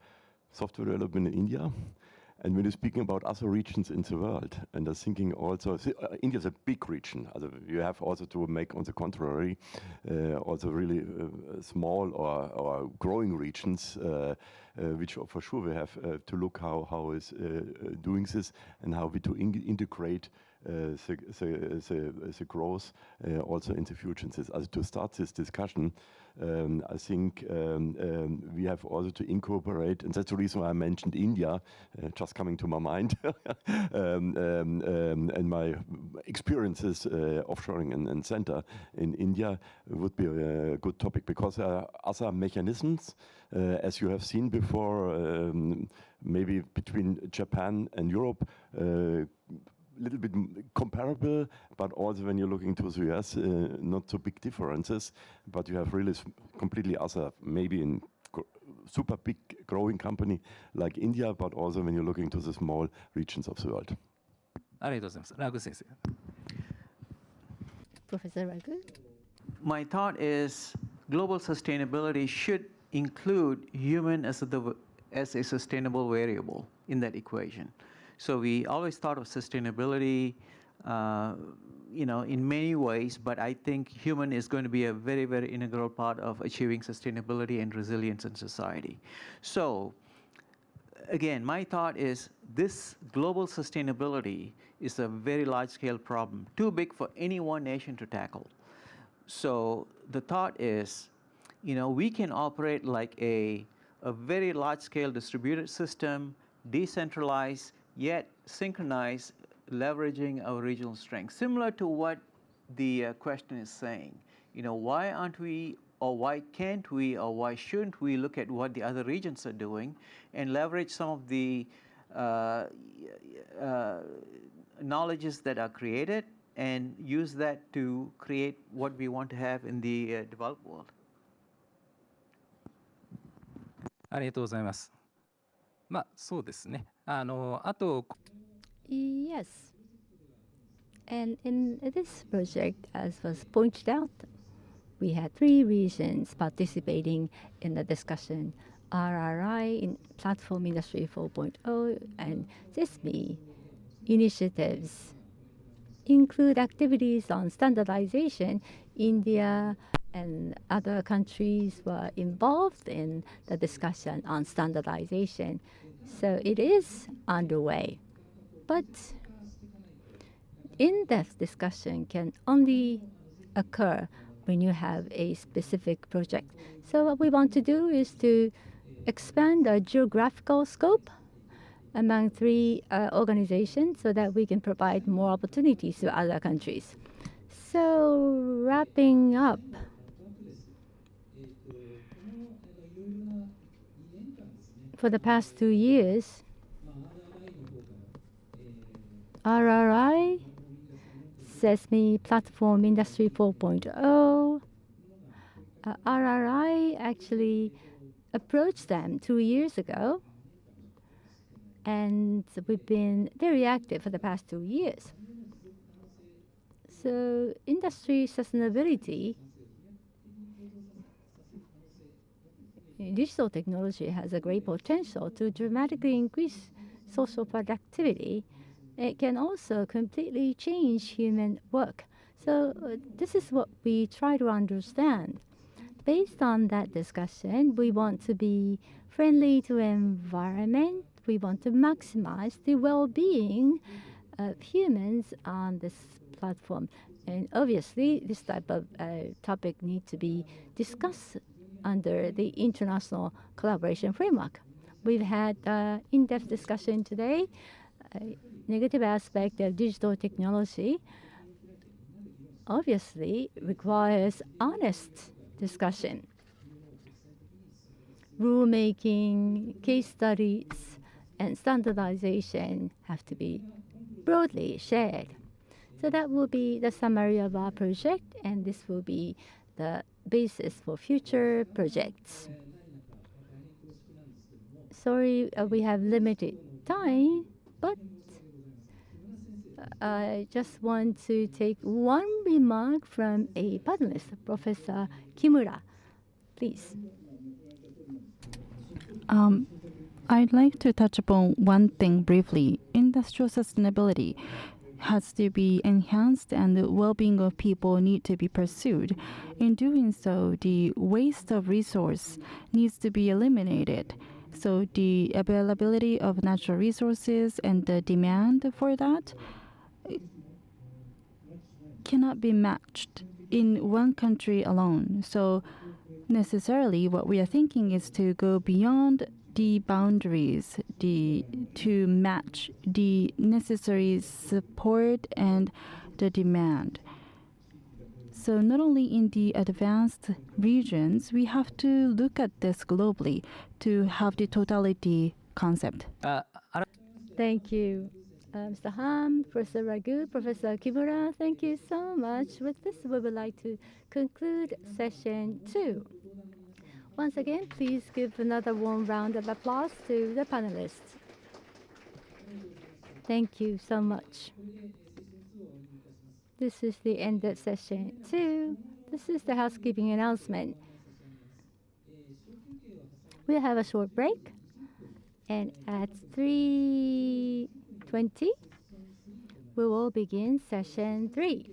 software development in India. And when you're speaking about other regions in the world, and I'm thinking also, India is a big region. You have also to make, on the contrary, also really small or growing regions, which for sure we have to look how is doing this and how we to integrate the growth also in the future. Also to start this discussion, I think we have also to incorporate, and that's the reason why I mentioned India, just coming to my mind, and my experiences offshoring and center in India would be a good topic, because other mechanisms, as you have seen before, maybe between Japan and Europe, little bit comparable, but also when you're looking to the US, not so big differences, but you have really completely other, maybe in super big growing company like India, but also when you're looking to the small regions of the world. Professor Ragu? My thought is global sustainability should include human as a sustainable variable in that equation. So we always thought of sustainability, in many ways, but I think human is going to be a very, very integral part of achieving sustainability and resilience in society. So again, my thought is this global sustainability is a very large-scale problem, too big for any one nation to tackle. So the thought is, we can operate like a very large-scale distributed system, decentralized, yet synchronized, leveraging our regional strengths. Similar to what the question is saying. Why aren't we, or why can't we, or why shouldn't we look at what the other regions are doing and leverage some of the knowledges that are created and use that to create what we want to have in the developed world. ありがとうございます。そうですね。あと Yes. And in this project, as was pointed out, we had 3 regions participating in the discussion: RRI in Platform Industry 4.0 and SISMI initiatives include activities on standardization. India and other countries were involved in the discussion on standardization. So it is underway. But in-depth discussion can only occur when you have a specific project. So what we want to do is to expand the geographical scope among 3 organizations so that we can provide more opportunities to other countries. So wrapping up, for the past 2 years, RRI, SESMI, Platform Industry 4.0, RRI actually approached them 2 years ago, and we've been very active for the past 2 years. So industry sustainability, digital technology has a great potential to dramatically increase social productivity. It can also completely change human work. So this is what we try to understand. Based on that discussion, we want to be friendly to environment. We want to maximize the well-being of humans on this platform. And obviously, this type of topic needs to be discussed under the international collaboration framework. We've had in-depth discussion today. Negative aspect of digital technology obviously requires honest discussion. Rulemaking, case studies, and standardization have to be broadly shared. So that will be the summary of our project, and this will be the basis for future projects. Sorry, we have limited time, but I just want to take one remark from a panelist, Professor Kimura. Please. I'd like to touch upon one thing briefly. Industrial sustainability has to be enhanced and the well-being of people need to be pursued. In doing so, the waste of resource needs to be eliminated. So the availability of natural resources and the demand for that cannot be matched in one country alone. So necessarily what we are thinking is to go beyond the boundaries to match the necessary support and the demand. So not only in the advanced regions, we have to look at this globally to have the totality concept. Thank you, Mr. Hahn, Professor Ragu, Professor Kimura. Thank you so much. With this, we would like to conclude session 2. Once again, please give another warm round of applause to the panelists. Thank you so much. This is the end of session 2. This is the housekeeping announcement. We'll have a short break, and at 3:20 2020, we will begin session 3.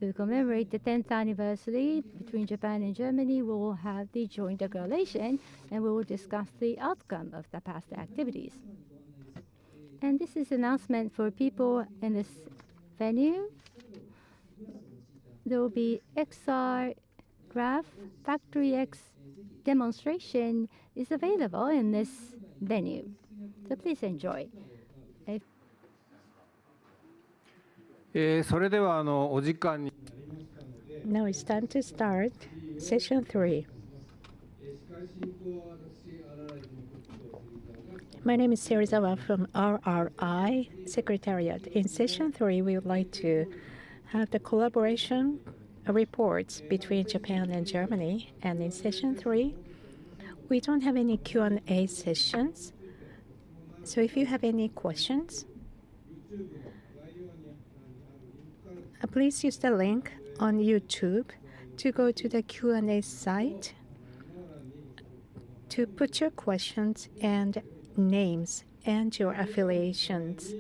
To commemorate the 10th anniversary between Japan and Germany, we will have the joint declaration and we will discuss the outcome of the past activities. And this is an announcement for people in this venue. There will be XR graph Factory X demonstration is available in this venue. So please enjoy. それではお時間に Now it's time to start session 3. My name is Serizawa from RRI Secretariat. In session 3, we would like to have the collaboration reports between Japan and Germany. And in session 3, we don't have any Q&A sessions. So if you have any questions, please use the link on YouTube to go to the Q&A site to put your questions and names and your affiliations.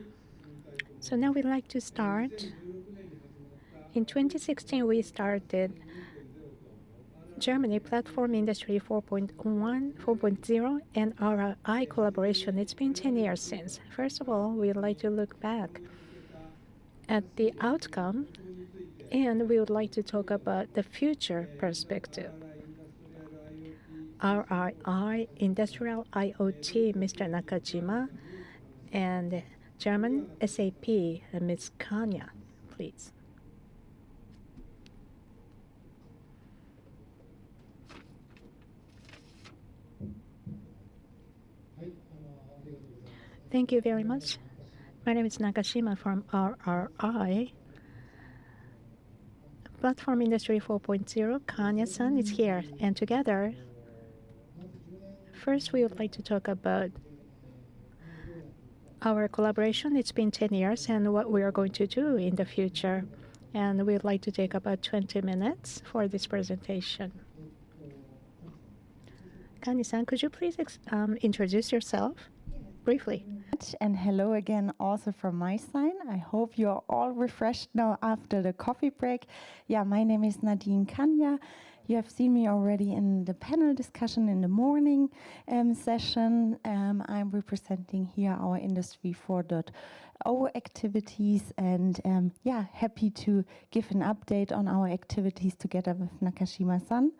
So now we'd like to start. In 2016, we started Germany Platform Industry 4.0 and RRI collaboration. It's been 10 years since. First of all, we'd like to look back at the outcome, and we would like to talk about the future perspective. RRI Industrial IoT, Mr. Nakajima, and German SAP, Ms. Kanya, please. Thank you very much. My name is Nakashima from RRI. Platform Industry 4.0, Kanya-san is here. And together, first we would like to talk about our collaboration. It's been 10 years and what we are going to do in the future. And we would like to take about 20 minutes for this presentation. Kanya-san, could you please introduce yourself briefly? And hello again also from my side. I hope you're all refreshed now after the coffee break. Yeah, my name is Nadine Kanya. You have seen me already in the panel discussion in the morning session. I'm representing here our Industry 4.0 activities and yeah, happy to give an update on our activities together with Nakashima-san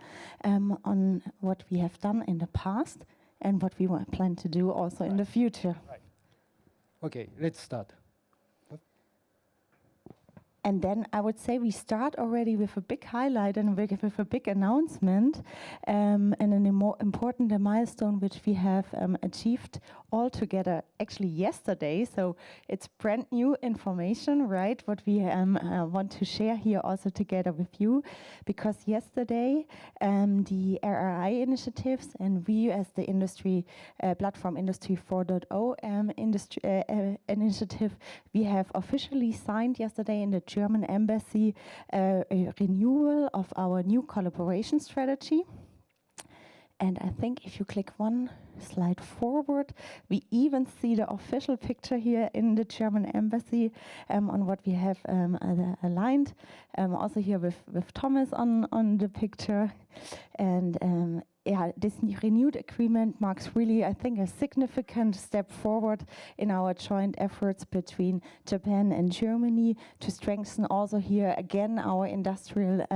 on what we have done in the past and what we plan to do also in the future. Okay, let's start. And then I would say we start already with a big highlight and with a big announcement and an important milestone which we have achieved all together actually yesterday. So it's brand new information, right? What we want to share here also together with you, because yesterday the RRI initiatives and we as the industry platform Industry 4.0 initiative, we have officially signed yesterday in the German embassy a renewal of our new collaboration strategy. And I think if you click one slide forward, we even see the official picture here in the German embassy on what we have aligned. Also here with Thomas on the picture. And yeah, this renewed agreement marks really, I think, a significant step forward in our joint efforts between Japan and Germany to strengthen also here again our industrial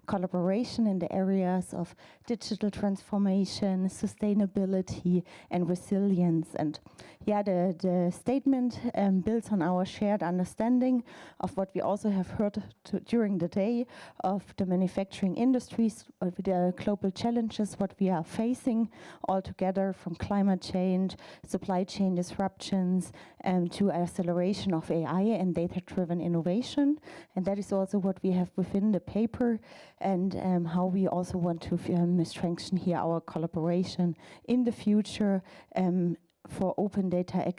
collaboration in the areas of digital transformation, sustainability, and resilience. And yeah, the statement builds on our shared understanding of what we also have heard during the day of the manufacturing industries, of the global challenges, what we are facing all together, from climate change, supply chain disruptions, to acceleration of AI and data-driven innovation. And that is also what we have within the paper, and how we also want to strengthen here our collaboration in the future for open data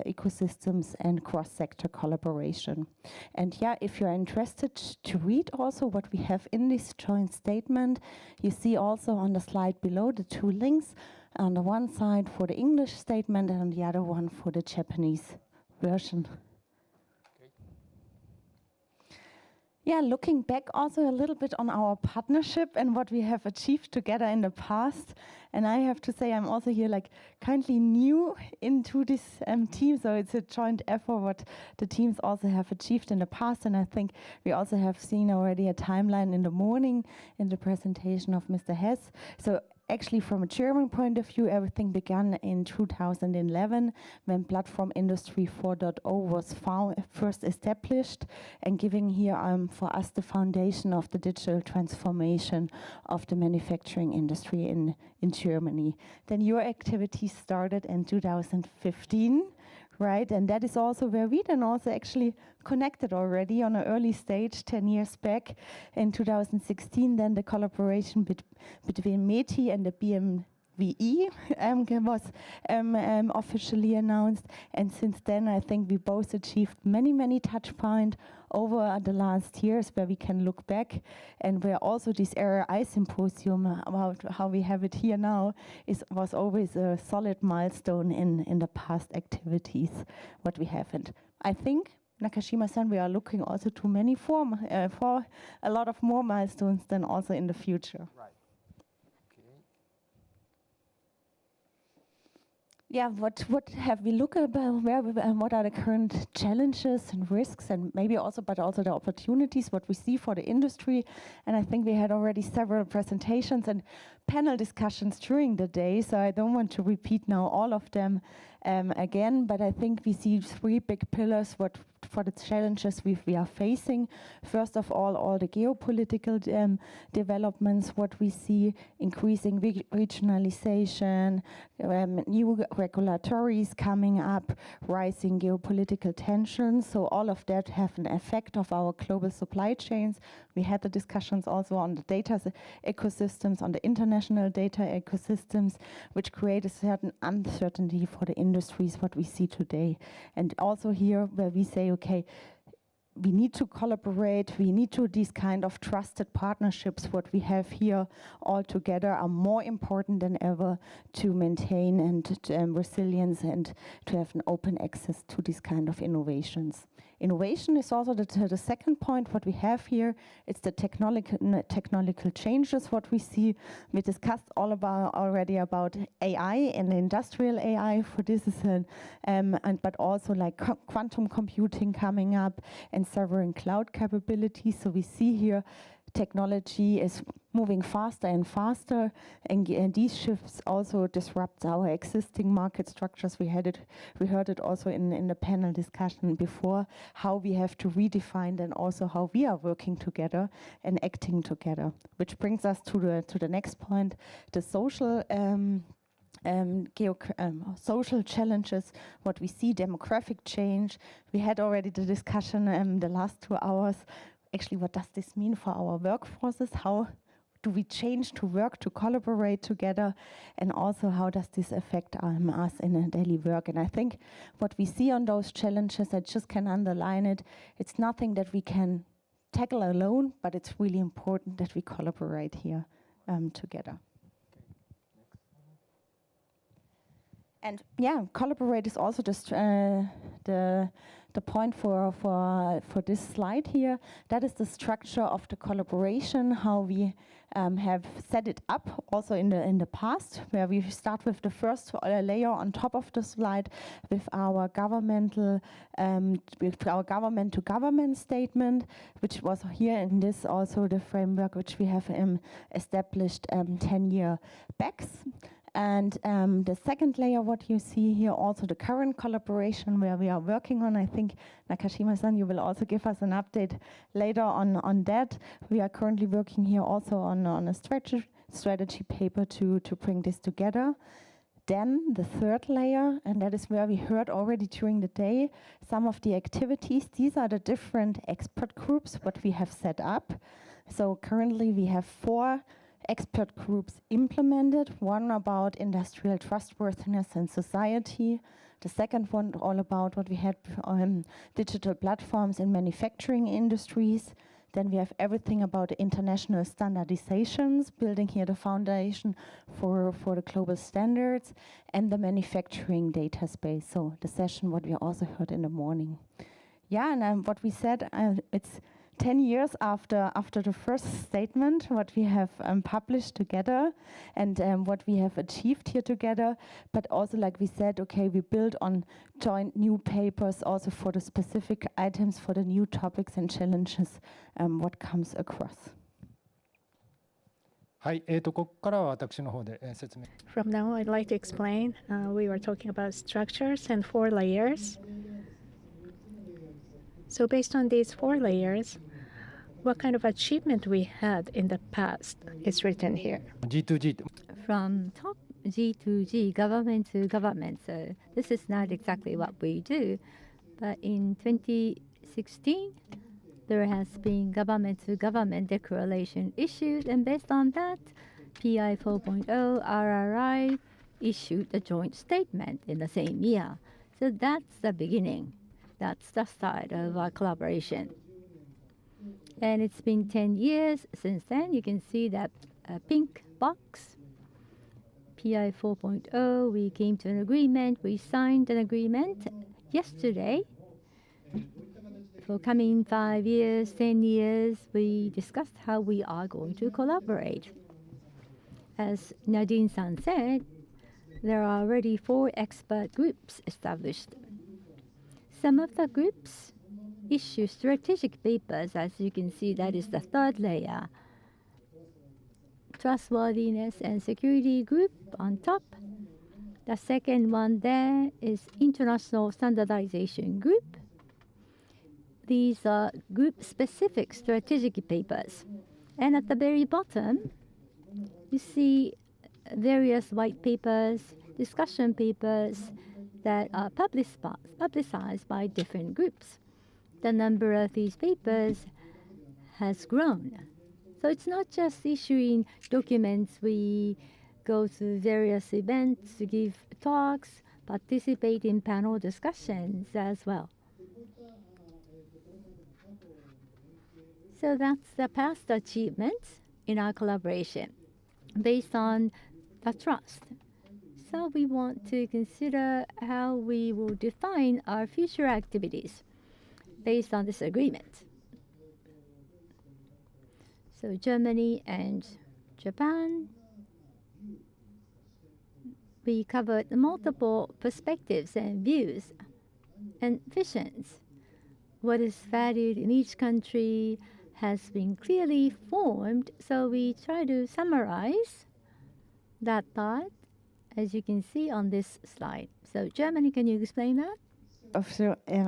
ecosystems and cross-sector collaboration. And yeah, if you're interested to read also what we have in this joint statement, you see also on the slide below the two links on the one side for the English statement and on the other one for the Japanese version. Yeah, looking back also a little bit on our partnership and what we have achieved together in the past. And I have to say, I'm also here like kindly new into this team. So it's a joint effort what the teams also have achieved in the past. And I think we also have seen already a timeline in the morning in the presentation of Mr. Hess. So actually, from a German point of view, everything began in 2011 when Plattform Industrie 4.0 was first established and giving here for us the foundation of the digital transformation of the manufacturing industry in Germany. Then your activity started in 2015. Right, and that is also where we then also actually connected already on an early stage 10 years back in 2016. Then the collaboration between METI and the BMWE was officially announced, and since then I think we both achieved many touch points over the last years where we can look back, and where also this RRI Symposium, about how we have it here now, was always a solid milestone in the past activities what we have. And I think, Nakashima-san, we are looking also to many for a lot of more milestones than also in the future. Right. Yeah, what have we looked about? What are the current challenges and risks, and maybe also, but also the opportunities what we see for the industry? And I think we had already several presentations and panel discussions during the day, so I don't want to repeat now all of them again. But I think we see three big pillars for the challenges we are facing. First of all the geopolitical developments, what we see, increasing regionalization, new regulatories coming up, rising geopolitical tensions. So all of that have an effect of our global supply chains. We had the discussions also on the data ecosystems, on the international data ecosystems, which create a certain uncertainty for the industries, what we see today. And also here where we say, okay, we need to collaborate, we need to, these kind of trusted partnerships, what we have here all together are more important than ever to maintain and resilience and to have an open access to these kind of innovations. Innovation is also the second point what we have here. It's the technological changes what we see. We discussed already about AI and industrial AI. For this is but also like quantum computing coming up and several cloud capabilities. So we see here technology is moving faster and faster, and these shifts also disrupt our existing market structures. We heard it also in the panel discussion before, how we have to redefine and also how we are working together and acting together. Which brings us to the next point, the social social challenges, what we see, demographic change. We had already the discussion the last 2 hours. Actually, what does this mean for our workforces? How do we change to work, to collaborate together? And also, how does this affect us in a daily work? And I think what we see on those challenges, I just can underline it, it's nothing that we can tackle alone, but it's really important that we collaborate here together. And yeah, collaborate is also just the point for this slide here. That is the structure of the collaboration, how we have set it up also in the past, where we start with the first layer on top of the slide with our government to government statement, which was here in this also the framework which we have established 10 years back. And the second layer, what you see here, also the current collaboration where we are working on. I think, Nakashima-san, you will also give us an update later on that. We are currently working here also on a strategy paper to bring this together. Then the third layer, and that is where we heard already during the day some of the activities. These are the different expert groups what we have set up. So currently we have 4 expert groups implemented, one about industrial trustworthiness and society, the second one all about what we had digital platforms in manufacturing industries, Then we have everything about international standardizations, building here the foundation for the global standards, and the manufacturing data space. So the session, what we also heard in the morning. Yeah, and what we said, it's 10 years after the first statement, what we have published together and what we have achieved here together. But also, like we said, okay, we build on joint new papers also for the specific items, for the new topics and challenges, what comes across. From now, I'd like to explain. We were talking about structures and 4 layers. So based on these 4 layers, what kind of achievement we had in the past is written here. G2G. From top G to G, government to government. So this is not exactly what we do. But in 2016, there has been government to government declaration issued. And based on that, PI 4.0 RRI issued a joint statement in the same year. So that's the beginning. That's the start of our collaboration. And it's been 10 years since then. You can see that pink box, PI 4.0, we came to an agreement. We signed an agreement yesterday. For coming 5 years, 10 years, we discussed how we are going to collaborate. As Nadine-san said, there are already 4 expert groups established. Some of the groups issue strategic papers. As you can see, that is the 3rd layer. Trustworthiness and security group on top. The 2nd one there is international standardization group. These are group-specific strategic papers. And at the very bottom, you see various white papers, discussion papers that are publicized by different groups. The number of these papers has grown. So it's not just issuing documents. We go to various events, give talks, participate in panel discussions as well. So that's the past achievements in our collaboration based on the trust. So we want to consider how we will define our future activities based on this agreement. So Germany and Japan, we covered multiple perspectives and views and visions. What is valued in each country has been clearly formed, so we try to summarize that thought, as you can see on this slide. So Germany, can you explain that?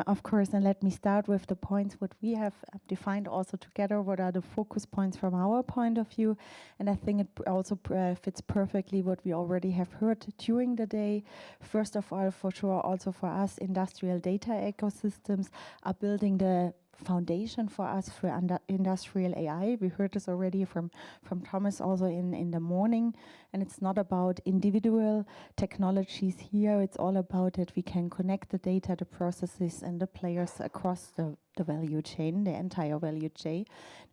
Of course, and let me start with the points what we have defined also together, what are the focus points from our point of view. And I think it also fits perfectly what we already have heard during the day. First of all, for sure, also for us, industrial data ecosystems are building the foundation for us for industrial AI. We heard this already from Thomas also in the morning. And it's not about individual technologies here. It's all about that we can connect the data, the processes, and the players across the value chain, the entire value chain.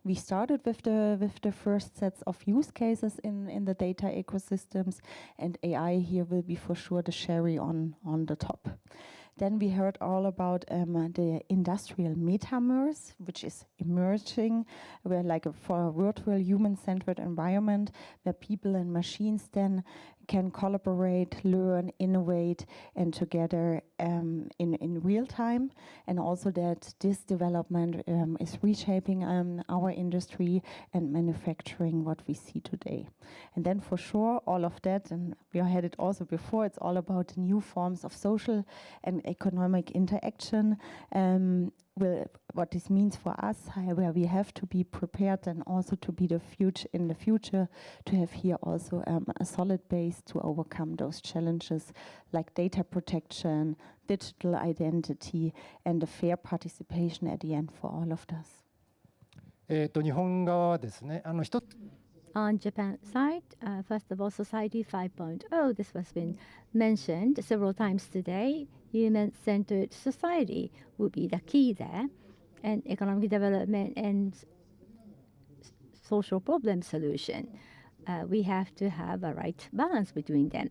We started with the first sets of use cases in the data ecosystems, and AI here will be for sure the cherry on the top. Then we heard all about the industrial metaverse, which is emerging, where for a virtual human-centered environment, where people and machines then can collaborate, learn, innovate, and together in real time. And also that this development is reshaping our industry and manufacturing what we see today. And then for sure, all of that, and we had it also before, it's all about new forms of social and economic interaction. What this means for us, where we have to be prepared and also to be in the future, to have here also a solid base to overcome those challenges like data protection, digital identity, and the fair participation at the end for all of us. 日本側ですね。On Japan side, first of all, Society 5.0, this has been mentioned several times today. Human-centered society will be the key there. And economic development and social problem solution. We have to have a right balance between them.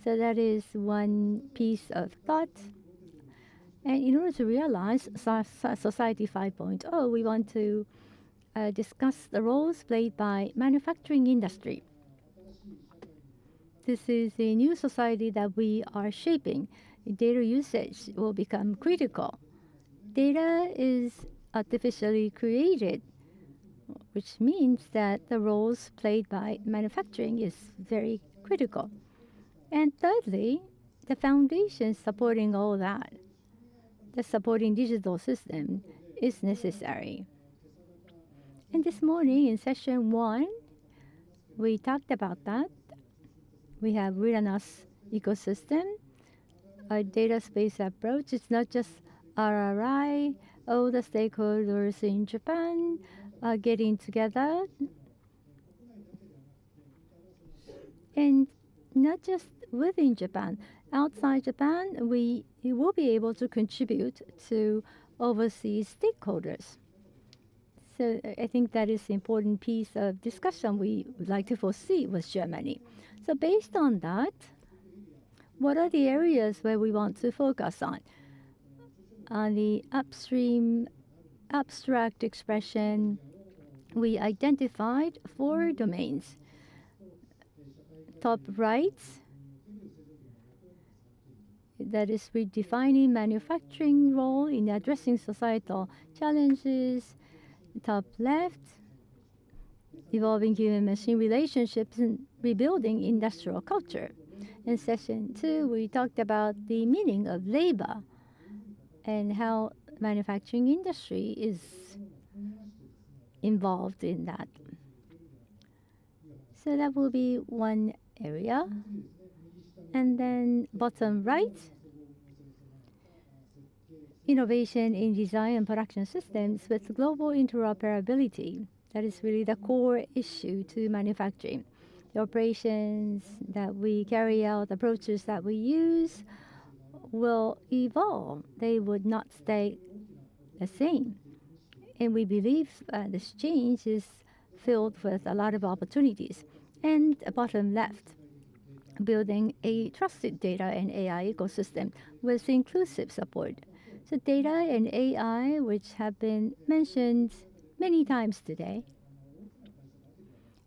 So that is one piece of thought. And in order to realize Society 5.0, we want to discuss the roles played by manufacturing industry. This is a new society that we are shaping. Data usage will become critical. Data is artificially created, which means that the roles played by manufacturing is very critical. And thirdly, the foundation supporting all that, the supporting digital system, is necessary. And this morning in session 1, we talked about that. We have Ouranos ecosystem, a data space approach. It's not just RRI, all the stakeholders in Japan are getting together. And not just within Japan, outside Japan, we will be able to contribute to overseas stakeholders. So I think that is an important piece of discussion we would like to foresee with Germany. So based on that, what are the areas where we want to focus on? On the upstream abstract expression, we identified 4 domains. Top right, that is redefining manufacturing role in addressing societal challenges. Top left, evolving human-machine relationships and rebuilding industrial culture. In session 2, we talked about the meaning of labor and how manufacturing industry is involved in that. So that will be one area. And then bottom right, innovation in design and production systems with global interoperability. That is really the core issue to manufacturing. The operations that we carry out, approaches that we use will evolve. They would not stay the same. And we believe this change is filled with a lot of opportunities. And bottom left, building a trusted data and AI ecosystem with inclusive support. So data and AI, which have been mentioned many times today,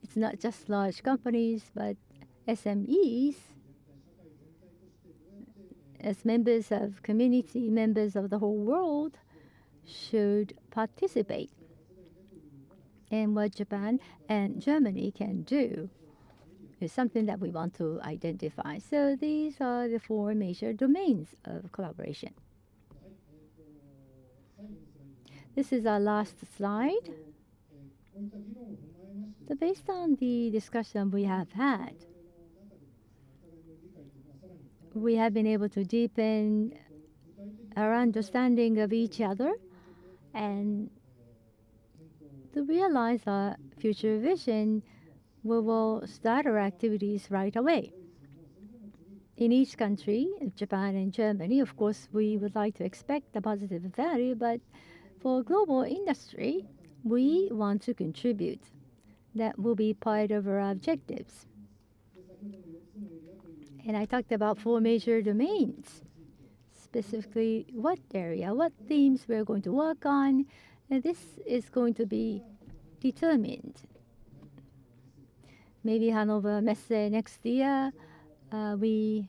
it's not just large companies, but SMEs, as members of community, members of the whole world, should participate. And what Japan and Germany can do is something that we want to identify. So these are the 4 major domains of collaboration. This is our last slide. So based on the discussion we have had, we have been able to deepen our understanding of each other and to realize our future vision. We will start our activities right away. In each country, Japan and Germany, of course, we would like to expect a positive value, but for global industry, we want to contribute. That will be part of our objectives. And I talked about 4 major domains, specifically what area, what themes we're going to work on, and this is going to be determined. Maybe Hanover Messe next year, we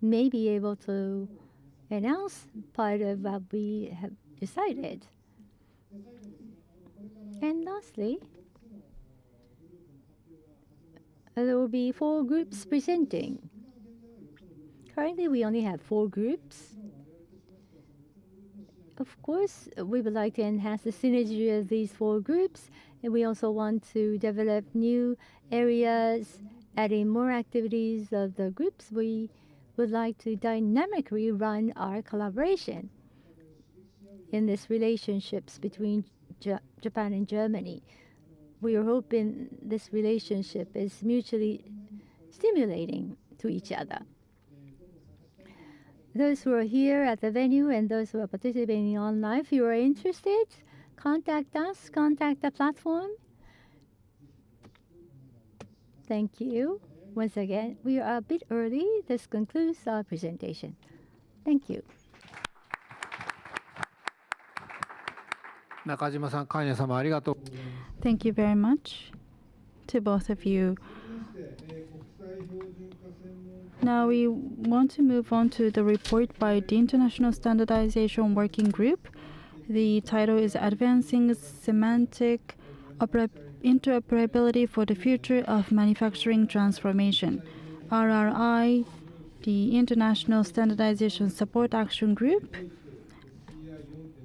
may be able to announce part of what we have decided. And lastly, there will be 4 groups presenting. Currently, we only have 4 groups. Of course, we would like to enhance the synergy of these 4 groups, and we also want to develop new areas, adding more activities of the groups. We would like to dynamically run our collaboration in these relationships between Japan and Germany. We are hoping this relationship is mutually stimulating to each other. Those who are here at the venue and those who are participating online, if you are interested, contact us, contact the platform. Thank you. Once again, we are a bit early. This concludes our presentation. Thank you. 中島さん、神谷様ありがとう。Thank you very much to both of you. Now we want to move on to the report by the International Standardization Working Group. The title is Advancing Semantic Interoperability for the Future of Manufacturing Transformation. RRI, the International Standardization Support Action Group.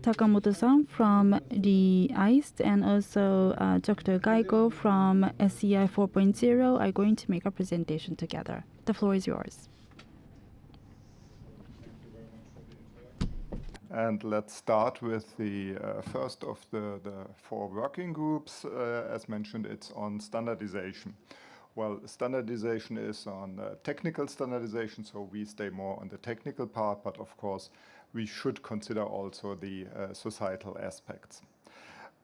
Takamoto-san from the ICE and also Dr. Gaigo from SCI 4.0 are going to make a presentation together. The floor is yours. And let's start with the first of the 4 working groups. As mentioned, it's on standardization. Well, standardization is on technical standardization, so we stay more on the technical part, but of course, we should consider also the societal aspects.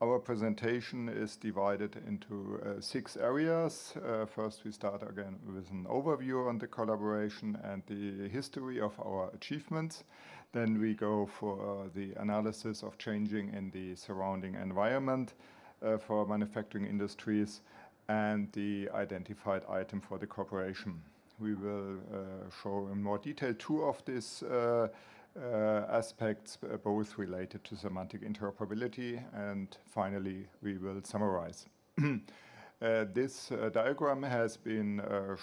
Our presentation is divided into 6 areas. First, we start again with an overview on the collaboration and the history of our achievements. Then we go for the analysis of changing in the surrounding environment for manufacturing industries and the identified item for the cooperation. We will show in more detail 2 of these aspects, both related to semantic interoperability, and finally we will summarize. This diagram has been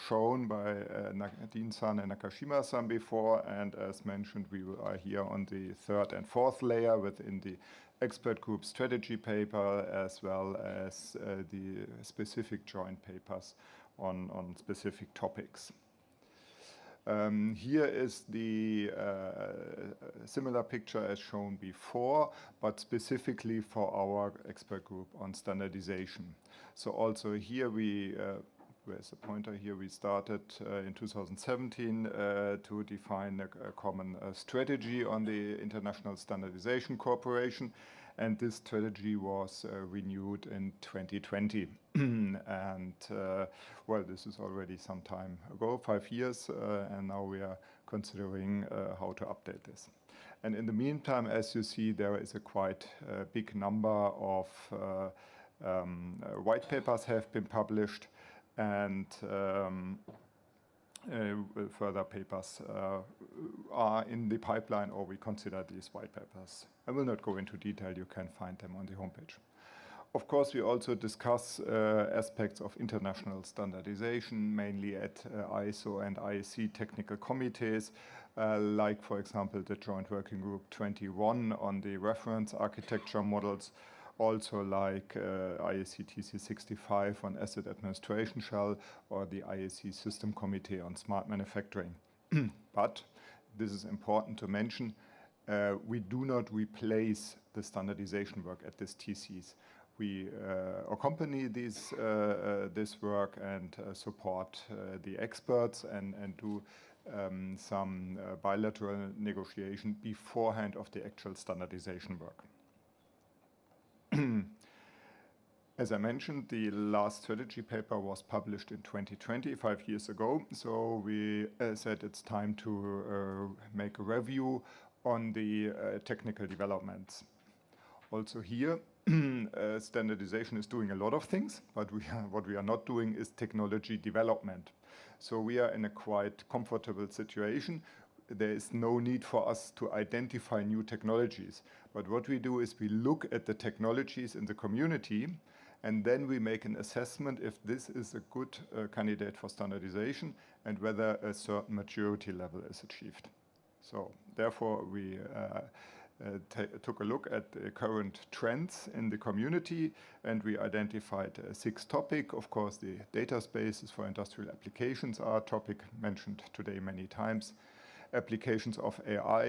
shown by Nadine-san and Nakashima-san before, and as mentioned, we are here on the 3rd and 4th layer within the expert group strategy paper, as well as the specific joint papers on specific topics. Here is the similar picture as shown before, but specifically for our expert group on standardization. So also here where's the pointer here? We started in 2017 to define a common strategy on the International Standardization Corporation, and this strategy was renewed in 2020. And well, this is already some time ago, 5 years, and now we are considering how to update this. And in the meantime, as you see, there is a quite big number of white papers have been published, and further papers are in the pipeline, or we consider these white papers. I will not go into detail, you can find them on the homepage. Of course, we also discuss aspects of international standardization, mainly at ISO and IEC technical committees, like, for example, the Joint Working Group 21 on the reference architecture models, also like IEC TC 65 on asset administration shell, or the IEC System Committee on smart manufacturing. But this is important to mention, we do not replace the standardization work at these TCs. We accompany this work and support the experts and do some bilateral negotiation beforehand of the actual standardization work. As I mentioned, the last strategy paper was published in 2020, 5 years ago. So we said it's time to make a review on the technical developments. Also here, standardization is doing a lot of things, but what we are not doing is technology development. So we are in a quite comfortable situation. There is no need for us to identify new technologies. But what we do is we look at the technologies in the community, and then we make an assessment if this is a good candidate for standardization and whether a certain maturity level is achieved. So therefore, we took a look at the current trends in the community, and we identified 6 topics. Of course, the data spaces for industrial applications are a topic mentioned today many times. Applications of AI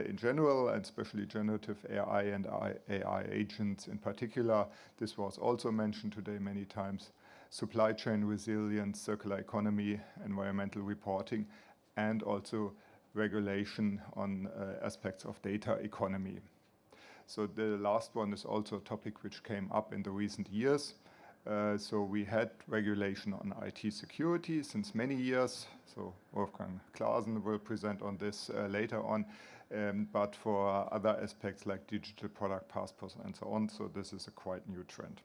in general, and especially generative AI and AI agents in particular. This was also mentioned today many times. Supply chain resilience, circular economy, environmental reporting, and also regulation on aspects of data economy. So the last one is also a topic which came up in the recent years. So we had regulation on IT security since many years. So Wolfgang Klaasen will present on this later on. But for other aspects like digital product passports and so on, so this is a quite new trend.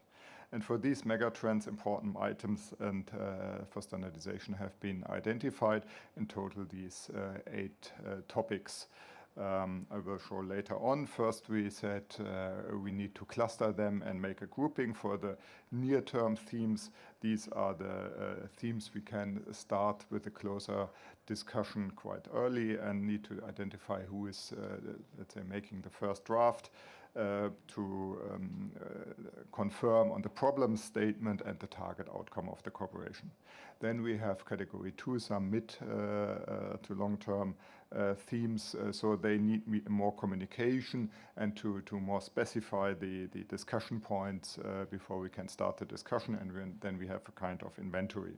And for these mega trends, important items and for standardization have been identified. In total, these 8 topics I will show later on. First, we said we need to cluster them and make a grouping for the near-term themes. These are the themes we can start with a closer discussion quite early and need to identify who is, let's say, making the first draft to confirm on the problem statement and the target outcome of the cooperation. Then we have category 2, some mid to long-term themes, so they need more communication and to more specify the discussion points before we can start the discussion, and then we have a kind of inventory.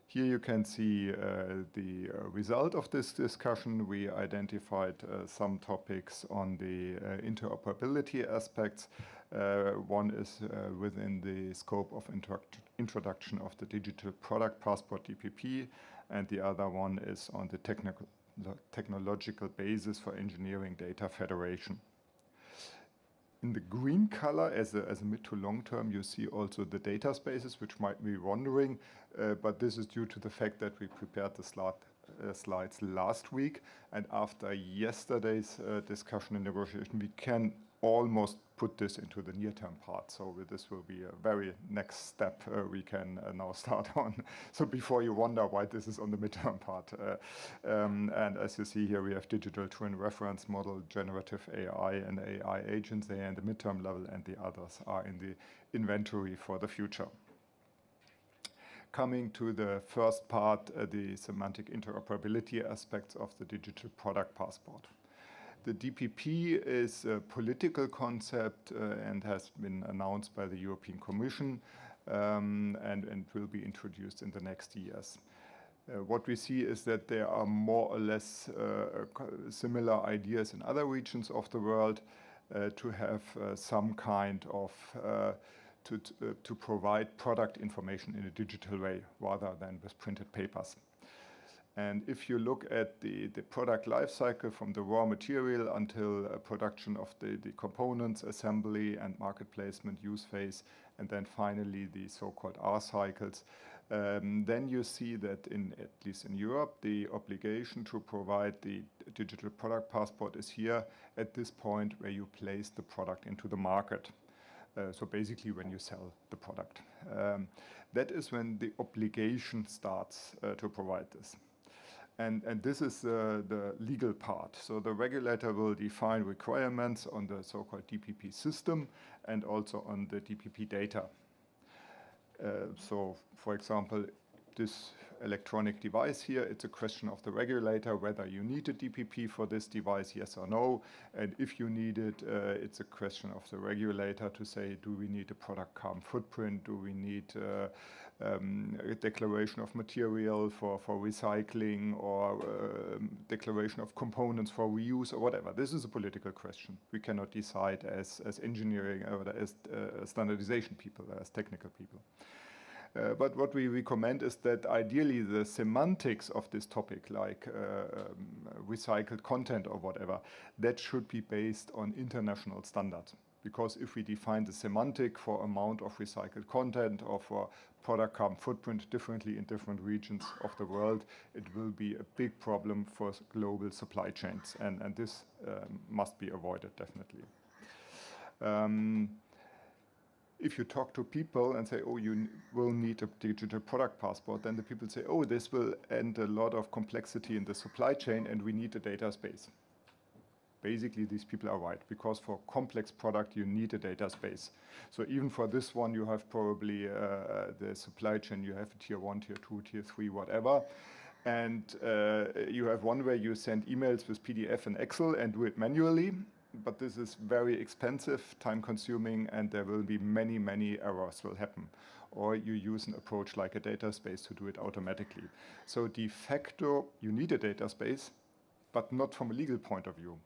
Here you can see the result of this discussion. We identified some topics on the interoperability aspects. One is within the scope of introduction of the digital product passport DPP, and the other one is on the technological basis for engineering data federation. In the green color, as a mid to long term, you see also the data spaces, which might be wandering, but this is due to the fact that we prepared the slides last week, and after yesterday's discussion and negotiation, we can almost put this into the near-term part. So this will be a very next step we can now start on. So before you wonder why this is on the midterm part. And as you see here, we have digital twin reference model, generative AI and AI agents. They are in the midterm level, and the others are in the inventory for the future. Coming to the first part, the semantic interoperability aspects of the digital product passport. The DPP is a political concept and has been announced by the European Commission and will be introduced in the next years. What we see is that there are more or less similar ideas in other regions of the world to have some kind of to provide product information in a digital way rather than with printed papers. And if you look at the product life cycle from the raw material until production of the components, assembly and market placement, use phase, and then finally the so-called R cycles, then you see that at least in Europe, the obligation to provide the digital product passport is here at this point where you place the product into the market. So basically when you sell the product. That is when the obligation starts to provide this. And this is the legal part. So the regulator will define requirements on the so-called DPP system and also on the DPP data. So, for example, this electronic device here, it's a question of the regulator whether you need a DPP for this device, yes or no. And if you need it, it's a question of the regulator to say, do we need a product carbon footprint? Do we need a declaration of material for recycling, or declaration of components for reuse, or whatever? This is a political question. We cannot decide as engineering or as standardization people, as technical people. But what we recommend is that ideally the semantics of this topic, like recycled content or whatever, that should be based on international standards. Because if we define the semantic for amount of recycled content or for product carbon footprint differently in different regions of the world, it will be a big problem for global supply chains. And this must be avoided, definitely. If you talk to people and say, oh, you will need a digital product passport, then the people say, oh, this will end a lot of complexity in the supply chain and we need a data space. Basically, these people are right, because for complex product, you need a data space. So even for this one, you have probably the supply chain, you have tier 1, tier 2, tier 3, whatever. And you have one where you send emails with PDF and Excel and do it manually. But this is very expensive, time-consuming, and there will be many, many errors will happen. Or you use an approach like a data space to do it automatically. So de facto, you need a data space, but not from a legal point of view.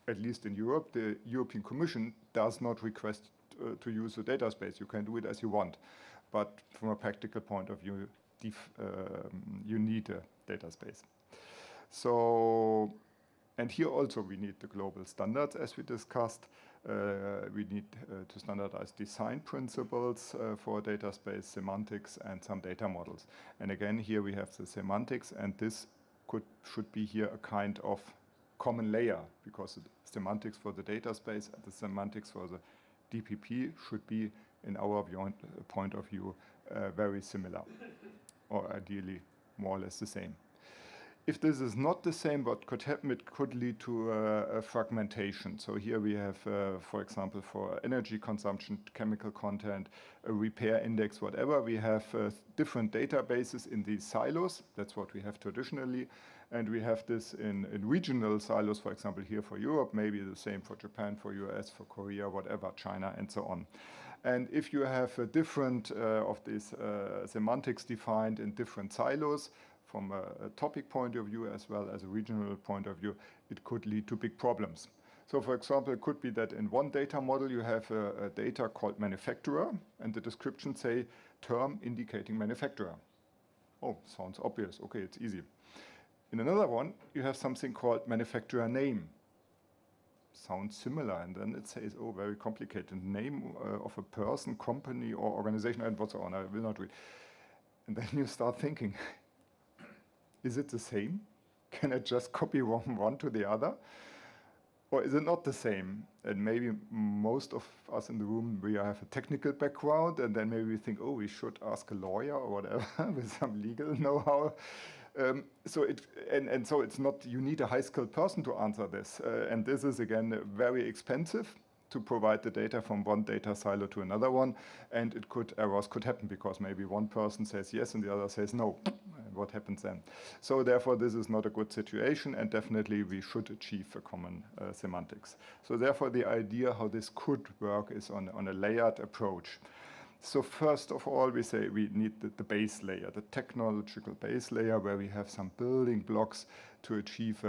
At least in Europe, the European Commission does not request to use the data space. You can do it as you want. But from a practical point of view, you need a data space. So, and here also we need the global standards, as we discussed. We need to standardize design principles for data space, semantics, and some data models. And again, here we have the semantics, and this should be here a kind of common layer, because the semantics for the data space and the semantics for the DPP should be, in our point of view, very similar, or ideally more or less the same. If this is not the same, what could happen, it could lead to a fragmentation. So here we have, for example, for energy consumption, chemical content, a repair index, whatever. We have different databases in these silos. That's what we have traditionally. And we have this in regional silos, for example, here for Europe, maybe the same for Japan, for US, for Korea, whatever, China, and so on. And if you have a different of these semantics defined in different silos, from a topic point of view as well as a regional point of view, it could lead to big problems. So for example, it could be that in one data model you have a data called manufacturer, and the description say term indicating manufacturer. Oh, sounds obvious. Okay, it's easy. In another one, you have something called manufacturer name. Sounds similar, and then it says, oh, very complicated. Name of a person, company, or organization, and what's on. I will not read. And then you start thinking, is it the same? Can I just copy one to the other? Or is it not the same? And maybe most of us in the room, we have a technical background, and then maybe we think, oh, we should ask a lawyer or whatever with some legal know-how. So it's not, you need a high-skilled person to answer this. And this is, again, very expensive to provide the data from one data silo to another one. And errors could happen because maybe one person says yes and the other says no. And what happens then? So therefore, this is not a good situation, and definitely we should achieve a common semantics. So therefore, the idea how this could work is on a layered approach. So first of all, we say we need the base layer, the technological base layer, where we have some building blocks to achieve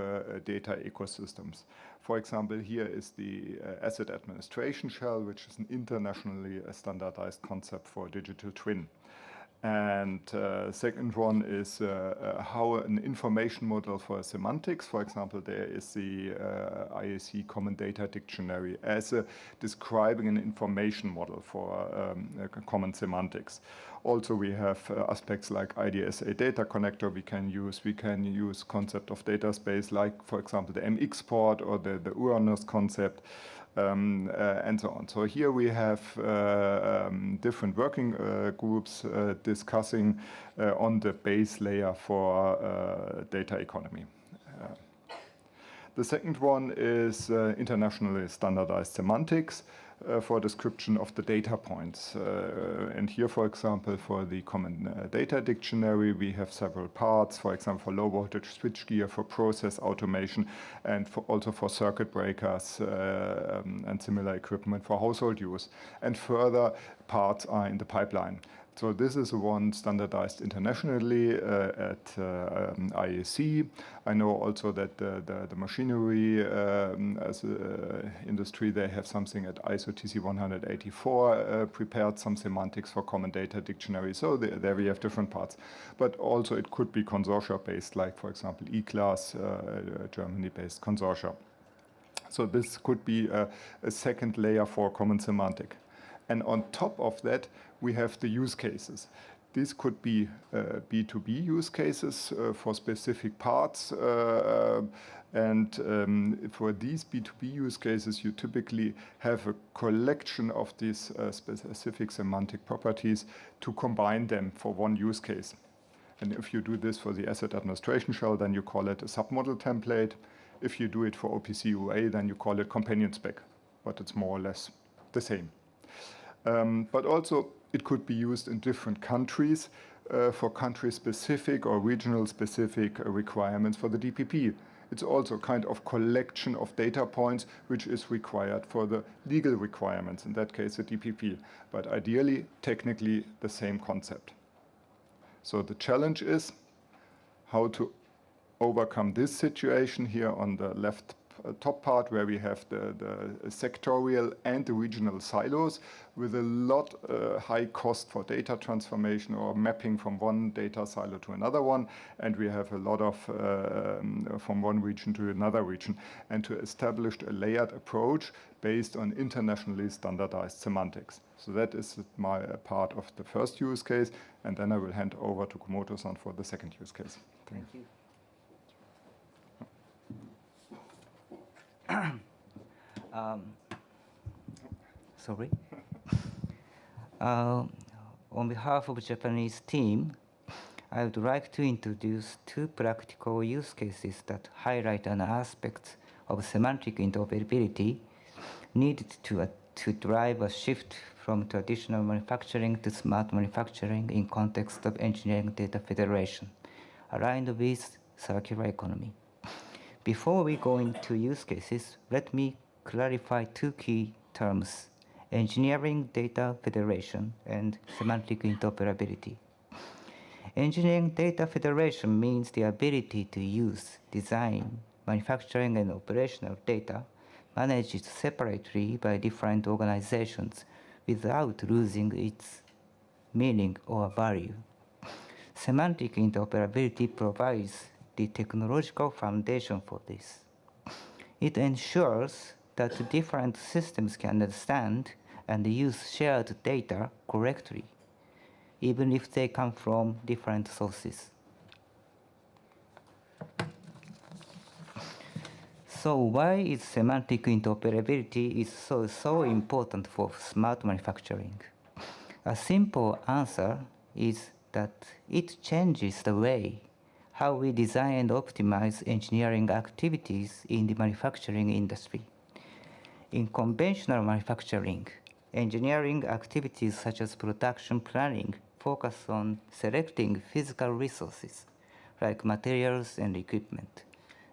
data ecosystems. For example, here is the asset administration shell, which is an internationally standardized concept for digital twin. And second one is how an information model for semantics. For example, there is the IAC Common Data Dictionary as describing an information model for common semantics. Also, we have aspects like IDSA data connector we can use. We can use concept of data space, like, for example, the MX port or the Ouranos concept. And so on. So here we have different working groups discussing on the base layer for data economy. The second one is internationally standardized semantics for description of the data points. And here, for example, for the Common Data Dictionary, we have several parts, for example, for low voltage switchgear, for process automation, and also for circuit breakers and similar equipment for household use. And further parts are in the pipeline. So this is one standardized internationally at IAC. I know also that the machinery as industry, they have something at ISO TC 184 prepared some semantics for Common Data Dictionary. So there we have different parts. But also it could be consortia-based, like, for example, E-Class, Germany-based consortia. So this could be a second layer for common semantic. And on top of that, we have the use cases. These could be B2B use cases for specific parts. And for these B2B use cases, you typically have a collection of these specific semantic properties to combine them for one use case. And if you do this for the asset administration shell, then you call it a submodel template. If you do it for OPC UA, then you call it companion spec. But it's more or less the same. But also, it could be used in different countries for country-specific or regional-specific requirements for the DPP. It's also a kind of collection of data points which is required for the legal requirements, in that case the DPP. But ideally, technically, the same concept. So the challenge is how to overcome this situation. Here on the left top part where we have the sectorial and the regional silos with a lot high cost for data transformation or mapping from one data silo to another one, and we have a lot of from one region to another region, and to establish a layered approach based on internationally standardized semantics. So that is my part of the first use case, and then I will hand over to Komoto-san for the second use case. Thank you. Sorry. On behalf of the Japanese team, I would like to introduce two practical use cases that highlight an aspect of semantic interoperability needed to drive a shift from traditional manufacturing to smart manufacturing in context of engineering data federation, aligned with circular economy. Before we go into use cases, let me clarify two key terms: engineering data federation and semantic interoperability. Engineering data federation means the ability to use, design, manufacturing, and operational data managed separately by different organizations without losing its meaning or value. Semantic interoperability provides the technological foundation for this. It ensures that different systems can understand and use shared data correctly, even if they come from different sources. So why is semantic interoperability so important for smart manufacturing? A simple answer is that it changes the way how we design and optimize engineering activities in the manufacturing industry. In conventional manufacturing, engineering activities such as production planning focus on selecting physical resources like materials and equipment.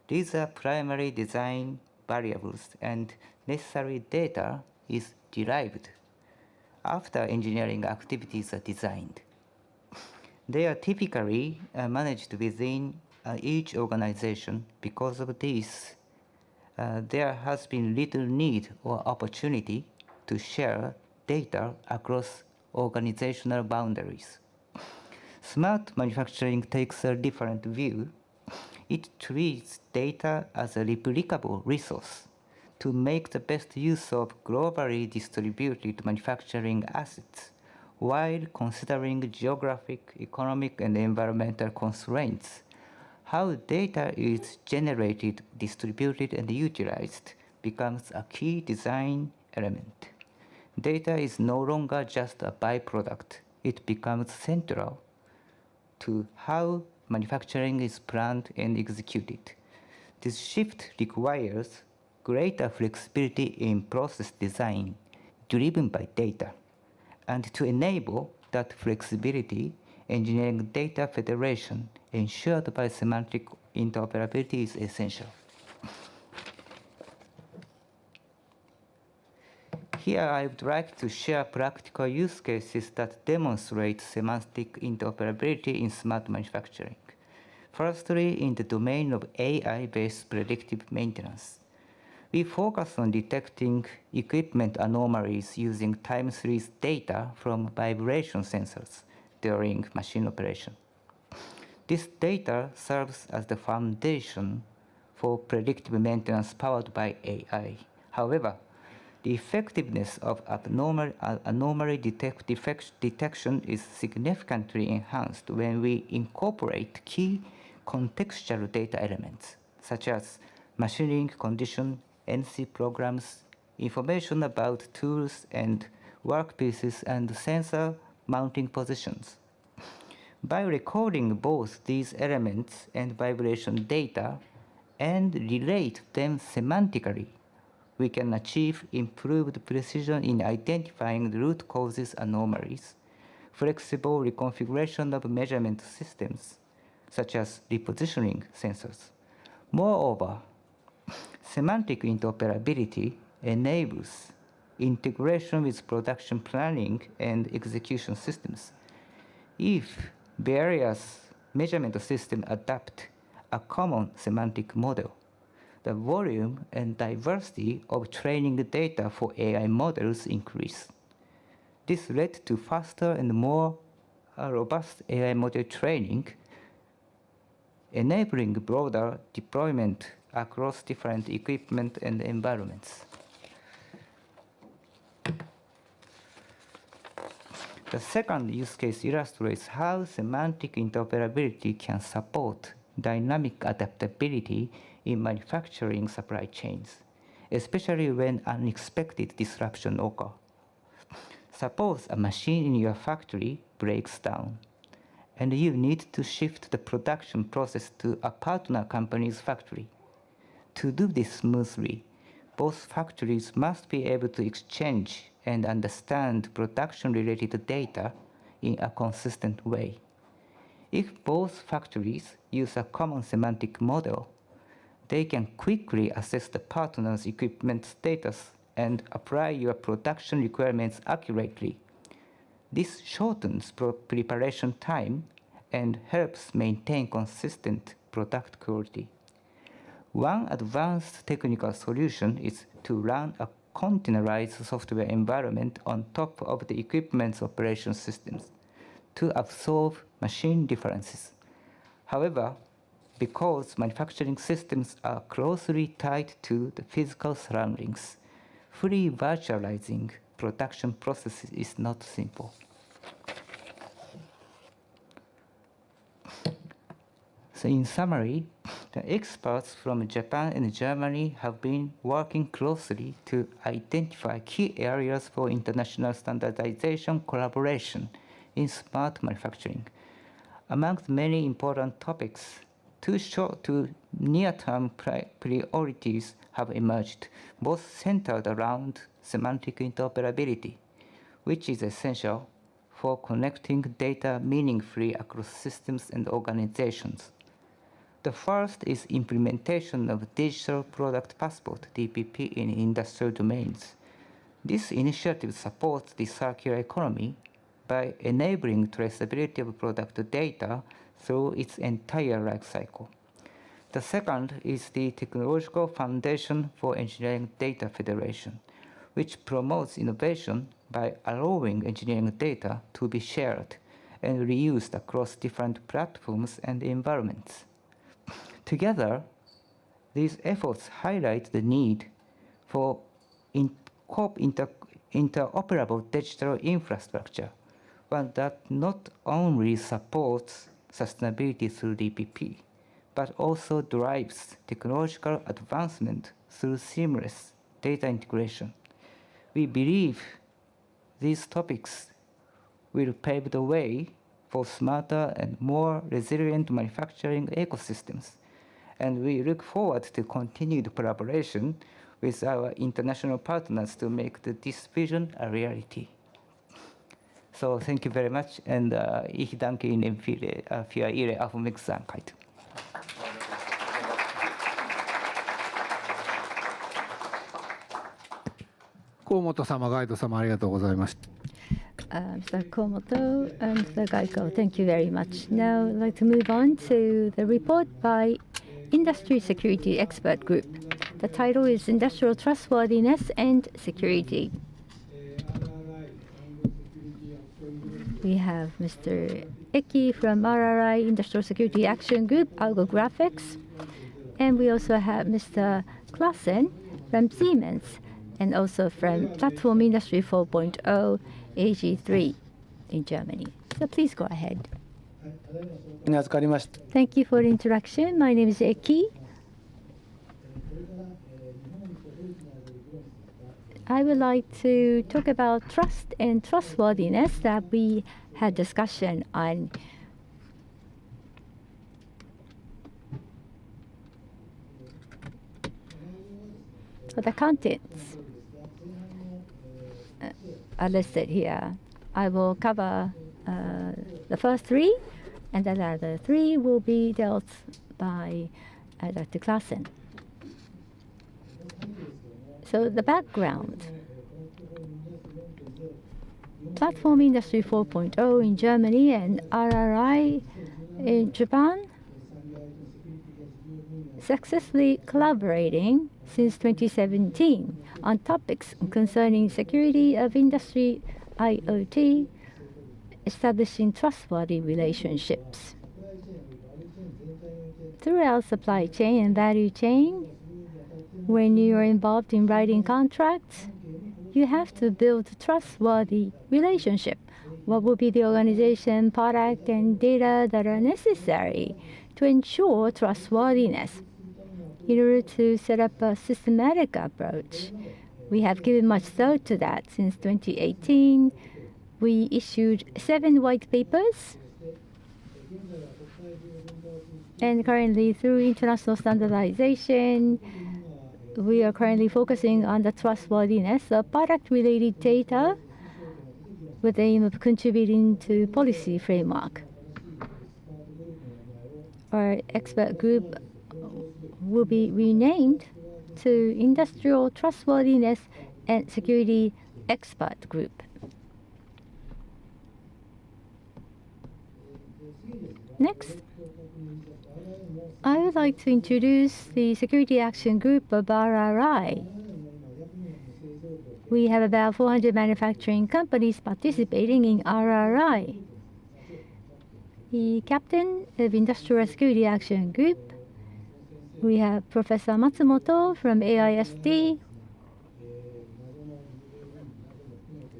These are primary design variables, and necessary data is derived after engineering activities are designed. They are typically managed within each organization. Because of this, there has been little need or opportunity to share data across organizational boundaries. Smart manufacturing takes a different view. It treats data as a replicable resource to make the best use of globally distributed manufacturing assets while considering geographic, economic, and environmental constraints. How data is generated, distributed, and utilized becomes a key design element. Data is no longer just a byproduct. It becomes central to how manufacturing is planned and executed. This shift requires greater flexibility in process design driven by data. And to enable that flexibility, engineering data federation ensured by semantic interoperability is essential. Here I would like to share practical use cases that demonstrate semantic interoperability in smart manufacturing. Firstly, in the domain of AI-based predictive maintenance. We focus on detecting equipment anomalies using time series data from vibration sensors during machine operation. This data serves as the foundation for predictive maintenance powered by AI. However, the effectiveness of anomaly detection is significantly enhanced when we incorporate key contextual data elements, such as machining condition, NC programs, information about tools and workpieces, and sensor mounting positions. By recording both these elements and vibration data and relate them semantically, we can achieve improved precision in identifying the root causes anomalies, flexible reconfiguration of measurement systems, such as repositioning sensors. Moreover, semantic interoperability enables integration with production planning and execution systems. If various measurement systems adopt a common semantic model, the volume and diversity of training data for AI models increase. This led to faster and more robust AI model training, enabling broader deployment across different equipment and environments. The second use case illustrates how semantic interoperability can support dynamic adaptability in manufacturing supply chains, especially when unexpected disruption occur. Suppose a machine in your factory breaks down, and you need to shift the production process to a partner company's factory. To do this smoothly, both factories must be able to exchange and understand production-related data in a consistent way. If both factories use a common semantic model, they can quickly assess the partner's equipment status and apply your production requirements accurately. This shortens preparation time and helps maintain consistent product quality. One advanced technical solution is to run a containerized software environment on top of the equipment's operation systems to absorb machine differences. However, because manufacturing systems are closely tied to the physical surroundings, fully virtualizing production processes is not simple. So in summary, the experts from Japan and Germany have been working closely to identify key areas for international standardization collaboration in smart manufacturing. Among many important topics, two short to near-term priorities have emerged, both centered around semantic interoperability, which is essential for connecting data meaningfully across systems and organizations. The first is implementation of Digital Product Passport, DPP, in industrial domains. This initiative supports the circular economy by enabling traceability of product data through its entire life cycle. The second is the Technological Foundation for Engineering Data Federation, which promotes innovation by allowing engineering data to be shared and reused across different platforms and environments. Together, these efforts highlight the need for interoperable digital infrastructure, one that not only supports sustainability through DPP, but also drives technological advancement through seamless data integration. We believe these topics will pave the way for smarter and more resilient manufacturing ecosystems, and we look forward to continued collaboration with our international partners to make this vision a reality. So thank you very much, and ich danke Ihnen für Ihre Aufmerksamkeit. Mr. Komoto and Mr. Gaiko, thank you very much. Now I'd like to move on to the report by Industry Security Expert Group. The title is Industrial Trustworthiness and Security. We have Mr. Eki from RRI Industrial Security Action Group, Algo Graphics. And we also have Mr. Klassen from Siemens, and also from Plattform Industry 4.0, AG3 in Germany. So please go ahead. Thank you for the introduction. My name is Eki. I would like to talk about trust and trustworthiness that we had discussion on. So the contents are listed here. I will cover the first three, and the other three will be dealt by Dr. Klassen. So the background. Platform Industry 4.0 in Germany and RRI in Japan successfully collaborating since 2017 on topics concerning security of industry, IoT, establishing trustworthy relationships. Throughout supply chain and value chain, when you are involved in writing contracts, you have to build trustworthy relationship. What will be the organization, product, and data that are necessary to ensure trustworthiness? In order to set up a systematic approach, we have given much thought to that. Since 2018, we issued 7 white papers. And currently, through international standardization, we are currently focusing on the trustworthiness of product-related data with the aim of contributing to policy framework. Our expert group will be renamed to Industrial Trustworthiness and Security Expert Group. Next, I would like to introduce the Security Action Group of RRI. We have about 400 manufacturing companies participating in RRI. The captain of Industrial Security Action Group, we have Professor Matsumoto from AISD,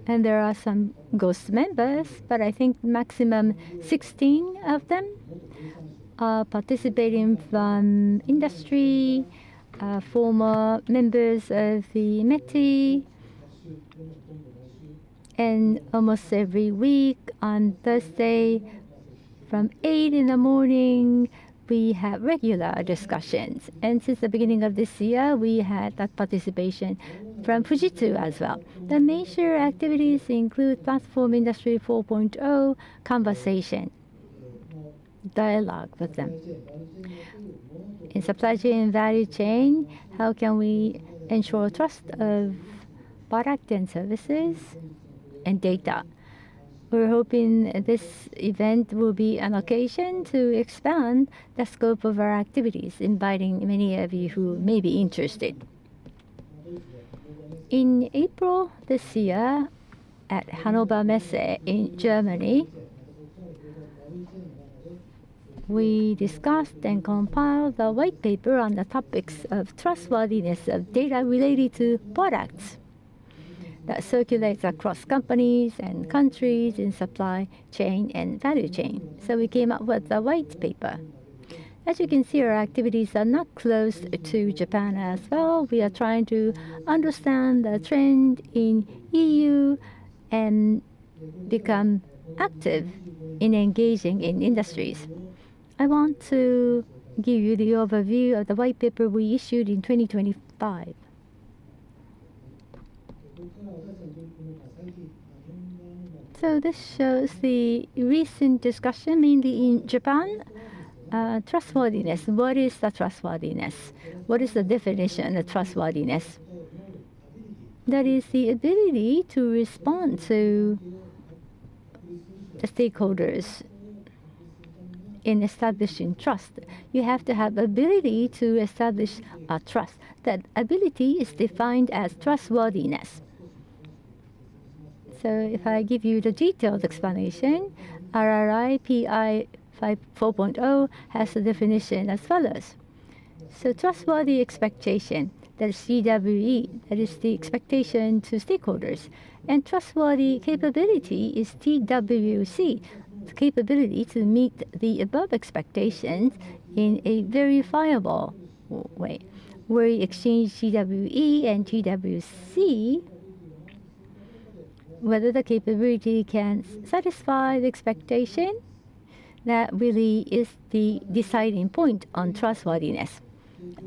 and there are some ghost members, but I think maximum 16 of them are participating from industry, former members of the METI, and almost every week on Thursday from 8 in the morning, we have regular discussions. And since the beginning of this year, we had that participation from Fujitsu as well. The major activities include Plattform Industry 4.0 conversation, dialogue with them. In supply chain and value chain, how can we ensure trust of product and services and data? We're hoping this event will be an occasion to expand the scope of our activities, inviting many of you who may be interested. In April this year, at Hannover Messe in Germany, we discussed and compiled the white paper on the topics of trustworthiness of data related to products that circulates across companies and countries in supply chain and value chain. So we came up with the white paper. As you can see, our activities are not closed to Japan as well. We are trying to understand the trend in EU and become active in engaging in industries. I want to give you the overview of the white paper we issued in 2025. So this shows the recent discussion, mainly in Japan. Trustworthiness. What is the trustworthiness? What is the definition of trustworthiness? That is the ability to respond to the stakeholders in establishing trust. You have to have ability to establish a trust. That ability is defined as trustworthiness. So if I give you the detailed explanation, RRI PI 4.0 has a definition as follows. So trustworthy expectation, that is CWE, that is the expectation to stakeholders. And trustworthy capability is TWC, the capability to meet the above expectations in a verifiable way. Where we exchange TWE and TWC, whether the capability can satisfy the expectation, that really is the deciding point on trustworthiness.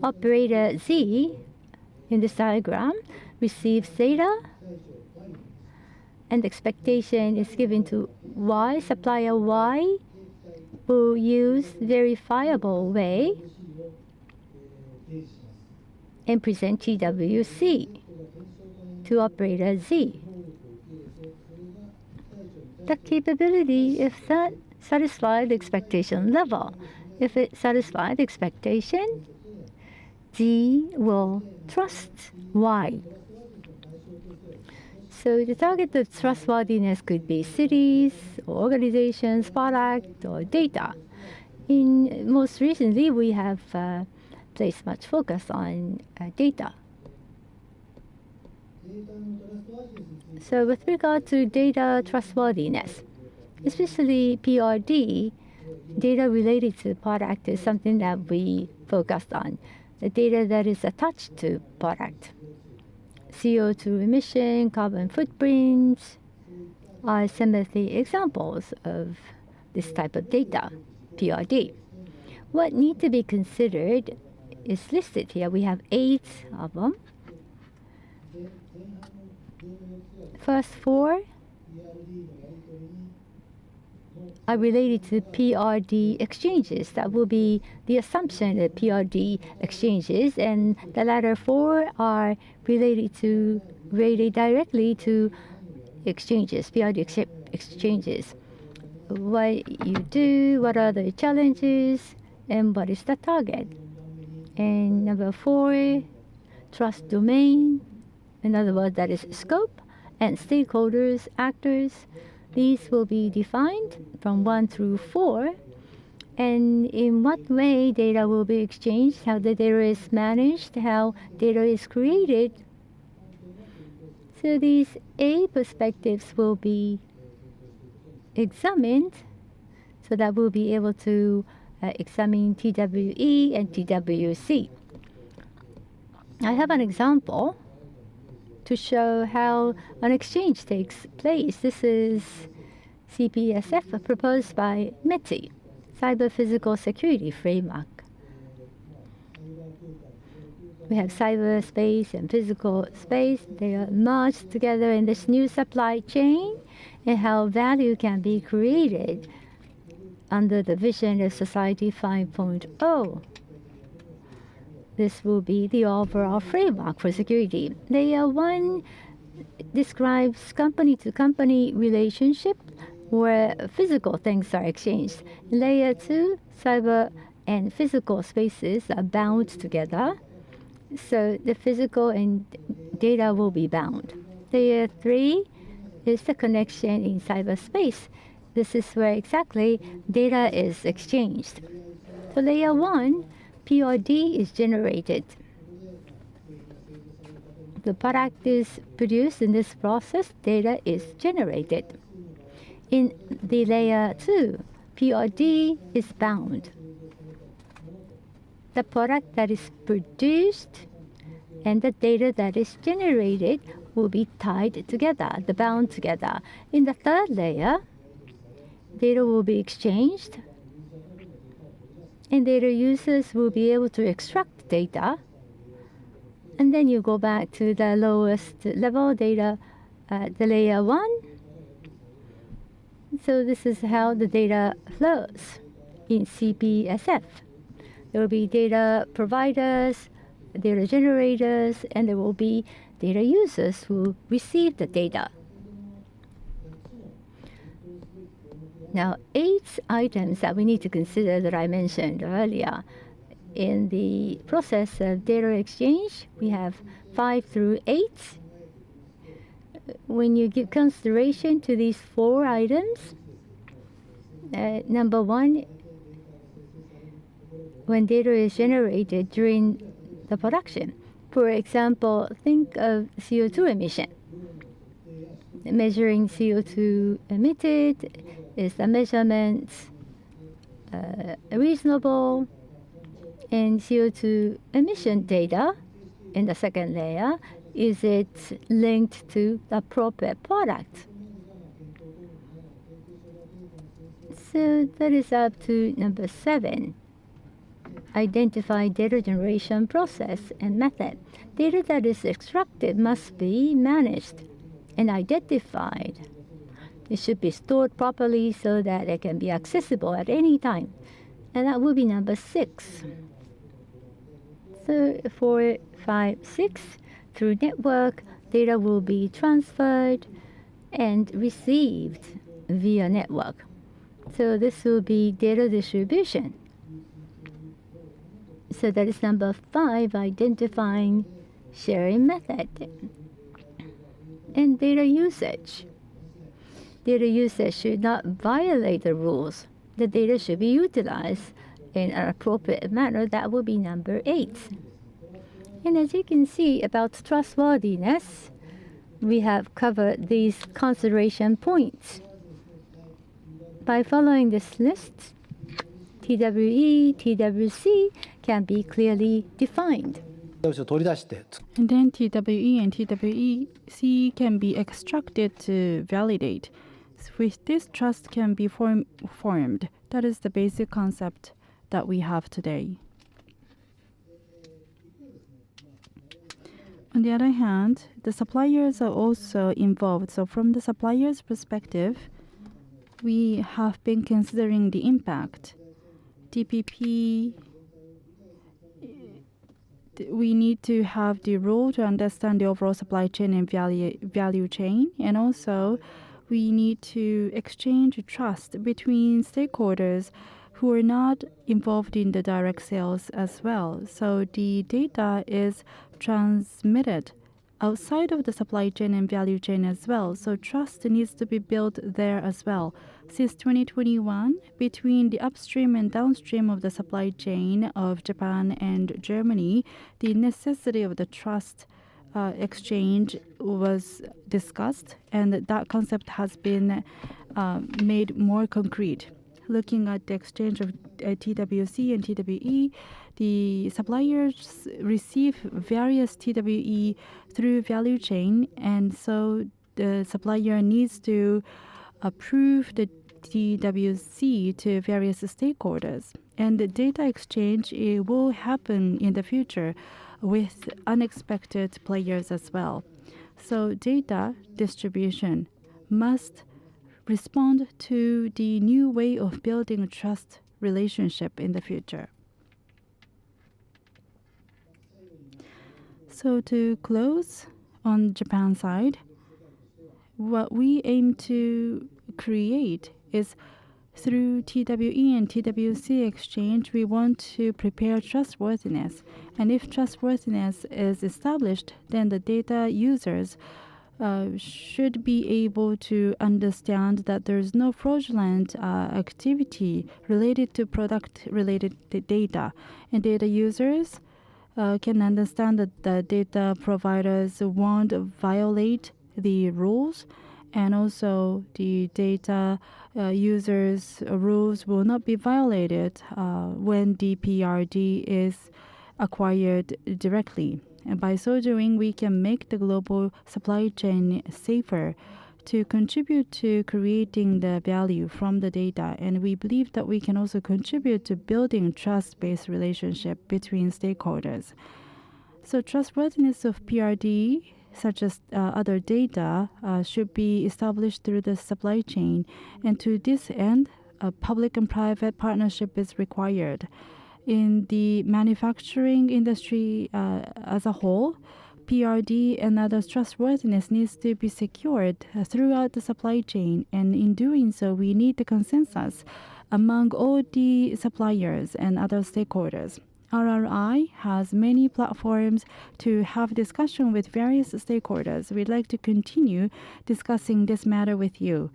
Operator Z in this diagram receives data, and expectation is given to Y. Supplier Y will use verifiable way and present TWC to operator Z. The capability, if that satisfies the expectation level, if it satisfies the expectation, D will trust Y. So the target of trustworthiness could be cities, or organizations, product, or data. Most recently, we have placed much focus on data. So with regard to data trustworthiness, especially PRD, data related to product is something that we focused on. The data that is attached to product. CO2 emission, carbon footprints are some of the examples of this type of data, PRD. What need to be considered is listed here. We have 8 of them. First 4 are related to PRD exchanges. That will be the assumption of PRD exchanges, and the latter 4 are related directly to exchanges, PRD exchanges. What you do, what are the challenges, and what is the target. And number 4, trust domain. In other words, that is scope and stakeholders, actors. These will be defined from 1 through 4. And in what way data will be exchanged, how the data is managed, how data is created. So these 8 perspectives will be examined so that we'll be able to examine TWE and TWC. I have an example to show how an exchange takes place. This is CPSF proposed by METI, Cyber Physical Security Framework. We have cyberspace and physical space. They are merged together in this new supply chain, and how value can be created under the vision of Society 5.0. This will be the overall framework for security. Layer 1 describes company-to-company relationship where physical things are exchanged. Layer 2, cyber and physical spaces are bound together, so the physical and data will be bound. Layer 3 is the connection in cyberspace. This is where exactly data is exchanged. So layer 1, PRD is generated. The product is produced in this process, data is generated. In the layer 2, PRD is bound. The product that is produced and the data that is generated will be tied together, bound together. In the third layer, data will be exchanged, and data users will be able to extract data. And then you go back to the lowest level data, the layer 1. So this is how the data flows in CPSF. There will be data providers, data generators, and there will be data users who receive the data. Now, 8 items that we need to consider that I mentioned earlier. In the process of data exchange, we have 5 through 8. When you give consideration to these 4 items, number 1, when data is generated during the production. For example, think of CO2 emission. Measuring CO2 emitted, is the measurement reasonable? And CO2 emission data in the second layer, is it linked to the appropriate product? So that is up to number 7. Identify data generation process and method. Data that is extracted must be managed and identified. It should be stored properly so that it can be accessible at any time. And that will be number 6. So 4, 5, 6, through network, data will be transferred and received via network. So this will be data distribution. So that is number 5, identifying sharing method. And data usage. Data usage should not violate the rules. The data should be utilized in an appropriate manner. That will be number 8. And as you can see about trustworthiness, we have covered these consideration points. By following this list, TWE, TWC can be clearly defined. And then TWE and TWEC can be extracted to validate. With this, trust can be formed. That is the basic concept that we have today. On the other hand, the suppliers are also involved. So from the supplier's perspective, we have been considering the impact. TPP, we need to have the role to understand the overall supply chain and value chain. And also, we need to exchange trust between stakeholders who are not involved in the direct sales as well. So the data is transmitted outside of the supply chain and value chain as well. So trust needs to be built there as well. Since 2021, between the upstream and downstream of the supply chain of Japan and Germany, the necessity of the trust exchange was discussed, and that concept has been made more concrete. Looking at the exchange of TWC and TWE, the suppliers receive various TWE through value chain, and so the supplier needs to approve the TWC to various stakeholders. And the data exchange will happen in the future with unexpected players as well. So data distribution must respond to the new way of building a trust relationship in the future. So to close on Japan side, what we aim to create is through TWE and TWC exchange, we want to prepare trustworthiness. And if trustworthiness is established, then the data users should be able to understand that there is no fraudulent activity related to product-related data. And data users can understand that the data providers won't violate the rules, and also the data users' rules will not be violated when the PRD is acquired directly. And by so doing, we can make the global supply chain safer to contribute to creating the value from the data. And we believe that we can also contribute to building trust-based relationship between stakeholders. So trustworthiness of PRD, such as other data, should be established through the supply chain. And to this end, a public and private partnership is required. In the manufacturing industry as a whole, PRD and other trustworthiness needs to be secured throughout the supply chain. And in doing so, we need the consensus among all the suppliers and other stakeholders. RRI has many platforms to have discussion with various stakeholders. We'd like to continue discussing this matter with you.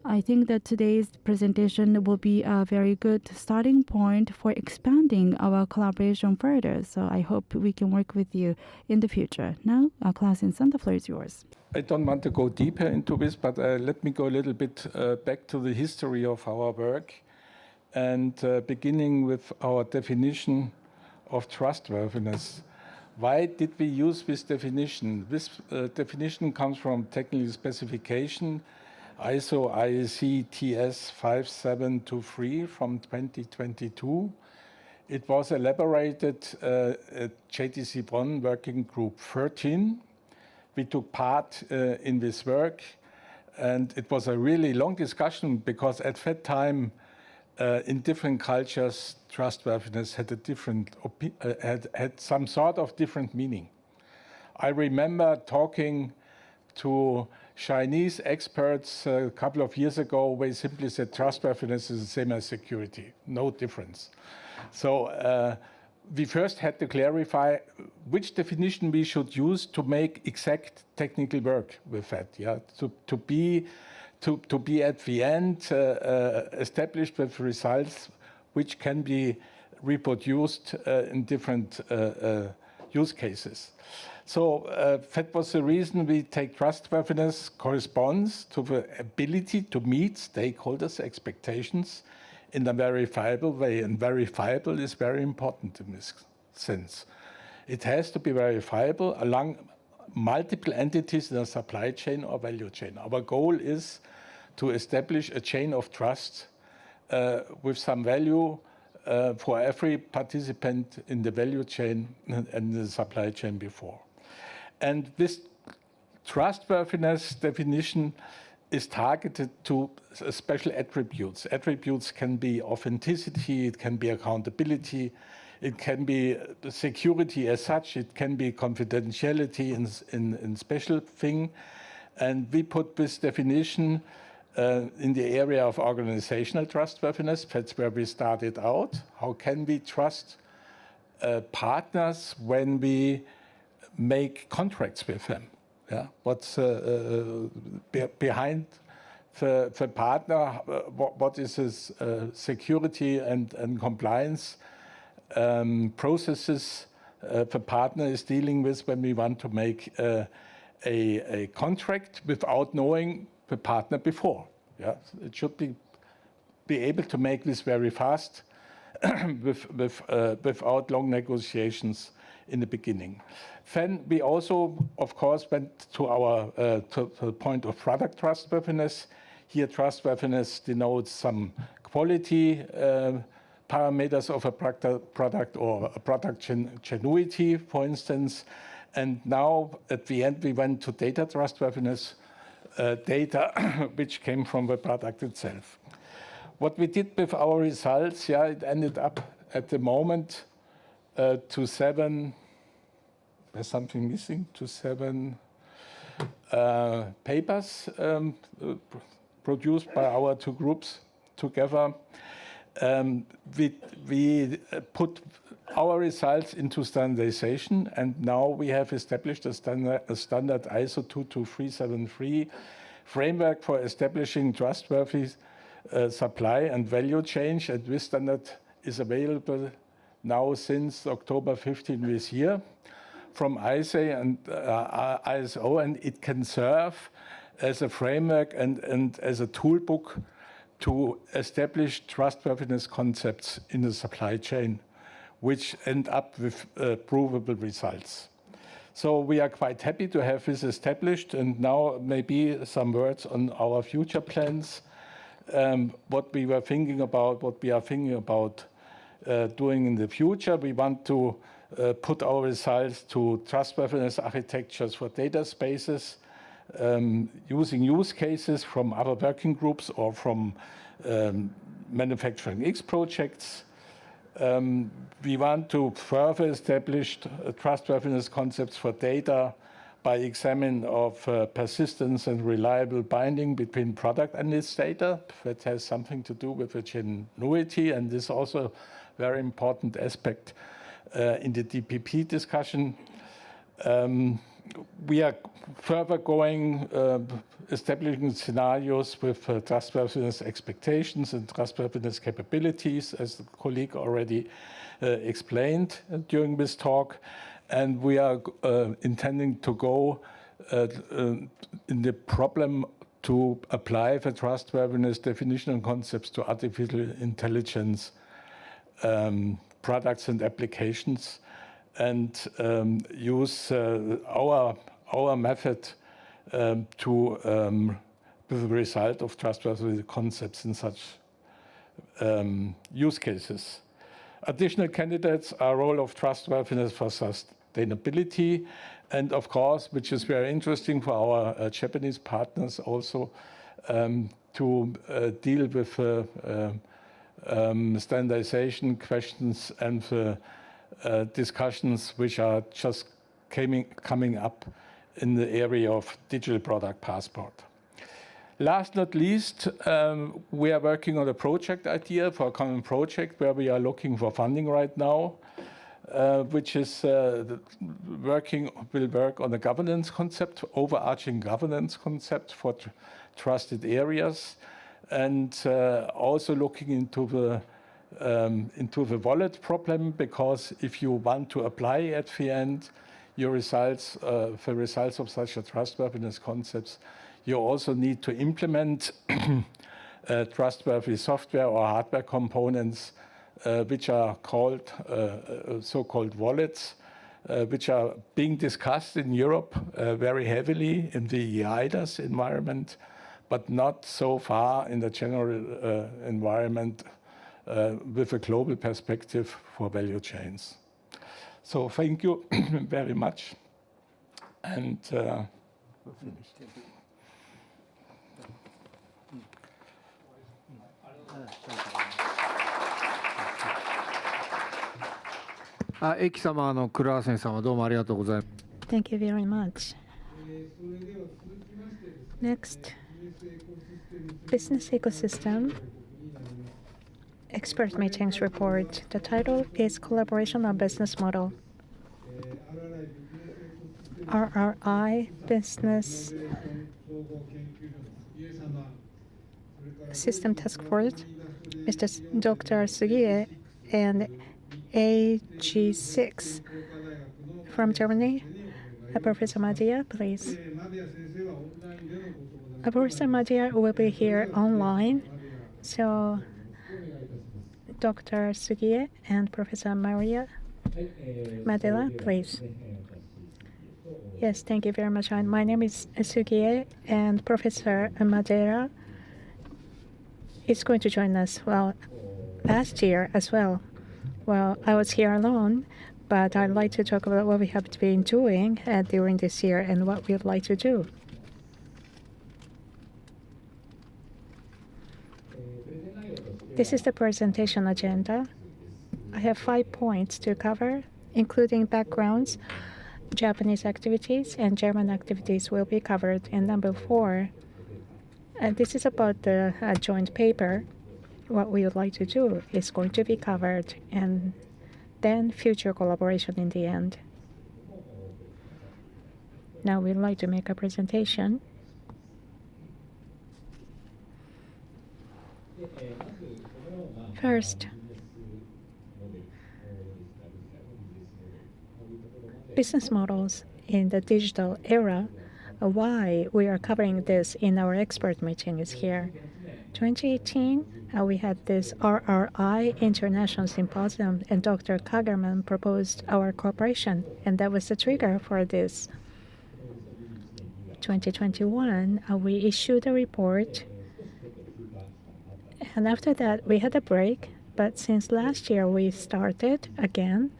I think that today's presentation will be a very good starting point for expanding our collaboration further. So I hope we can work with you in the future. Now, Clausen-san, the floor is yours. I don't want to go deeper into this, but let me go a little bit back to the history of our work. And beginning with our definition of trustworthiness. Why did we use this definition? This definition comes from technical specification ISO IEC TS 5723 from 2022. It was elaborated at JTC1 Working Group 13. We took part in this work, and it was a really long discussion because at that time, in different cultures, trustworthiness had a different had some sort of different meaning. I remember talking to Chinese experts a couple of years ago. They simply said trustworthiness is the same as security, no difference. So we first had to clarify which definition we should use to make exact technical work with that. Yeah, to be at the end established with results which can be reproduced in different use cases. So that was the reason we take trustworthiness corresponds to the ability to meet stakeholders' expectations in a verifiable way. And verifiable is very important in this sense. It has to be verifiable along multiple entities in a supply chain or value chain. Our goal is to establish a chain of trust with some value for every participant in the value chain and the supply chain before. And this trustworthiness definition is targeted to special attributes. Attributes can be authenticity, it can be accountability, it can be security as such, it can be confidentiality in special thing. And we put this definition in the area of organizational trustworthiness. That's where we started out. How can we trust partners when we make contracts with them? Yeah, what's behind the partner? What is his security and compliance processes the partner is dealing with when we want to make a contract without knowing the partner before? Yeah, it should be able to make this very fast without long negotiations in the beginning. Then we also, of course, went to our to the point of product trustworthiness. Here, trustworthiness denotes some quality parameters of a product or a product genuity, for instance. And now, at the end, we went to data trustworthiness, data which came from the product itself. What we did with our results, yeah, it ended up at the moment to 7. There's something missing, to 7 papers produced by our two groups together. We put our results into standardization, and now we have established a standard ISO 22373 framework for establishing trustworthy supply and value chain. And this standard is available now since October 15 this year from ISA and ISO, and it can serve as a framework and as a toolbook to establish trustworthiness concepts in the supply chain, which end up with provable results. So we are quite happy to have this established, and now maybe some words on our future plans, what we were thinking about, what we are thinking about doing in the future. We want to put our results to trustworthiness architectures for data spaces, using use cases from other working groups or from Manufacturing X projects. We want to further establish trustworthiness concepts for data by examining of persistence and reliable binding between product and its data. That has something to do with the genuity, and this is also a very important aspect in the DPP discussion. We are further going, establishing scenarios with trustworthiness expectations and trustworthiness capabilities, as the colleague already explained during this talk. And we are intending to go in the problem to apply the trustworthiness definition and concepts to artificial intelligence products and applications, and use our method to with the result of trustworthy concepts in such use cases. Additional candidates are role of trustworthiness for sustainability, and of course, which is very interesting for our Japanese partners also, to deal with standardization questions and discussions which are just coming up in the area of digital product passport. Last not least, we are working on a project idea for a common project where we are looking for funding right now. which is will work on a governance concept, overarching governance concept for trusted areas, and also looking into the wallet problem, because if you want to apply at the end your results, the results of such a trustworthiness concepts, you also need to implement trustworthy software or hardware components, which are called so-called wallets, which are being discussed in Europe very heavily in the EIDAS environment, but not so far in the general environment with a global perspective for value chains. So thank you very much. And we're finished. エキ様クラーセンさんはどうもありがとうございます。Thank you very much. Next, Business Ecosystem Expert Meetings Report. The title is Collaboration on Business Model. RRI Business System Task Force, Mr. Dr. Sugie and AG6 from Germany. Professor Madia, please. Professor Madia will be here online. So, Dr. Sugie and Professor Maria Madela, please. Yes, thank you very much. My name is Sugie, and Professor Madera is going to join us, well, last year as well. Well, I was here alone, but I'd like to talk about what we have been doing during this year and what we'd like to do. This is the presentation agenda. I have 5 points to cover, including backgrounds, Japanese activities, and German activities will be covered. And number 4, this is about the joint paper. What we would like to do is going to be covered, and then future collaboration in the end. Now we'd like to make a presentation. First, business models in the digital era. Why we are covering this in our expert meeting is here. 2018, we had this RRI International Symposium, and Dr. Kagerman proposed our cooperation, and that was the trigger for this. 2021, we issued a report, and after that, we had a break, but since last year, we started again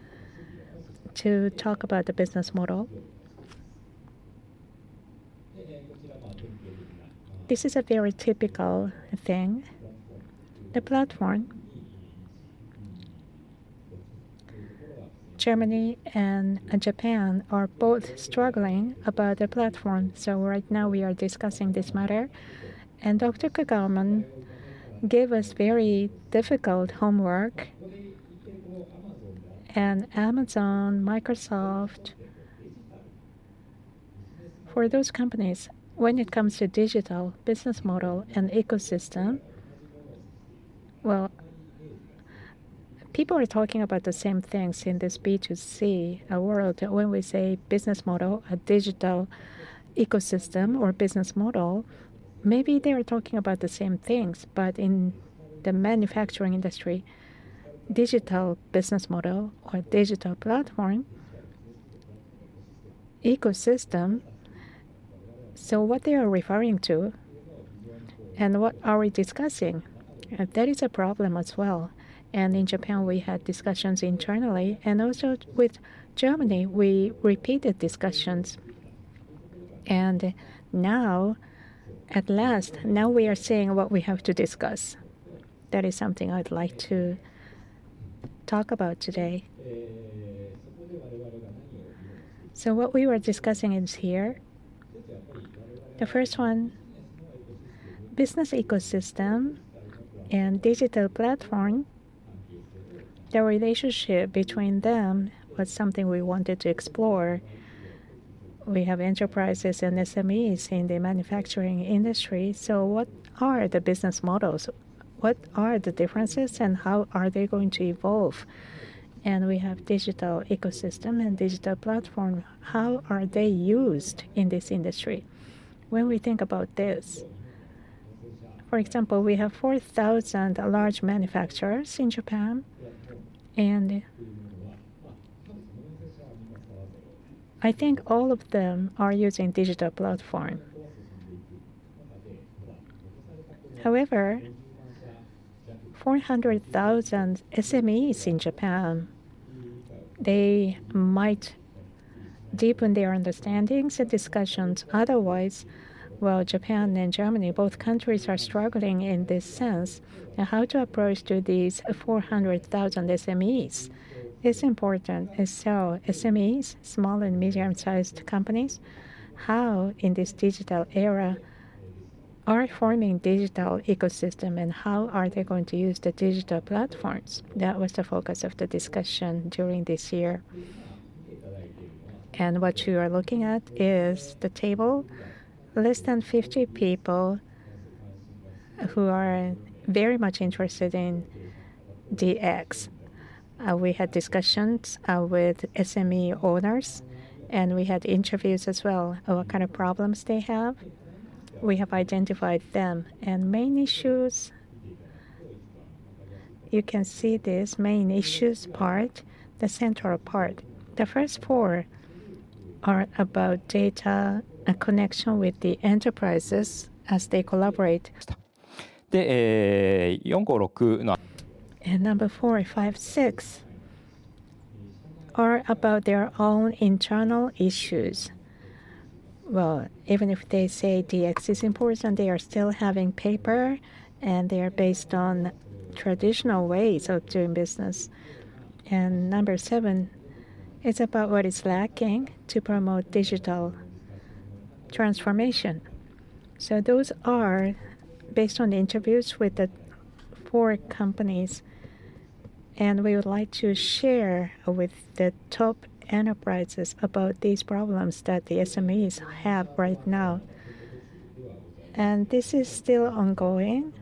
to talk about the business model. This is a very typical thing. The platform, Germany and Japan are both struggling about the platform. So right now we are discussing this matter. And Dr. Kagaman gave us very difficult homework. And Amazon, Microsoft, for those companies, when it comes to digital business model and ecosystem, well, people are talking about the same things in this B2C world. When we say business model, a digital ecosystem or business model, maybe they are talking about the same things, but in the manufacturing industry, digital business model or digital platform, ecosystem. So what they are referring to and what are we discussing? That is a problem as well. And in Japan, we had discussions internally, and also with Germany, we repeated discussions. And now, at last, now we are saying what we have to discuss. That is something I'd like to talk about today. So what we were discussing is here. The first one, business ecosystem and digital platform. the relationship between them was something we wanted to explore. We have enterprises and SMEs in the manufacturing industry. So what are the business models? What are the differences and how are they going to evolve? And we have digital ecosystem and digital platform. How are they used in this industry? When we think about this, for example, we have 4,000 large manufacturers in Japan, and I think all of them are using digital platform. However, 400,000 SMEs in Japan, they might deepen their understandings and discussions. Otherwise, well, Japan and Germany, both countries are struggling in this sense. And how to approach to these 400,000 SMEs is important. So SMEs, small and medium-sized companies, how in this digital era are forming digital ecosystem and how are they going to use the digital platforms? That was the focus of the discussion during this year. And what you are looking at is the table, less than 50 people who are very much interested in DX. We had discussions with SME owners, and we had interviews as well of what kind of problems they have. We have identified them, and main issues, you can see this main issues part, the central part. The first four are about data and connection with the enterprises as they collaborate. で、4、5、6の And number 4, 5, 6 are about their own internal issues. Well, even if they say DX is important, they are still having paper and they are based on traditional ways of doing business. And number 7 is about what is lacking to promote digital transformation. So those are based on the interviews with the 4 companies. And we would like to share with the top enterprises about these problems that the SMEs have right now. And this is still ongoing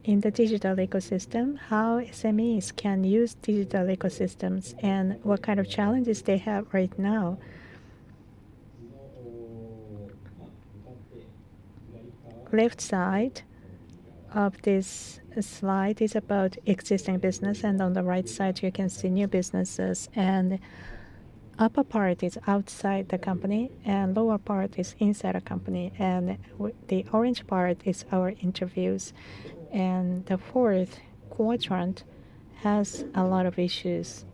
in the digital ecosystem, how SMEs can use digital ecosystems and what kind of challenges they have right now. Left side of this slide is about existing business, and on the right side you can see new businesses, and upper part is outside the company and lower part is inside a company, and the orange part is our interviews, and the fourth quadrant has a lot of issues.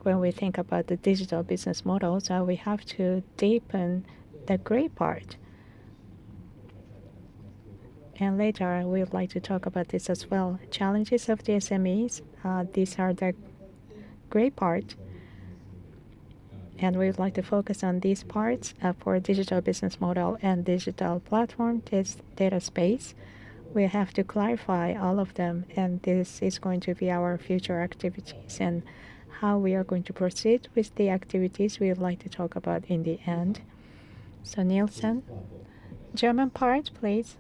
When we think about the digital business models, we have to deepen the gray part. And later, we would like to talk about this as well. Challenges of the SMEs, these are the gray part. And we would like to focus on these parts for digital business model and digital platform, this data space. We have to clarify all of them, and this is going to be our future activities. And how we are going to proceed with the activities we would like to talk about in the end. So Nielsen, German part, please.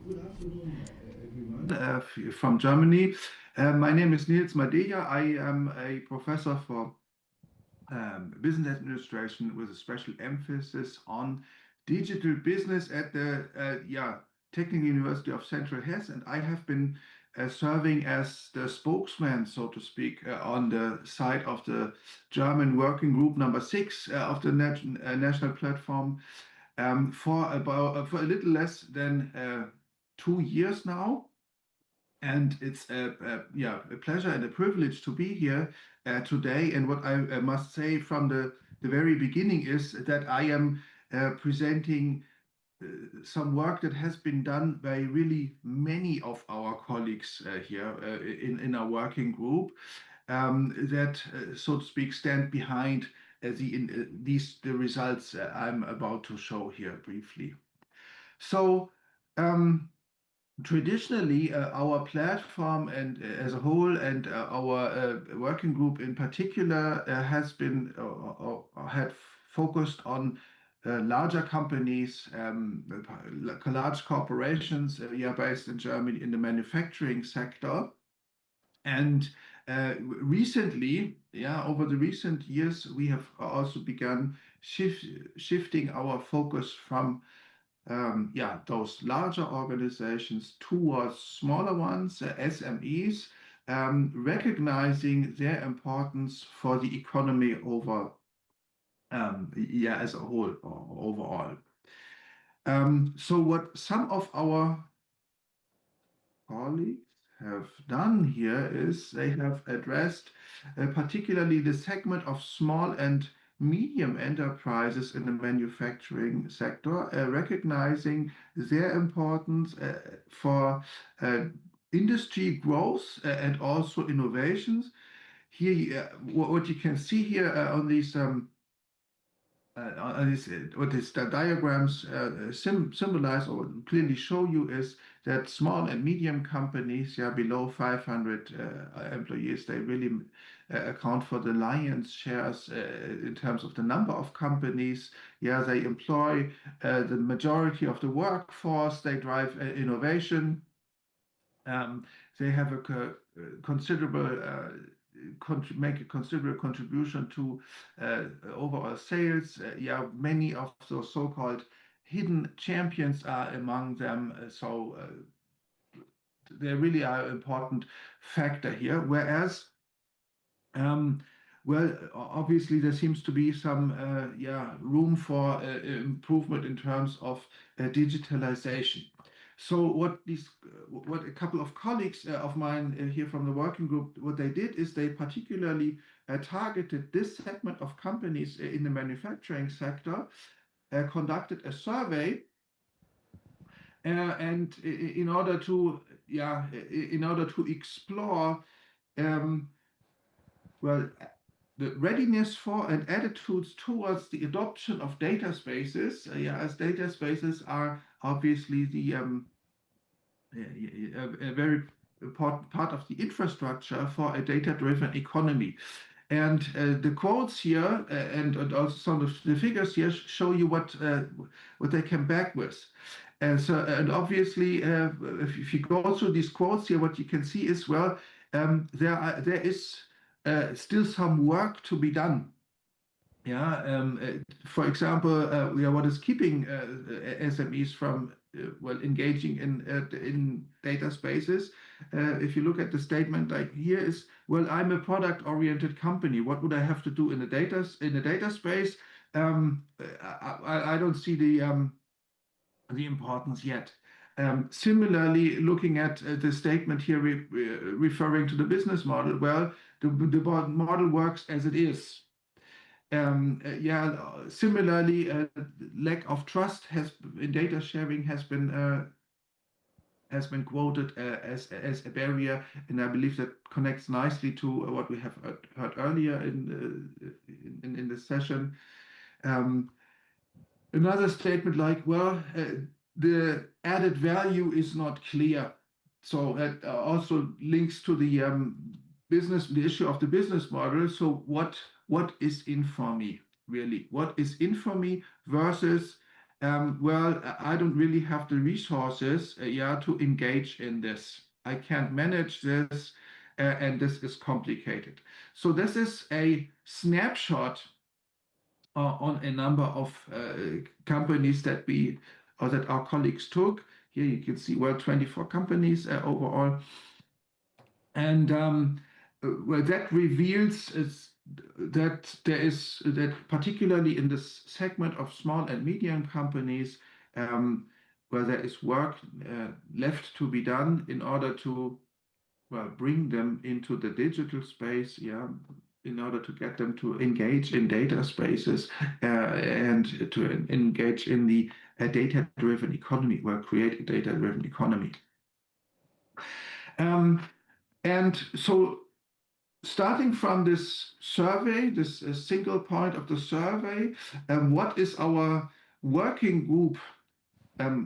Good afternoon, everyone. From Germany. My name is Nils Madeja. I am a professor for business administration with a special emphasis on digital business at the Technical University of Central Hesse, and I have been serving as the spokesman, so to speak, on the side of the German working group number 6 of the national platform. For a little less than 2 years now, and it's a pleasure and a privilege to be here today. And what I must say from the very beginning is that I am presenting some work that has been done by really many of our colleagues here in our working group that, so to speak, stand behind the results I'm about to show here briefly. So traditionally, our platform and as a whole, and our working group in particular, has been had focused on larger companies, large corporations, based in Germany in the manufacturing sector. And recently, over the recent years, we have also begun shifting our focus from those larger organizations towards smaller ones, SMEs, recognizing their importance for the economy as a whole or overall. So what some of our colleagues have done here is they have addressed particularly the segment of small and medium enterprises in the manufacturing sector, recognizing their importance for industry growth and also innovations. Here, what you can see here on these what these diagrams symbolize or clearly show you is that small and medium companies, below 500 employees, they really account for the lion's shares in terms of the number of companies. They employ the majority of the workforce. They drive innovation. They have a considerable make a considerable contribution to overall sales. Many of those so-called hidden champions are among them. So they really are an important factor here. Whereas, well, obviously there seems to be some room for improvement in terms of digitalization. So what a couple of colleagues of mine here from the working group, what they did is they particularly targeted this segment of companies in the manufacturing sector, conducted a survey, and in order to explore well, the readiness for and attitudes towards the adoption of data spaces, as data spaces are obviously the a very important part of the infrastructure for a data-driven economy. And the quotes here and also some of the figures here show you what they came back with. And obviously, if you go through these quotes here, what you can see is, well, there is still some work to be done. For example, what is keeping SMEs from engaging in data spaces? If you look at the statement like here is, well, I'm a product-oriented company. What would I have to do in the data space? I don't see the importance yet. Similarly, looking at the statement here referring to the business model, well, the model works as it is. Similarly, lack of trust in data sharing has been quoted as a barrier, and I believe that connects nicely to what we have heard earlier in this session. Another statement like, well, the added value is not clear. So that also links to the issue of the business model. So what is in for me, really? What is in for me versus, well, I don't really have the resources to engage in this. I can't manage this, and this is complicated. So this is a snapshot on a number of companies that our colleagues took. Here you can see, well, 24 companies overall. And well, that reveals that that particularly in this segment of small and medium companies, where there is work left to be done in order to, well, bring them into the digital space, in order to get them to engage in data spaces and to engage in the data-driven economy, or create a data-driven economy. And so starting from this survey, this single point of the survey, what is our working group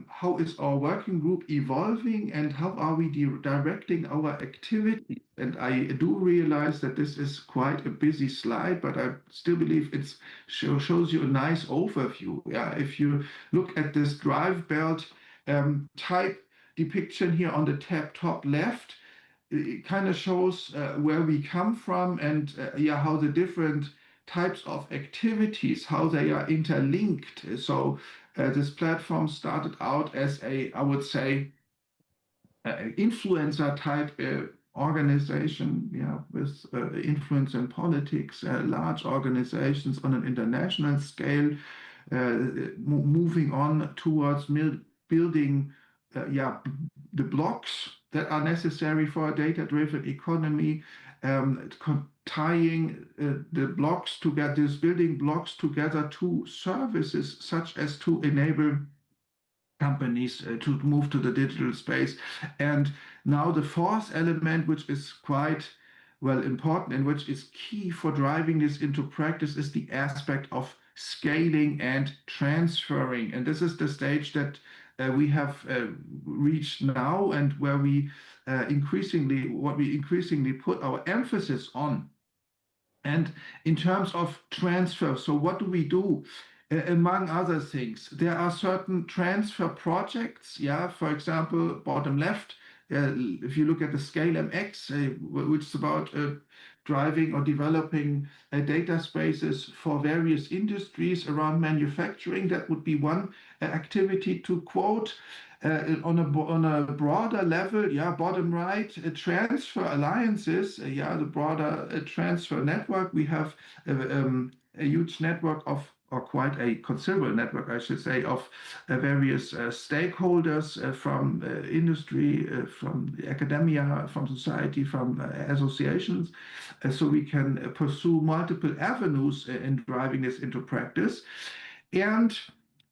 how is our working group evolving and how are we directing our activities? And I do realize that this is quite a busy slide, but I still believe it shows you a nice overview. Yeah, if you look at this drive belt type depiction here on the top left, it kind of shows where we come from and how the different types of activities, how they are interlinked. So this platform started out as I would say, influencer type organization, with influence in politics, large organizations on an international scale, moving on towards building the blocks that are necessary for a data-driven economy, tying the blocks together, these building blocks together to services such as to enable companies to move to the digital space. And now the fourth element, which is quite important and which is key for driving this into practice, is the aspect of scaling and transferring. And this is the stage that we have reached now, and where we increasingly put our emphasis on. And in terms of transfer, so what do we do? Among other things, there are certain transfer projects. For example, bottom left, if you look at the Scale MX, which is about driving or developing data spaces for various industries around manufacturing, that would be one activity to quote. On a broader level, bottom right, transfer alliances, the broader transfer network. We have a huge network of, or quite a considerable network, I should say, of various stakeholders from industry, from academia, from society, from associations, so we can pursue multiple avenues in driving this into practice. And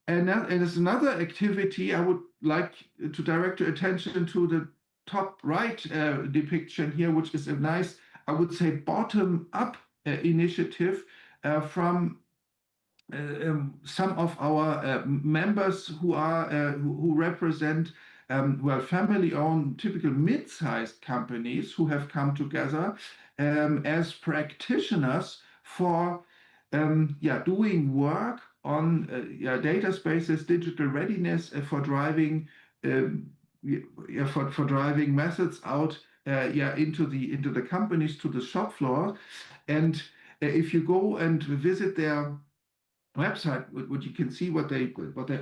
there's another activity I would like to direct your attention to, the top right depiction here, which is a nice, I would say, bottom-up initiative from some of our members who represent family-owned, typical mid-sized companies who have come together as practitioners for doing work on data spaces, digital readiness, for driving driving methods out into the companies, to the shop floor. And if you go and visit their website, what you can see, what they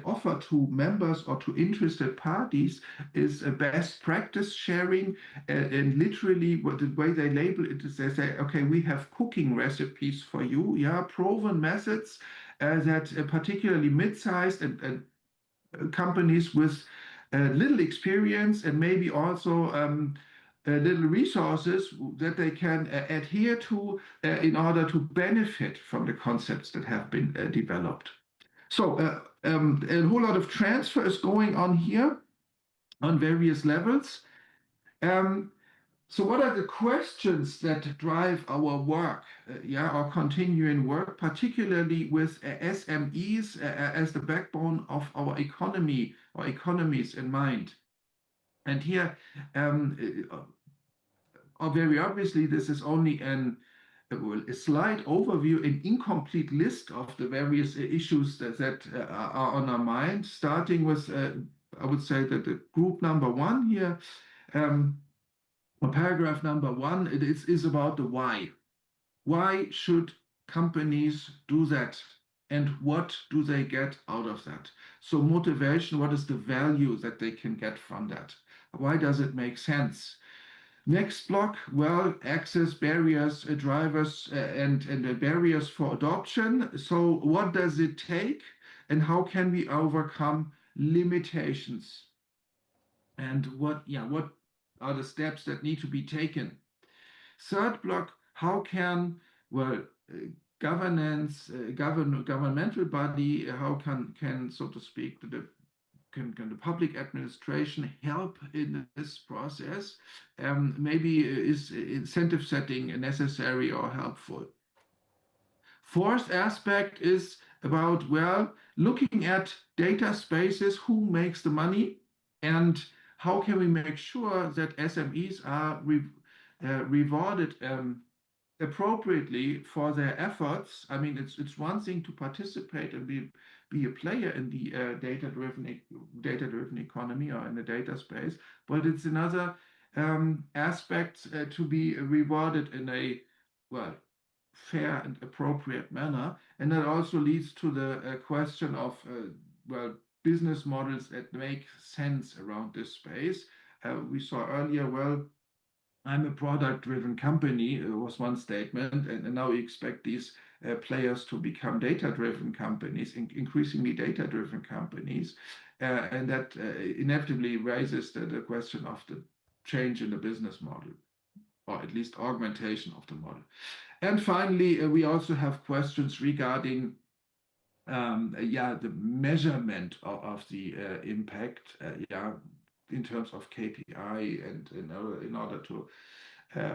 offer to members or to interested parties is a best practice sharing, and literally the way they label it is they say, okay, we have cooking recipes for you, proven methods that particularly mid-sized and companies with little experience and maybe also little resources that they can adhere to in order to benefit from the concepts that have been developed. So a whole lot of transfer is going on here on various levels. So what are the questions that drive our work, our continuing work, particularly with SMEs as the backbone of our economy or economies in mind? And here, very obviously, this is only a slight overview, an incomplete list of the various issues that are on our mind, starting with, I would say, that the group number one here, or paragraph number one, it is about the why. Why should companies do that? And what do they get out of that? So motivation, what is the value that they can get from that? Why does it make sense? Next block, well, access barriers, drivers, and the barriers for adoption. So what does it take and how can we overcome limitations? And what are the steps that need to be taken? Third block, how can, governance, governmental body, how can so to speak, can the public administration help in this process? Maybe is incentive setting necessary or helpful? Fourth aspect is about, well, looking at data spaces, who makes the money, and how can we make sure that SMEs are rewarded appropriately for their efforts. I mean, it's one thing to participate and be a player in the data-driven economy or in the data space, but it's another aspect to be rewarded in a, well, fair and appropriate manner. And that also leads to the question of, well, business models that make sense around this space. We saw earlier, well, I'm a product-driven company, was one statement, and now we expect these players to become data-driven companies, increasingly data-driven companies, and that inevitably raises the question of the change in the business model, or at least augmentation of the model. And finally, we also have questions regarding the measurement of the impact, in terms of KPI, and in order to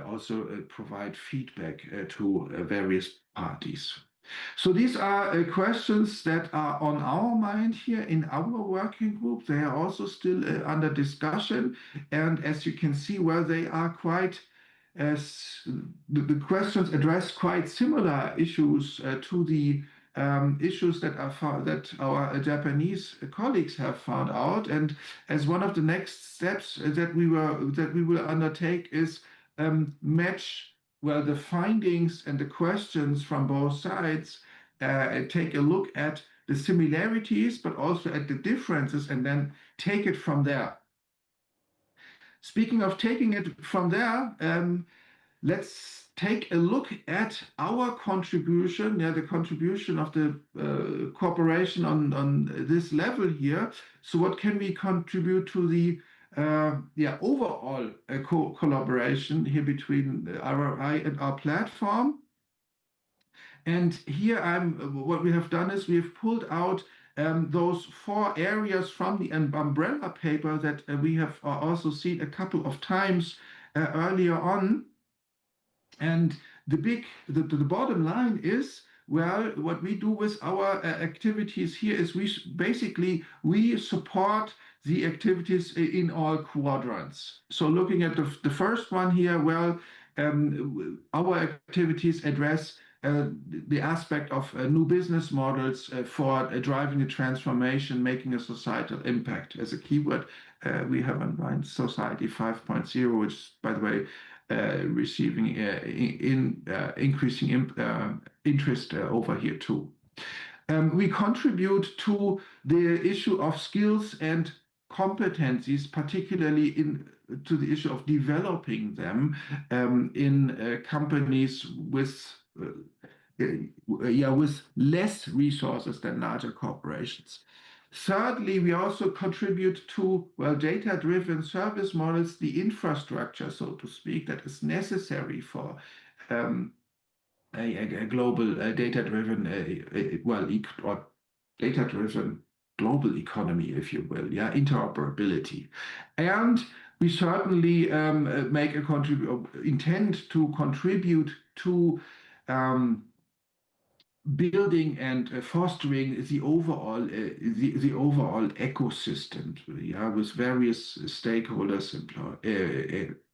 also provide feedback to various parties. So these are questions that are on our mind here in our working group. They are also still under discussion, and as you can see, well, they are quite, the questions address quite similar issues to the issues that our Japanese colleagues have found out. And as one of the next steps that we will undertake is match, well, the findings and the questions from both sides, take a look at the similarities, but also at the differences, and then take it from there. Speaking of taking it from there, let's take a look at our contribution, the contribution of the cooperation on this level here. So what can we contribute to the overall collaboration here between RRI and our platform? And here what we have done is we have pulled out those 4 areas from the umbrella paper that we have also seen a couple of times earlier on. And the bottom line is, well, what we do with our activities here is we support the activities in all quadrants. So looking at the first one here, well, our activities address the aspect of new business models for driving a transformation, making a societal impact. As a keyword, we have in mind Society 5.0, which, by the way, receiving increasing interest over here too. We contribute to the issue of skills and competencies, particularly to the issue of developing them in companies with less resources than larger corporations. Thirdly, we also contribute to, well, data-driven service models, the infrastructure, so to speak, that is necessary for a global data-driven, or data-driven global economy, if you will, interoperability. And we certainly intend to contribute to building and fostering the overall ecosystem, with various stakeholders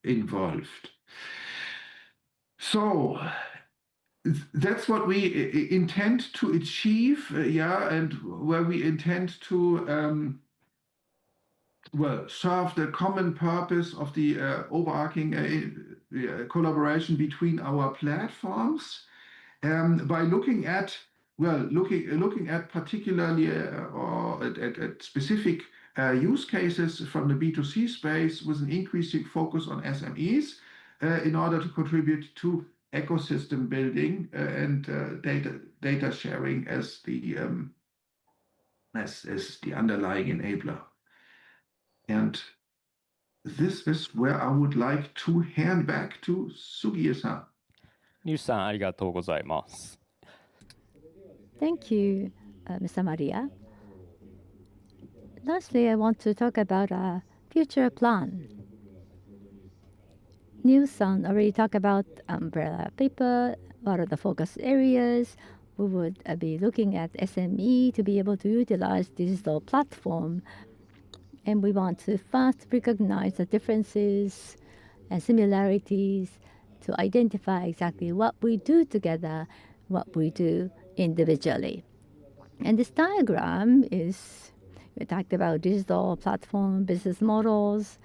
involved. So that's what we intend to achieve, and where we intend to serve the common purpose of the overarching collaboration between our platforms. By looking at particularly or at specific use cases from the B2C space, with an increasing focus on SMEs, in order to contribute to ecosystem building and data sharing as the underlying enabler. And this is where I would like to hand back to Sugi-san. Thank you, Mr. Maria. Lastly, I want to talk about a future plan. Nielsen already talked about umbrella paper, what are the focus areas, we would be looking at SME to be able to utilize digital platform. And we want to first recognize the differences and similarities to identify exactly what we do together, what we do individually. And this diagram is, we talked about digital platform business models,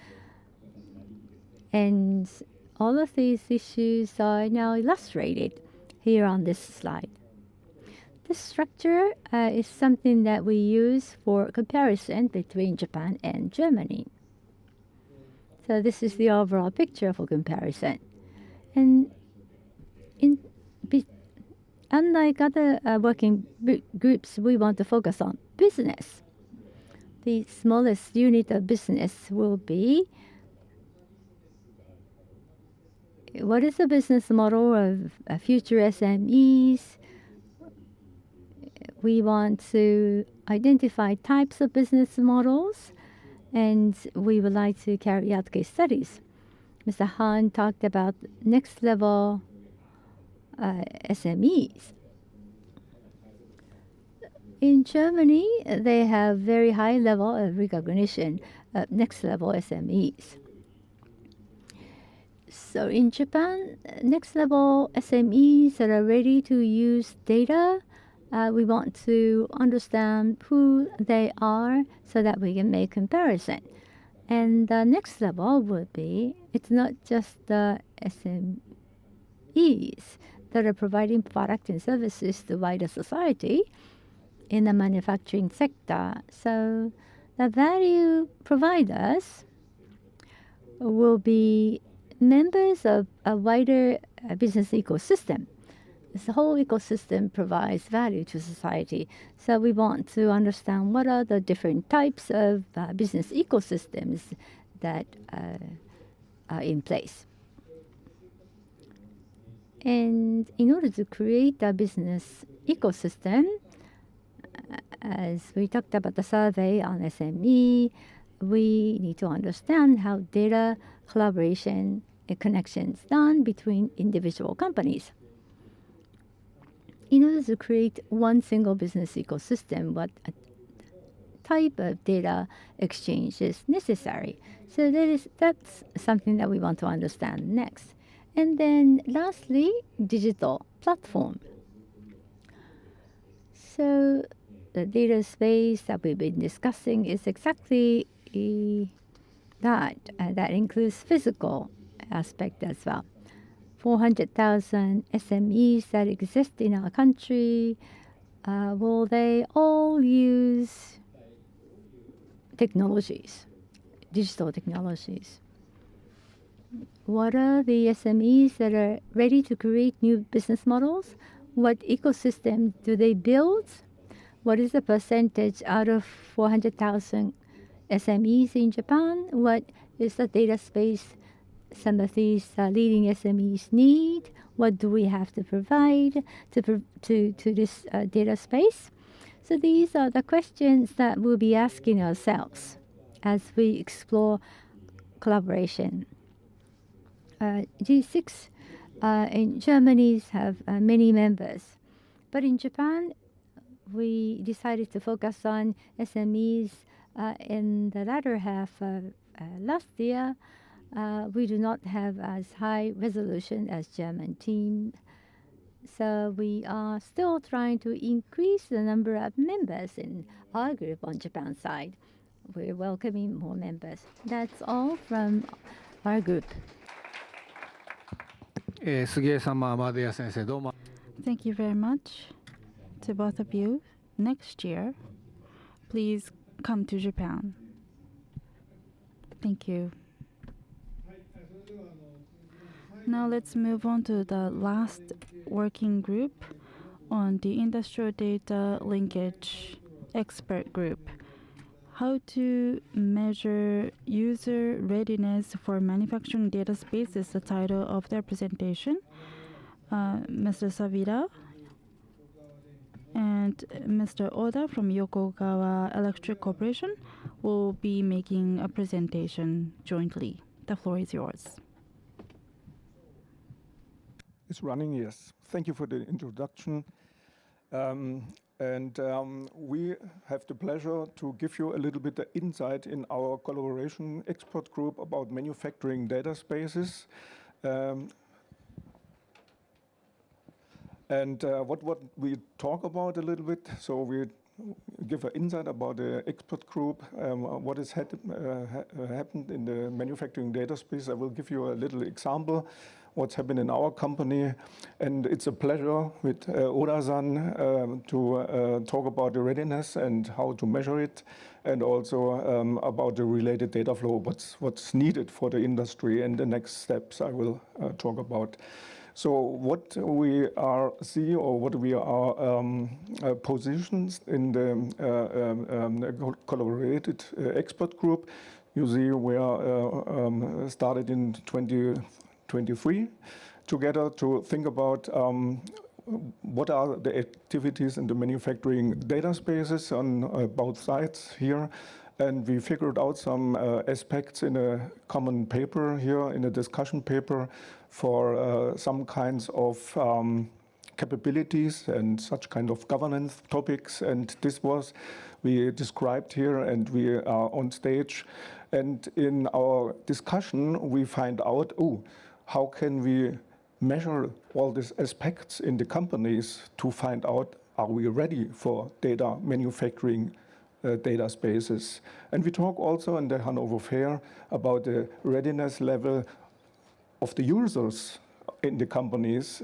and all of these issues are now illustrated here on this slide. This structure is something that we use for comparison between Japan and Germany. So this is the overall picture for comparison. And unlike other working groups, we want to focus on business. The smallest unit of business will be what is the business model of future SMEs. We want to identify types of business models, and we would like to carry out case studies. Mr. Hahn talked about next level SMEs. In Germany, they have very high level of recognition of next level SMEs. So in Japan, next level SMEs that are ready to use data, we want to understand who they are so that we can make comparison. And the next level would be, it's not just the SMEs that are providing products and services to wider society in the manufacturing sector. So the value providers will be members of a wider business ecosystem. This whole ecosystem provides value to society. So we want to understand what are the different types of business ecosystems that are in place. And in order to create a business ecosystem, as we talked about the survey on SME, we need to understand how data collaboration and connections done between individual companies. In order to create one single business ecosystem, what type of data exchange is necessary? So that's something that we want to understand next. And then lastly, digital platform. So the data space that we've been discussing is exactly that. That includes physical aspect as well. 400,000 SMEs that exist in our country, will they all use technologies, digital technologies? What are the SMEs that are ready to create new business models? What ecosystem do they build? What is the percentage out of 400,000 SMEs in Japan? What is the data space some of these leading SMEs need? What do we have to provide to this data space? So these are the questions that we'll be asking ourselves as we explore collaboration. G6 in Germany have many members, but in Japan we decided to focus on SMEs in the latter half of last year. We do not have as high resolution as German team. So we are still trying to increase the number of members in our group on Japan side. We're welcoming more members. That's all from our group. Thank you very much to both of you. Next year, please come to Japan. Thank you. Now let's move on to the last working group on the industrial data linkage expert group. How to measure user readiness for manufacturing data space is the title of their presentation. Mr. Savira and Mr. Oda from Yokogawa Electric Corporation will be making a presentation jointly. The floor is yours. It's running, yes. Thank you for the introduction. We have the pleasure to give you a little bit of insight in our collaboration expert group about manufacturing data spaces. What we talk about a little bit, so we give an insight about the expert group, what has happened in the manufacturing data space. I will give you a little example what's happened in our company, and it's a pleasure with Oda-san to talk about the readiness and how to measure it, and also about the related data flow, what's needed for the industry, and the next steps I will talk about. So what we are see, or what we are positions in the collaborated expert group. You see we are started in 2023 together to think about what are the activities in the manufacturing data spaces on both sides here. And we figured out some aspects in a common paper here, in a discussion paper for some kinds of capabilities and such kind of governance topics. And this was, we described here, and we are on stage. And in our discussion, we find out, how can we measure all these aspects in the companies to find out, are we ready for data manufacturing data spaces? And we talk also in the Hanover Fair about the readiness level of the users in the companies,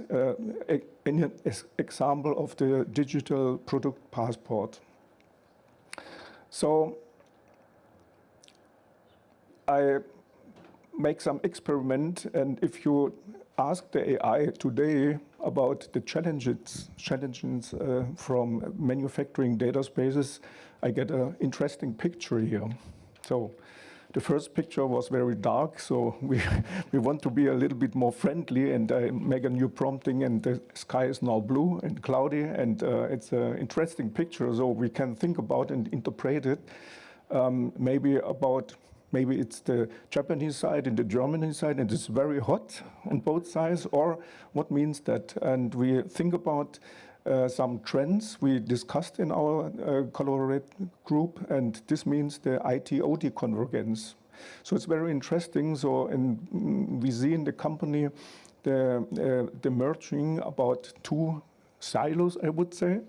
in an example of the digital product passport. So I make some experiment, and if you ask the AI today about the challenges from manufacturing data spaces, I get an interesting picture here. So the first picture was very dark, so we want to be a little bit more friendly, and I make a new prompting, and the sky is now blue and cloudy, and it's an interesting picture, so we can think about and interpret it. Maybe it's the Japanese side and the German side, and it's very hot on both sides, or what means that? And we think about some trends we discussed in our collaborate group, and this means the IT-OT convergence. So it's very interesting. So we see in the company the merging about two silos, I would say,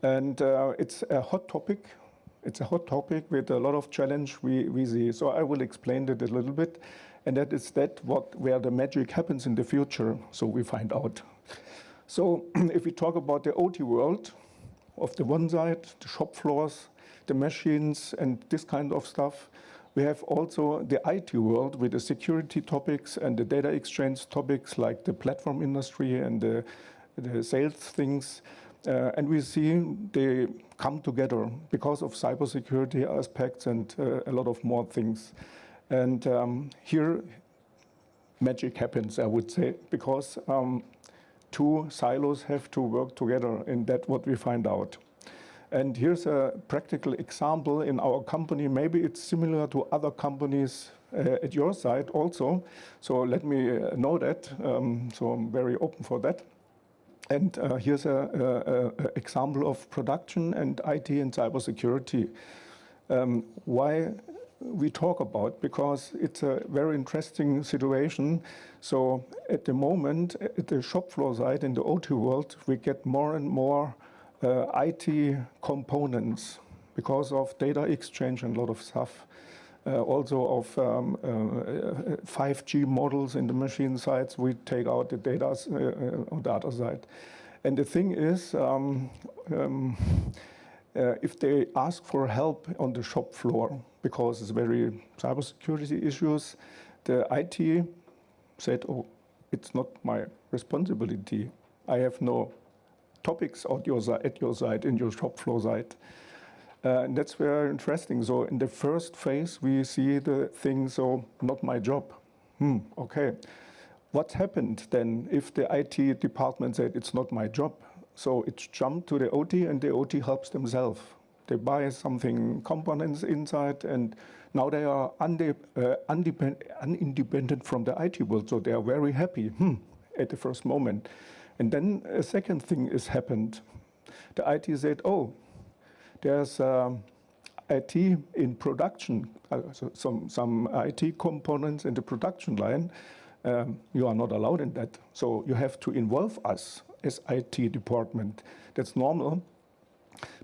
and it's a hot topic. It's a hot topic with a lot of challenge we see. So I will explain it a little bit, and that is where the magic happens in the future. So we find out. So if we talk about the OT world, of the one side, the shop floors, the machines, and this kind of stuff, we have also the IT world with the security topics and the data exchange topics like the platform industry and the sales things. And we see they come together because of cybersecurity aspects and a lot of more things. And here, magic happens, I would say, because two silos have to work together, and that's what we find out. And here's a practical example in our company. Maybe it's similar to other companies at your side also. So let me know that. So I'm very open for that. And here's an example of production and IT and cybersecurity. Why we talk about? Because it's a very interesting situation. So at the moment, at the shop floor side in the OT world, we get more and more IT components because of data exchange and a lot of stuff. Also of 5G models in the machine sides, we take out the data on the other side. And the thing is, if they ask for help on the shop floor, because it's very cybersecurity issues, the IT said, oh, it's not my responsibility. I have no topics at your side, in your shop floor side. And that's very interesting. So in the first phase, we see the thing, so not my job. Okay. What happened then if the IT department said it's not my job? So it jumped to the OT, and the OT helps themselves. They buy something, components inside, and now they are independent from the IT world. So they are very happy at the first moment. And then a second thing has happened. the IT said, oh, there's IT in production, so some IT components in the production line. You are not allowed in that. So you have to involve us as IT department. That's normal.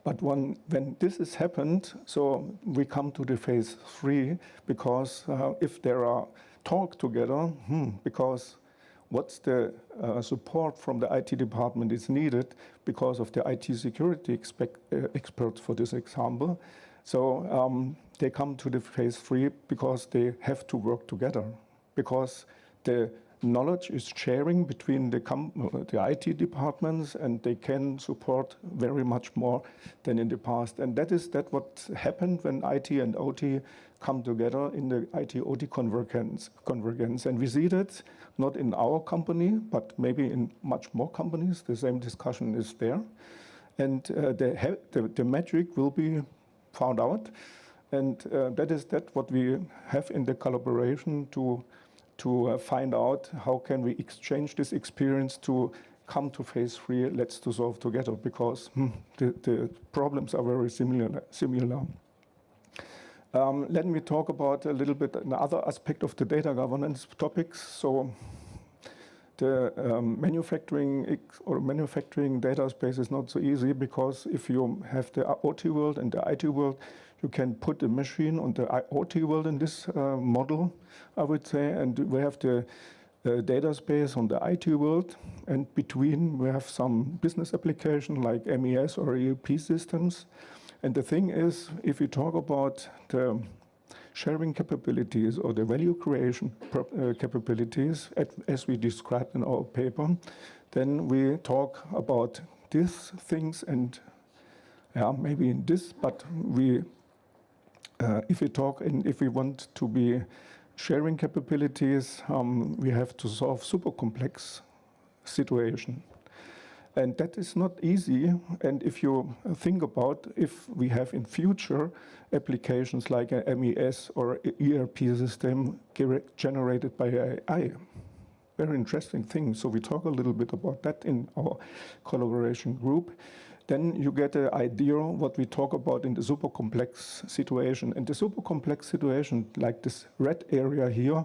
But when this has happened, so we come to the phase 3, because if there are talk together, because what's the support from the IT department is needed because of the IT security experts for this example. So they come to the phase 3 because they have to work together, because the knowledge is sharing between the IT departments, and they can support very much more than in the past. And that what happened when IT and OT come together in the IT-OT convergence. And we see that not in our company, but maybe in much more companies. The same discussion is there. And the magic will be found out. And that is what we have in the collaboration to find out how can we exchange this experience to come to phase 3, let's to solve together, because the problems are very similar. Let me talk about a little bit another aspect of the data governance topics. So the manufacturing data space is not so easy, because if you have the OT world and the IT world, you can put the machine on the OT world in this model, I would say, and we have the data space on the IT world, and between we have some business application like MES or ERP systems. And the thing is, if we talk about the sharing capabilities or the value creation capabilities, as we described in our paper, then we talk about these things, and maybe in this, but if we want to be sharing capabilities, we have to solve super complex situation. And that is not easy. And if you think about if we have in future applications like an MES or ERP system generated by AI, very interesting thing. So we talk a little bit about that in our collaboration group. Then you get an idea what we talk about in the super complex situation. And the super complex situation, like this red area here,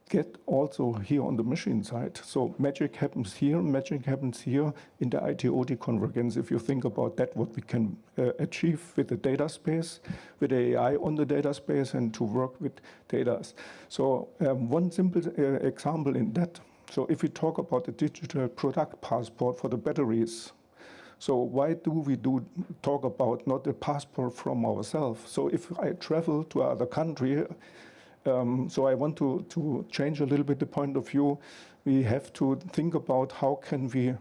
get also here on the machine side. So magic happens here in the IT-OT convergence. If you think about that, what we can achieve with the data space, with AI on the data space, and to work with data. So one simple example in that. So if we talk about the digital product passport for the batteries, so why do we talk about not the passport from ourselves? So if I travel to another country, so I want to change a little bit the point of view. We have to think about how can we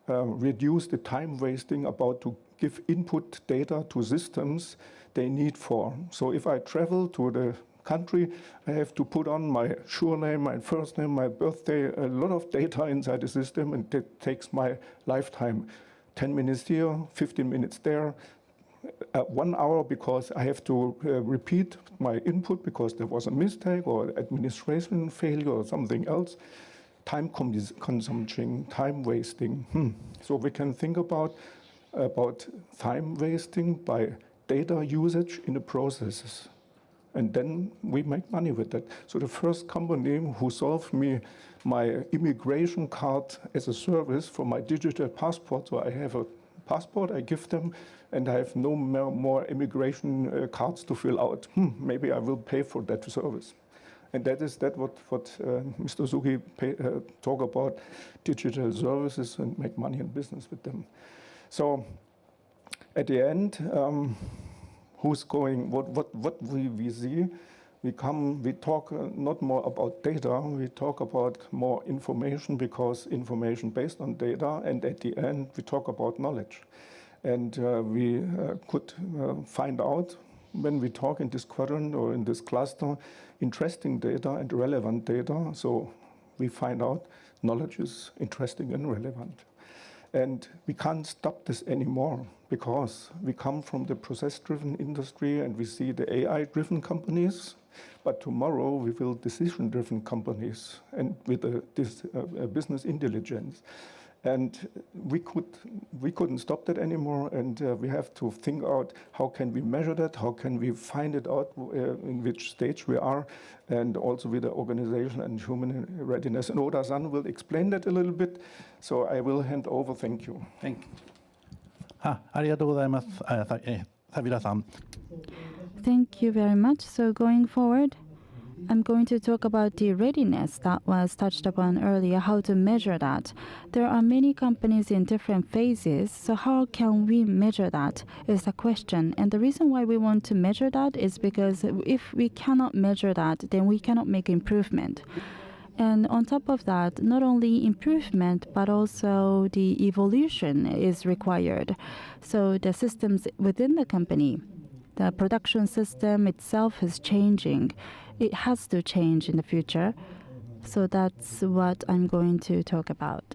reduce the time wasting about to give input data to systems they need for. So if I travel to the country, I have to put on my surname, my first name, my birthday, a lot of data inside the system, and it takes my lifetime. 10 minutes here, 15 minutes there, 1 hour because I have to repeat my input because there was a mistake or administration failure or something else. Time consumption, time wasting. So we can think about time wasting by data usage in the processes. And then we make money with that. So the first company who solved me my immigration card as a service for my digital passport, so I have a passport, I give them, and I have no more immigration cards to fill out. Maybe I will pay for that service. And that is what Mr. Sugi talk about, digital services, and make money in business with them. So at the end, who's going, what we see, we talk not more about data, we talk about more information, because information based on data, and at the end we talk about knowledge. And we could find out when we talk in this quadrant or in this cluster, interesting data and relevant data. So we find out knowledge is interesting and relevant. And we can't stop this anymore, because we come from the process-driven industry and we see the AI-driven companies, but tomorrow we will decision-driven companies and with this business intelligence. And we couldn't stop that anymore, and we have to think out how can we measure that, how can we find it out in which stage we are, and also with the organization and human readiness. And Oda-san will explain that a little bit, so I will hand over. Thank you. Thank you. ありがとうございます。サビラさん。Thank you very much. So going forward, I'm going to talk about the readiness that was touched upon earlier, how to measure that. There are many companies in different phases, so how can we measure that is the question. And the reason why we want to measure that is because if we cannot measure that, then we cannot make improvement. And on top of that, not only improvement, but also the evolution is required. So the systems within the company, the production system itself is changing. It has to change in the future. So that's what I'm going to talk about.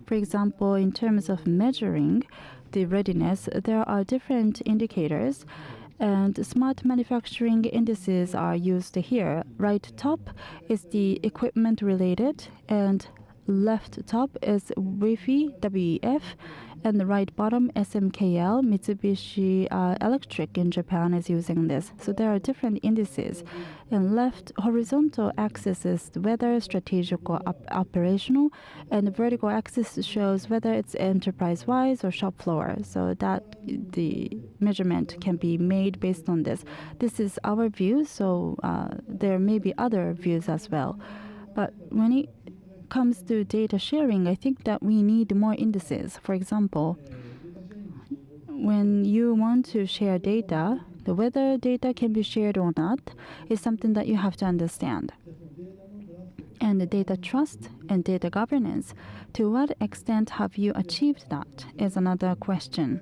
For example, in terms of measuring the readiness, there are different indicators, and smart manufacturing indices are used here. Right top is the equipment related, and left top is Wi-Fi, WEF, and the right bottom, SMKL, Mitsubishi Electric in Japan is using this. So there are different indices. And left horizontal axis is whether strategic or operational, and the vertical axis shows whether it's enterprise-wise or shop floor. So that the measurement can be made based on this. This is our view, so there may be other views as well. But when it comes to data sharing, I think that we need more indices. For example, when you want to share data, whether data can be shared or not is something that you have to understand. And the data trust and data governance, to what extent have you achieved that is another question.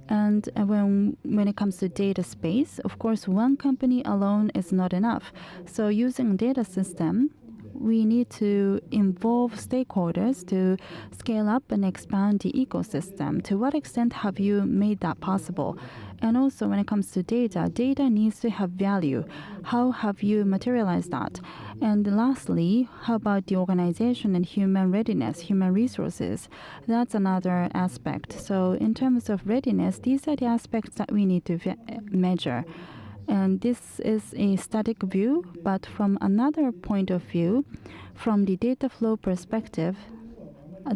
And when it comes to data space, of course, one company alone is not enough. So using data system, we need to involve stakeholders to scale up and expand the ecosystem. To what extent have you made that possible? And also when it comes to data, data needs to have value. How have you materialized that? And lastly, how about the organization and human readiness, human resources? That's another aspect. So in terms of readiness, these are the aspects that we need to measure. And this is a static view, but from another point of view, from the data flow perspective,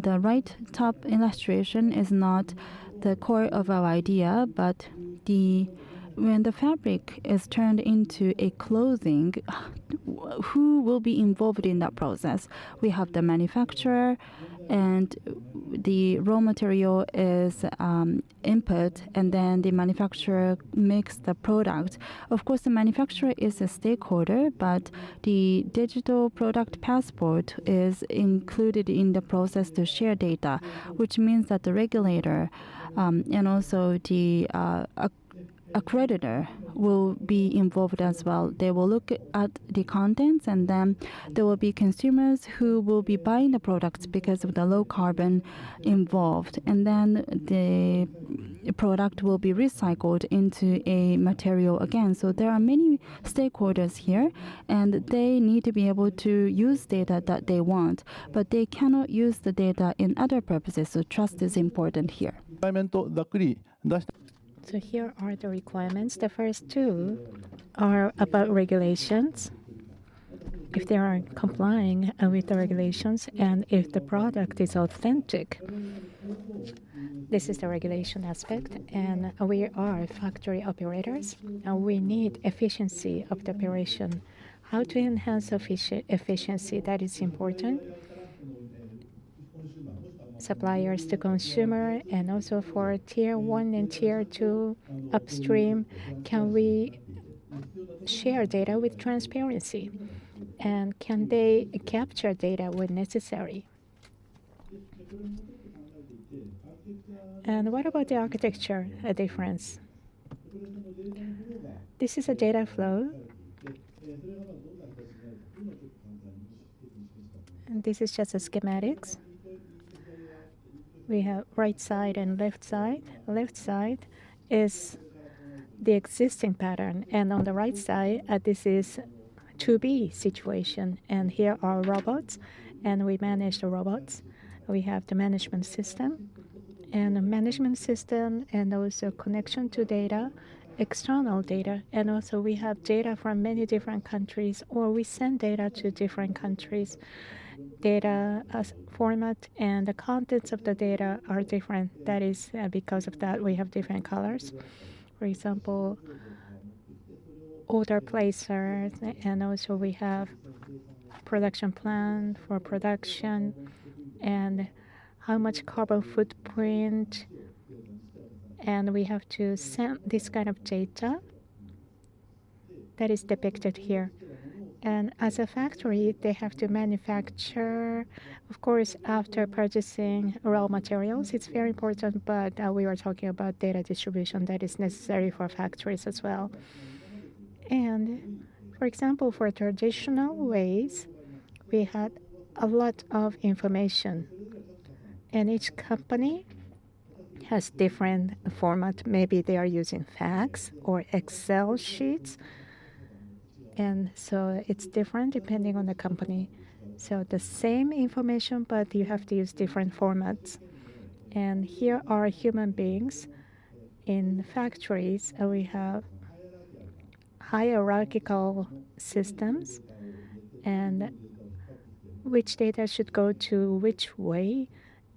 the right top illustration is not the core of our idea, but when the fabric is turned into a clothing, who will be involved in that process? We have the manufacturer, and the raw material is input, and then the manufacturer makes the product. Of course, the manufacturer is a stakeholder, but the digital product passport is included in the process to share data, which means that the regulator and also the accreditor will be involved as well. They will look at the contents, and then there will be consumers who will be buying the products because of the low carbon involved. And then the product will be recycled into a material again. So there are many stakeholders here, and they need to be able to use data that they want, but they cannot use the data in other purposes. So trust is important here. So here are the requirements. The first two are about regulations, if they are complying with the regulations, and if the product is authentic. This is the regulation aspect, and we are factory operators, and we need efficiency of the operation. How to enhance efficiency, that is important. Suppliers to consumer, and also for tier 1 and tier 2 upstream, can we share data with transparency? And can they capture data when necessary? And what about the architecture difference? This is a data flow. And this is just a schematics. We have right side and left side. Left side is the existing pattern, and on the right side, this is to be situation. And here are robots, and we manage the robots. We have the management system, and a management system, and also connection to data, external data, and also we have data from many different countries, or we send data to different countries. Data format and the contents of the data are different. That is because of that we have different colors. For example, order placers, and also we have production plan for production and how much carbon footprint, and we have to send this kind of data that is depicted here. And as a factory, they have to manufacture, of course, after purchasing raw materials. It's very important, but we are talking about data distribution that is necessary for factories as well. And for example, for traditional ways, we had a lot of information, and each company has different format. Maybe they are using fax or Excel sheets. And so it's different depending on the company. So the same information, but you have to use different formats. And here are human beings. In factories, we have hierarchical systems, and which data should go to which way,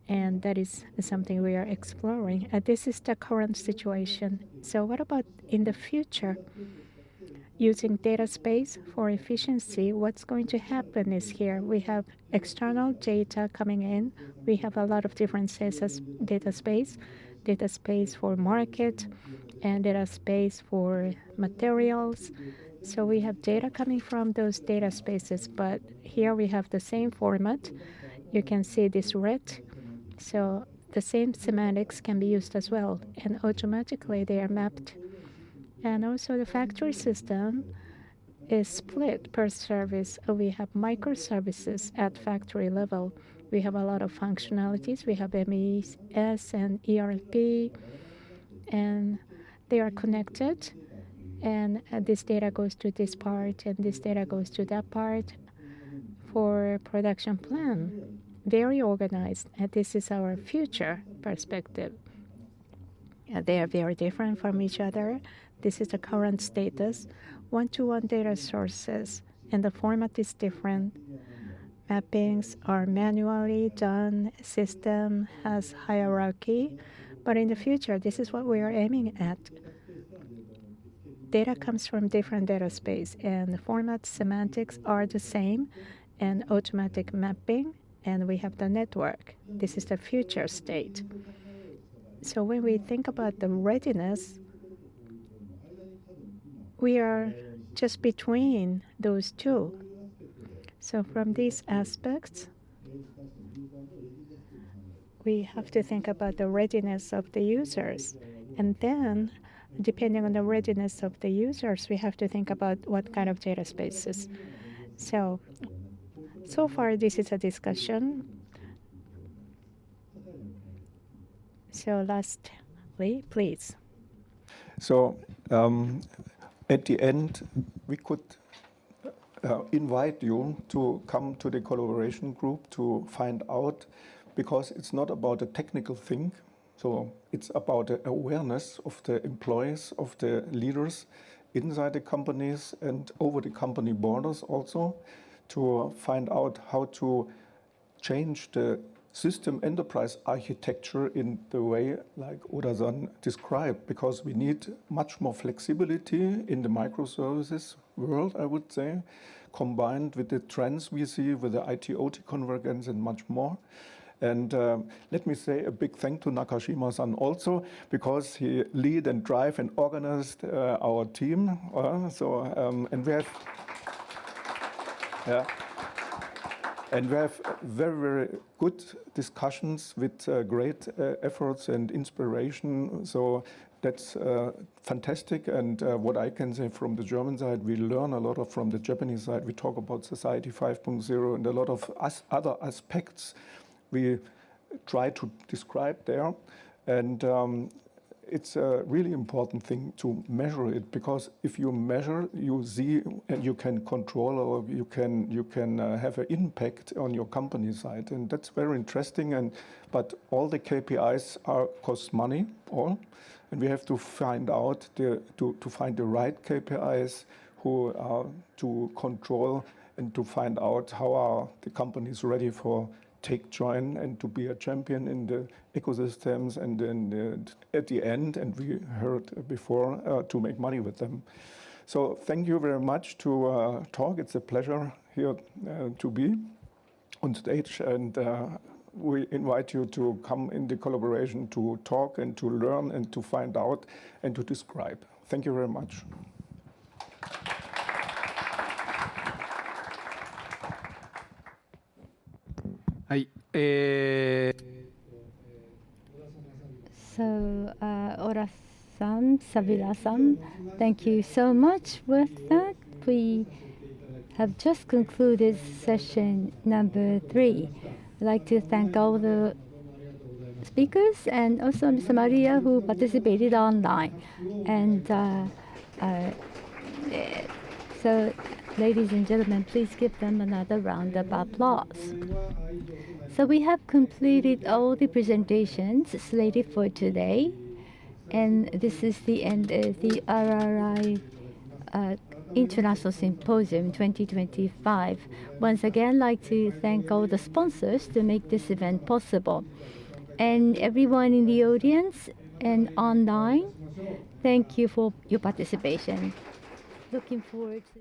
and that is something we are exploring. This is the current situation. So what about in the future? Using data space for efficiency, what's going to happen is here we have external data coming in. We have a lot of different data space for market, and data space for materials. So we have data coming from those data spaces, but here we have the same format. You can see this red. So the same semantics can be used as well, and automatically they are mapped. And also the factory system is split per service. We have microservices at factory level. We have a lot of functionalities. We have MES and ERP, and they are connected. And this data goes to this part, and this data goes to that part for production plan. Very organized, and this is our future perspective. They are very different from each other. This is the current status. One-to-one data sources, and the format is different. Mappings are manually done. System has hierarchy. But in the future, this is what we are aiming at. Data comes from different data space, and the format semantics are the same, and automatic mapping, and we have the network. This is the future state. So when we think about the readiness, we are just between those two. So from these aspects, we have to think about the readiness of the users. And then, depending on the readiness of the users, we have to think about what kind of data spaces. So far, this is a discussion. So lastly, please. So at the end, we could invite you to come to the collaboration group to find out, because it's not about a technical thing. So it's about the awareness of the employees, of the leaders inside the companies and over the company borders also, to find out how to change the system enterprise architecture in the way like Oda-san described, because we need much more flexibility in the microservices world, I would say, combined with the trends we see with the IT-OT convergence and much more. And let me say a big thank to Nakashima-san also, because he lead and drive and organized our team. And we have, and we have very, very good discussions with great efforts and inspiration. So that's fantastic. And what I can say from the German side, we learn a lot from the Japanese side. We talk about Society 5.0 and a lot of other aspects we try to describe there. And it's a really important thing to measure it, because if you measure, you see and you can control, or you can have an impact on your company side, and that's very interesting. But all the KPIs cost money, and we have to find out to find the right KPIs who are to control, and to find out how are the companies ready for take join and to be a champion in the ecosystems, and then at the end, and we heard before, to make money with them. So thank you very much to talk. It's a pleasure here to be on stage, and we invite you to come in the collaboration to talk and to learn and to find out and to describe. Thank you very much. So, Ora-san, Sabira-san, thank you so much. With that, we have just concluded session number 3. I'd like to thank all the speakers and also Mr. Maria, who participated online. And so, ladies and gentlemen, please give them another round of applause. So we have completed all the presentations slated for today, and this is the end of the RRI International Symposium 2025. Once again, I'd like to thank all the sponsors to make this event possible. And everyone in the audience and online, thank you for your participation. Looking forward to